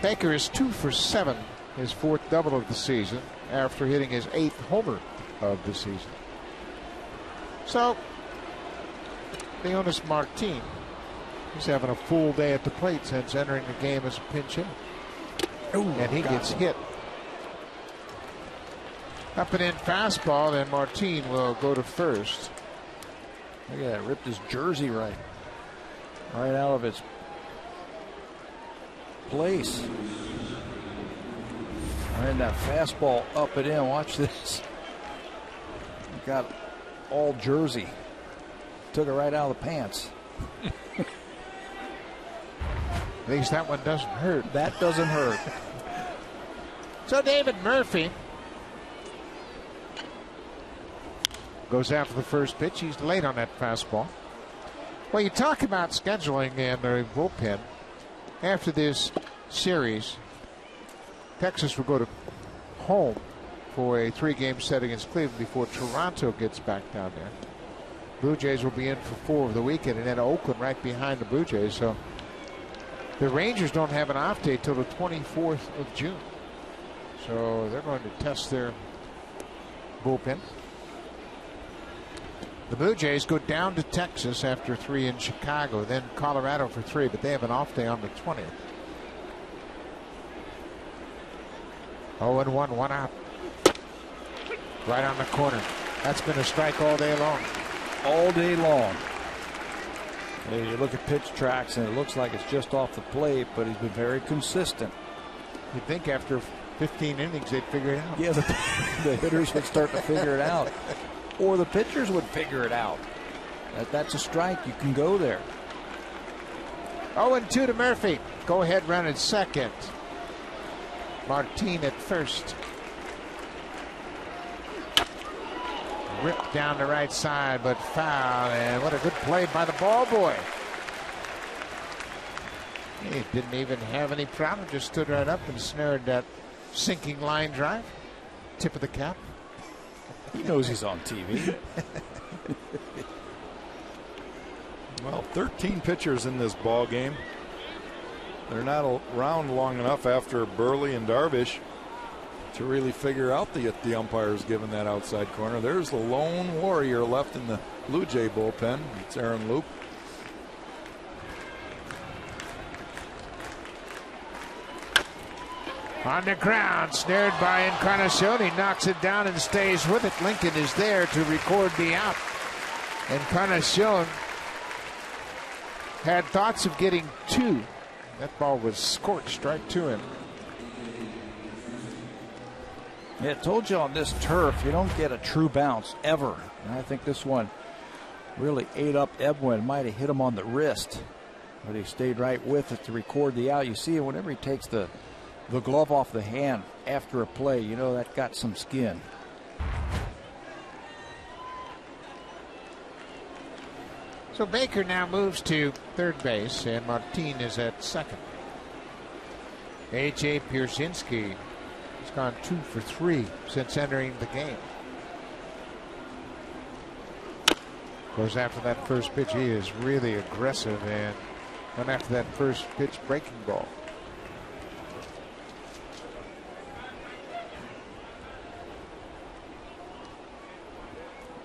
Baker is 2 for 7, his 4th double of the season, after hitting his 8th homer of the season. So, Leonis Martin, he's having a full day at the plate since entering the game as a pinch hitter. And he gets hit. Up and in fastball, and Martin will go to first. Look at that, ripped his jersey right out of its place. And that fastball up and in. Watch this. Got all jersey. took it right out of the pants. At least that one doesn't hurt. That doesn't hurt. So David Murphy goes after the first pitch. He's late on that fastball. Well, you talk about scheduling and the bullpen. After this series, Texas will go to home for a 3-game set against Cleveland before Toronto gets back down there. Blue Jays will be in for 4 of the weekend, and then Oakland right behind the Blue Jays. So the Rangers don't have an off day till the 24th of June. So they're going to test their bullpen. The Blue Jays go down to Texas after 3 in Chicago, then Colorado for 3, but they have an off day on the 20th. 0-1, 1 out. Right on the corner. That's been a strike all day long. All day long. You look at pitch tracks and it looks like it's just off the plate, but he's been very consistent. You'd think after 15 innings they'd figure it out. Yeah, the hitters would start to figure it out. Or the pitchers would figure it out. That's a strike. You can go there. 0-2 to Murphy. Go ahead run at second. Martin at first. Ripped down the right side, but foul. And what a good play by the ball boy. He didn't even have any problem. Just stood right up and snared that sinking line drive. Tip of the cap. He knows he's on TV. Well, 13 pitchers in this ball game. They're not around long enough after Burley and Darvish to really figure out the umpire's given that outside corner. There's the lone warrior left in the Blue Jay bullpen. It's Aaron Loop. On the ground, snared by Encarnacion. He knocks it down and stays with it. Lincoln is there to record the out. Encarnacion had thoughts of getting 2. That ball was scorched right to him. Yeah, I told you on this turf, you don't get a true bounce ever. And I think this one really ate up Edwin. Might have hit him on the wrist, but he stayed right with it to record the out. You see, whenever he takes the glove off the hand after a play, you know that got some skin. So Baker now moves to third base, and Martin is at second. A.J. Pierzynski has gone 2 for 3 since entering the game. Of course, after that first pitch, he is really aggressive and went after that first pitch breaking ball.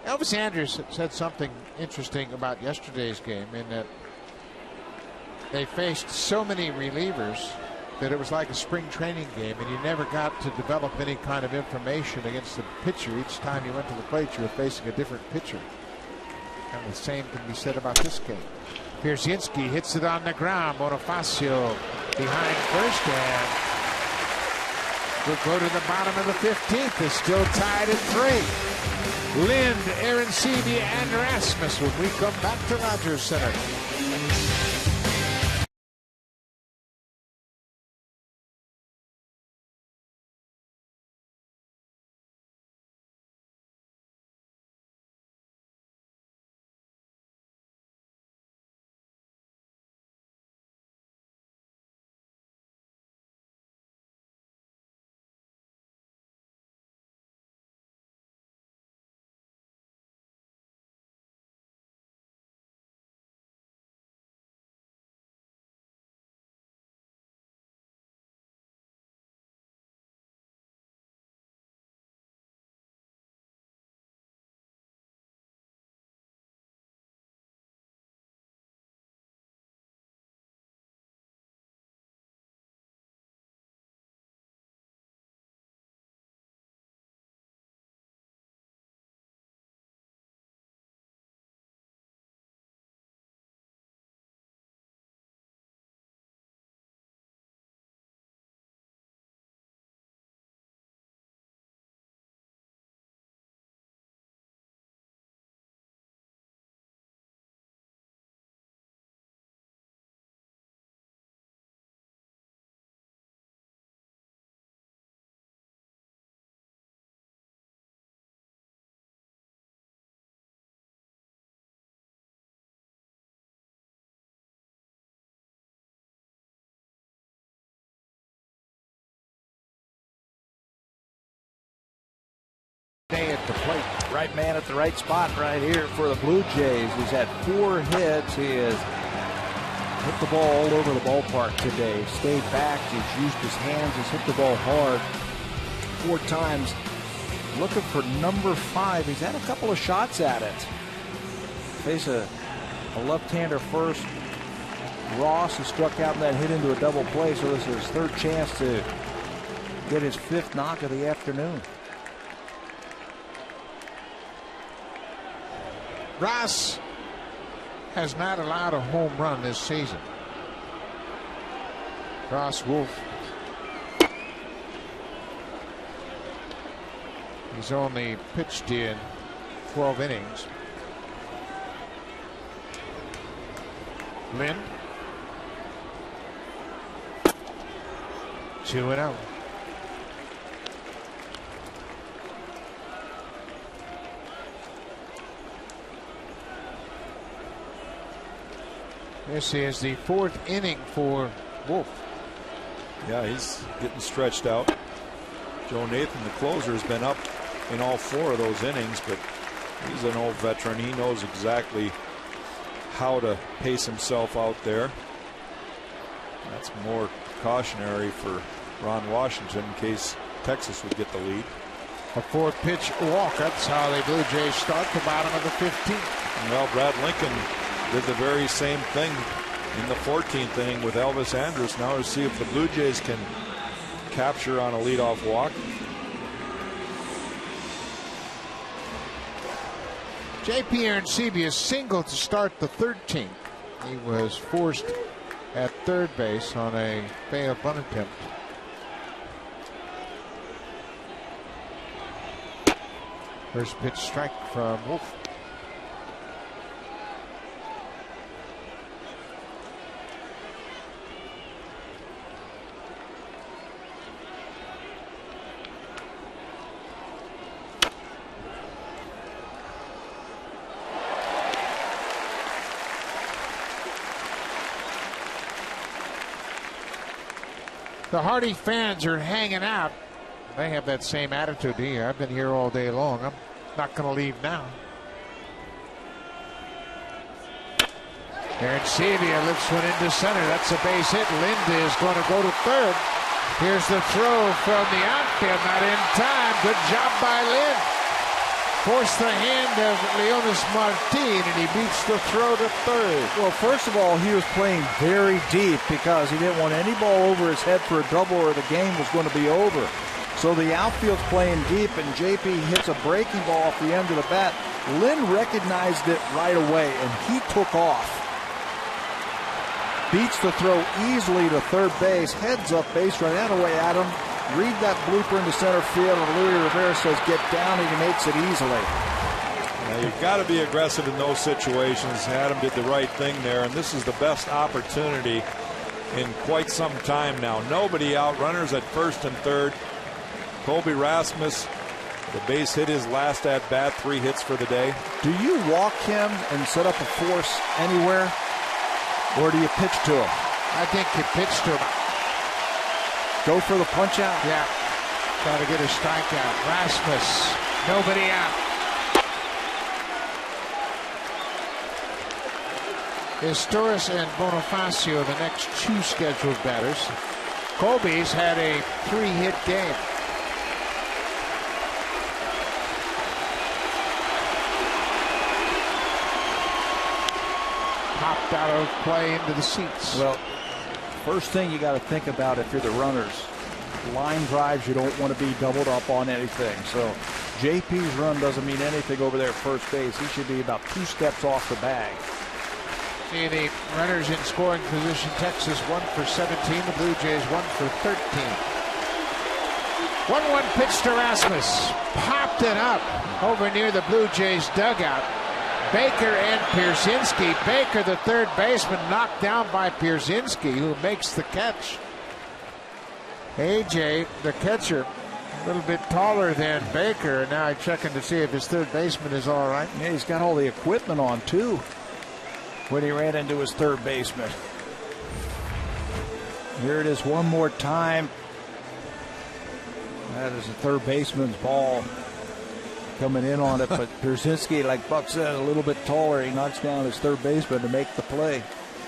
Elvis Andrus said something interesting about yesterday's game in that they faced so many relievers that it was like a spring training game, and you never got to develop any kind of information against the pitcher. Each time you went to the plate, you were facing a different pitcher. And the same can be said about this game. Pierzynski hits it on the ground. Bonifacio behind first, and we'll go to the bottom of the 15th. It's still tied at 3. Lind, Aaron Seavey, and Rasmus when we come back to Rogers Center. plate. Right man at the right spot right here for the Blue Jays. He's had 4 hits. He has hit the ball all over the ballpark today. Stayed back. He's used his hands. He's hit the ball hard 4 times. Looking for number 5. He's had a couple of shots at it. Face a left-hander first. Ross, who struck out in that hit into a double play, so this is his 3rd chance to get his 5th knock of the afternoon. Ross has not allowed a home run this season. Ross Wolf. He's only pitched in 12 innings. Lynn. 2-0. This is the 4th inning for Wolf. Yeah, he's getting stretched out. Joe Nathan, the closer, has been up in all 4 of those innings, but he's an old veteran. He knows exactly how to pace himself out there. That's more cautionary for Ron Washington in case Texas would get the lead. A 4-pitch walk. That's how the Blue Jays start the bottom of the 15th. Well, Brad Lincoln did the very same thing in the 14th inning with Elvis Andrus. Now to see if the Blue Jays can capture on a leadoff walk. J.P. Arancibia singled to start the 13th. He was forced at third base on a failed bunt attempt. First pitch strike from Wolf. The Hardy fans are hanging out. They have that same attitude here. I've been here all day long. I'm not going to leave now. Arancibia lifts one into center. That's a base hit. Linda is going to go to third. Here's the throw from the outfield. Not in time. Good job by Lynn. Forced the hand of Leonis Martin, and he beats the throw to third. Well, first of all, he was playing very deep because he didn't want any ball over his head for a double or the game was going to be over. So the outfield's playing deep, and JP hits a breaking ball off the end of the bat. Lynn recognized it right away, and he took off. Beats the throw easily to third base, heads up base right out away, Adam. Read that blooper into center field, and Luis Rivera says get down, and he makes it easily. Now, you've got to be aggressive in those situations. Adam did the right thing there, and this is the best opportunity in quite some time now. Nobody out, runners at first and third. Colby Rasmus, the base hit his last at bat, 3 hits for the day. Do you walk him and set up a force anywhere, or do you pitch to him? I think you pitch to him. Go for the punch out? Yeah. Try to get a strikeout. Rasmus, nobody out. Historis and Bonifacio, the next 2 scheduled batters. Colby's had a 3-hit game. Popped out of play into the seats. Well, first thing you got to think about if you're the runners, line drives, you don't want to be doubled up on anything. So JP's run doesn't mean anything over there at first base. He should be about 2 steps off the bag. See the runners in scoring position. Texas 1 for 17. The Blue Jays 1 for 13. 1-1 pitch to Rasmus. Popped it up over near the Blue Jays dugout. Baker and Pierzynski. Baker, the third baseman, knocked down by Pierzynski, who makes the catch. AJ, the catcher, a little bit taller than Baker. Now I'm checking to see if his third baseman is all right. Yeah, he's got all the equipment on, too, when he ran into his third baseman. Here it is one more time. That is the third baseman's ball. coming in on it, but Pierzynski, like Buck said, a little bit taller. He knocks down his third baseman to make the play.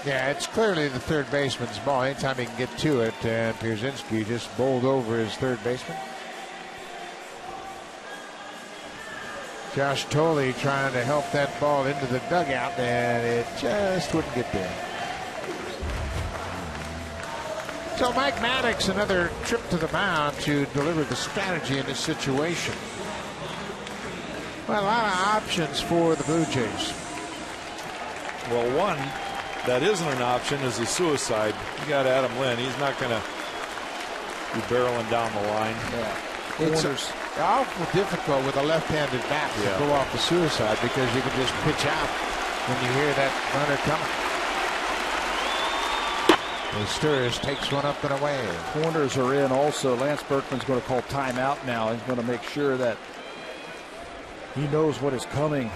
Yeah, it's clearly the third baseman's ball. Anytime he can get to it, and Pierzynski just bowled over his third baseman. Josh Tolley trying to help that ball into the dugout, and it just wouldn't get there. So Mike Maddox, another trip to the mound to deliver the strategy in this situation. Well, a lot of options for the Blue Jays. Well, one that isn't an option is a suicide. You got Adam Lynn. He's not going to be barreling down the line. Yeah. It's awful difficult with a left-handed bat to go off the suicide because you can just pitch out when you hear that runner coming. Sturris takes one up and away. Corners are in also. Lance Berkman's going to call timeout now. He's going to make sure that he knows what is coming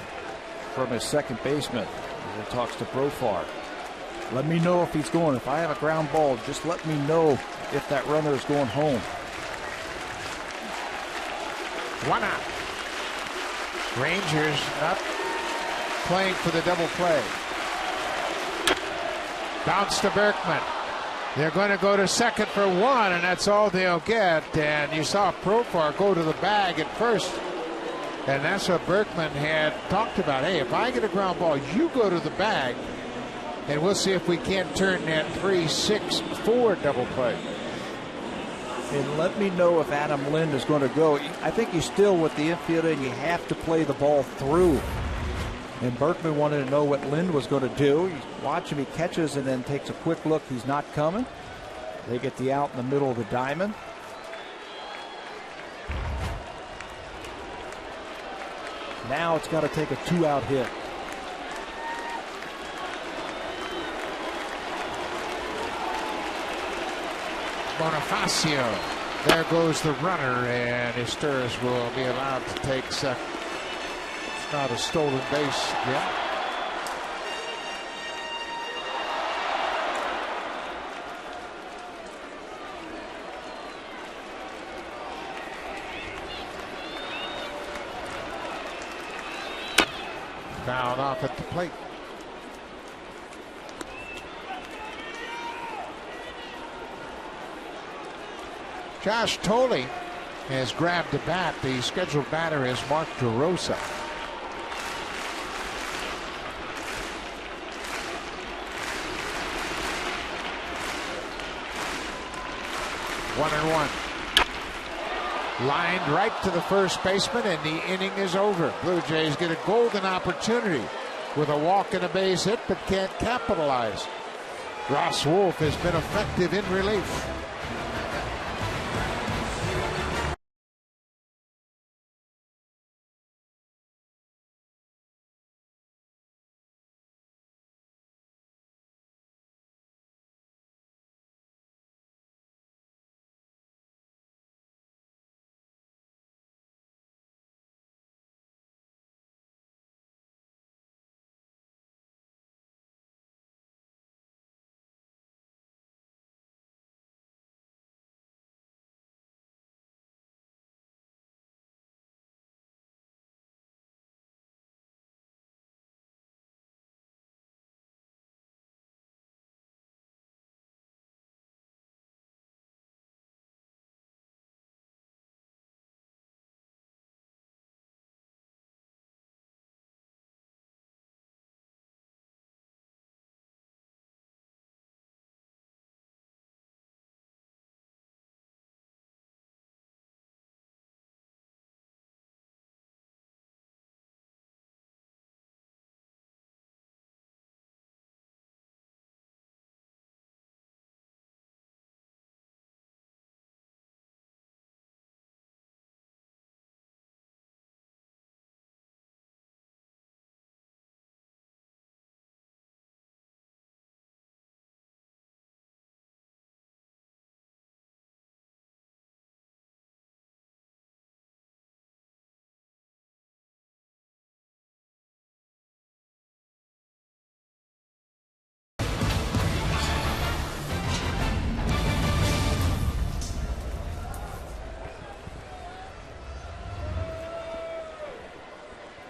from his second baseman. He talks to Profar. Let me know if he's going. If I have a ground ball, just let me know if that runner is going home. One out. Rangers not playing for the double play. Bounce to Berkman. They're going to go to second for one, and that's all they'll get. And you saw Profar go to the bag at first. And that's what Berkman had talked about. Hey, if I get a ground ball, you go to the bag, and we'll see if we can't turn that 3-6-4 double play. And let me know if Adam Lind is going to go. I think he's still with the infield, and you have to play the ball through. And Berkman wanted to know what Lind was going to do. You watch him, he catches and then takes a quick look. He's not coming. They get the out in the middle of the diamond. Now it's got to take a 2-out hit. Bonifacio. There goes the runner, and Sturris will be allowed to take second. It's not a stolen base yet. Fouled off at the plate. Josh Tolley has grabbed the bat. The scheduled batter is Mark DeRosa. One and one. Lined right to the first baseman, and the inning is over. Blue Jays get a golden opportunity with a walk and a base hit, but can't capitalize. Ross Wolf has been effective in relief.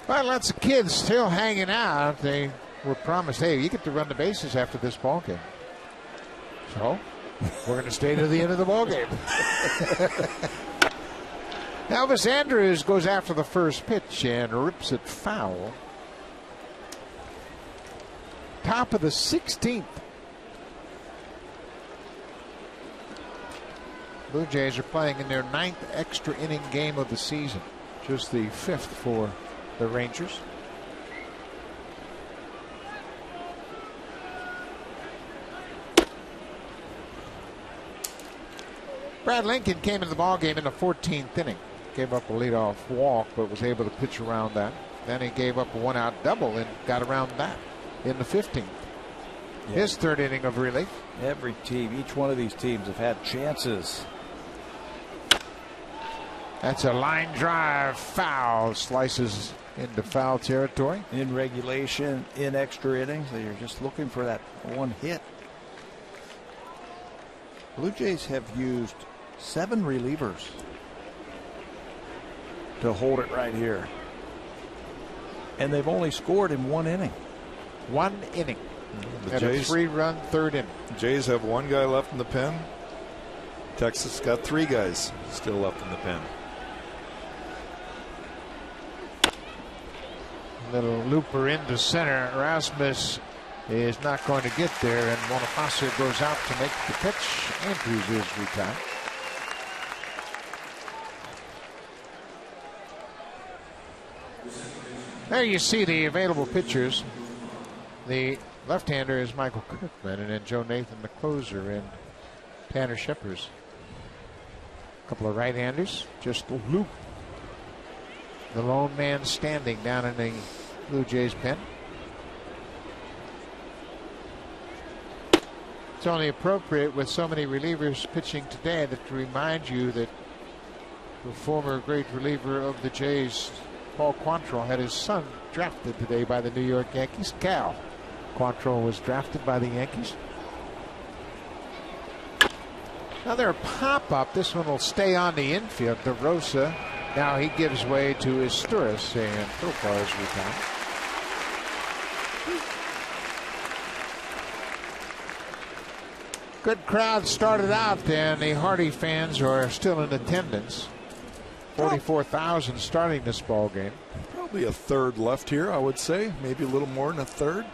Well, lots of kids still hanging out. They were promised, hey, you get to run the bases after this ball game. So we're going to stay to the end of the ball game. Elvis Andrews goes after the first pitch and rips it foul. Top of the 16th. Blue Jays are playing in their 9th extra inning game of the season. Just the 5th for the Rangers. Brad Lincoln came into the ballgame in the 14th inning. Gave up a leadoff walk, but was able to pitch around that. Then he gave up a one-out double and got around that in the 15th. Yeah. His third inning of relief. Every team, each one of these teams have had chances. That's a line drive foul. Slices into foul territory. In regulation, in extra innings, you're just looking for that one hit. Blue Jays have used 7 relievers to hold it right here. And they've only scored in 1 inning. 1 inning. The Jays, a 3-run third inning. Jays have 1 guy left in the pen. Texas got 3 guys still left in the pen. Little looper into center. Rasmus is not going to get there, and Bonifacio goes out to make the pitch. Andrews is retired. There you see the available pitchers. The left-hander is Michael Kirkman, and then Joe Nathan, the closer, and Tanner Scheppers. A couple of right-handers, just Luke, the lone man standing down in the Blue Jays pen. It's only appropriate with so many relievers pitching today that to remind you that the former great reliever of the Jays, Paul Quantrill, had his son drafted today by the New York Yankees. Cal Quantrill was drafted by the Yankees. Another pop-up. This one will stay on the infield. DeRosa. Now he gives way to Isturis, and Profar is retired. Good crowd started out, and the Hardy fans are still in attendance. 44,000 starting this ball game. Probably a third left here, I would say. Maybe a little more than a third.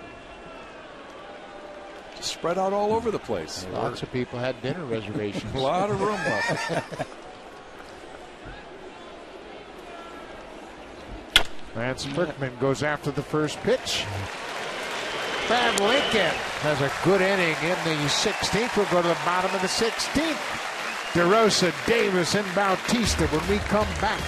Just spread out all over the place. Lots of people had dinner reservations. A lot of room left. Lance Berkman goes after the first pitch. Brad Lincoln has a good inning in the 16th. We'll go to the bottom of the 16th. DeRosa, Davis, and Bautista when we come back.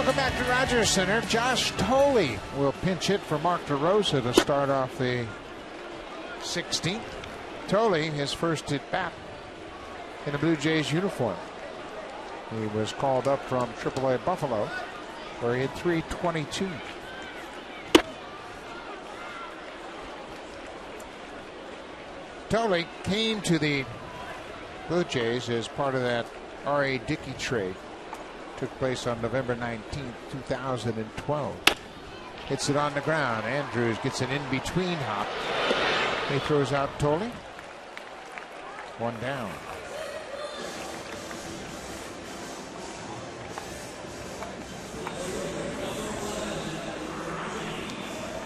Welcome back to Rogers Center. Josh Tolley will pinch hit for Mark DeRosa to start off the 16th. Tolley, his first at bat in a Blue Jays uniform. He was called up from AAA Buffalo, where he had 322. Tolley came to the Blue Jays as part of that R.A. Dickey trade. Took place on November 19th, 2012. Hits it on the ground. Andrews gets an in-between hop. He throws out Tolley. One down.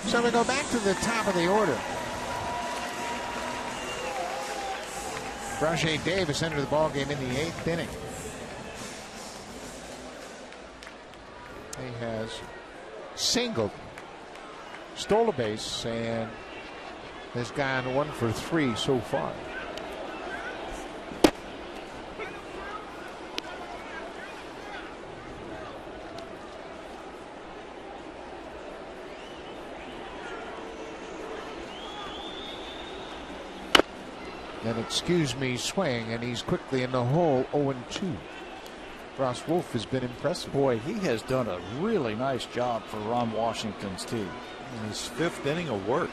So we go back to the top of the order. Rajay Davis entered the ballgame in the 8th inning. He has singled, stole a base, and has gone 1 for 3 so far. An excuse me swing, and he's quickly in the hole, 0-2. Ross Wolf has been impressive. Boy, he has done a really nice job for Ron Washington's team. In his 5th inning of work.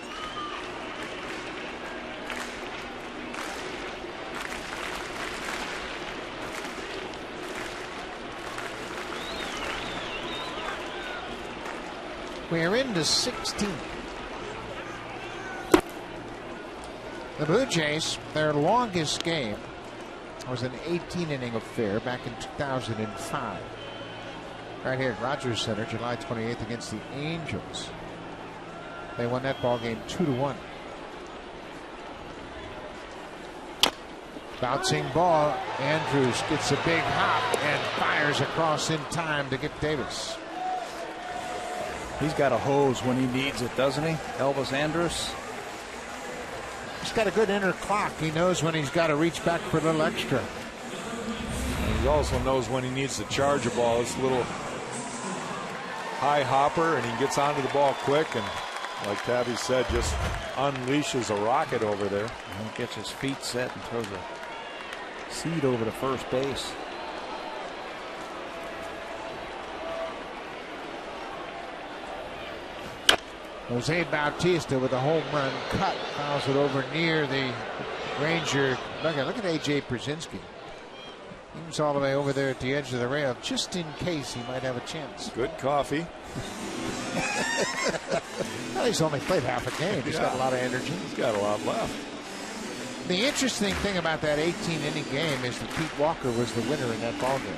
We're into 16th. The Blue Jays, their longest game was an 18-inning affair back in 2005. Right here at Rogers Center, July 28th against the Angels. They won that ball game 2-1. Bouncing ball. Andrews gets a big hop and fires across in time to get Davis. He's got a hose when he needs it, doesn't he, Elvis Andrus? He's got a good inner clock. He knows when he's got to reach back for a little extra. And he also knows when he needs to charge a ball. It's a little high hopper, and he gets onto the ball quick, and like Tabby said, just unleashes a rocket over there. And he gets his feet set and throws a seed over to first base. Jose Bautista with a home run cut, fouls it over near the Ranger. Look at A.J. Brzezinski. He was all the way over there at the edge of the rail just in case he might have a chance. Good coffee. Well, he's only played half a game. He's got a lot of energy. He's got a lot left. The interesting thing about that 18-inning game is that Pete Walker was the winner in that ballgame.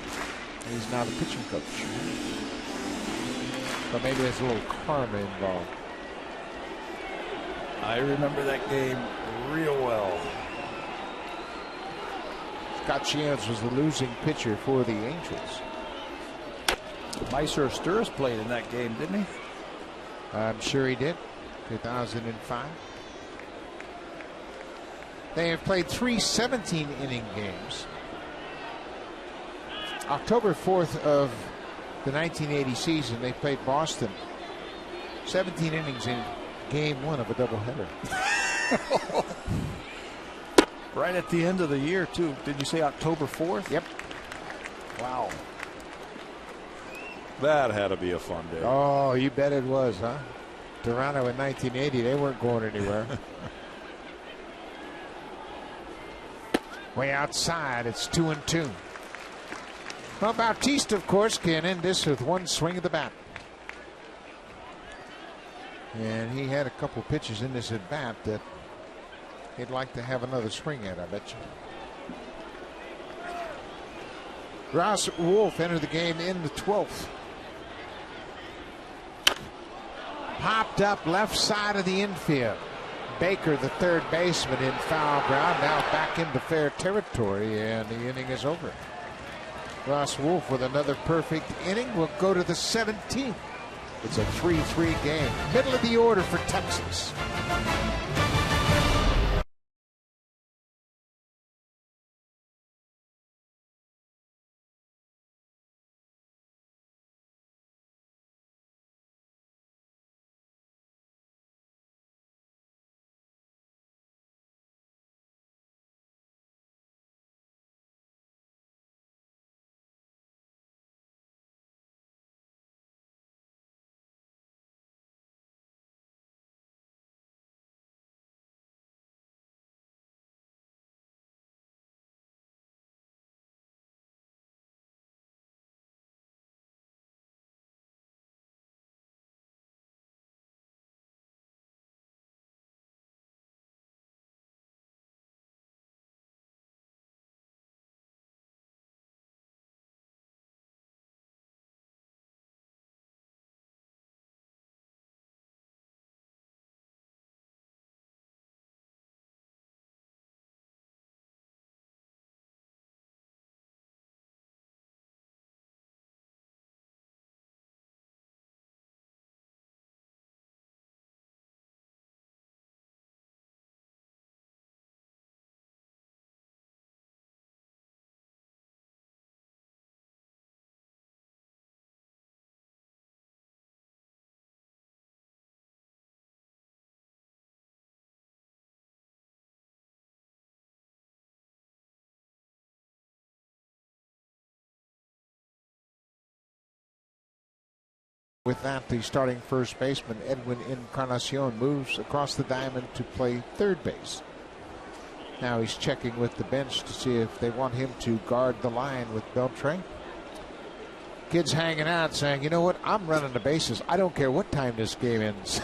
He's now the pitching coach. But maybe there's a little karma involved. I remember that game real well. Scott Shields was the losing pitcher for the Angels. Meister Sturris played in that game, didn't he? I'm sure he did. 2005. They have played 3 17-inning games. October 4th of the 1980 season, they played Boston. 17 innings in game 1 of a doubleheader. Right at the end of the year, too. Did you say October 4th? Yep. Wow. That had to be a fun day. Oh, you bet it was, huh? Toronto in 1980, they weren't going anywhere. Way outside, it's 2-2. Well, Bautista, of course, can end this with one swing of the bat. And he had a couple pitches in this at bat that he'd like to have another swing at, I bet you. Ross Wolf entered the game in the 12th. Popped up left side of the infield. Baker, the third baseman, in foul ground, now back into fair territory, and the inning is over. Ross Wolf with another perfect inning will go to the 17th. It's a 3-3 game. Middle of the order for Texas. With that, the starting first baseman, Edwin Encarnacion, moves across the diamond to play third base. Now he's checking with the bench to see if they want him to guard the line with Beltre. Kids hanging out saying, you know what, I'm running the bases. I don't care what time this game ends.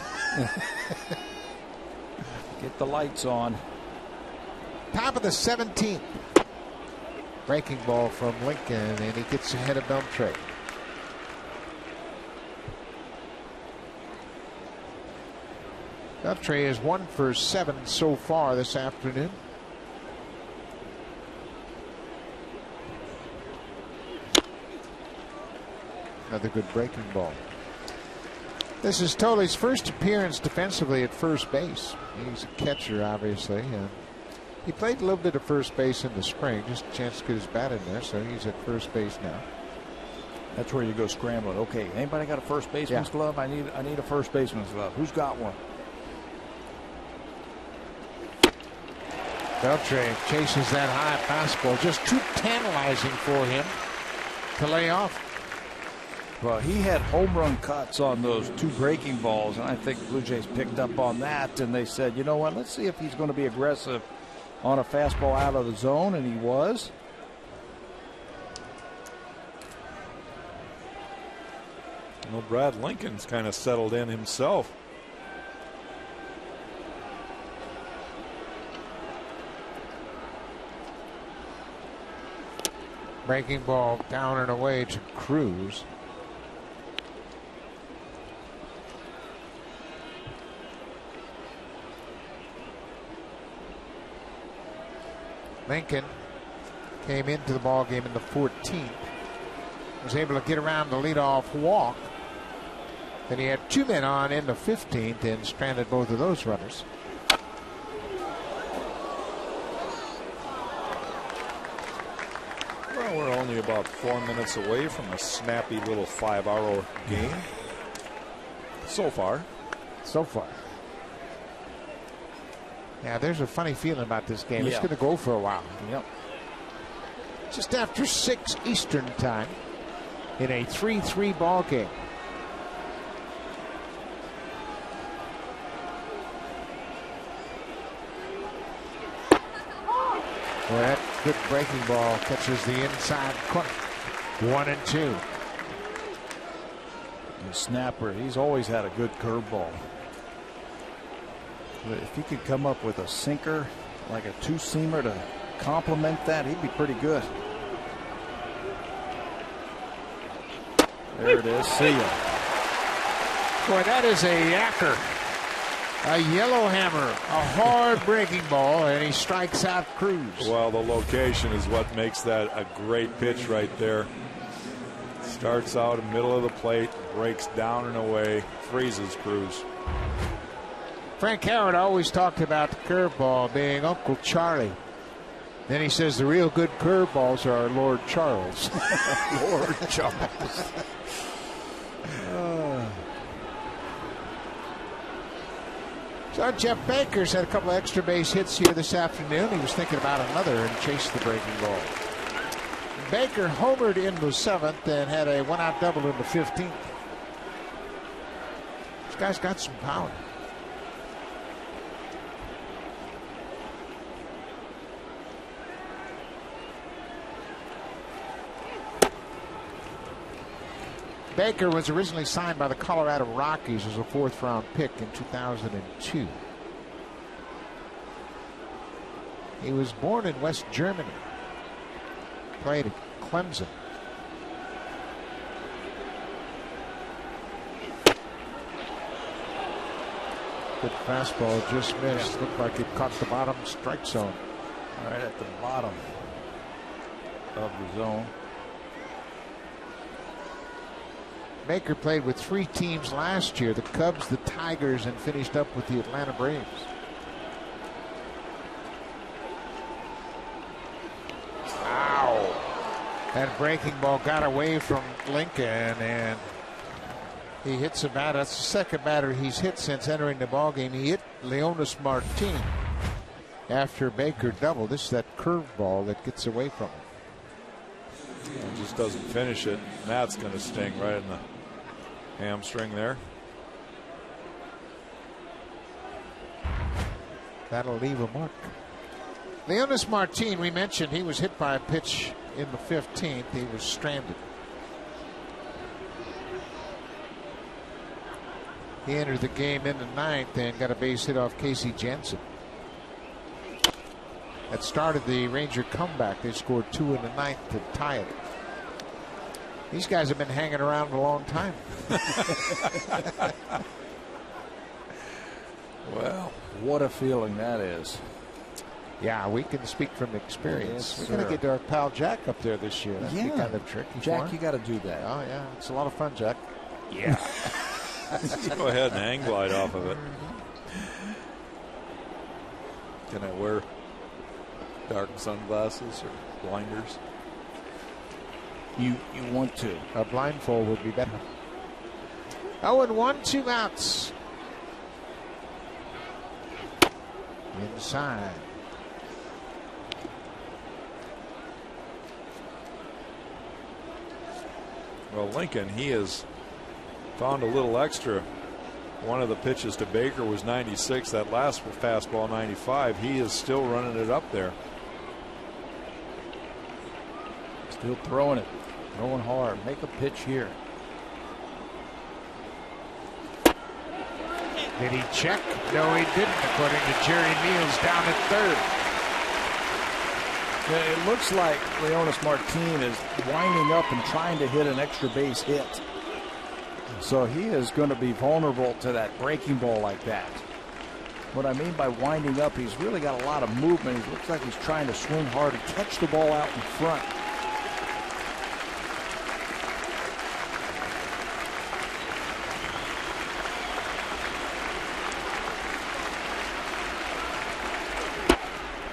Get the lights on. Top of the 17th. Breaking ball from Lincoln, and he gets ahead of Beltre. Beltre is 1 for 7 so far this afternoon. Another good breaking ball. This is Tolley's first appearance defensively at first base. He's a catcher, obviously. He played a little bit of first base in the spring, just a chance to get his bat in there, so he's at first base now. That's where you go scrambling. Okay, anybody got a first baseman's glove? I need a first baseman's glove. Who's got one? Beltre chases that high fastball, just too tantalizing for him to lay off. Well, he had home run cuts on those 2 breaking balls, and I think Blue Jays picked up on that, and they said, you know what, let's see if he's going to be aggressive on a fastball out of the zone, and he was. Well, Brad Lincoln's kind of settled in himself. Breaking ball down and away to Cruz. Lincoln came into the ball game in the 14th. Was able to get around the leadoff walk. Then he had 2 men on in the 15th and stranded both of those runners. Well, we're only about 4 minutes away from a snappy little 5-hour game. So far. So far. Yeah, there's a funny feeling about this game. It's going to go for a while. Yep. Just after 6 Eastern time in a 3-3 ball game. Well, that good breaking ball catches the inside corner. 1-2. The snapper, he's always had a good curveball. If he could come up with a sinker, like a 2-seamer to complement that, he'd be pretty good. There it is. See ya. Boy, that is a yacker. A yellow hammer. A hard breaking ball, and he strikes out Cruz. Well, the location is what makes that a great pitch right there. Starts out in the middle of the plate, breaks down and away, freezes Cruz. Frank Howard always talked about the curveball being Uncle Charlie. Then he says the real good curveballs are Lord Charles. Lord Charles. So Jeff Baker's had a couple of extra base hits here this afternoon. He was thinking about another and chased the breaking ball. Baker homered in the 7th and had a 1-out double in the 15th. This guy's got some power. Baker was originally signed by the Colorado Rockies as a 4th-round pick in 2002. He was born in West Germany. Played at Clemson. Good fastball, just missed. Looked like it caught the bottom strike zone. Right at the bottom of the zone. Baker played with 3 teams last year, the Cubs, the Tigers, and finished up with the Atlanta Braves. Ow. That breaking ball got away from Lincoln, and he hits a batter. That's the second batter he's hit since entering the ballgame. He hit Leonis Martin after Baker doubled. This is that curveball that gets away from him. He just doesn't finish it. That's going to sting right in the Hamstring there. That'll leave a mark. Leonis Martin, we mentioned he was hit by a pitch in the 15th. He was stranded. He entered the game in the 9th and got a base hit off Casey Jansen. That started the Ranger comeback. They scored 2 in the 9th to tie it. These guys have been hanging around a long time. Well, what a feeling that is. Yeah, we can speak from experience. Yes, we're going to get our pal Jack up there this year. That'd be kind of tricky. Jack, you got to do that. Oh, yeah. It's a lot of fun, Jack. Yeah. Go ahead and hang glide off of it. Can I wear dark sunglasses or blinders? You want to. A blindfold would be better. 0-1, 2 outs. Inside. Well, Lincoln, he has found a little extra. One of the pitches to Baker was 96. That last fastball, 95. He is still running it up there. Still throwing it. Throwing hard. Make a pitch here. Did he check? No, he didn't, according to Jerry Meals down at third. It looks like Leonis Martin is winding up and trying to hit an extra base hit. So he is going to be vulnerable to that breaking ball like that. What I mean by winding up, he's really got a lot of movement. He looks like he's trying to swing hard and catch the ball out in front.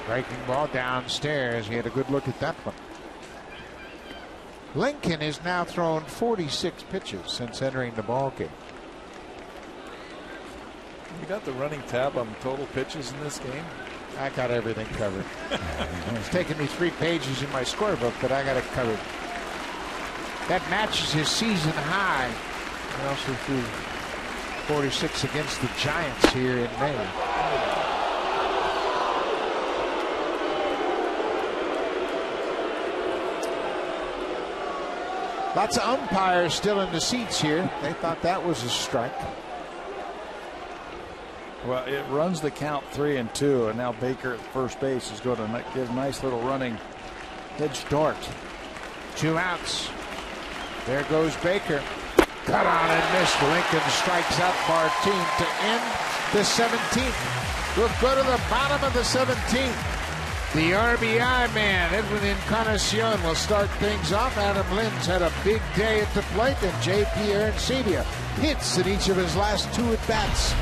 Breaking ball downstairs. He had a good look at that one. Lincoln has now thrown 46 pitches since entering the ball game. You got the running tab on total pitches in this game? I got everything covered. It's taken me 3 pages in my scorebook, but I got it covered. That matches his season high. He also threw 46 against the Giants here in May. Lots of umpires still in the seats here. They thought that was a strike. Well, it runs the count 3-2, and now Baker at first base is going to get a nice little running head start. 2 outs. There goes Baker. Cut on and missed. Lincoln strikes out Martin to end the 17th. We'll go to the bottom of the 17th. The RBI man, Edwin Encarnacion, will start things off. Adam Lynn's had a big day at the plate, and J.P. Arancibia hits in each of his last 2 at-bats.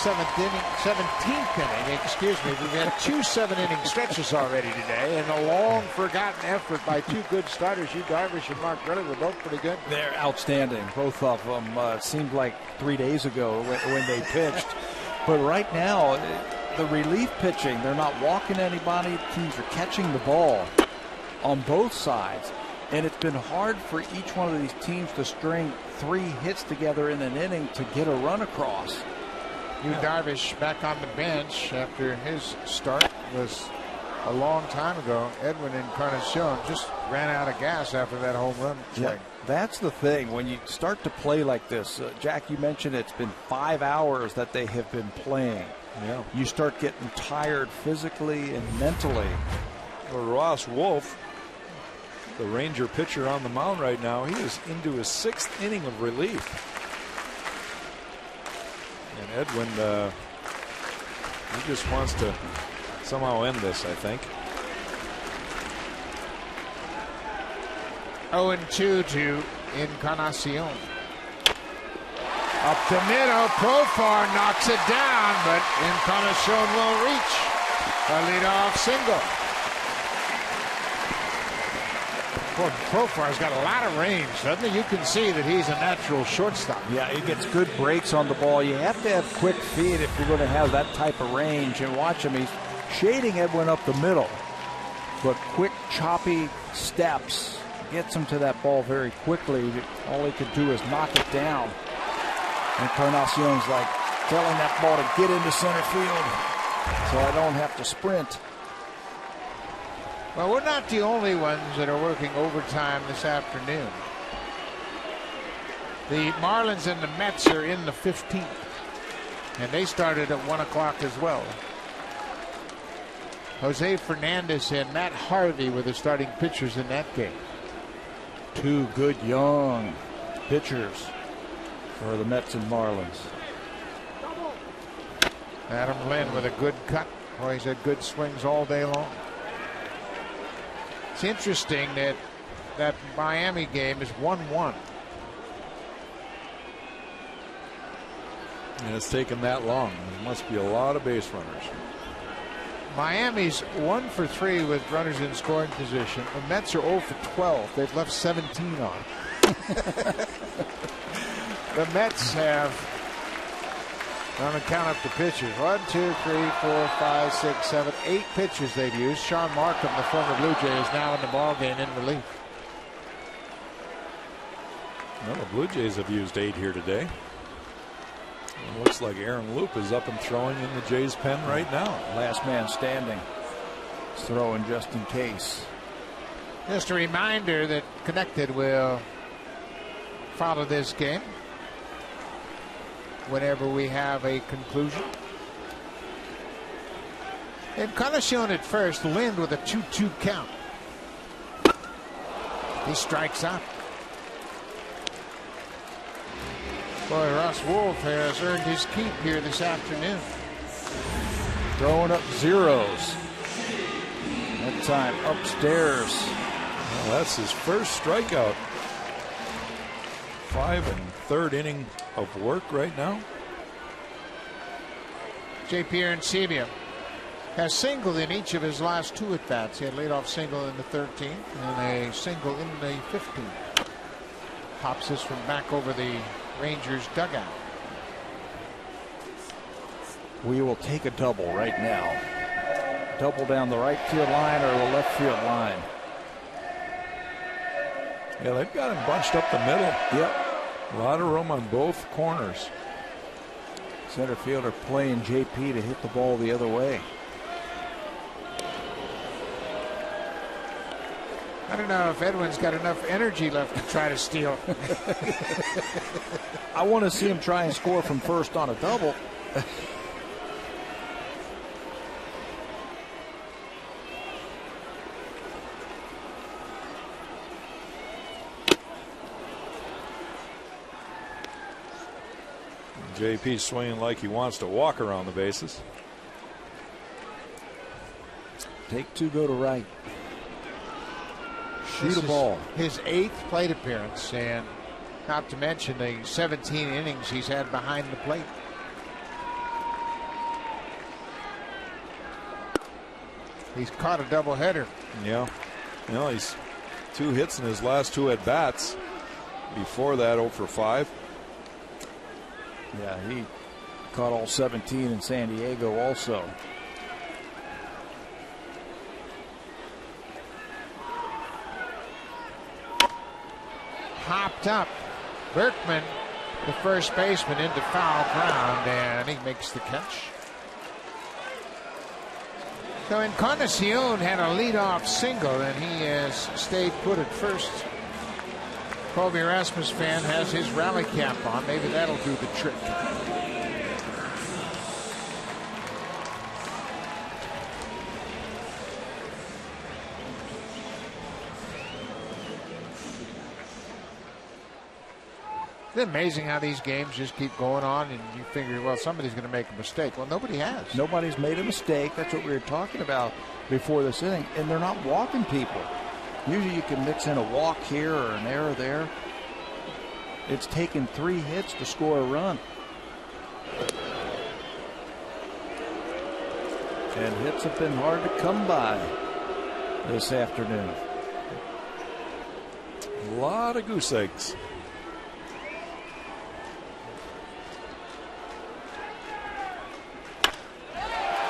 17th inning. Excuse me. We've had 2 7-inning stretches already today, and a long forgotten effort by 2 good starters. Yu Darvish and Mark Burley were both pretty good. They're outstanding, both of them. It seemed like 3 days ago when they pitched. But right now, the relief pitching, they're not walking anybody. Teams are catching the ball on both sides. And it's been hard for each one of these teams to string 3 hits together in an inning to get a run across. Yu Darvish back on the bench after his start was a long time ago. Edwin Encarnacion just ran out of gas after that home run swing. Yeah, that's the thing. When you start to play like this, Jack, you mentioned it's been 5 hours that they have been playing. Yeah. You start getting tired physically and mentally. Well, Ross Wolf, the Ranger pitcher on the mound right now, he is into his 6th inning of relief. And Edwin, he just wants to somehow end this, I think. 0-2 to Encarnacion. Up the middle, Profar knocks it down, but Encarnacion will reach a leadoff single. Boy, Profar's got a lot of range, doesn't he? You can see that he's a natural shortstop. Yeah, he gets good breaks on the ball. You have to have quick feet if you're going to have that type of range. And watch him, he's shading Edwin up the middle. But quick, choppy steps gets him to that ball very quickly. All he could do is knock it down. Encarnacion's like telling that ball to get into center field so I don't have to sprint. Well, we're not the only ones that are working overtime this afternoon. The Marlins and the Mets are in the 15th, and they started at 1 o'clock as well. Jose Fernandez and Matt Harvey were the starting pitchers in that game. 2 good young pitchers for the Mets and Marlins. Adam Lynn with a good cut. Boy, he's had good swings all day long. It's interesting that Miami game is 1-1. And it's taken that long. There must be a lot of base runners. Miami's 1 for 3 with runners in scoring position. The Mets are 0 for 12. They've left 17 on. The Mets have, I'm going to count up the pitchers. 1, 2, 3, 4, 5, 6, 7, 8 pitchers they've used. Sean Markham, the former Blue Jay, is now in the ballgame in relief. Well, the Blue Jays have used 8 here today. It looks like Aaron Loop is up and throwing in the Jays' pen right now. Last man standing. He's throwing just in case. Just a reminder that Connected will follow this game whenever we have a conclusion. Encarnacion at first, Lind with a 2-2 count. He strikes out. Boy, Ross Wolf has earned his keep here this afternoon. Throwing up zeros. That time upstairs. Well, that's his first strikeout. 5 1/3 inning of work right now. J.P. Arencibia has singled in each of his last 2 at-bats. He had a leadoff single in the 13th and a single in the 15th. Pops this from back over the Rangers dugout. We will take a double right now. Double down the right field line or the left field line. Yeah, they've got him bunched up the middle. Yep. A lot of room on both corners. Center fielder playing JP to hit the ball the other way. I don't know if Edwin's got enough energy left to try to steal. I want to see him try and score from first on a double. JP swinging like he wants to walk around the bases. Take 2, go to right. Shoot a ball. His 8th plate appearance, and not to mention the 17 innings he's had behind the plate. He's caught a doubleheader. Yeah. You know, he's 2 hits in his last 2 at bats. Before that, 0 for 5. Yeah, he caught all 17 in San Diego also. Hopped up. Berkman, the first baseman, into foul ground, and he makes the catch. So Encarnacion had a leadoff single, and he has stayed put at first. Colby Rasmus fan has his rally cap on. Maybe that'll do the trick. It's amazing how these games just keep going on, and you figure, well, somebody's going to make a mistake. Well, nobody has. Nobody's made a mistake. That's what we were talking about before this inning. And they're not walking people. Usually you can mix in a walk here or an error there. It's taken 3 hits to score a run. And hits have been hard to come by this afternoon. A lot of goose eggs.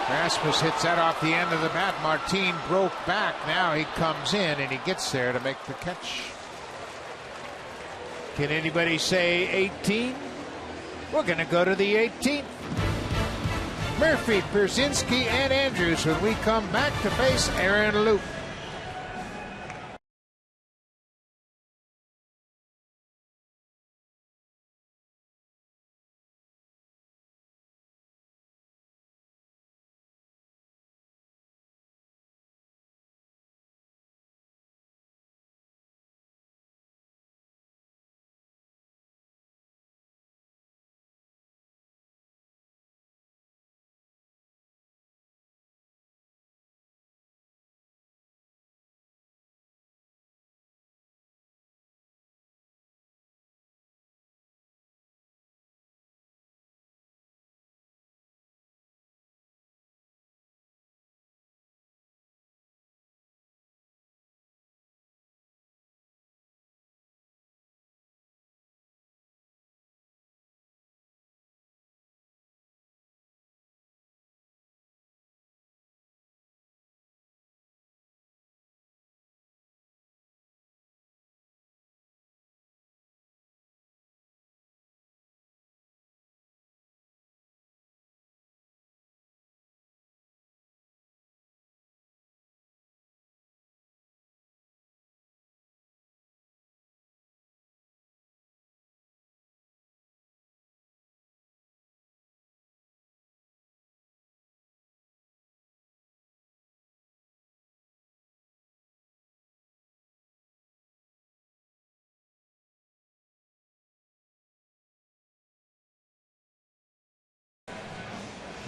Rasmus hits that off the end of the bat. Martin broke back. Now he comes in and he gets there to make the catch. Can anybody say 18? We're going to go to the 18th. Murphy, Pierzynski, and Andrews when we come back to face Aaron Loup.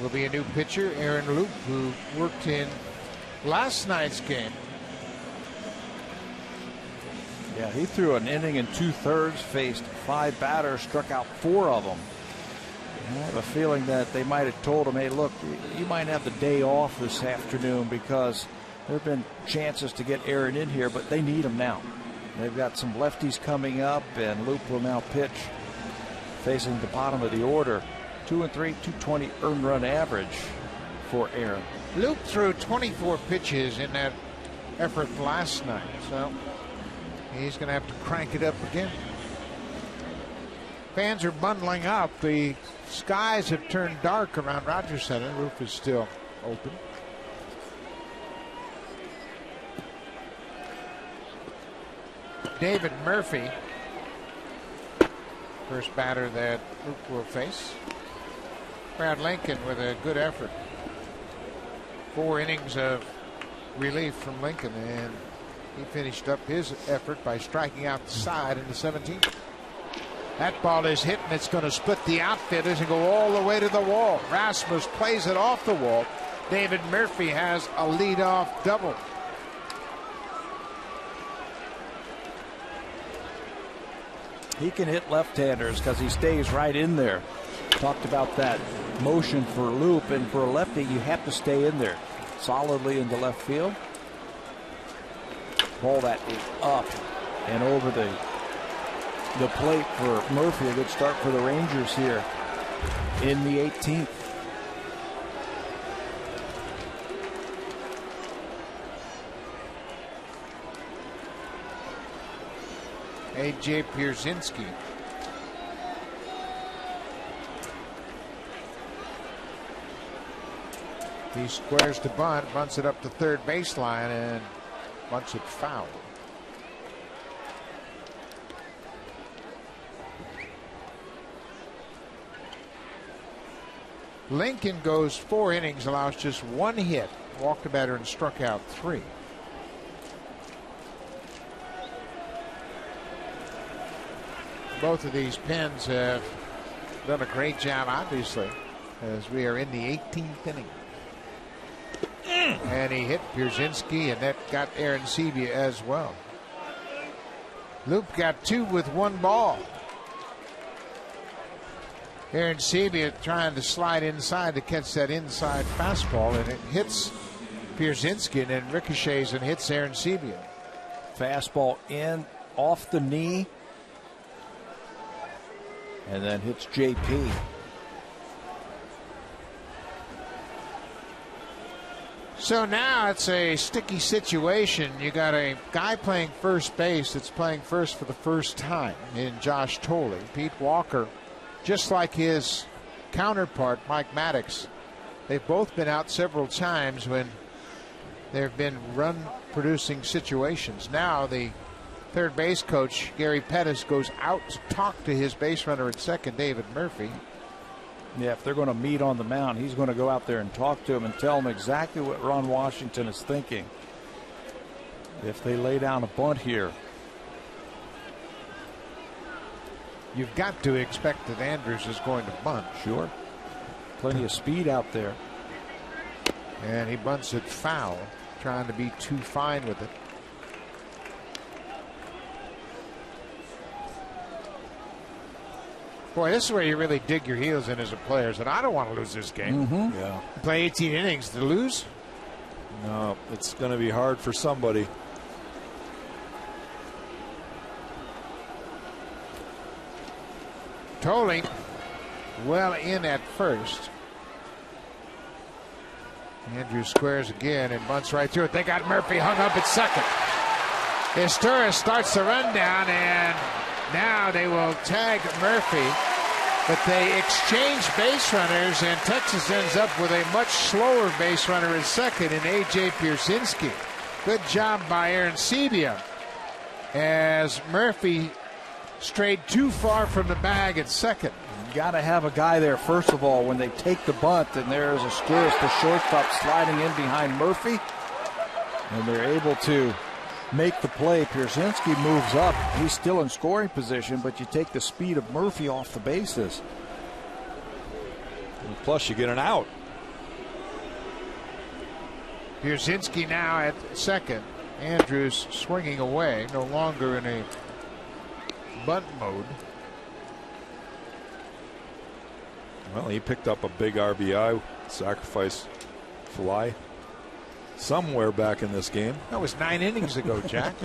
Will be a new pitcher, Aaron Loup, who worked in last night's game. Yeah, he threw an inning and 2/3, faced 5 batters, struck out 4 of them. And I have a feeling that they might have told him, hey, look, you might have the day off this afternoon because there have been chances to get Aaron in here, but they need him now. They've got some lefties coming up, and Loup will now pitch facing the bottom of the order. 2 and 3, 220 earned run average for Aaron. Loup threw 24 pitches in that effort last night, so he's going to have to crank it up again. Fans are bundling up. The skies have turned dark around Rogers Center. The roof is still open. David Murphy, first batter that Loup will face. Brad Lincoln with a good effort. 4 innings of relief from Lincoln, and he finished up his effort by striking out the side in the 17th. That ball is hit, and it's going to split the outfielders and go all the way to the wall. Rasmus plays it off the wall. David Murphy has a leadoff double. He can hit left-handers because he stays right in there. Talked about that motion for Loup, and for a lefty, you have to stay in there. solidly into left field. Ball that is up and over the plate for Murphy. A good start for the Rangers here in the 18th. A.J. Pierzynski. He squares to bunt, bunts it up to third baseline, and bunts it foul. Lincoln goes 4 innings, allows just 1 hit, walked a batter and struck out 3. Both of these Pens have done a great job, obviously, as we are in the 18th inning. And he hit Pierzynski, and that got Aaron Sebia as well. Loop got 2 with 1 ball. Aaron Sebia trying to slide inside to catch that inside fastball, and it hits Pierzynski and then ricochets and hits Aaron Sebia. Fastball in off the knee, and then hits JP. So now it's a sticky situation. You got a guy playing first base that's playing first for the first time in Josh Thole. Pete Walker, just like his counterpart, Mike Maddox, they've both been out several times when there have been run-producing situations. Now the third base coach, Gary Pettis, goes out to talk to his base runner at second, David Murphy. Yeah, if they're going to meet on the mound, he's going to go out there and talk to him and tell him exactly what Ron Washington is thinking. If they lay down a bunt here, you've got to expect that Andrews is going to bunt. Sure. Plenty of speed out there. And he bunts it foul, trying to be too fine with it. Boy, this is where you really dig your heels in as a player. And I don't want to lose this game. Mm-hmm. Yeah. Play 18 innings to lose? No, it's going to be hard for somebody. Thole well in at first. Andrews squares again and bunts right through it. They got Murphy hung up at second. Estura starts the rundown, and now they will tag Murphy, but they exchange base runners, and Texas ends up with a much slower base runner at second in A.J. Pierzynski. Good job by Aaron Sebia, as Murphy strayed too far from the bag at second. You got to have a guy there, first of all, when they take the bunt, and there's Estura, the shortstop, sliding in behind Murphy, and they're able to make the play. Pierzynski moves up. He's still in scoring position, but you take the speed of Murphy off the bases. And plus, you get an out. Pierzynski now at second. Andrews swinging away, no longer in a bunt mode. Well, he picked up a big RBI, sacrifice fly, somewhere back in this game. That was 9 innings ago, Jack.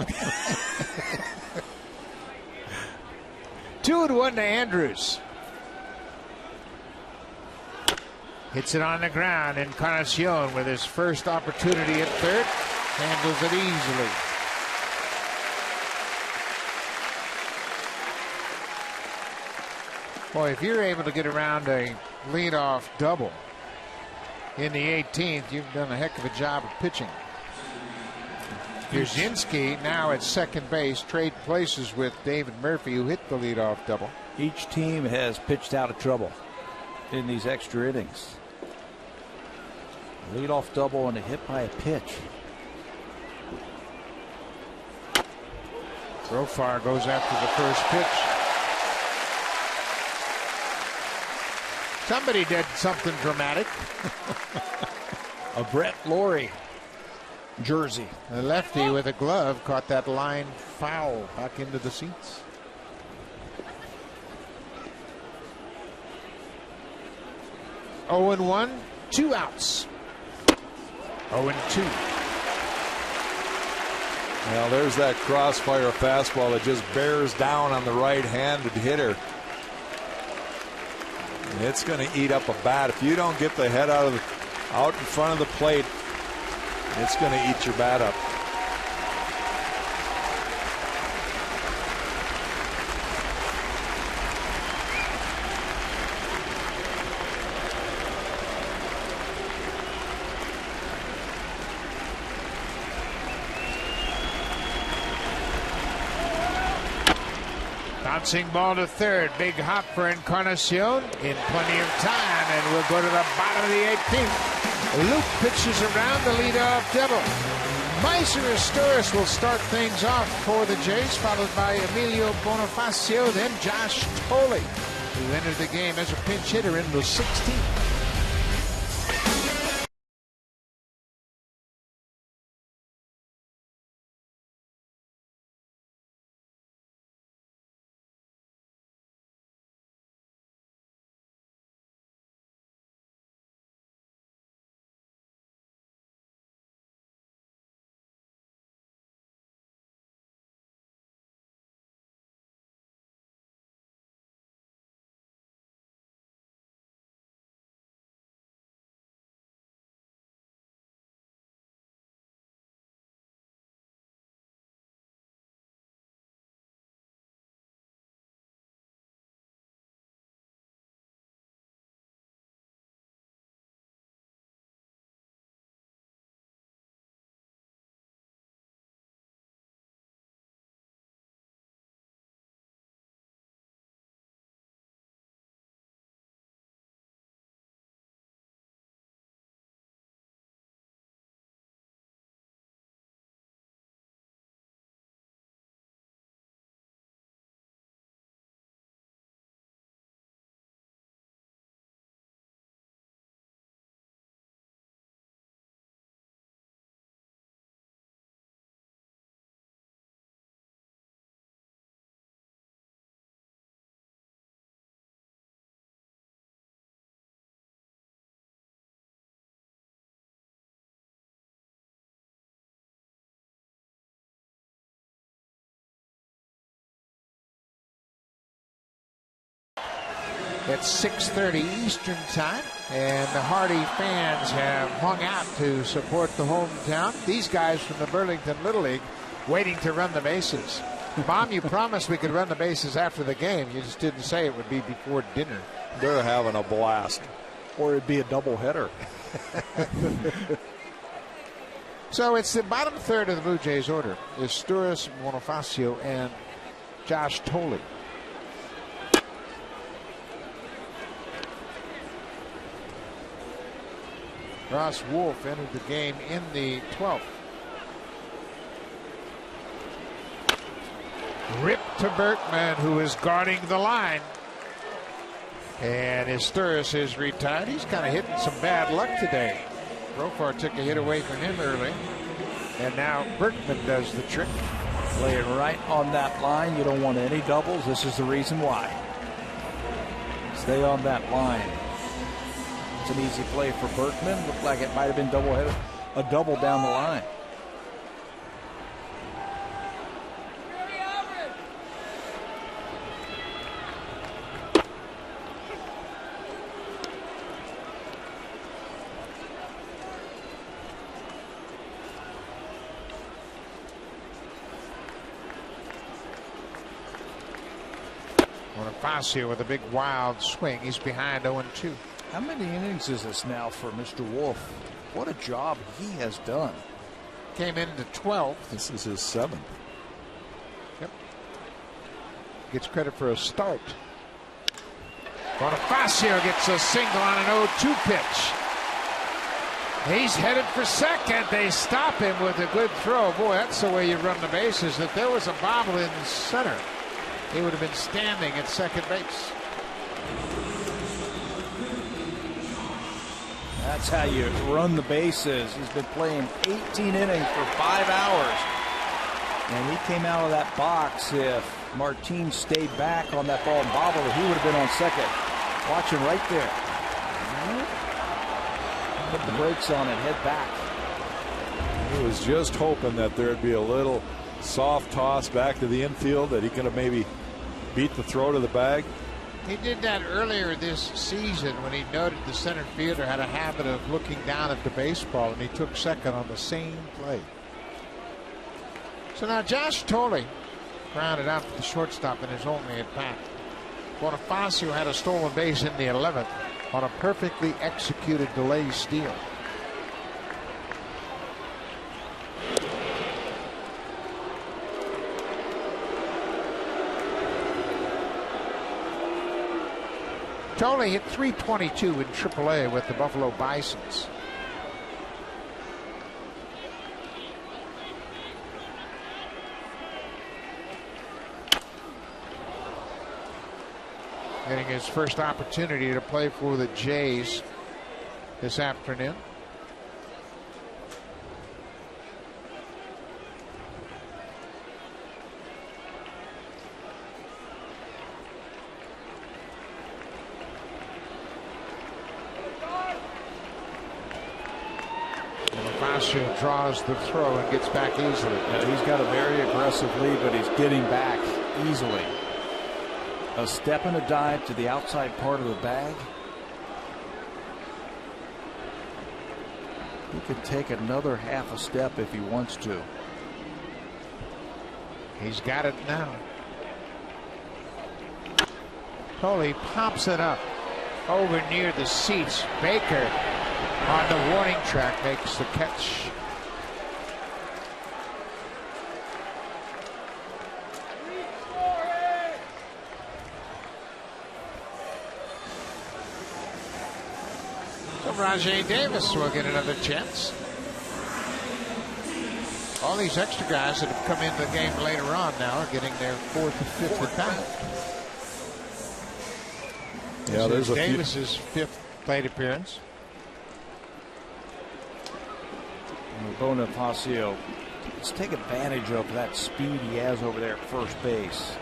2-1 to Andrews. Hits it on the ground. Encarnacion with his first opportunity at third handles it easily. Boy, if you're able to get around a leadoff double in the 18th, you've done a heck of a job of pitching. Pierzynski now at second base, trade places with David Murphy, who hit the leadoff double. Each team has pitched out of trouble in these extra innings. Leadoff double and a hit by a pitch. Profar goes after the first pitch. Somebody did something dramatic. A Brett Lawrie jersey. The lefty with a glove caught that line foul back into the seats. Oh, and 1, 2 outs. 0-2. Well, there's that crossfire fastball that just bears down on the right-handed hitter. It's going to eat up a bat. If you don't get the head out in front of the plate, it's going to eat your bat up. Bouncing ball to third. Big hop for Encarnacion in plenty of time, and we'll go to the bottom of the 18th. Luke pitches around the leadoff double. Meiser Asturias will start things off for the Jays, followed by Emilio Bonifacio, then Josh Tolle, who entered the game as a pinch hitter in the 16th. It's 6:30 Eastern time, and the Hardy fans have hung out to support the hometown. These guys from the Burlington Little League waiting to run the bases. Mom, you promised we could run the bases after the game. You just didn't say it would be before dinner. They're having a blast. Or it'd be a doubleheader. So it's the bottom third of the Blue Jays order. Asturias, Bonifacio, and Josh Tolle. Ross Wolf entered the game in the 12th. Rip to Berkman, who is guarding the line. And Asturias is retired. He's kind of hitting some bad luck today. Profar took a hit away from him early. And now Berkman does the trick. Play it right on that line. You don't want any doubles. This is the reason why. Stay on that line. It's an easy play for Berkman. Looked like it might have been doubleheader, a double down the line. Bonifacio with a big wild swing. He's behind 0-2. How many innings is this now for Mr. Wolf? What a job he has done. Came into 12th. This is his 7th. Yep. Gets credit for a start. Bonifacio gets a single on an 0-2 pitch. He's headed for second. They stop him with a good throw. Boy, that's the way you run the bases. If there was a bobble in center, he would have been standing at second base. That's how you run the bases. He's been playing 18 innings for 5 hours. And he came out of that box. If Martin stayed back on that ball and bobbled it, he would have been on second. Watch him right there. Put the brakes on it, head back. He was just hoping that there'd be a little soft toss back to the infield that he could have maybe beat the throw to the bag. He did that earlier this season when he noted the center fielder had a habit of looking down at the baseball, and he took second on the same play. So now Josh Thole grounded out for the shortstop in his only at bat. Bonifacio had a stolen base in the 11th on a perfectly executed delay steal. Thole hit .322 in AAA with the Buffalo Bisons. Getting his first opportunity to play for the Jays this afternoon. Bonifacio draws the throw and gets back easily. Yeah, he's got a very aggressive lead, but he's getting back easily. A step and a dive to the outside part of the bag. He could take another half a step if he wants to. He's got it now. Thole pops it up over near the seats. Baker on the warning track makes the catch. So Rajay Davis will get another chance. All these extra guys that have come into the game later on now are getting their fourth and fifth at bat. Yeah, there's Davis's fifth plate appearance. Bonifacio, let's take advantage of that speed he has over there at first base.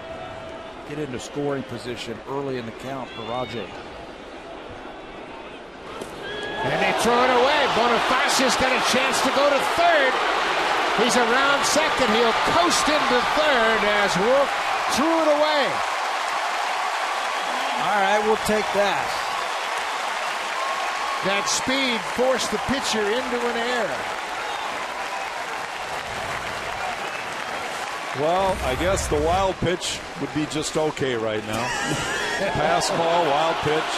Get into scoring position early in the count for Rajay. And they throw it away. Bonifacio's got a chance to go to third. He's around second. He'll coast into third as Wolf threw it away. All right, we'll take that. That speed forced the pitcher into an error. Well, I guess the wild pitch would be just okay right now. Pass ball, wild pitch.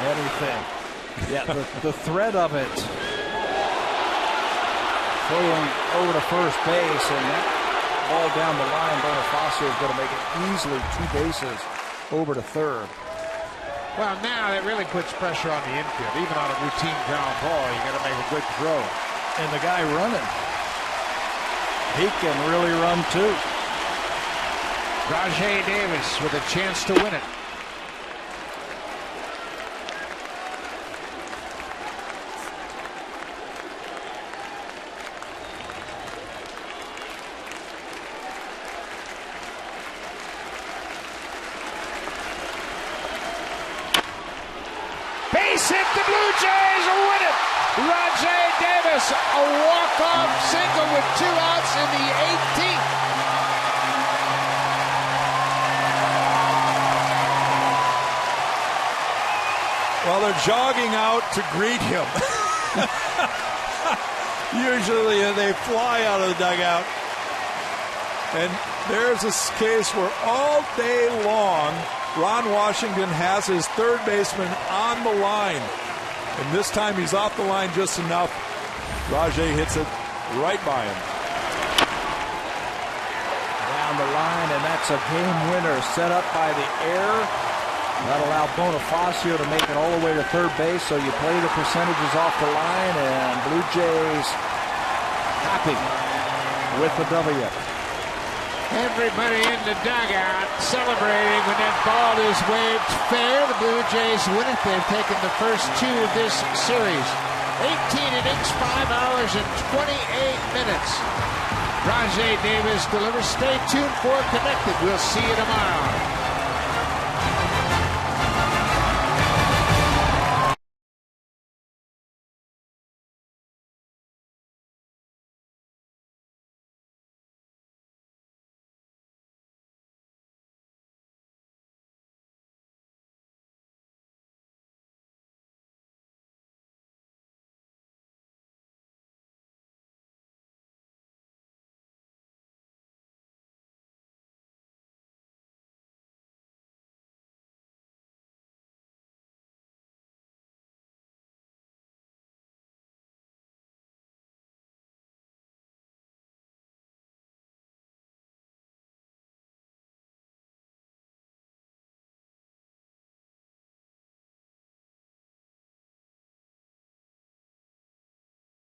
Anything. Yeah, the threat of it. Throwing over to first base, and that ball down the line, Bonifacio is going to make it easily 2 bases over to third. Well, now that really puts pressure on the infield. Even on a routine ground ball, you got to make a good throw. And the guy running, he can really run too. Rajay Davis with a chance to win it. Base hit, the Blue Jays win it. Rajay Davis, a walk-off single with 2 outs in the 18th. Well, they're jogging out to greet him. Usually they fly out of the dugout. And there's a case where all day long, Ron Washington has his third baseman on the line. And this time he's off the line just enough. Rajay hits it right by him. Down the line, and that's a game winner set up by the air. That allowed Bonifacio to make it all the way to third base, so you play the percentages off the line, and Blue Jays happy with the W. Everybody in the dugout celebrating when that ball is waved fair. The Blue Jays win it. They've taken the first 2 of this series. 18 innings, 5 hours and 28 minutes. Rajay Davis delivers. Stay tuned for Connected. We'll see you tomorrow.